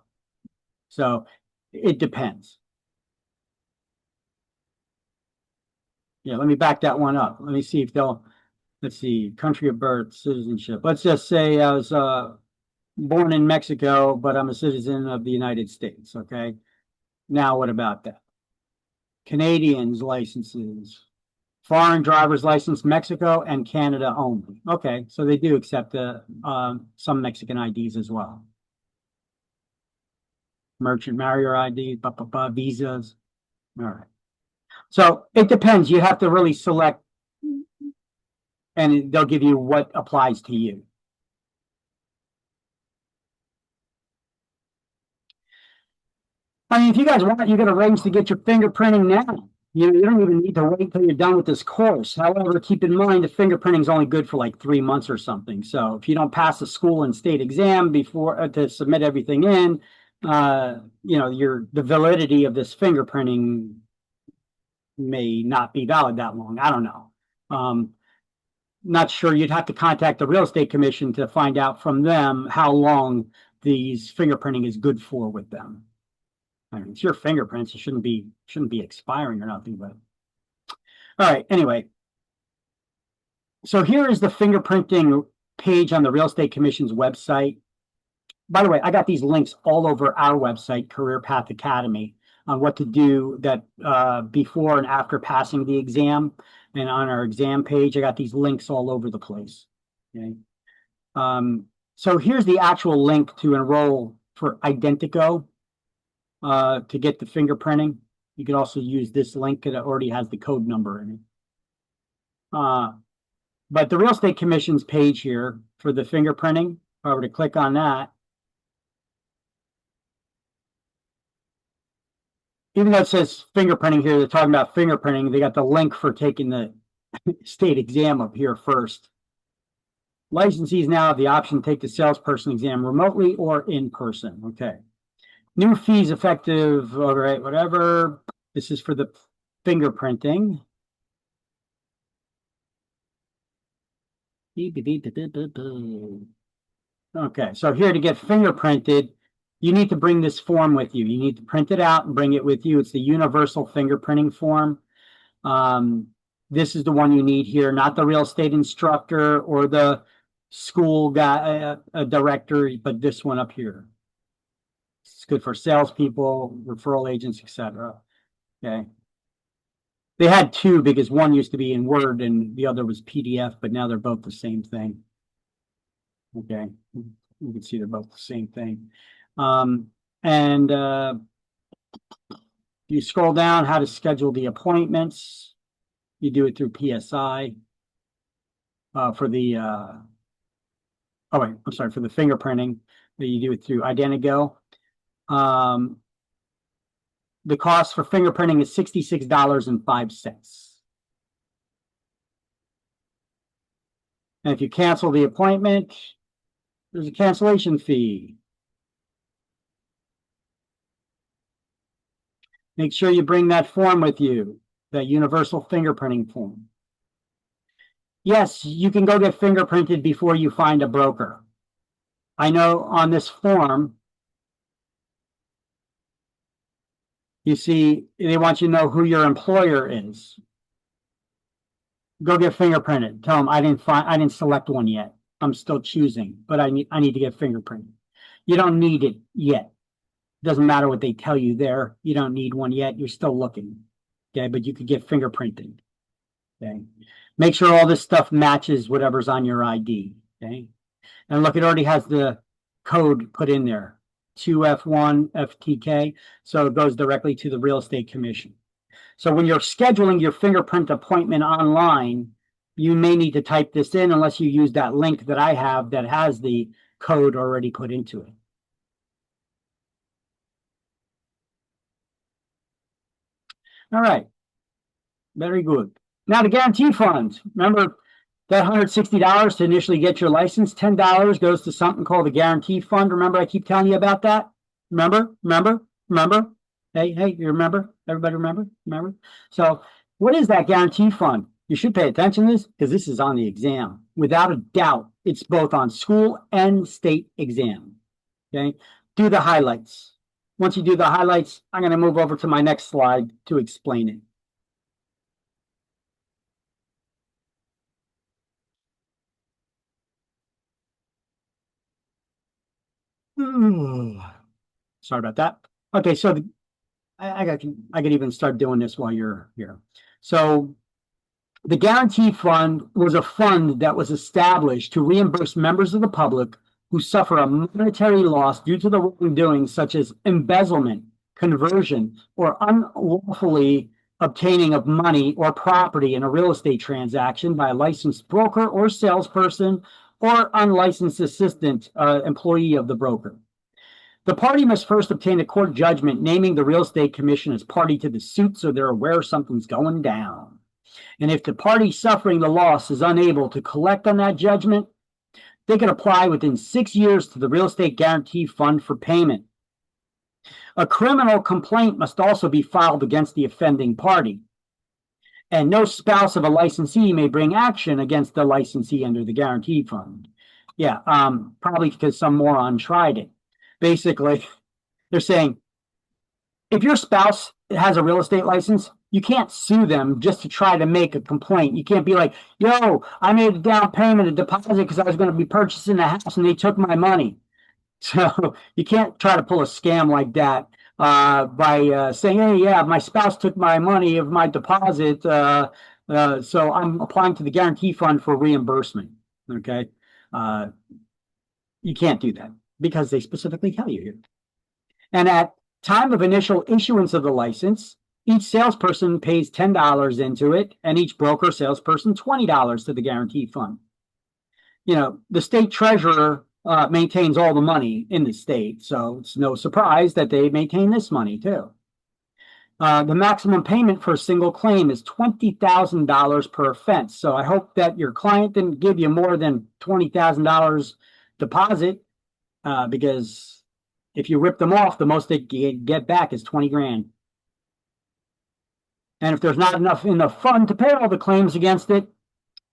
So it depends. Yeah, let me back that one up. Let me see if they'll, let's see, country of birth, citizenship. Let's just say I was born in Mexico, but I'm a citizen of the United States, okay? Now what about that? Canadians licenses, foreign driver's license, Mexico and Canada only. Okay, so they do accept some Mexican IDs as well. Merchant Marrier ID, visas. All right. So it depends. You have to really select, and they'll give you what applies to you. I mean, if you guys want, you can arrange to get your fingerprinting now. You don't even need to wait until you're done with this course. However, keep in mind the fingerprinting is only good for like 3 months or something. So if you don't pass the school and state exam before to submit everything in, the validity of this fingerprinting may not be valid that long. I don't know. Not sure. You'd have to contact the Real Estate Commission to find out from them how long these fingerprinting is good for with them. I mean, it's your fingerprints. It shouldn't be expiring or nothing. But all right. Anyway, So here is the fingerprinting page on the Real Estate Commission's website. By the way, I got these links all over our website, Career Path Academy, on what to do that before and after passing the exam. And on our exam page, I got these links all over the place. Okay. So here's the actual link to enroll for Identico to get the fingerprinting. You could also use this link that already has the code number in it. But the Real Estate Commission's page here for the fingerprinting, if I were to click on that, even though it says fingerprinting here, they're talking about fingerprinting. They got the link for taking the state exam up here first. Licensees now have the option to take the salesperson exam remotely or in person. Okay. New fees effective, all right, whatever. This is for the fingerprinting. Okay, so here to get fingerprinted, you need to bring this form with you. You need to print it out and bring it with you. It's the universal fingerprinting form. This is the one you need here, not the real estate instructor or the school guy, director, but this one up here. It's good for salespeople, referral agents, etc. Okay. They had two because one used to be in Word and the other was PDF, but now they're both the same thing. Okay, you can see they're both the same thing. You scroll down, how to schedule the appointments. You do it through PSI for the, oh wait, I'm sorry, for the fingerprinting. You do it through Identigo. The cost for fingerprinting is $66.05. And if you cancel the appointment, there's a cancellation fee. Make sure you bring that form with you, that universal fingerprinting form. Yes, you can go get fingerprinted before you find a broker. I know on this form, you see, they want you to know who your employer is. Go get fingerprinted. Tell them I didn't select one yet. I'm still choosing, but I need to get fingerprinted. You don't need it yet. Doesn't matter what they tell you there. You don't need one yet. You're still looking. Okay, but you could get fingerprinted. Okay. Make sure all this stuff matches whatever's on your ID. Okay. And look, it already has the code put in there. 2F1 FTK, so it goes directly to the Real Estate Commission. So when you're scheduling your fingerprint appointment online, you may need to type this in unless you use that link that I have that has the code already put into it. All right, very good. Now the guarantee fund. Remember that $160 to initially get your license, $10 goes to something called the guarantee fund. Remember, I keep telling you about that? Remember? Hey, you remember? Everybody remember? So what is that guarantee fund? You should pay attention to this because this is on the exam. Without a doubt, it's both on school and state exam. Okay, do the highlights. Once you do the highlights, I'm going to move over to my next slide to explain it. Sorry about that. Okay, so I could even start doing this while you're here. So the guarantee fund was a fund that was established to reimburse members of the public who suffer a monetary loss due to the wrongdoing such as embezzlement, conversion, or unlawfully obtaining of money or property in a real estate transaction by a licensed broker or salesperson or unlicensed assistant employee of the broker. The party must first obtain a court judgment naming the Real Estate Commission as party to the suit so they're aware something's going down. And if the party suffering the loss is unable to collect on that judgment, they can apply within 6 years to the Real Estate Guarantee Fund for payment. A criminal complaint must also be filed against the offending party. And no spouse of a licensee may bring action against the licensee under the guarantee fund. Yeah, probably because some moron tried it. Basically, they're saying, if your spouse has a real estate license, You can't sue them just to try to make a complaint. You can't be like, yo, I made a down payment, a deposit because I was going to be purchasing a house and they took my money. So you can't try to pull a scam like that by saying, hey, yeah, my spouse took my money of my deposit. So I'm applying to the guarantee fund for reimbursement. Okay. You can't do that because they specifically tell you here. And at time of initial issuance of the license, each salesperson pays $10 into it, and each broker salesperson $20 to the guarantee fund. You know, the state treasurer maintains all the money in the state, so it's no surprise that they maintain this money too. The maximum payment for a single claim is $20,000 per offense. So I hope that your client didn't give you more than $20,000 deposit, because if you rip them off, the most they get back is 20 grand. And if there's not enough in the fund to pay all the claims against it,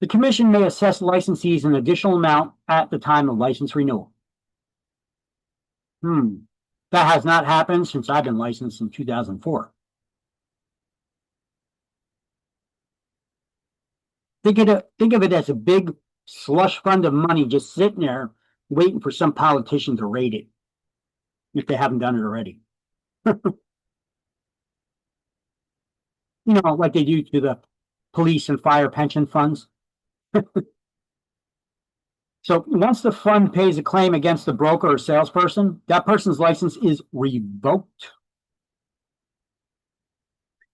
the commission may assess licensees an additional amount at the time of license renewal. That has not happened since I've been licensed in 2004. Think of it as a big slush fund of money just sitting there waiting for some politician to raid it, if they haven't done it already. You know, like they do to the police and fire pension funds. So once the fund pays a claim against the broker or salesperson, that person's license is revoked.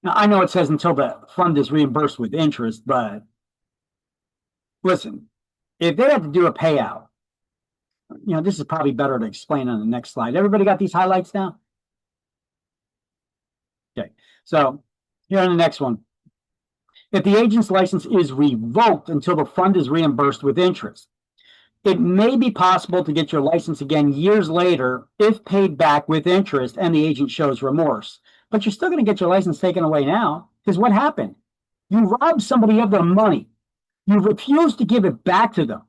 Now, I know it says until the fund is reimbursed with interest, but listen, if they have to do a payout, you know, this is probably better to explain on the next slide. Everybody got these highlights now? Okay, so here on the next one. If the agent's license is revoked until the fund is reimbursed with interest, it may be possible to get your license again years later if paid back with interest and the agent shows remorse. But you're still going to get your license taken away now, because what happened? You robbed somebody of their money. You refused to give it back to them.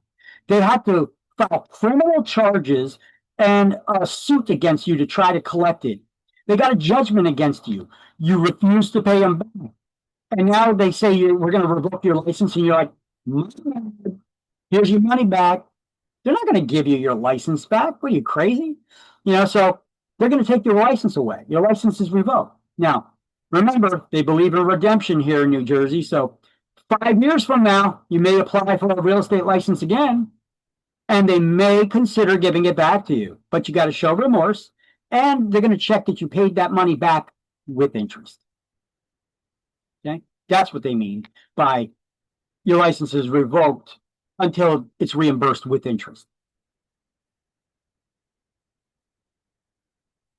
They had to file criminal charges and a suit against you to try to collect it. They got a judgment against you. You refused to pay them back. And now they say we're going to revoke your license, and you're like, here's your money back. They're not going to give you your license back. What are you, crazy? You know, so they're going to take your license away. Your license is revoked. Now, remember, they believe in redemption here in New Jersey. So 5 years from now, you may apply for a real estate license again, and they may consider giving it back to you. But you got to show remorse, and they're going to check that you paid that money back with interest. Okay, that's what they mean by your license is revoked until it's reimbursed with interest.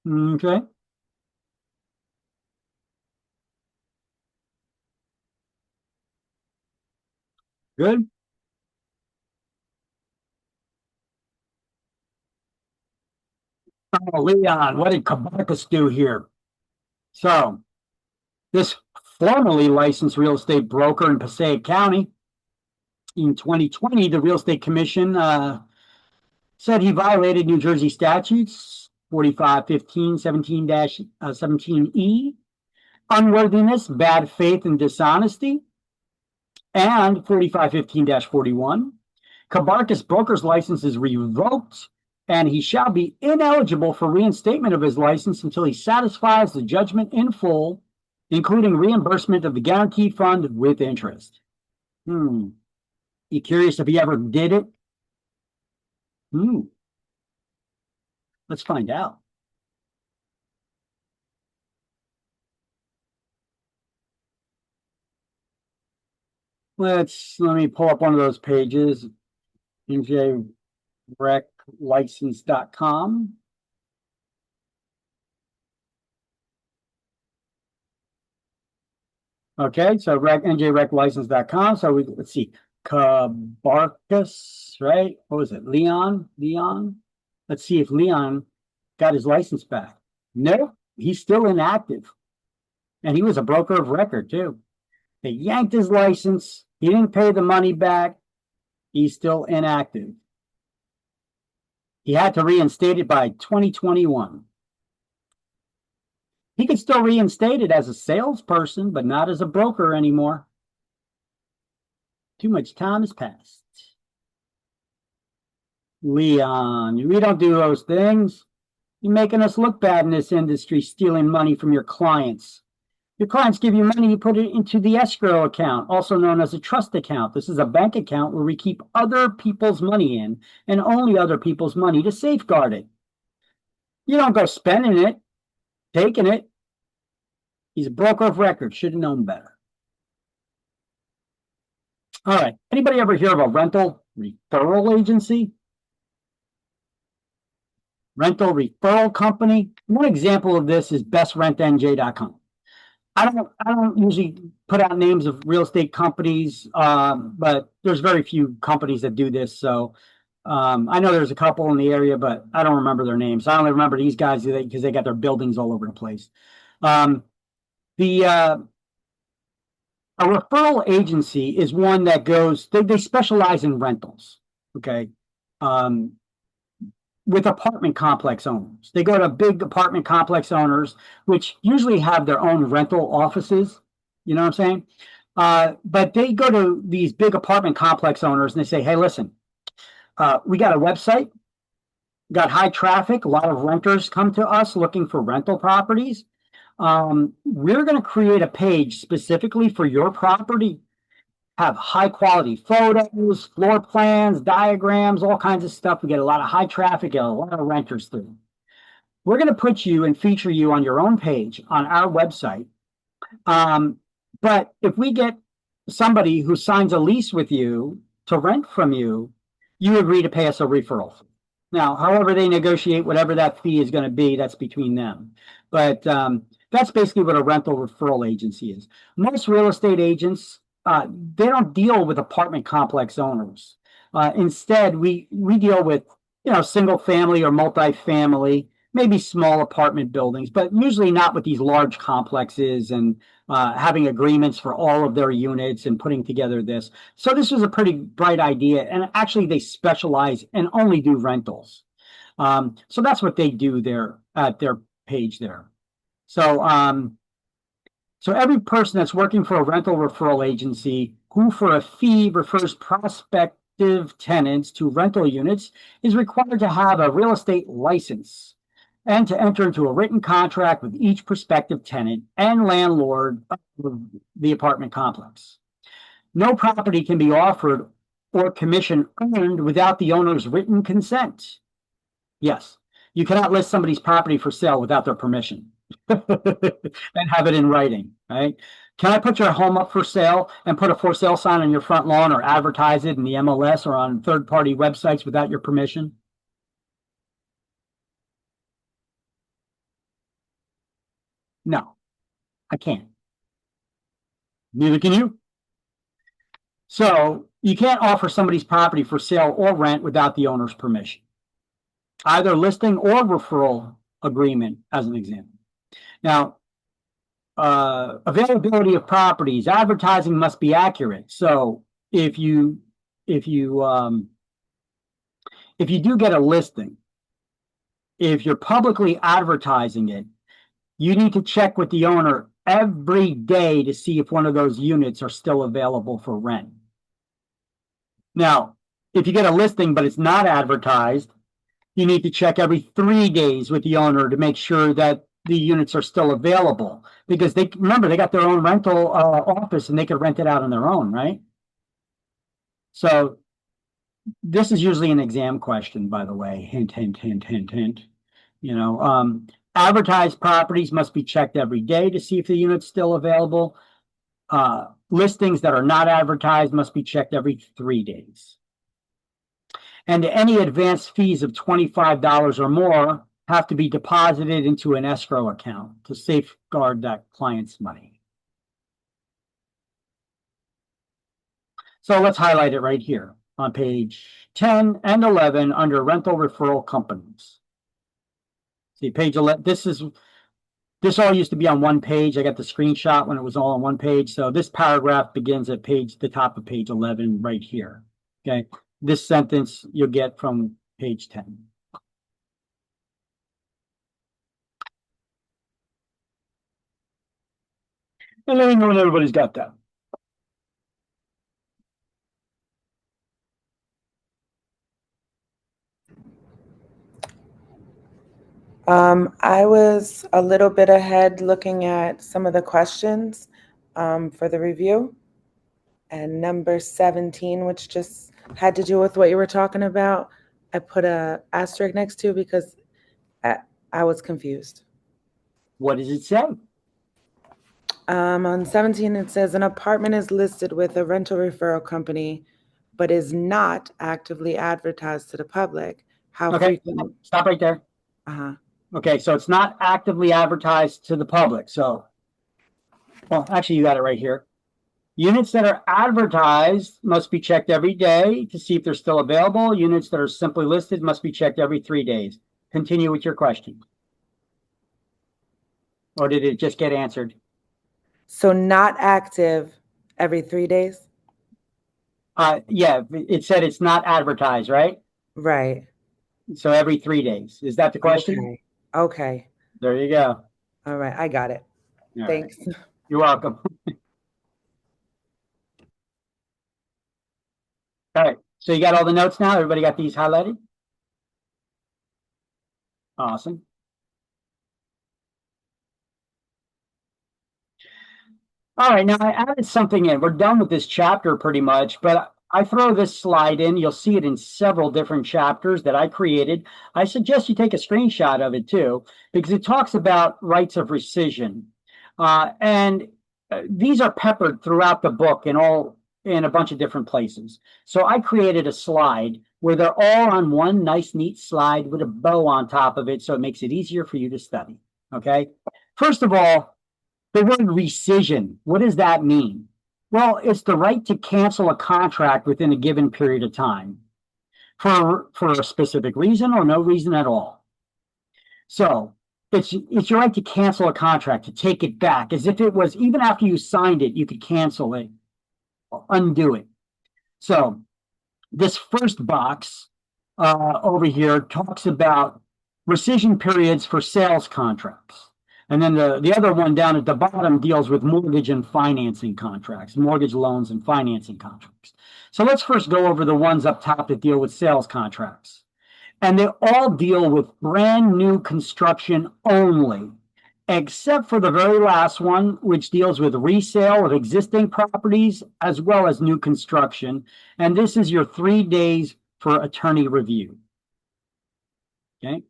Okay. Good. Oh, Leon, what did Cabarcus do here? So, this formerly licensed real estate broker in Passaic County, in 2020, the Real Estate Commission said he violated New Jersey statutes 4515 17-17E, unworthiness, bad faith, and dishonesty, and 4515-41. Cabarcus broker's license is revoked, and he shall be ineligible for reinstatement of his license until he satisfies the judgment in full, including reimbursement of the guarantee fund with interest. You curious if he ever did it? Let's find out. Let me pull up one of those pages, njreclicense.com. Okay, so njreclicense.com. So let's see. Cabarcus, right? What was it? Leon? Let's see if Leon got his license back. No, he's still inactive. And he was a broker of record, too. They yanked his license. He didn't pay the money back. He's still inactive. He had to reinstate it by 2021. He could still reinstate it as a salesperson, but not as a broker anymore. Too much time has passed. Leon, we don't do those things. You're making us look bad in this industry, stealing money from your clients. Your clients give you money, you put it into the escrow account, also known as a trust account. This is a bank account where we keep other people's money in, and only other people's money, to safeguard it. You don't go spending it, taking it. He's a broker of record, should have known better. All right, anybody ever hear of a rental referral agency? Rental referral company? One example of this is bestrentnj.com. I don't usually put out names of real estate companies, but there's very few companies that do this. So I know there's a couple in the area, but I don't remember their names. I only remember these guys because they got their buildings all over the place. A referral agency is one that goes, they specialize in rentals, okay? With apartment complex owners. They go to big apartment complex owners, which usually have their own rental offices, you know what I'm saying? But they go to these big apartment complex owners and they say, hey, listen, we got a website, got high traffic, a lot of renters come to us looking for rental properties. We're going to create a page specifically for your property, have high quality photos, floor plans, diagrams, all kinds of stuff. We get a lot of high traffic, get a lot of renters through. We're going to put you and feature you on your own page on our website. But if we get somebody who signs a lease with you to rent from you, you agree to pay us a referral fee. Now, however they negotiate whatever that fee is going to be, that's between them. But that's basically what a rental referral agency is. Most real estate agents, they don't deal with apartment complex owners. Instead, we deal with, single family or multifamily, maybe small apartment buildings, but usually not with these large complexes and having agreements for all of their units and putting together this. So this was a pretty bright idea. And actually, they specialize and only do rentals. So that's what they do there at their page there. So every person that's working for a rental referral agency who for a fee refers prospective tenants to rental units is required to have a real estate license and to enter into a written contract with each prospective tenant and landlord of the apartment complex. No property can be offered or commission earned without the owner's written consent. Yes, you cannot list somebody's property for sale without their permission. And have it in writing, right? Can I put your home up for sale and put a for sale sign on your front lawn or advertise it in the MLS or on third-party websites without your permission? No, I can't. Neither can you. So you can't offer somebody's property for sale or rent without the owner's permission. Either listing or referral agreement, as an example. Now, availability of properties, advertising must be accurate. So if you do get a listing, if you're publicly advertising it, you need to check with the owner every day to see if one of those units are still available for rent. Now, if you get a listing but it's not advertised, you need to check every 3 days with the owner to make sure that the units are still available, because they got their own rental office and they could rent it out on their own, right? So this is usually an exam question, by the way. Hint, hint, hint, hint, hint. Advertised properties must be checked every day to see if the unit's still available. Listings that are not advertised must be checked every 3 days. And any advance fees of $25 or more have to be deposited into an escrow account to safeguard that client's money. So let's highlight it right here on page 10 and 11 under rental referral companies. See, page 11, this all used to be on one page. I got the screenshot when it was all on one page. So this paragraph begins at the top of page 11 right here. Okay. This sentence you'll get from page 10. And let me know when everybody's got that. I was a little bit ahead looking at some of the questions for the review. And number 17, which just had to do with what you were talking about, I put a asterisk next to because I was confused. What does it say? On 17, it says an apartment is listed with a rental referral company, but is not actively advertised to the public. How Okay, frequent? stop right there. Uh-huh. Okay, so it's not actively advertised to the public. So, well, actually, you got it right here. Units that are advertised must be checked every day to see if they're still available. Units that are simply listed must be checked every 3 days. Continue with your question. Or did it just get answered? So not active every 3 days? Yeah, it said it's not advertised, right? Right. So every 3 days. Is that the question? Okay. There you go. All right. I got it. All right. Thanks. You're welcome. All right. So you got all the notes now? Everybody got these highlighted? Awesome. All right, now I added something in. We're done with this chapter pretty much, but I throw this slide in. You'll see it in several different chapters that I created. I suggest you take a screenshot of it too, because it talks about rights of rescission. And these are peppered throughout the book in a bunch of different places. So I created a slide where they're all on one nice, neat slide with a bow on top of it, so it makes it easier for you to study. Okay. First of all, the word rescission, what does that mean? Well, it's the right to cancel a contract within a given period of time for a specific reason or no reason at all. So it's your right to cancel a contract, to take it back, as if it was, even after you signed it, you could cancel it, undo it. So this first box over here talks about rescission periods for sales contracts. And then the other one down at the bottom deals with mortgage and financing contracts, mortgage loans and financing contracts. So let's first go over the ones up top that deal with sales contracts. And they all deal with brand new construction only, except for the very last one, which deals with resale of existing properties as well as new construction. And this is your 3 days for attorney review. Okay.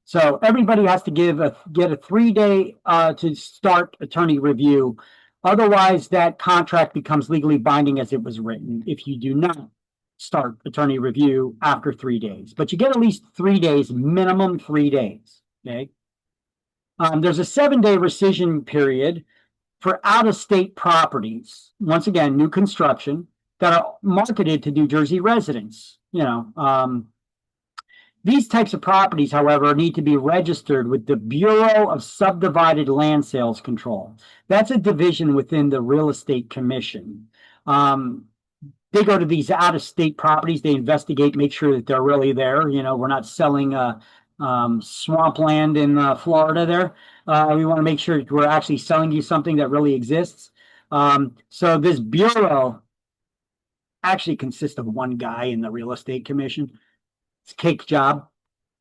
So everybody has to get a 3-day to start attorney review. Otherwise, that contract becomes legally binding as it was written if you do not start attorney review after 3 days. But you get at least 3 days, minimum 3 days. Okay. There's a 7-day rescission period for out-of-state properties. Once again, new construction that are marketed to New Jersey residents. These types of properties, however, need to be registered with the Bureau of Subdivided Land Sales Control. That's a division within the Real Estate Commission. They go to these out-of-state properties, they investigate, make sure that they're really there. We're not selling swampland in Florida there. We want to make sure we're actually selling you something that really exists. So this bureau actually consists of one guy in the Real Estate Commission. It's a cake job.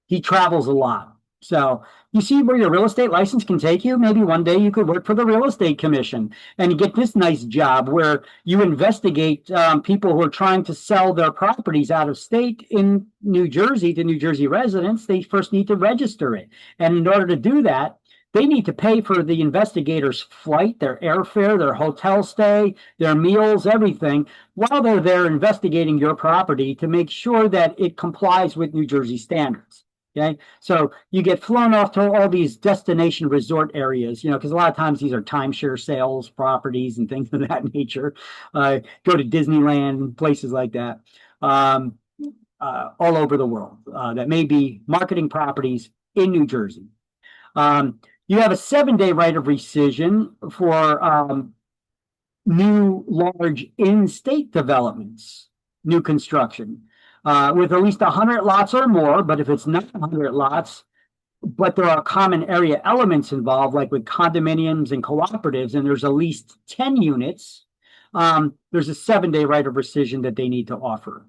He travels a lot. So you see where your real estate license can take you? Maybe one day you could work for the Real Estate Commission and you get this nice job where you investigate people who are trying to sell their properties out of state in New Jersey to New Jersey residents. They first need to register it. And in order to do that, they need to pay for the investigator's flight, their airfare, their hotel stay, their meals, everything, while they're there investigating your property to make sure that it complies with New Jersey standards. Okay, so you get flown off to all these destination resort areas, because a lot of times these are timeshare sales properties and things of that nature. Go to Disneyland, places like that, all over the world that may be marketing properties in New Jersey. You have a 7-day right of rescission for new large in-state developments, new construction, with at least 100 lots or more. But if it's not 100 lots, but there are common area elements involved, like with condominiums and cooperatives, and there's at least 10 units. There's a 7-day right of rescission that they need to offer.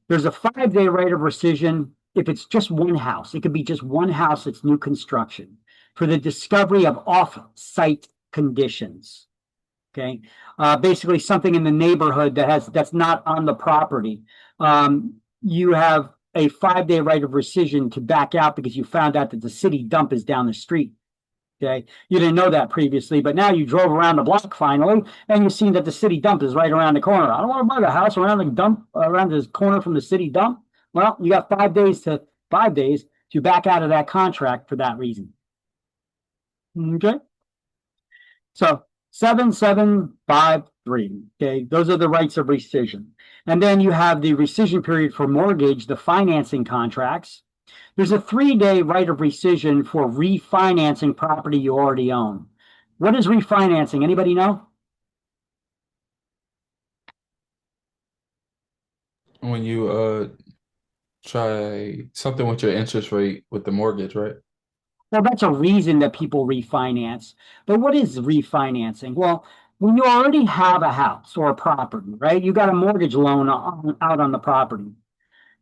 There's a 5-day right of rescission if it's just one house. It could be just one house that's new construction for the discovery of off-site conditions. Okay, basically something in the neighborhood that's not on the property. You have a 5-day right of rescission to back out because you found out that the city dump is down the street. Okay, you didn't know that previously, but now you drove around the block finally, and you've seen that the city dump is right around the corner. I don't want to buy the house around the dump, around this corner from the city dump. Well, you got 5 days to back out of that contract for that reason. Okay, so 7753. Okay, those are the rights of rescission. And then you have the rescission period for mortgage, the financing contracts. There's a 3-day right of rescission for refinancing property you already own. What is refinancing? Anybody know? When you try something with your interest rate with the mortgage, right? Well, that's a reason that people refinance. But what is refinancing? Well, when you already have a house or a property, right? You got a mortgage loan out on the property.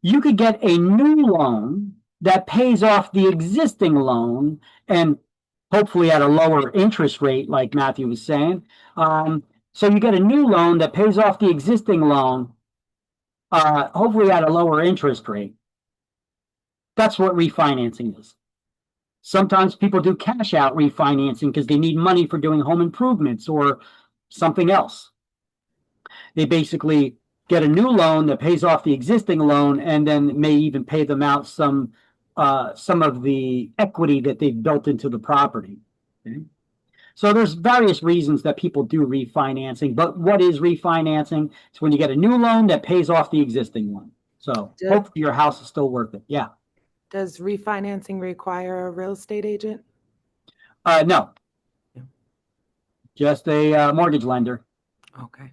You could get a new loan that pays off the existing loan, and hopefully at a lower interest rate, like Matthew was saying. So you get a new loan that pays off the existing loan, hopefully at a lower interest rate. That's what refinancing is. Sometimes people do cash out refinancing because they need money for doing home improvements or something else. They basically get a new loan that pays off the existing loan and then may even pay them out some of the equity that they've built into the property. Okay? So there's various reasons that people do refinancing, but what is refinancing? It's when you get a new loan that pays off the existing one. So hopefully your house is still worth it. Yeah. Does refinancing require a real estate agent? No. Just a mortgage lender. Okay.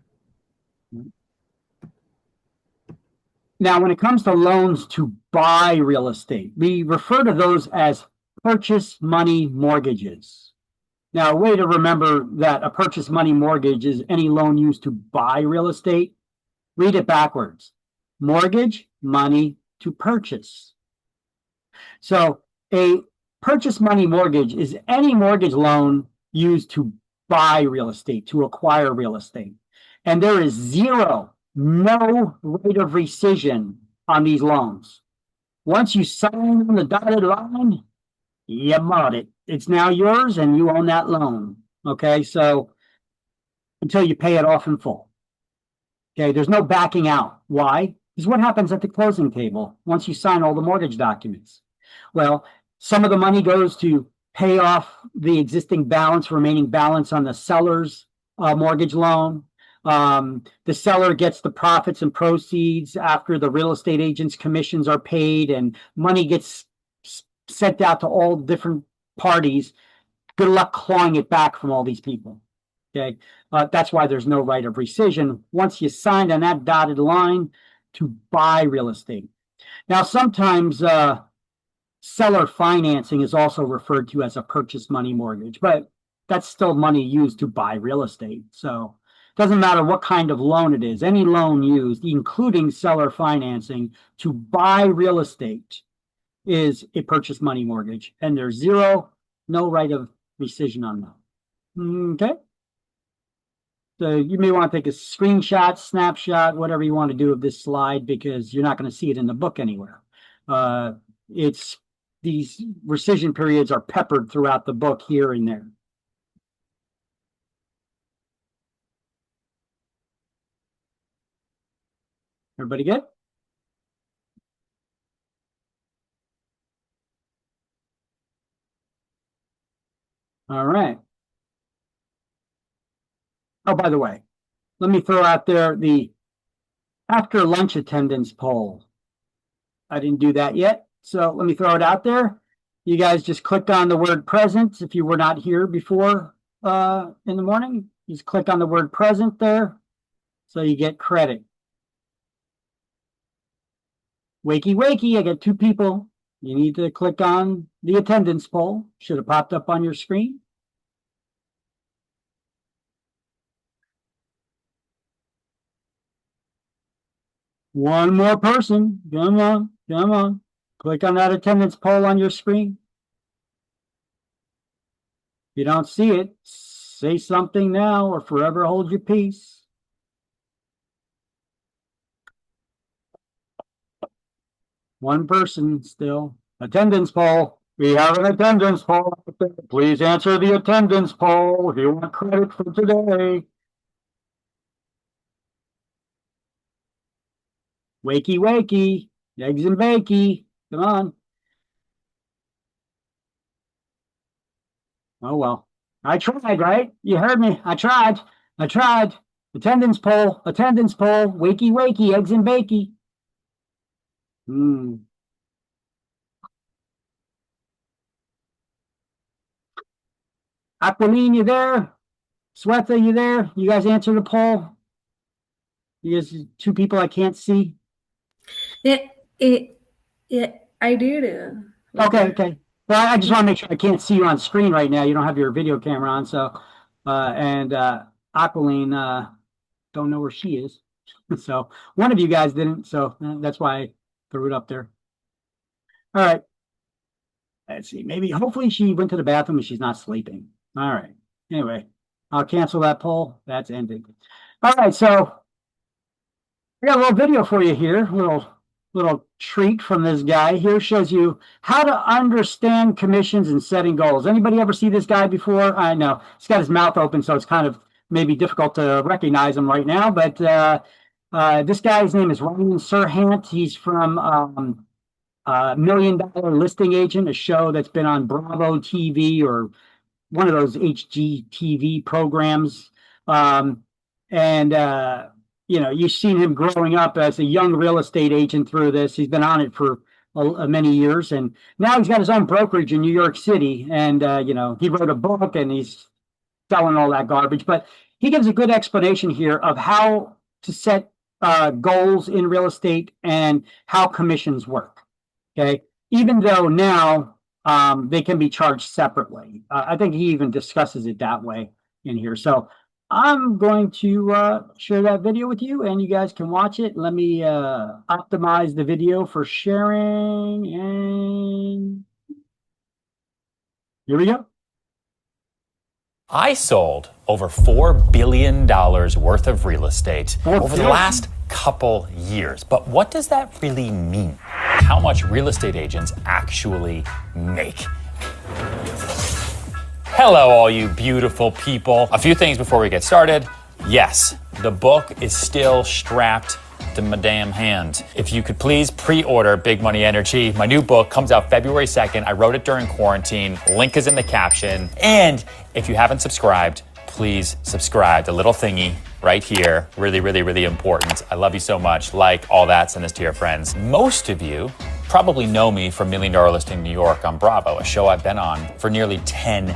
Now, when it comes to loans to buy real estate, we refer to those as purchase money mortgages. Now, a way to remember that a purchase money mortgage is any loan used to buy real estate. Read it backwards. Mortgage, money to purchase. So a purchase money mortgage is any mortgage loan used to buy real estate, to acquire real estate. And there is no rate of rescission on these loans. Once you sign on the dotted line, you bought it. It's now yours and you own that loan. Okay, so until you pay it off in full. Okay, there's no backing out. Why? Because what happens at the closing table once you sign all the mortgage documents? Well, some of the money goes to pay off the existing remaining balance on the seller's mortgage loan. The seller gets the profits and proceeds after the real estate agent's commissions are paid and money gets sent out to all different parties. Good luck clawing it back from all these people. Okay, that's why there's no right of rescission once you signed on that dotted line to buy real estate. Now, sometimes seller financing is also referred to as a purchase money mortgage, but that's still money used to buy real estate. So it doesn't matter what kind of loan it is. Any loan used, including seller financing, to buy real estate is a purchase money mortgage, and there's no right of rescission on that. Okay. So you may want to take a screenshot, snapshot, whatever you want to do of this slide, because you're not going to see it in the book anywhere. These rescission periods are peppered throughout the book here and there. Everybody good? All right. Oh, by the way, let me throw out there the after lunch attendance poll. I didn't do that yet, so let me throw it out there. You guys just click on the word present if you were not here before in the morning. Just click on the word present there so you get credit. Wakey, wakey, I got 2 people. you need to click on the attendance poll. Should have popped up on your screen. One more person. Come on, come on. Click on that attendance poll on your screen. If you don't see it, say something now or forever hold your peace. One person still. Attendance poll. We have an attendance poll. Please answer the attendance poll if you want credit for today. Wakey, wakey. Eggs and bakey. Come on. Oh, well. I tried, right? You heard me. I tried. Attendance poll. Wakey, wakey. Eggs and bakey. Aquiline, you there? Swetha, you there? You guys answer the poll? You guys, two people I can't see. Yeah, I did. Okay. Well, I just want to make sure I can't see you on screen right now. You don't have your video camera on, so and Aquiline don't know where she is. So one of you guys didn't, so that's why I threw it up there. All right. Let's see. Maybe hopefully she went to the bathroom and she's not sleeping. All right. Anyway, I'll cancel that poll. That's ended. All right, so I got a little video for you here. Little treat from this guy here. Shows you how to understand commissions and setting goals. Anybody ever see this guy before? I know he's got his mouth open, so it's kind of maybe difficult to recognize him right now. But this guy's name is Ryan Serhant. He's from $1 Million Listing Agent, a show that's been on Bravo TV or one of those HGTV programs. You know, you've seen him growing up as a young real estate agent through this. He's been on it for many years, and now he's got his own brokerage in New York City. And you know, he wrote a book and he's selling all that garbage. But he gives a good explanation here of how to set goals in real estate and how commissions work. Okay, even though now they can be charged separately. I think he even discusses it that way in here. So I'm going to share that video with you, and you guys can watch it. Let me optimize the video for sharing, and here we go. I sold over $4 billion worth of real estate over the last couple years. But what does that really mean? How much real estate agents actually make? Hello, all you beautiful people. A few things before we get started. Yes, the book is still strapped to my damn hand. If you could please pre-order Big Money Energy. My new book comes out February 2nd. I wrote it during quarantine. Link is in the caption. And if you haven't subscribed, please subscribe. The little thingy right here. Really, really, really important. I love you so much. Like, all that, send this to your friends. Most of you probably know me from $1 Million Listing New York on Bravo, a show I've been on for nearly 10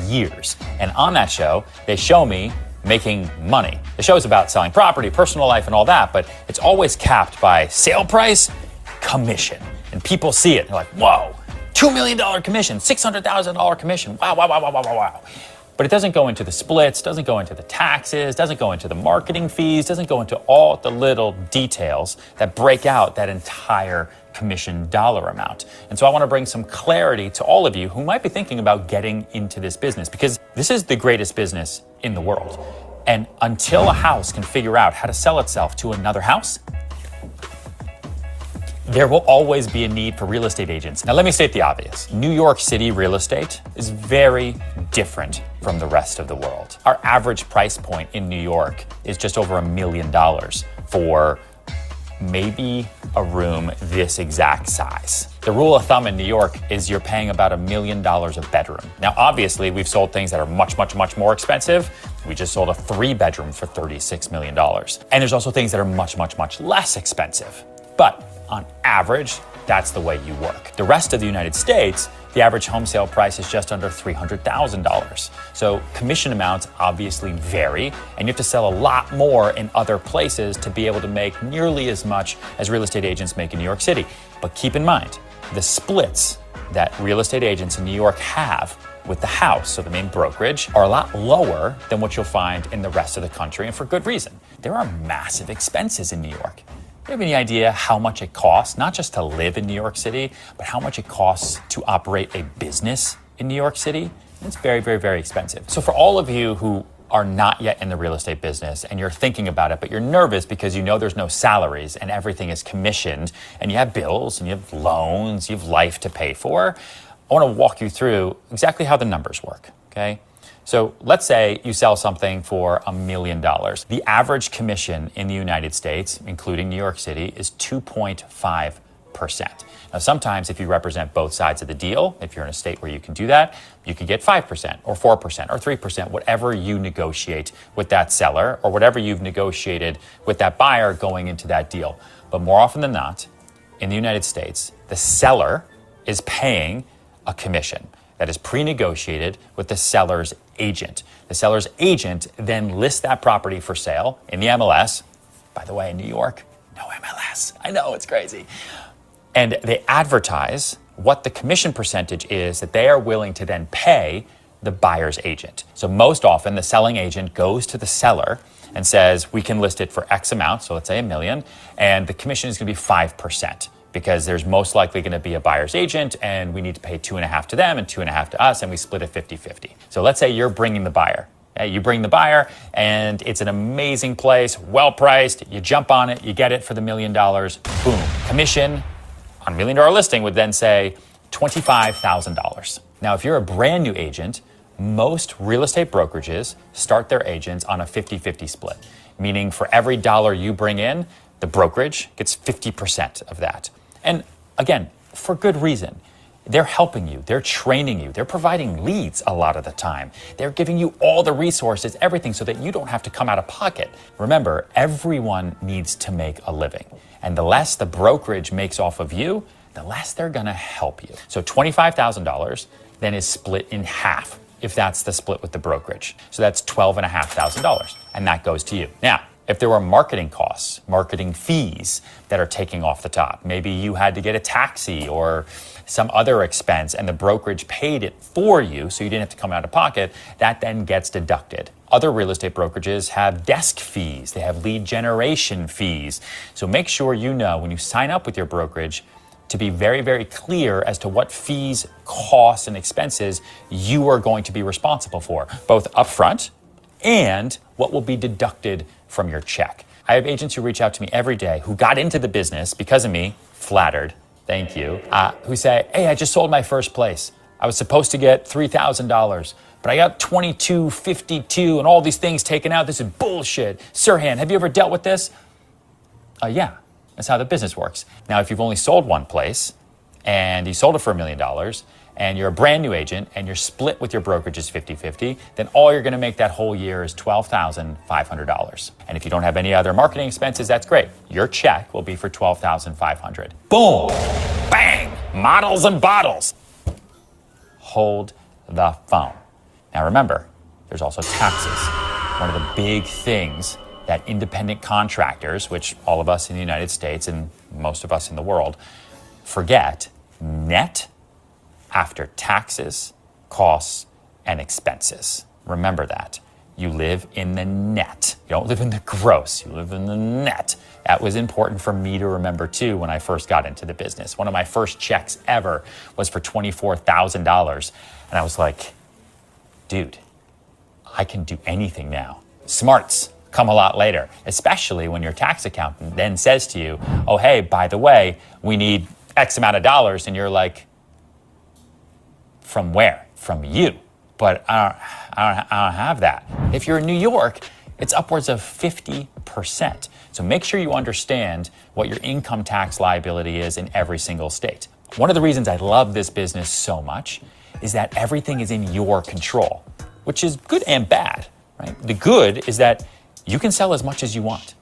years. And on that show, they show me making money. The show is about selling property, personal life, and all that, but it's always capped by sale price, commission. And people see it, they're like, whoa, $2 million commission, $600,000 commission, wow. But it doesn't go into the splits, doesn't go into the taxes, doesn't go into the marketing fees, doesn't go into all the little details that break out that entire commission dollar amount. And so I want to bring some clarity to all of you who might be thinking about getting into this business, because this is the greatest business in the world. And until a house can figure out how to sell itself to another house, there will always be a need for real estate agents. Now, let me state the obvious. New York City real estate is very different from the rest of the world. Our average price point in New York is just over $1 million for maybe a room this exact size. The rule of thumb in New York is you're paying about $1 million a bedroom. Now, obviously, we've sold things that are much, much, much more expensive. We just sold a 3-bedroom for $36 million. And there's also things that are much, much, much less expensive. But on average, that's the way you work. The rest of the United States, the average home sale price is just under $300,000. So commission amounts obviously vary, and you have to sell a lot more in other places to be able to make nearly as much as real estate agents make in New York City. But keep in mind, the splits that real estate agents in New York have with the house, so the main brokerage, are a lot lower than what you'll find in the rest of the country, and for good reason. There are massive expenses in New York. Do you have any idea how much it costs, not just to live in New York City, but how much it costs to operate a business in New York City? It's very, very, very expensive. So for all of you who are not yet in the real estate business and you're thinking about it, but you're nervous because you know there's no salaries and everything is commissioned and you have bills and you have loans, you have life to pay for, I want to walk you through exactly how the numbers work, okay? So let's say you sell something for $1 million. The average commission in the United States, including New York City, is 2.5%. Now, sometimes if you represent both sides of the deal, if you're in a state where you can do that, you can get 5% or 4% or 3%, whatever you negotiate with that seller or whatever you've negotiated with that buyer going into that deal. But more often than not, in the United States, the seller is paying a commission that is pre-negotiated with the seller's agent. The seller's agent then lists that property for sale in the MLS. By the way, in New York, no MLS. I know, it's crazy. And they advertise what the commission percentage is that they are willing to then pay the buyer's agent. So most often the selling agent goes to the seller and says, we can list it for X amount, so let's say $1 million, and the commission is gonna be 5%. Because there's most likely going to be a buyer's agent and we need to pay 2.5 to them and 2.5 to us, and we split it 50-50. So let's say you're bringing the buyer. Okay? You bring the buyer and it's an amazing place, well priced, you jump on it, you get it for the $1 million, boom. Commission on $1 million listing would then say $25,000. Now, if you're a brand new agent, most real estate brokerages start their agents on a 50-50 split, meaning for every dollar you bring in, the brokerage gets 50% of that. And again, for good reason. They're helping you, they're training you, they're providing leads a lot of the time. They're giving you all the resources, everything, so that you don't have to come out of pocket. Remember, everyone needs to make a living. And the less the brokerage makes off of you, the less they're gonna help you. So $25,000 then is split in half if that's the split with the brokerage. So that's $12,500, and that goes to you. Now, if there were marketing costs, marketing fees that are taking off the top, maybe you had to get a taxi or some other expense and the brokerage paid it for you so you didn't have to come out of pocket, that then gets deducted. Other real estate brokerages have desk fees, they have lead generation fees. So make sure you know when you sign up with your brokerage to be very, very clear as to what fees, costs, and expenses you are going to be responsible for, both upfront and what will be deducted from your check. I have agents who reach out to me every day who got into the business because of me, flattered, thank you, who say, hey, I just sold my first place. I was supposed to get $3,000, but I got $2,252 and all these things taken out. This is bullshit. Sirhan, have you ever dealt with this? Yeah, that's how the business works. Now, if you've only sold one place and you sold it for $1 million, and you're a brand new agent and you're split with your brokerages 50-50, then all you're gonna make that whole year is $12,500. And if you don't have any other marketing expenses, that's great. Your check will be for $12,500. Boom, bang, models and bottles. Hold the phone. Now remember, there's also taxes. One of the big things that independent contractors, which all of us in the United States and most of us in the world, forget, net after taxes, costs, and expenses. Remember that. You live in the net. You don't live in the gross, you live in the net. That was important for me to remember too when I first got into the business. One of my first checks ever was for $24,000. And I was like, dude, I can do anything now. Smarts come a lot later, especially when your tax accountant then says to you, oh, hey, by the way, we need X amount of dollars. And you're like, from where? From you. But I don't have that. If you're in New York, it's upwards of 50%. So make sure you understand what your income tax liability is in every single state. One of the reasons I love this business so much is that everything is in your control, which is good and bad, right? The good is that you can sell as much as you want.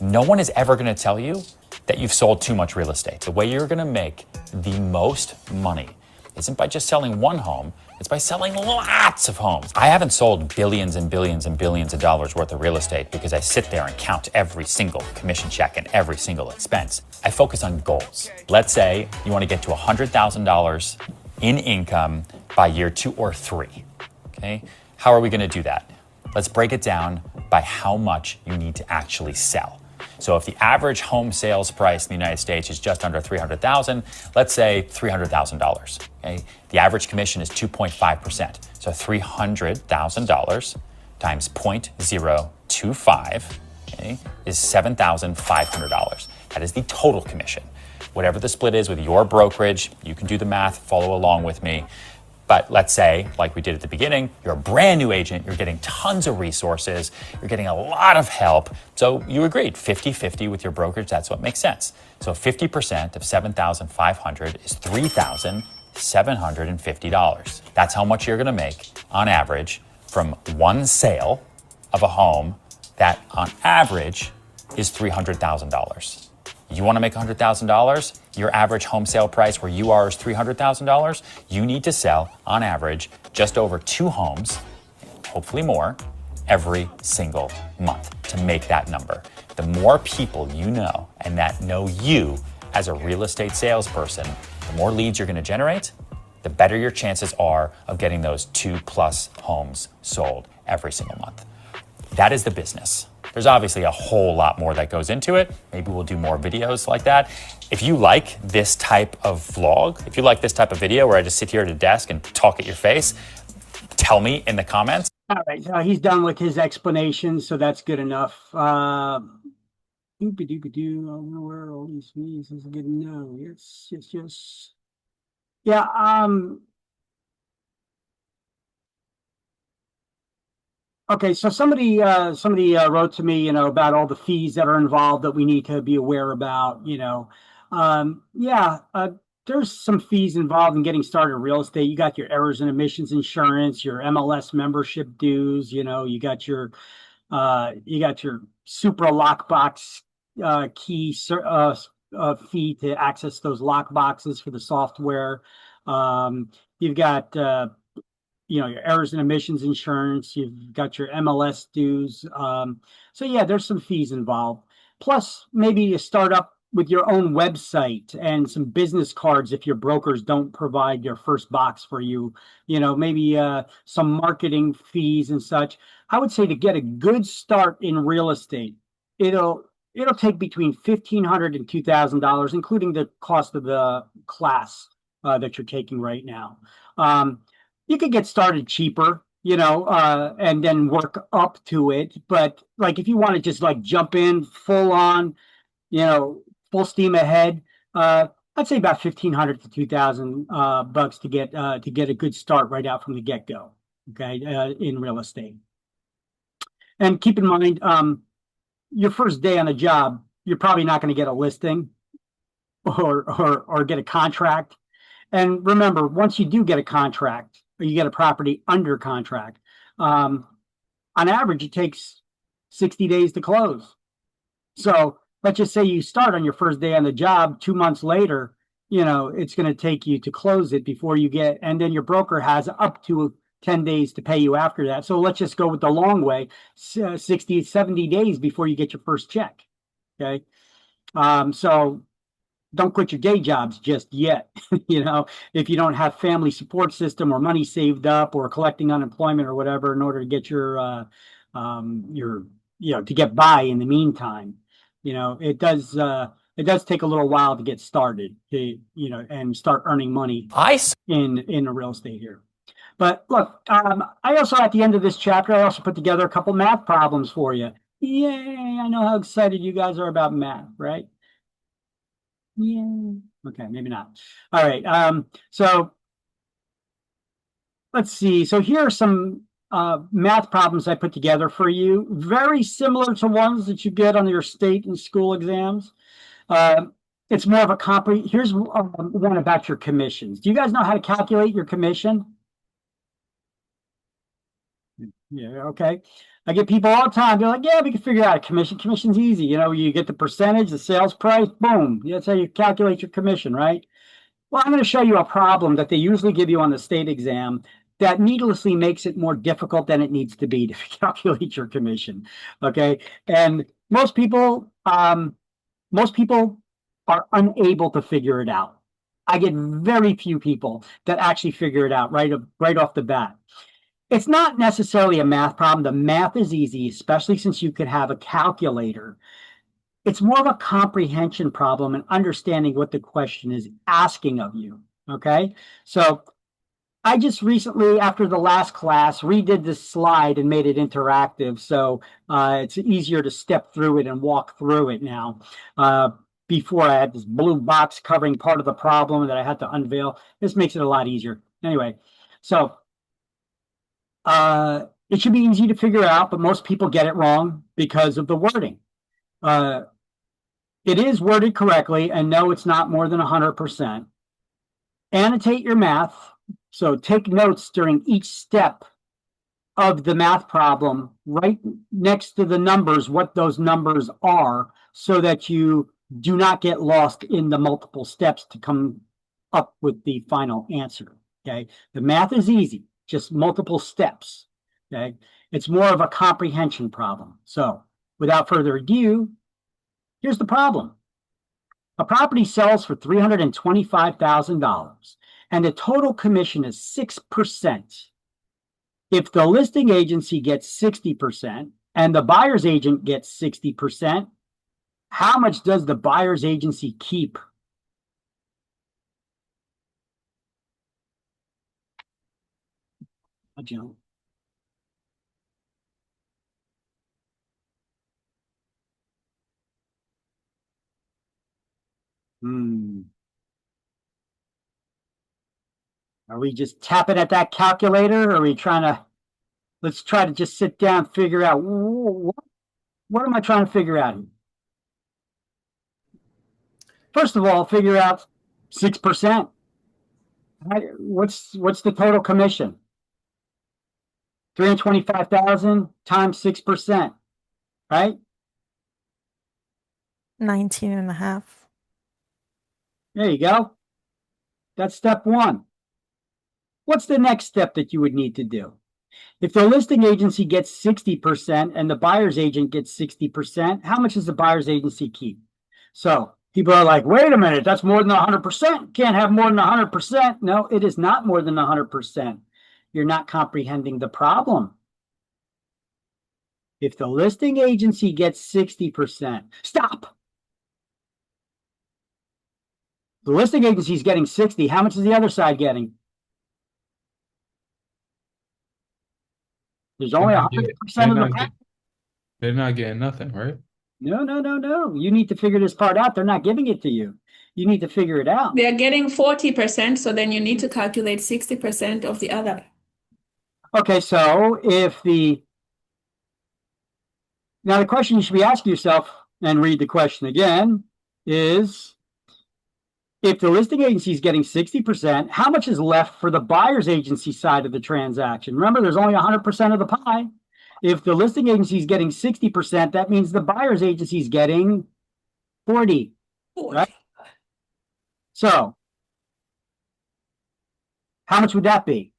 No one is ever gonna tell you that you've sold too much real estate. The way you're gonna make the most money isn't by just selling one home, it's by selling lots of homes. I haven't sold billions and billions and billions of dollars worth of real estate because I sit there and count every single commission check and every single expense. I focus on goals. Let's say you want to get to $100,000 in income by year 2 or 3. Okay? How are we going to do that? Let's break it down by how much you need to actually sell. So if the average home sales price in the United States is just under $300,000, let's say $300,000. Okay? The average commission is 2.5%. So $300,000 times 0.025, okay, is $7,500. That is the total commission. Whatever the split is with your brokerage, you can do the math, follow along with me. But let's say, like we did at the beginning, you're a brand new agent, you're getting tons of resources, you're getting a lot of help. So you agreed 50-50 with your brokerage, that's what makes sense. So 50% of $7,500 is $3,750. That's how much you're gonna make on average from one sale of a home that on average is $300,000. You want to make $100,000? Your average home sale price where you are is $300,000. You need to sell, on average, just over 2 homes, hopefully more, every single month to make that number. The more people you know and that know you as a real estate salesperson, the more leads you're going to generate, the better your chances are of getting those 2+ homes sold every single month. That is the business. There's obviously a whole lot more that goes into it. Maybe we'll do more videos like that. If you like this type of vlog, if you like this type of video where I just sit here at a desk and talk at your face, tell me in the comments. All right, he's done with his explanation, so that's good enough. Doopy-doopy-doo, I don't know where all these means is good to know. Yes. Yeah, okay, so somebody wrote to me, about all the fees that are involved that we need to be aware about, there's some fees involved in getting started in real estate. You got your errors and omissions insurance, your MLS membership dues, you got your Supra lockbox key fee to access those lock boxes for the software. You've got your errors and omissions insurance, you've got your MLS dues. So yeah, there's some fees involved. Plus, maybe you start up with your own website and some business cards if your brokers don't provide your first box for you. Maybe some marketing fees and such. I would say to get a good start in real estate, it'll take between $1,500 and $2,000, including the cost of the class that you're taking right now. You could get started cheaper, and then work up to it. But like, if you want to just like jump in full on, full steam ahead, I'd say about $1,500 to $2,000 bucks to get a good start right out from the get go. Okay, in real estate. And keep in mind, your first day on the job, you're probably not going to get a listing or get a contract. And remember, once you do get a contract, or you get a property under contract, on average, it takes 60 days to close. So let's just say you start on your first day on the job, 2 months later, it's going to take you to close it before you get, and then your broker has up to 10 days to pay you after that. So let's just go with the long way, 60, 70 days before you get your first check. Okay. So don't quit your day jobs just yet. If you don't have family support system or money saved up or collecting unemployment or whatever in order to get to get by in the meantime, it does take a little while to get started and start earning money in the real estate here. But look, I also, at the end of this chapter, I also put together a couple math problems for you. Yay, I know how excited you guys are about math, right? Yeah. Okay, maybe not. All right. So let's see. So here are some math problems I put together for you. Very similar to ones that you get on your state and school exams. It's more of a here's one about your commissions. Do you guys know how to calculate your commission? Yeah, okay. I get people all the time. They're like, yeah, we can figure out a commission. Commission's easy. You get the percentage, the sales price, boom. That's how you calculate your commission, right? Well, I'm going to show you a problem that they usually give you on the state exam that needlessly makes it more difficult than it needs to be to calculate your commission. Okay. And most people are unable to figure it out. I get very few people that actually figure it out right off the bat. It's not necessarily a math problem. The math is easy, especially since you could have a calculator. It's more of a comprehension problem and understanding what the question is asking of you. Okay. So I just recently, after the last class, redid this slide and made it interactive. So it's easier to step through it and walk through it now. Before I had this blue box covering part of the problem that I had to unveil. This makes it a lot easier. Anyway, so it should be easy to figure out, but most people get it wrong because of the wording. It is worded correctly, and no, it's not more than 100%. Annotate your math. So take notes during each step of the math problem, right next to the numbers, what those numbers are, so that you do not get lost in the multiple steps to come up with the final answer. Okay. The math is easy, just multiple steps. Okay. It's more of a comprehension problem. So without further ado, here's the problem. A property sells for $325,000 and the total commission is 6%. If the listing agency gets 60% and the buyer's agent gets 60%, how much does the buyer's agency keep? Joe. Are we just tapping at that calculator, or are we trying to, let's try to just sit down and figure out, what am I trying to figure out here? First of all, figure out 6%. What's the total commission? 325,000 times 6%, right? 19.5. There you go. That's step one. What's the next step that you would need to do? If the listing agency gets 60% and the buyer's agent gets 60%, how much does the buyer's agency keep? So people are like, wait a minute, that's more than 100%. Can't have more than 100%. No, it is not more than 100%. You're not comprehending the problem. If the listing agency gets 60%, stop. The listing agency is getting 60. How much is the other side getting? There's only 100% of the. They're not getting nothing, right? No. You need to figure this part out. They're not giving it to you. You need to figure it out. They're getting 40%, so then you need to calculate 60% of the other. Okay, so now the question you should be asking yourself, and read the question again, is if the listing agency is getting 60%, how much is left for the buyer's agency side of the transaction? Remember, there's only 100% of the pie. If the listing agency is getting 60%, that means the buyer's agency is getting 40, right? So how much would that be?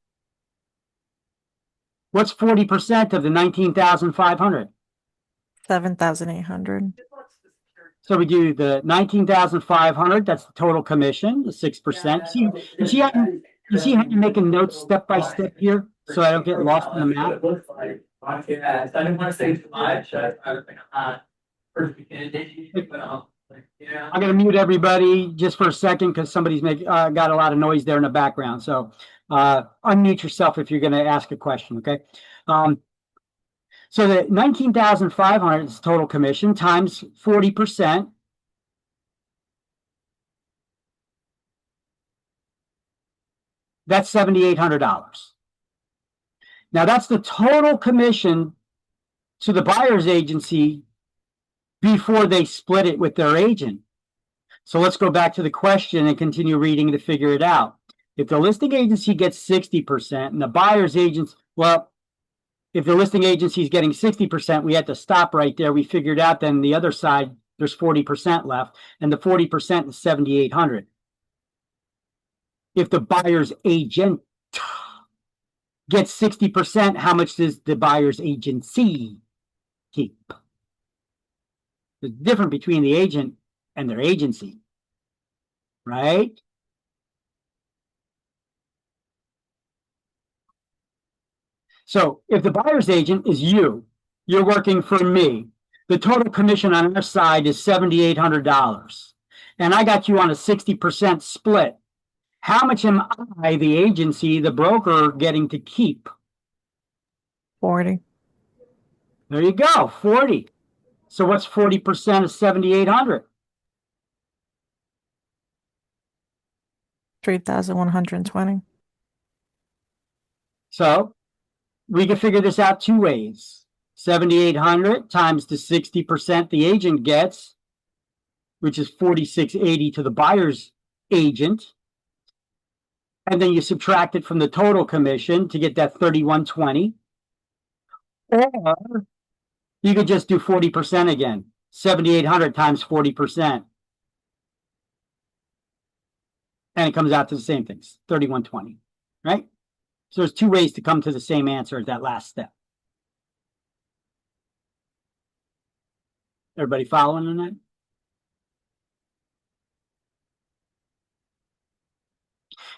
What's 40% of the 19,500? 7,800. So we do the 19,500. That's the total commission, the 6%. You see how you're making notes step by step here, so I don't get lost in the math. I didn't want to say too much. I was like, I'm going to mute everybody just for a second because somebody's got a lot of noise there in the background. So unmute yourself if you're going to ask a question, okay? So the 19,500 is total commission times 40%. That's $7,800. Now that's the total commission to the buyer's agency before they split it with their agent. So let's go back to the question and continue reading to figure it out. If the listing agency gets 60% and the buyer's agent, well, if the listing agency is getting 60%, we had to stop right there. We figured out then the other side, there's 40% left, and the 40% is 7,800. if the buyer's agent gets 60%, how much does the buyer's agency keep? The difference between the agent and their agency, right? So if the buyer's agent is you, you're working for me, the total commission on our side is $7,800. And I got you on a 60% split. How much am I, the agency, the broker, getting to keep? 40. There you go, 40. So what's 40% of 7,800? 3,120. So we can figure this out two ways. 7,800 times the 60% the agent gets, which is 4680 to the buyer's agent. And then you subtract it from the total commission to get that 3,120. Or you could just do 40% again. 7,800 times 40%. And it comes out to the same thing, 3,120, right? So there's two ways to come to the same answer at that last step. Everybody following on that?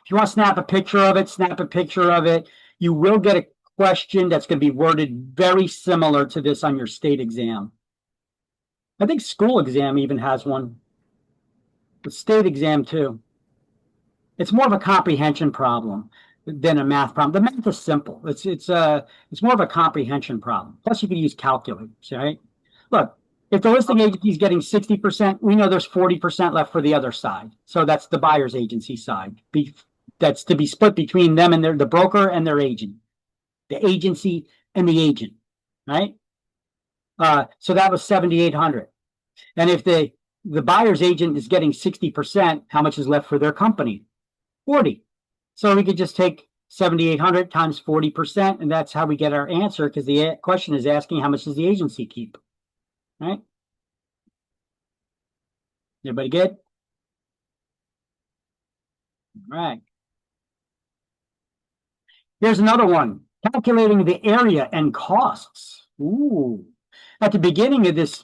If you want to snap a picture of it, snap a picture of it. You will get a question that's going to be worded very similar to this on your state exam. I think school exam even has one. The state exam too. It's more of a comprehension problem than a math problem. The math is simple. It's more of a comprehension problem. Plus, you can use calculators, right? Look, if the listing agency is getting 60%, we know there's 40% left for the other side. So that's the buyer's agency side. That's to be split between them and the broker and their agent, the agency and the agent, right? So that was 7,800. And if the buyer's agent is getting 60%, how much is left for their company? 40. So we could just take 7,800 times 40%, and that's how we get our answer, because the question is asking how much does the agency keep, right? Everybody good? All right. Here's another one. Calculating the area and costs. Ooh. At the beginning of this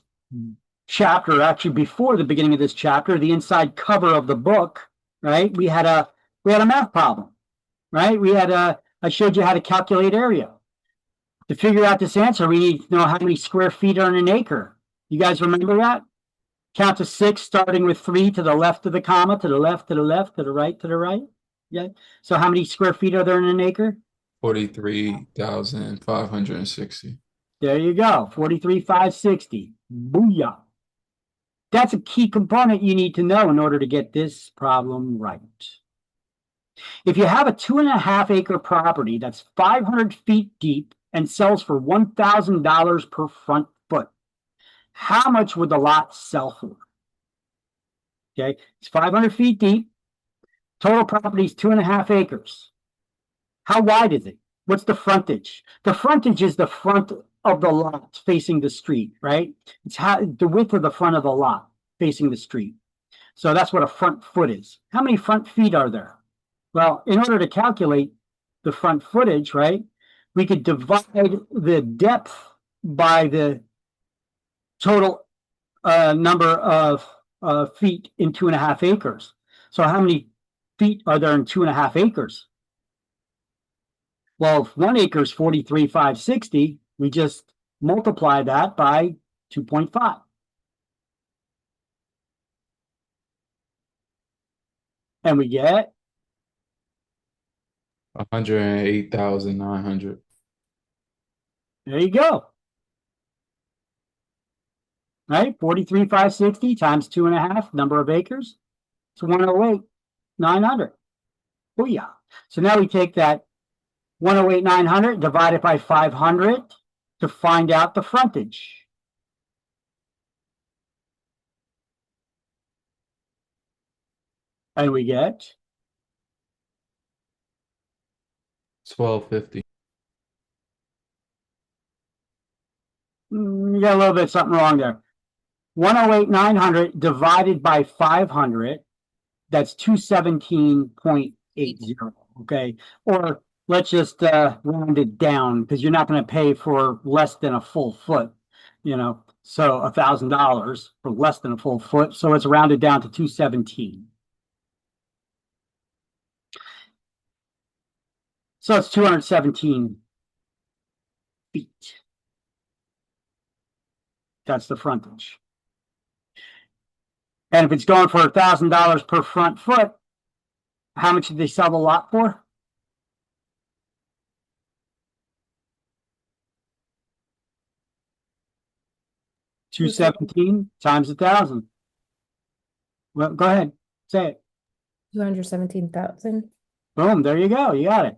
chapter, actually before the beginning of this chapter, the inside cover of the book, right? We had a math problem, right? I showed you how to calculate area. To figure out this answer, we need to know how many square feet are in an acre. You guys remember that? Count to 6, starting with 3 to the left of the comma, to the left, to the left, to the right, to the right. Yeah. So how many square feet are there in an acre? 43,560. There you go. 43,560. Booyah. That's a key component you need to know in order to get this problem right. If you have a 2.5 acre property that's 500 feet deep and sells for $1,000 per front foot, how much would the lot sell for? Okay, it's 500 feet deep. Total property is 2.5 acres. How wide is it? What's the frontage? The frontage is the front of the lot facing the street, right? It's the width of the front of the lot facing the street. So that's what a front foot is. How many front feet are there? Well, in order to calculate the front footage, right, we could divide the depth by the total number of feet in 2.5 acres. So how many feet are there in 2.5 acres? Well, if 1 acre is 43,560, we just multiply that by 2.5. And we get 108,900. There you go. Right? 43,560 times 2.5 number of acres. It's 108,900. Booyah. So now we take that 108,900 divided by 500 to find out the frontage. And we get 1,250. You got a little bit something wrong there. 108,900 divided by 500, that's 217.3. 80, okay? Or let's just round it down because you're not going to pay for less than a full foot, you know. So $1,000 for less than a full foot. So it's rounded down to 217. So it's 217 feet. That's the frontage. And if it's going for $1,000 per front foot, how much did they sell the lot for? $217 times 1,000. Well, go ahead, say it. 217,000. Boom, there you go. You got it.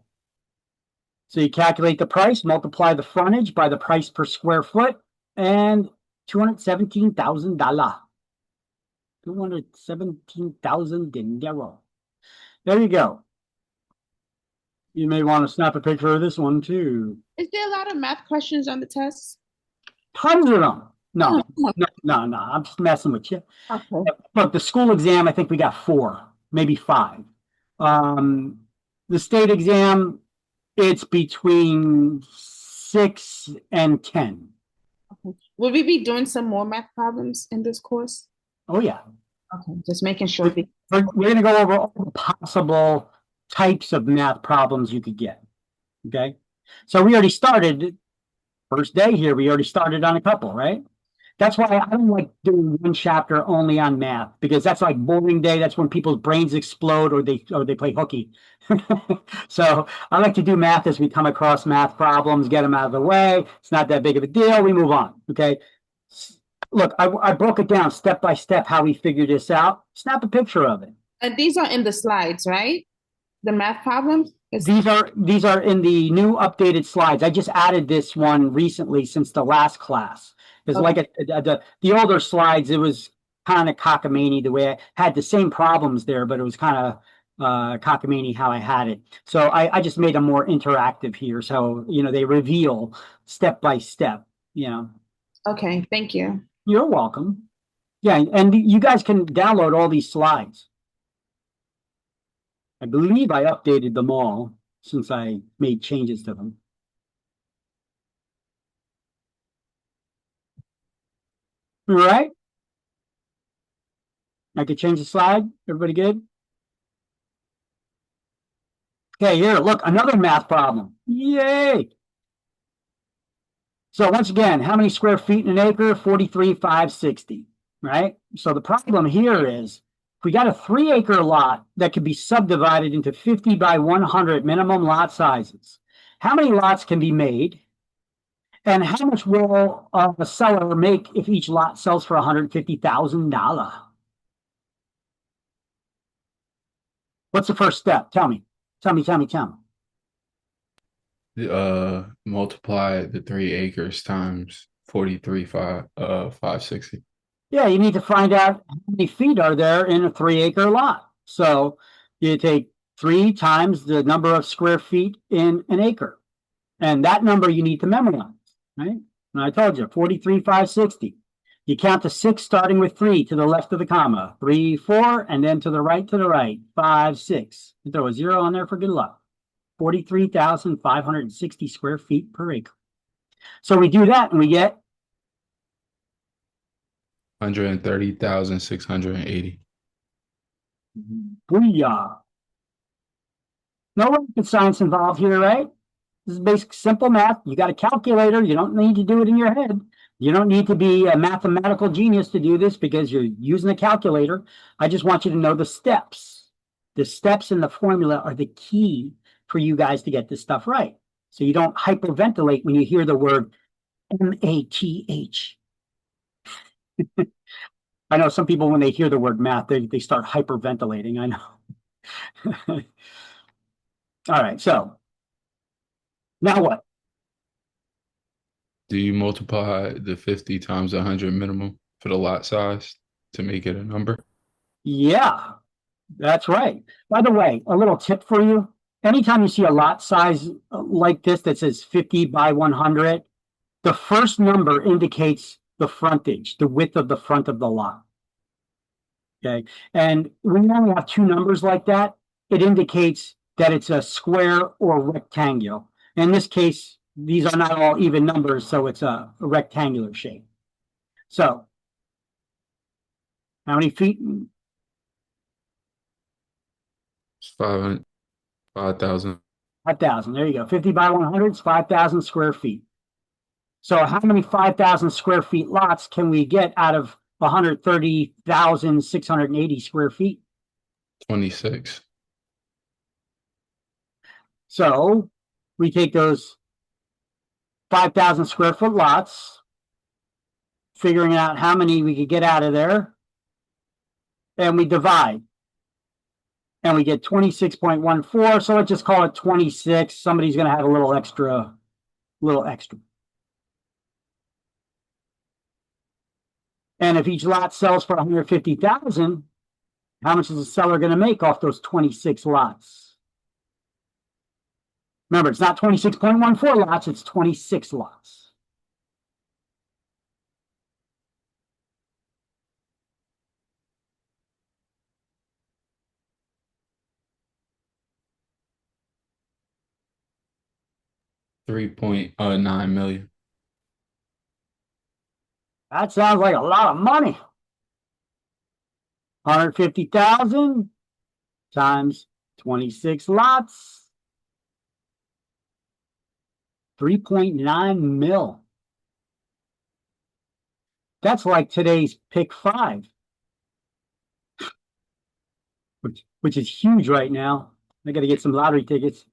So you calculate the price, multiply the frontage by the price per square foot, and $217,000. 217,000 dinero. There you go. You may want to snap a picture of this one too. Is there a lot of math questions on the test? Tons of them. No. I'm just messing with you. Okay. Look, the school exam, I think we got 4, maybe 5. The state exam, it's between 6 and 10. Okay. Will we be doing some more math problems in this course? Oh, yeah. Okay, just making sure. We're going to go over all the possible types of math problems you could get. Okay. So we already started, first day here, we already started on a couple, right? That's why I don't like doing one chapter only on math, because that's like boring day. That's when people's brains explode or they play hooky. So I like to do math as we come across math problems, get them out of the way. It's not that big of a deal. We move on. Okay. Look, I broke it down step by step how we figured this out. Snap a picture of it. And these are in the slides, right? The math problems? These are in the new updated slides. I just added this one recently since the last class. Because like the older slides, it was kind of cockamamie the way I had the same problems there, but it was kind of cockamamie how I had it. So I just made them more interactive here. So, you know, they reveal step by step, you know. Okay, thank you. You're welcome. Yeah, and you guys can download all these slides. I believe I updated them all since I made changes to them. All right. I could change the slide. Everybody good? Okay, here, look, another math problem. Yay! So once again, how many square feet in an acre? 43,560, right? So the problem here is, if we got a 3-acre lot that could be subdivided into 50 by 100 minimum lot sizes, how many lots can be made? And how much will a seller make if each lot sells for $150,000? What's the first step? Tell me. Tell me. Multiply the 3 acres times 43,560. Yeah, you need to find out how many feet are there in a 3-acre lot. So you take 3 times the number of square feet in an acre. And that number you need to memorize, right? And I told you, 43,560. You count to 6, starting with 3 to the left of the comma. 3, 4, and then to the right, 5, 6. You throw a 0 on there for good luck. 43,560 square feet per acre. So we do that and we get 130,680. Booyah. No rocket science involved here, right? This is basic, simple math. You got a calculator. You don't need to do it in your head. You don't need to be a mathematical genius to do this because you're using a calculator. I just want you to know the steps. The steps in the formula are the key for you guys to get this stuff right. So you don't hyperventilate when you hear the word M-A-T-H. I know some people, when they hear the word math, they start hyperventilating. I know. All right, so now what? Do you multiply the 50 times 100 minimum for the lot size to make it a number? Yeah, that's right. By the way, a little tip for you. Anytime you see a lot size like this that says 50 by 100, the first number indicates the frontage, the width of the front of the lot. Okay, and when you only have 2 numbers like that, it indicates that it's a square or rectangular. In this case, these are not all even numbers, so it's a rectangular shape. So, how many feet? 5,000. 5,000. There you go. 50 by 100 is 5,000 square feet. So how many 5,000 square feet lots can we get out of 130,680 square feet? 26. So we take those 5,000 square foot lots, figuring out how many we could get out of there, and we divide. And we get 26.14. So let's just call it 26. Somebody's going to have a little extra. And if each lot sells for 150,000, how much is the seller going to make off those 26 lots? Remember, it's not 26.14 lots, it's 26 lots. $3.9 million. That sounds like a lot of money. 150,000 times 26 lots. 3.9 mil. That's like today's pick 5. Which is huge right now. I got to get some lottery tickets.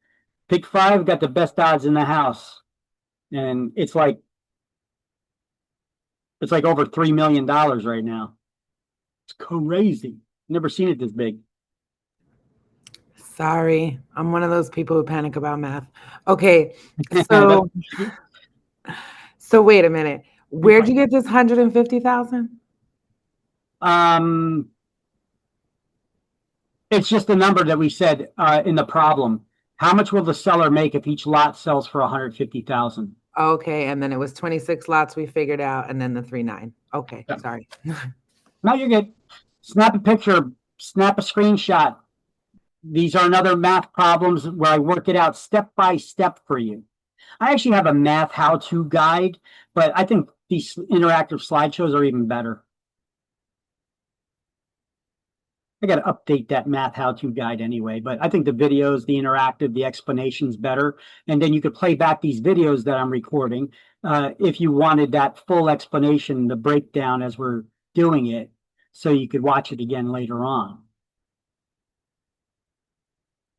Pick 5 got the best odds in the house. And it's like over $3 million right now. It's crazy. Never seen it this big. Sorry, I'm one of those people who panic about math. Okay, so wait a minute. Where'd you get this 150,000? It's just the number that we said in the problem. How much will the seller make if each lot sells for 150,000? Okay, and then it was 26 lots we figured out, and then the 3.9. Okay, Yeah. sorry. No, you're good. Snap a picture, snap a screenshot. These are another math problems where I work it out step by step for you. I actually have a math how-to guide, but I think these interactive slideshows are even better. I got to update that math how-to guide anyway, but I think the videos, the interactive, the explanation's better. And then you could play back these videos that I'm recording if you wanted that full explanation, the breakdown as we're doing it, so you could watch it again later on.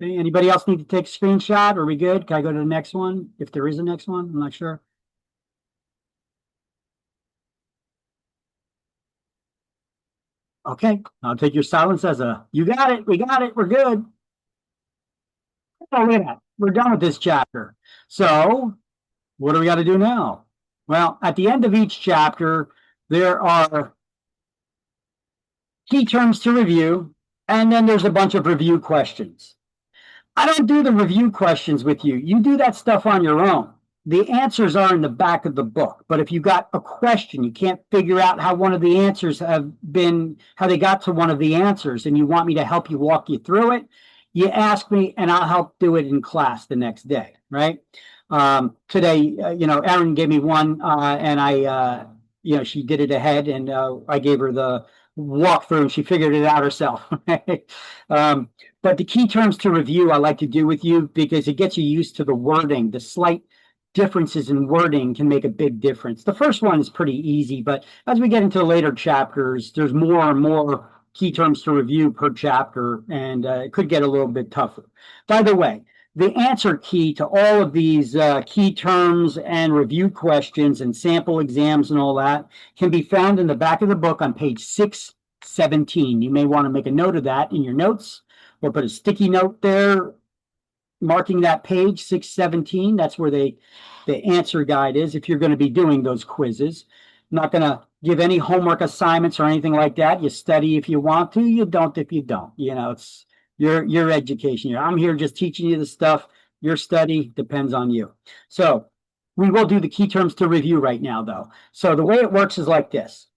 Okay, anybody else need to take a screenshot? Are we good? Can I go to the next one? If there is a next one, I'm not sure. Okay, I'll take your silence as a, you got it, we got it, we're good. Oh, look at that. We're done with this chapter. So what do we got to do now? Well, at the end of each chapter, there are key terms to review, and then there's a bunch of review questions. I don't do the review questions with you. You do that stuff on your own. The answers are in the back of the book. But if you got a question, you can't figure out how one of the answers have been, how they got to one of the answers, and you want me to help you walk you through it, you ask me and I'll help do it in class the next day, right? Today, Erin gave me one and I, she did it ahead and I gave her the walkthrough and she figured it out herself. But the key terms to review I like to do with you because it gets you used to the wording. The slight differences in wording can make a big difference. The first one is pretty easy, but as we get into the later chapters, there's more and more key terms to review per chapter, and it could get a little bit tougher. By the way, the answer key to all of these key terms and review questions and sample exams and all that can be found in the back of the book on page 617. You may want to make a note of that in your notes or put a sticky note there marking that page 617. That's where the answer guide is if you're going to be doing those quizzes. I'm not going to give any homework assignments or anything like that. You study if you want to, you don't if you don't. It's your education. I'm here just teaching you the stuff. Your study depends on you. So we will do the key terms to review right now, though. So the way it works is like this.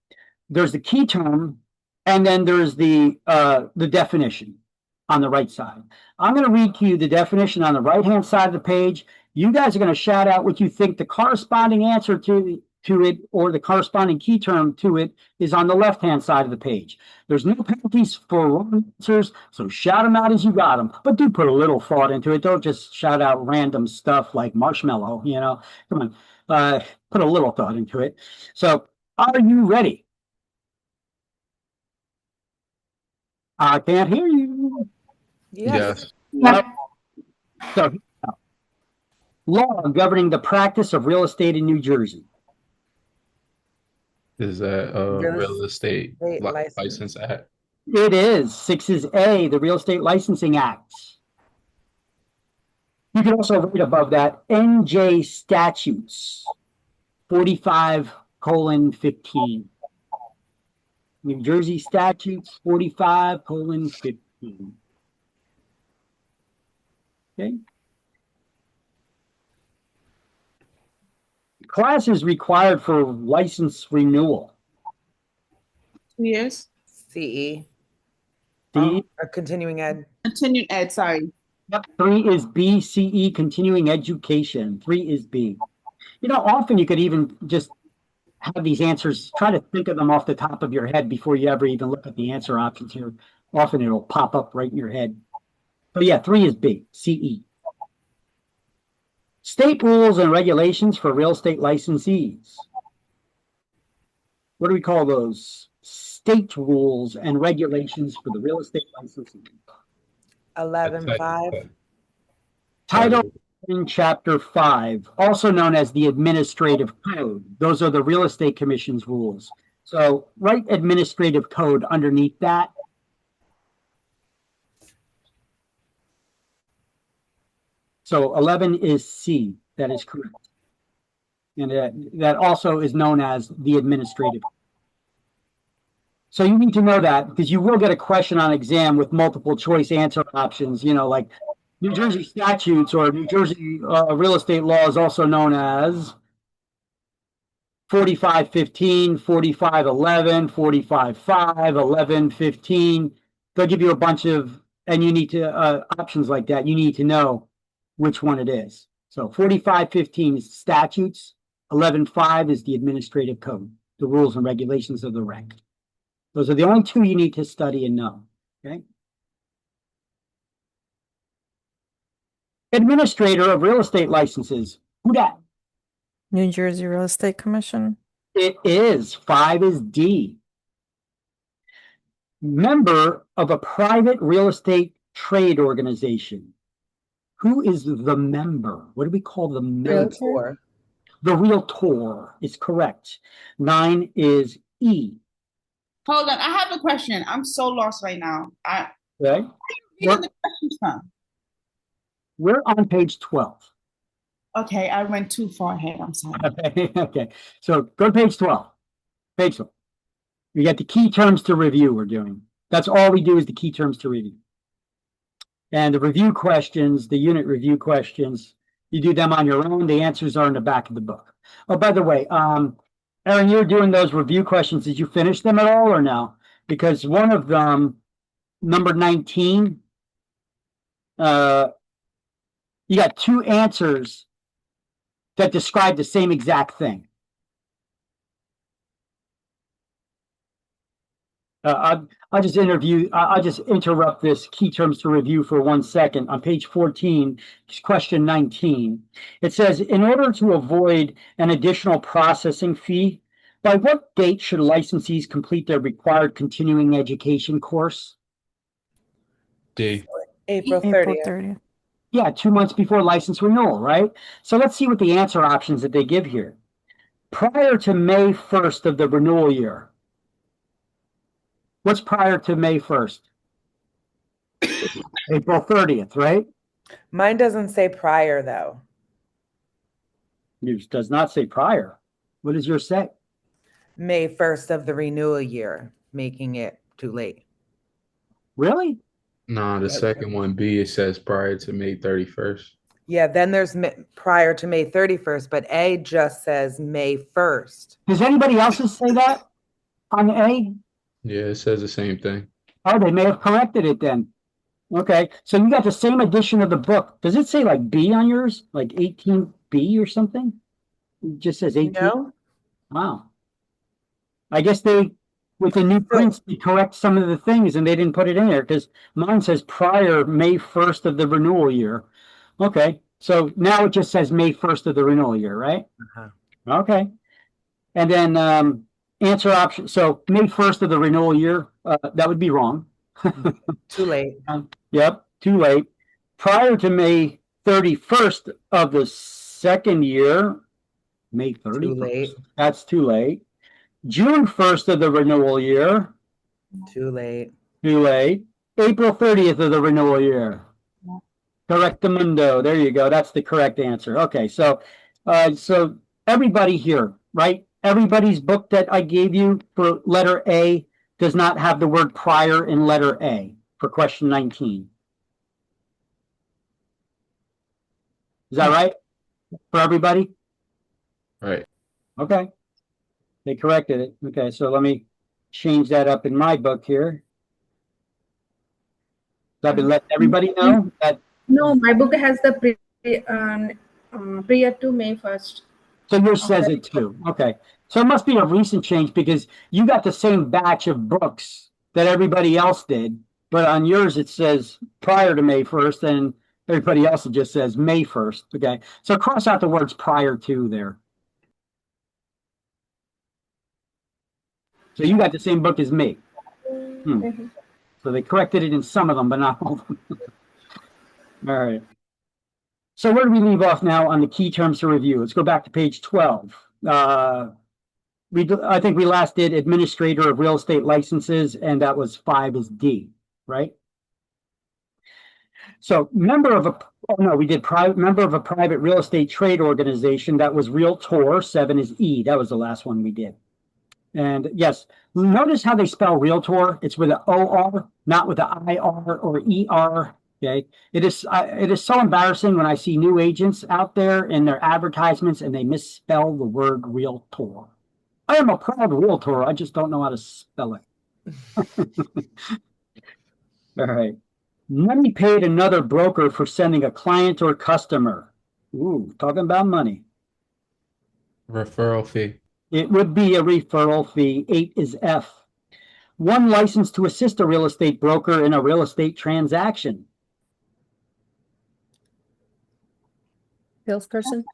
There's the key term, and then there's the definition. on the right side. I'm going to read to you the definition on the right-hand side of the page. You guys are going to shout out what you think the corresponding answer to it or the corresponding key term to it is on the left-hand side of the page. There's no penalties for wrong answers, so shout them out as you got them. But do put a little thought into it. Don't just shout out random stuff like marshmallow, you know. Come on, put a little thought into it. So, are you ready? I can't hear you. Yes. So, law governing the practice of real estate in New Jersey. Is that Real Estate License Act? It is. 6 is A, the Real Estate Licensing Act. You can also read above that NJ statutes 45:15. New Jersey statutes 45:15. Okay. Classes required for license renewal. 2 years. CE. C. Or continuing ed. Continued ed, sorry. Yep. 3 is B, CE, continuing education. 3 is B. You know, often you could even just have these answers, try to think of them off the top of your head before you ever even look at the answer options here. Often it'll pop up right in your head. But yeah, 3 is B, CE. State rules and regulations for real estate licensees. What do we call those? State rules and regulations for the real estate licensees. 11.5. Title in Chapter 5, also known as the Administrative Code. Those are the Real Estate Commission's rules. So write Administrative Code underneath that. So 11 is C. That is correct. And that also is known as the Administrative Code. So you need to know that because you will get a question on exam with multiple choice answer options, you know, like New Jersey statutes or New Jersey real estate law is also known as 45:15, 45:11, 45:5, 11:15. They'll give you a bunch of, and you need to, options like that. You need to know which one it is. So 45:15 is statutes. 11:5 is the administrative code, the rules and regulations of the rec. Those are the only two you need to study and know. Okay. Administrator of real estate licenses. Who that? New Jersey Real Estate Commission. It is. 5 is D. Member of a private real estate trade organization. Who is the member? What do we call the member? Realtor. The realtor is correct. 9 is E. Hold on, I have a question. I'm so lost right now. Okay. Where are you reading the questions from? We're on page 12. Okay, I went too far ahead. I'm sorry. Okay. So go to page 12. Page 12. We got the key terms to review we're doing. That's all we do is the key terms to review. And the review questions, the unit review questions, you do them on your own. The answers are in the back of the book. Oh, by the way, Aaron, you're doing those review questions. Did you finish them at all or no? Because one of them, number 19, you got 2 answers that describe the same exact thing. I'll just interrupt this key terms to review for 1 second. On page 14, question 19, it says, in order to avoid an additional processing fee, by what date should licensees complete their required continuing education course? D. April 30th. Yeah, 2 months before license renewal, right? So let's see what the answer options that they give here. Prior to May 1st of the renewal year. What's prior to May 1st? April 30th, right? Mine doesn't say prior, though. Yours does not say prior. What does yours say? May 1st of the renewal year, making it too late. Really? No, the second one, B, it says prior to May 31st. Yeah, then there's prior to May 31st, but A just says May 1st. Does anybody else say that on A? Yeah, it says the same thing. Oh, they may have corrected it then. Okay, so you got the same edition of the book. Does it say like B on yours? Like 18B or something? It just says 18? No? Wow. I guess they, with the new prints, they correct some of the things and they didn't put it in there because mine says prior May 1st of the renewal year. Okay, so now it just says May 1st of the renewal year, right? Uh-huh. Okay. And then answer option. So May 1st of the renewal year, that would be wrong. Too late. Yep, too late. Prior to May 31st of the second year, May 31st. Too late. That's too late. June 1st of the renewal year, Too late. too late. April 30th of the renewal year. Correctamundo. There you go. That's the correct answer. Okay, so so everybody here, right? Everybody's book that I gave you for letter A does not have the word prior in letter A for question 19. Is that right? For everybody? Right. Okay. They corrected it. Okay, so let me change that up in my book here. So I've been letting everybody know that. No, my book has the prior to May 1st. So yours says it too. Okay. So it must be a recent change because you got the same batch of books that everybody else did, but on yours it says prior to May 1st and everybody else it just says May 1st. Okay. So cross out the words prior to there. So you got the same book as me. So they corrected it in some of them, but not all of them. All right. So where do we leave off now on the key terms to review? Let's go back to page 12. I think we last did administrator of real estate licenses, and that was 5 is D, right? So member of a, oh no, we did member of a private real estate trade organization. That was Realtor. 7 is E. That was the last one we did. And yes, notice how they spell Realtor. It's with an O-R, not with an I-R or E-R. Okay, it is so embarrassing when I see new agents out there in their advertisements and they misspell the word Realtor. I am a proud Realtor. I just don't know how to spell it. All right. Money paid another broker for sending a client or customer. Ooh, talking about money. Referral fee. It would be a referral fee. 8 is F. One license to assist a real estate broker in a real estate transaction. Salesperson?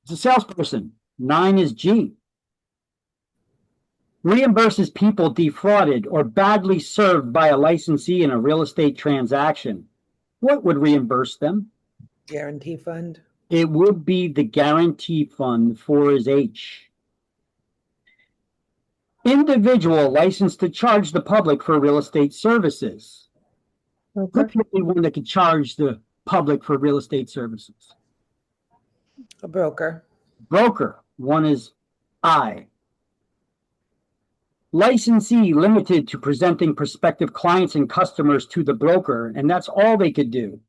It's a salesperson. 9 is G. Reimburses people defrauded or badly served by a licensee in a real estate transaction. What would reimburse them? Guarantee fund. It would be the guarantee fund. 4 is H. Individual licensed to charge the public for real estate services. Who's the only one that could charge the public for real estate services? A broker. Broker. 1 is I. Licensee limited to presenting prospective clients and customers to the broker, and that's all they could do.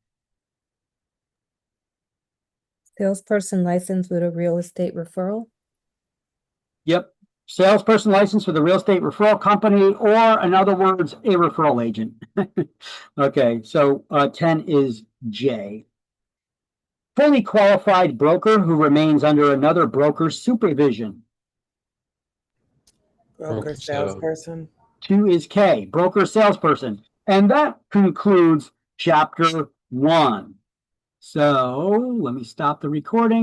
Salesperson licensed with a real estate referral? Yep. Salesperson licensed with a real estate referral company, or in other words, a referral agent. Okay, so 10 is J. Fully qualified broker who remains under another broker's supervision. Broker salesperson. 2 is K, broker salesperson. And that concludes chapter 1. So let me stop the recording.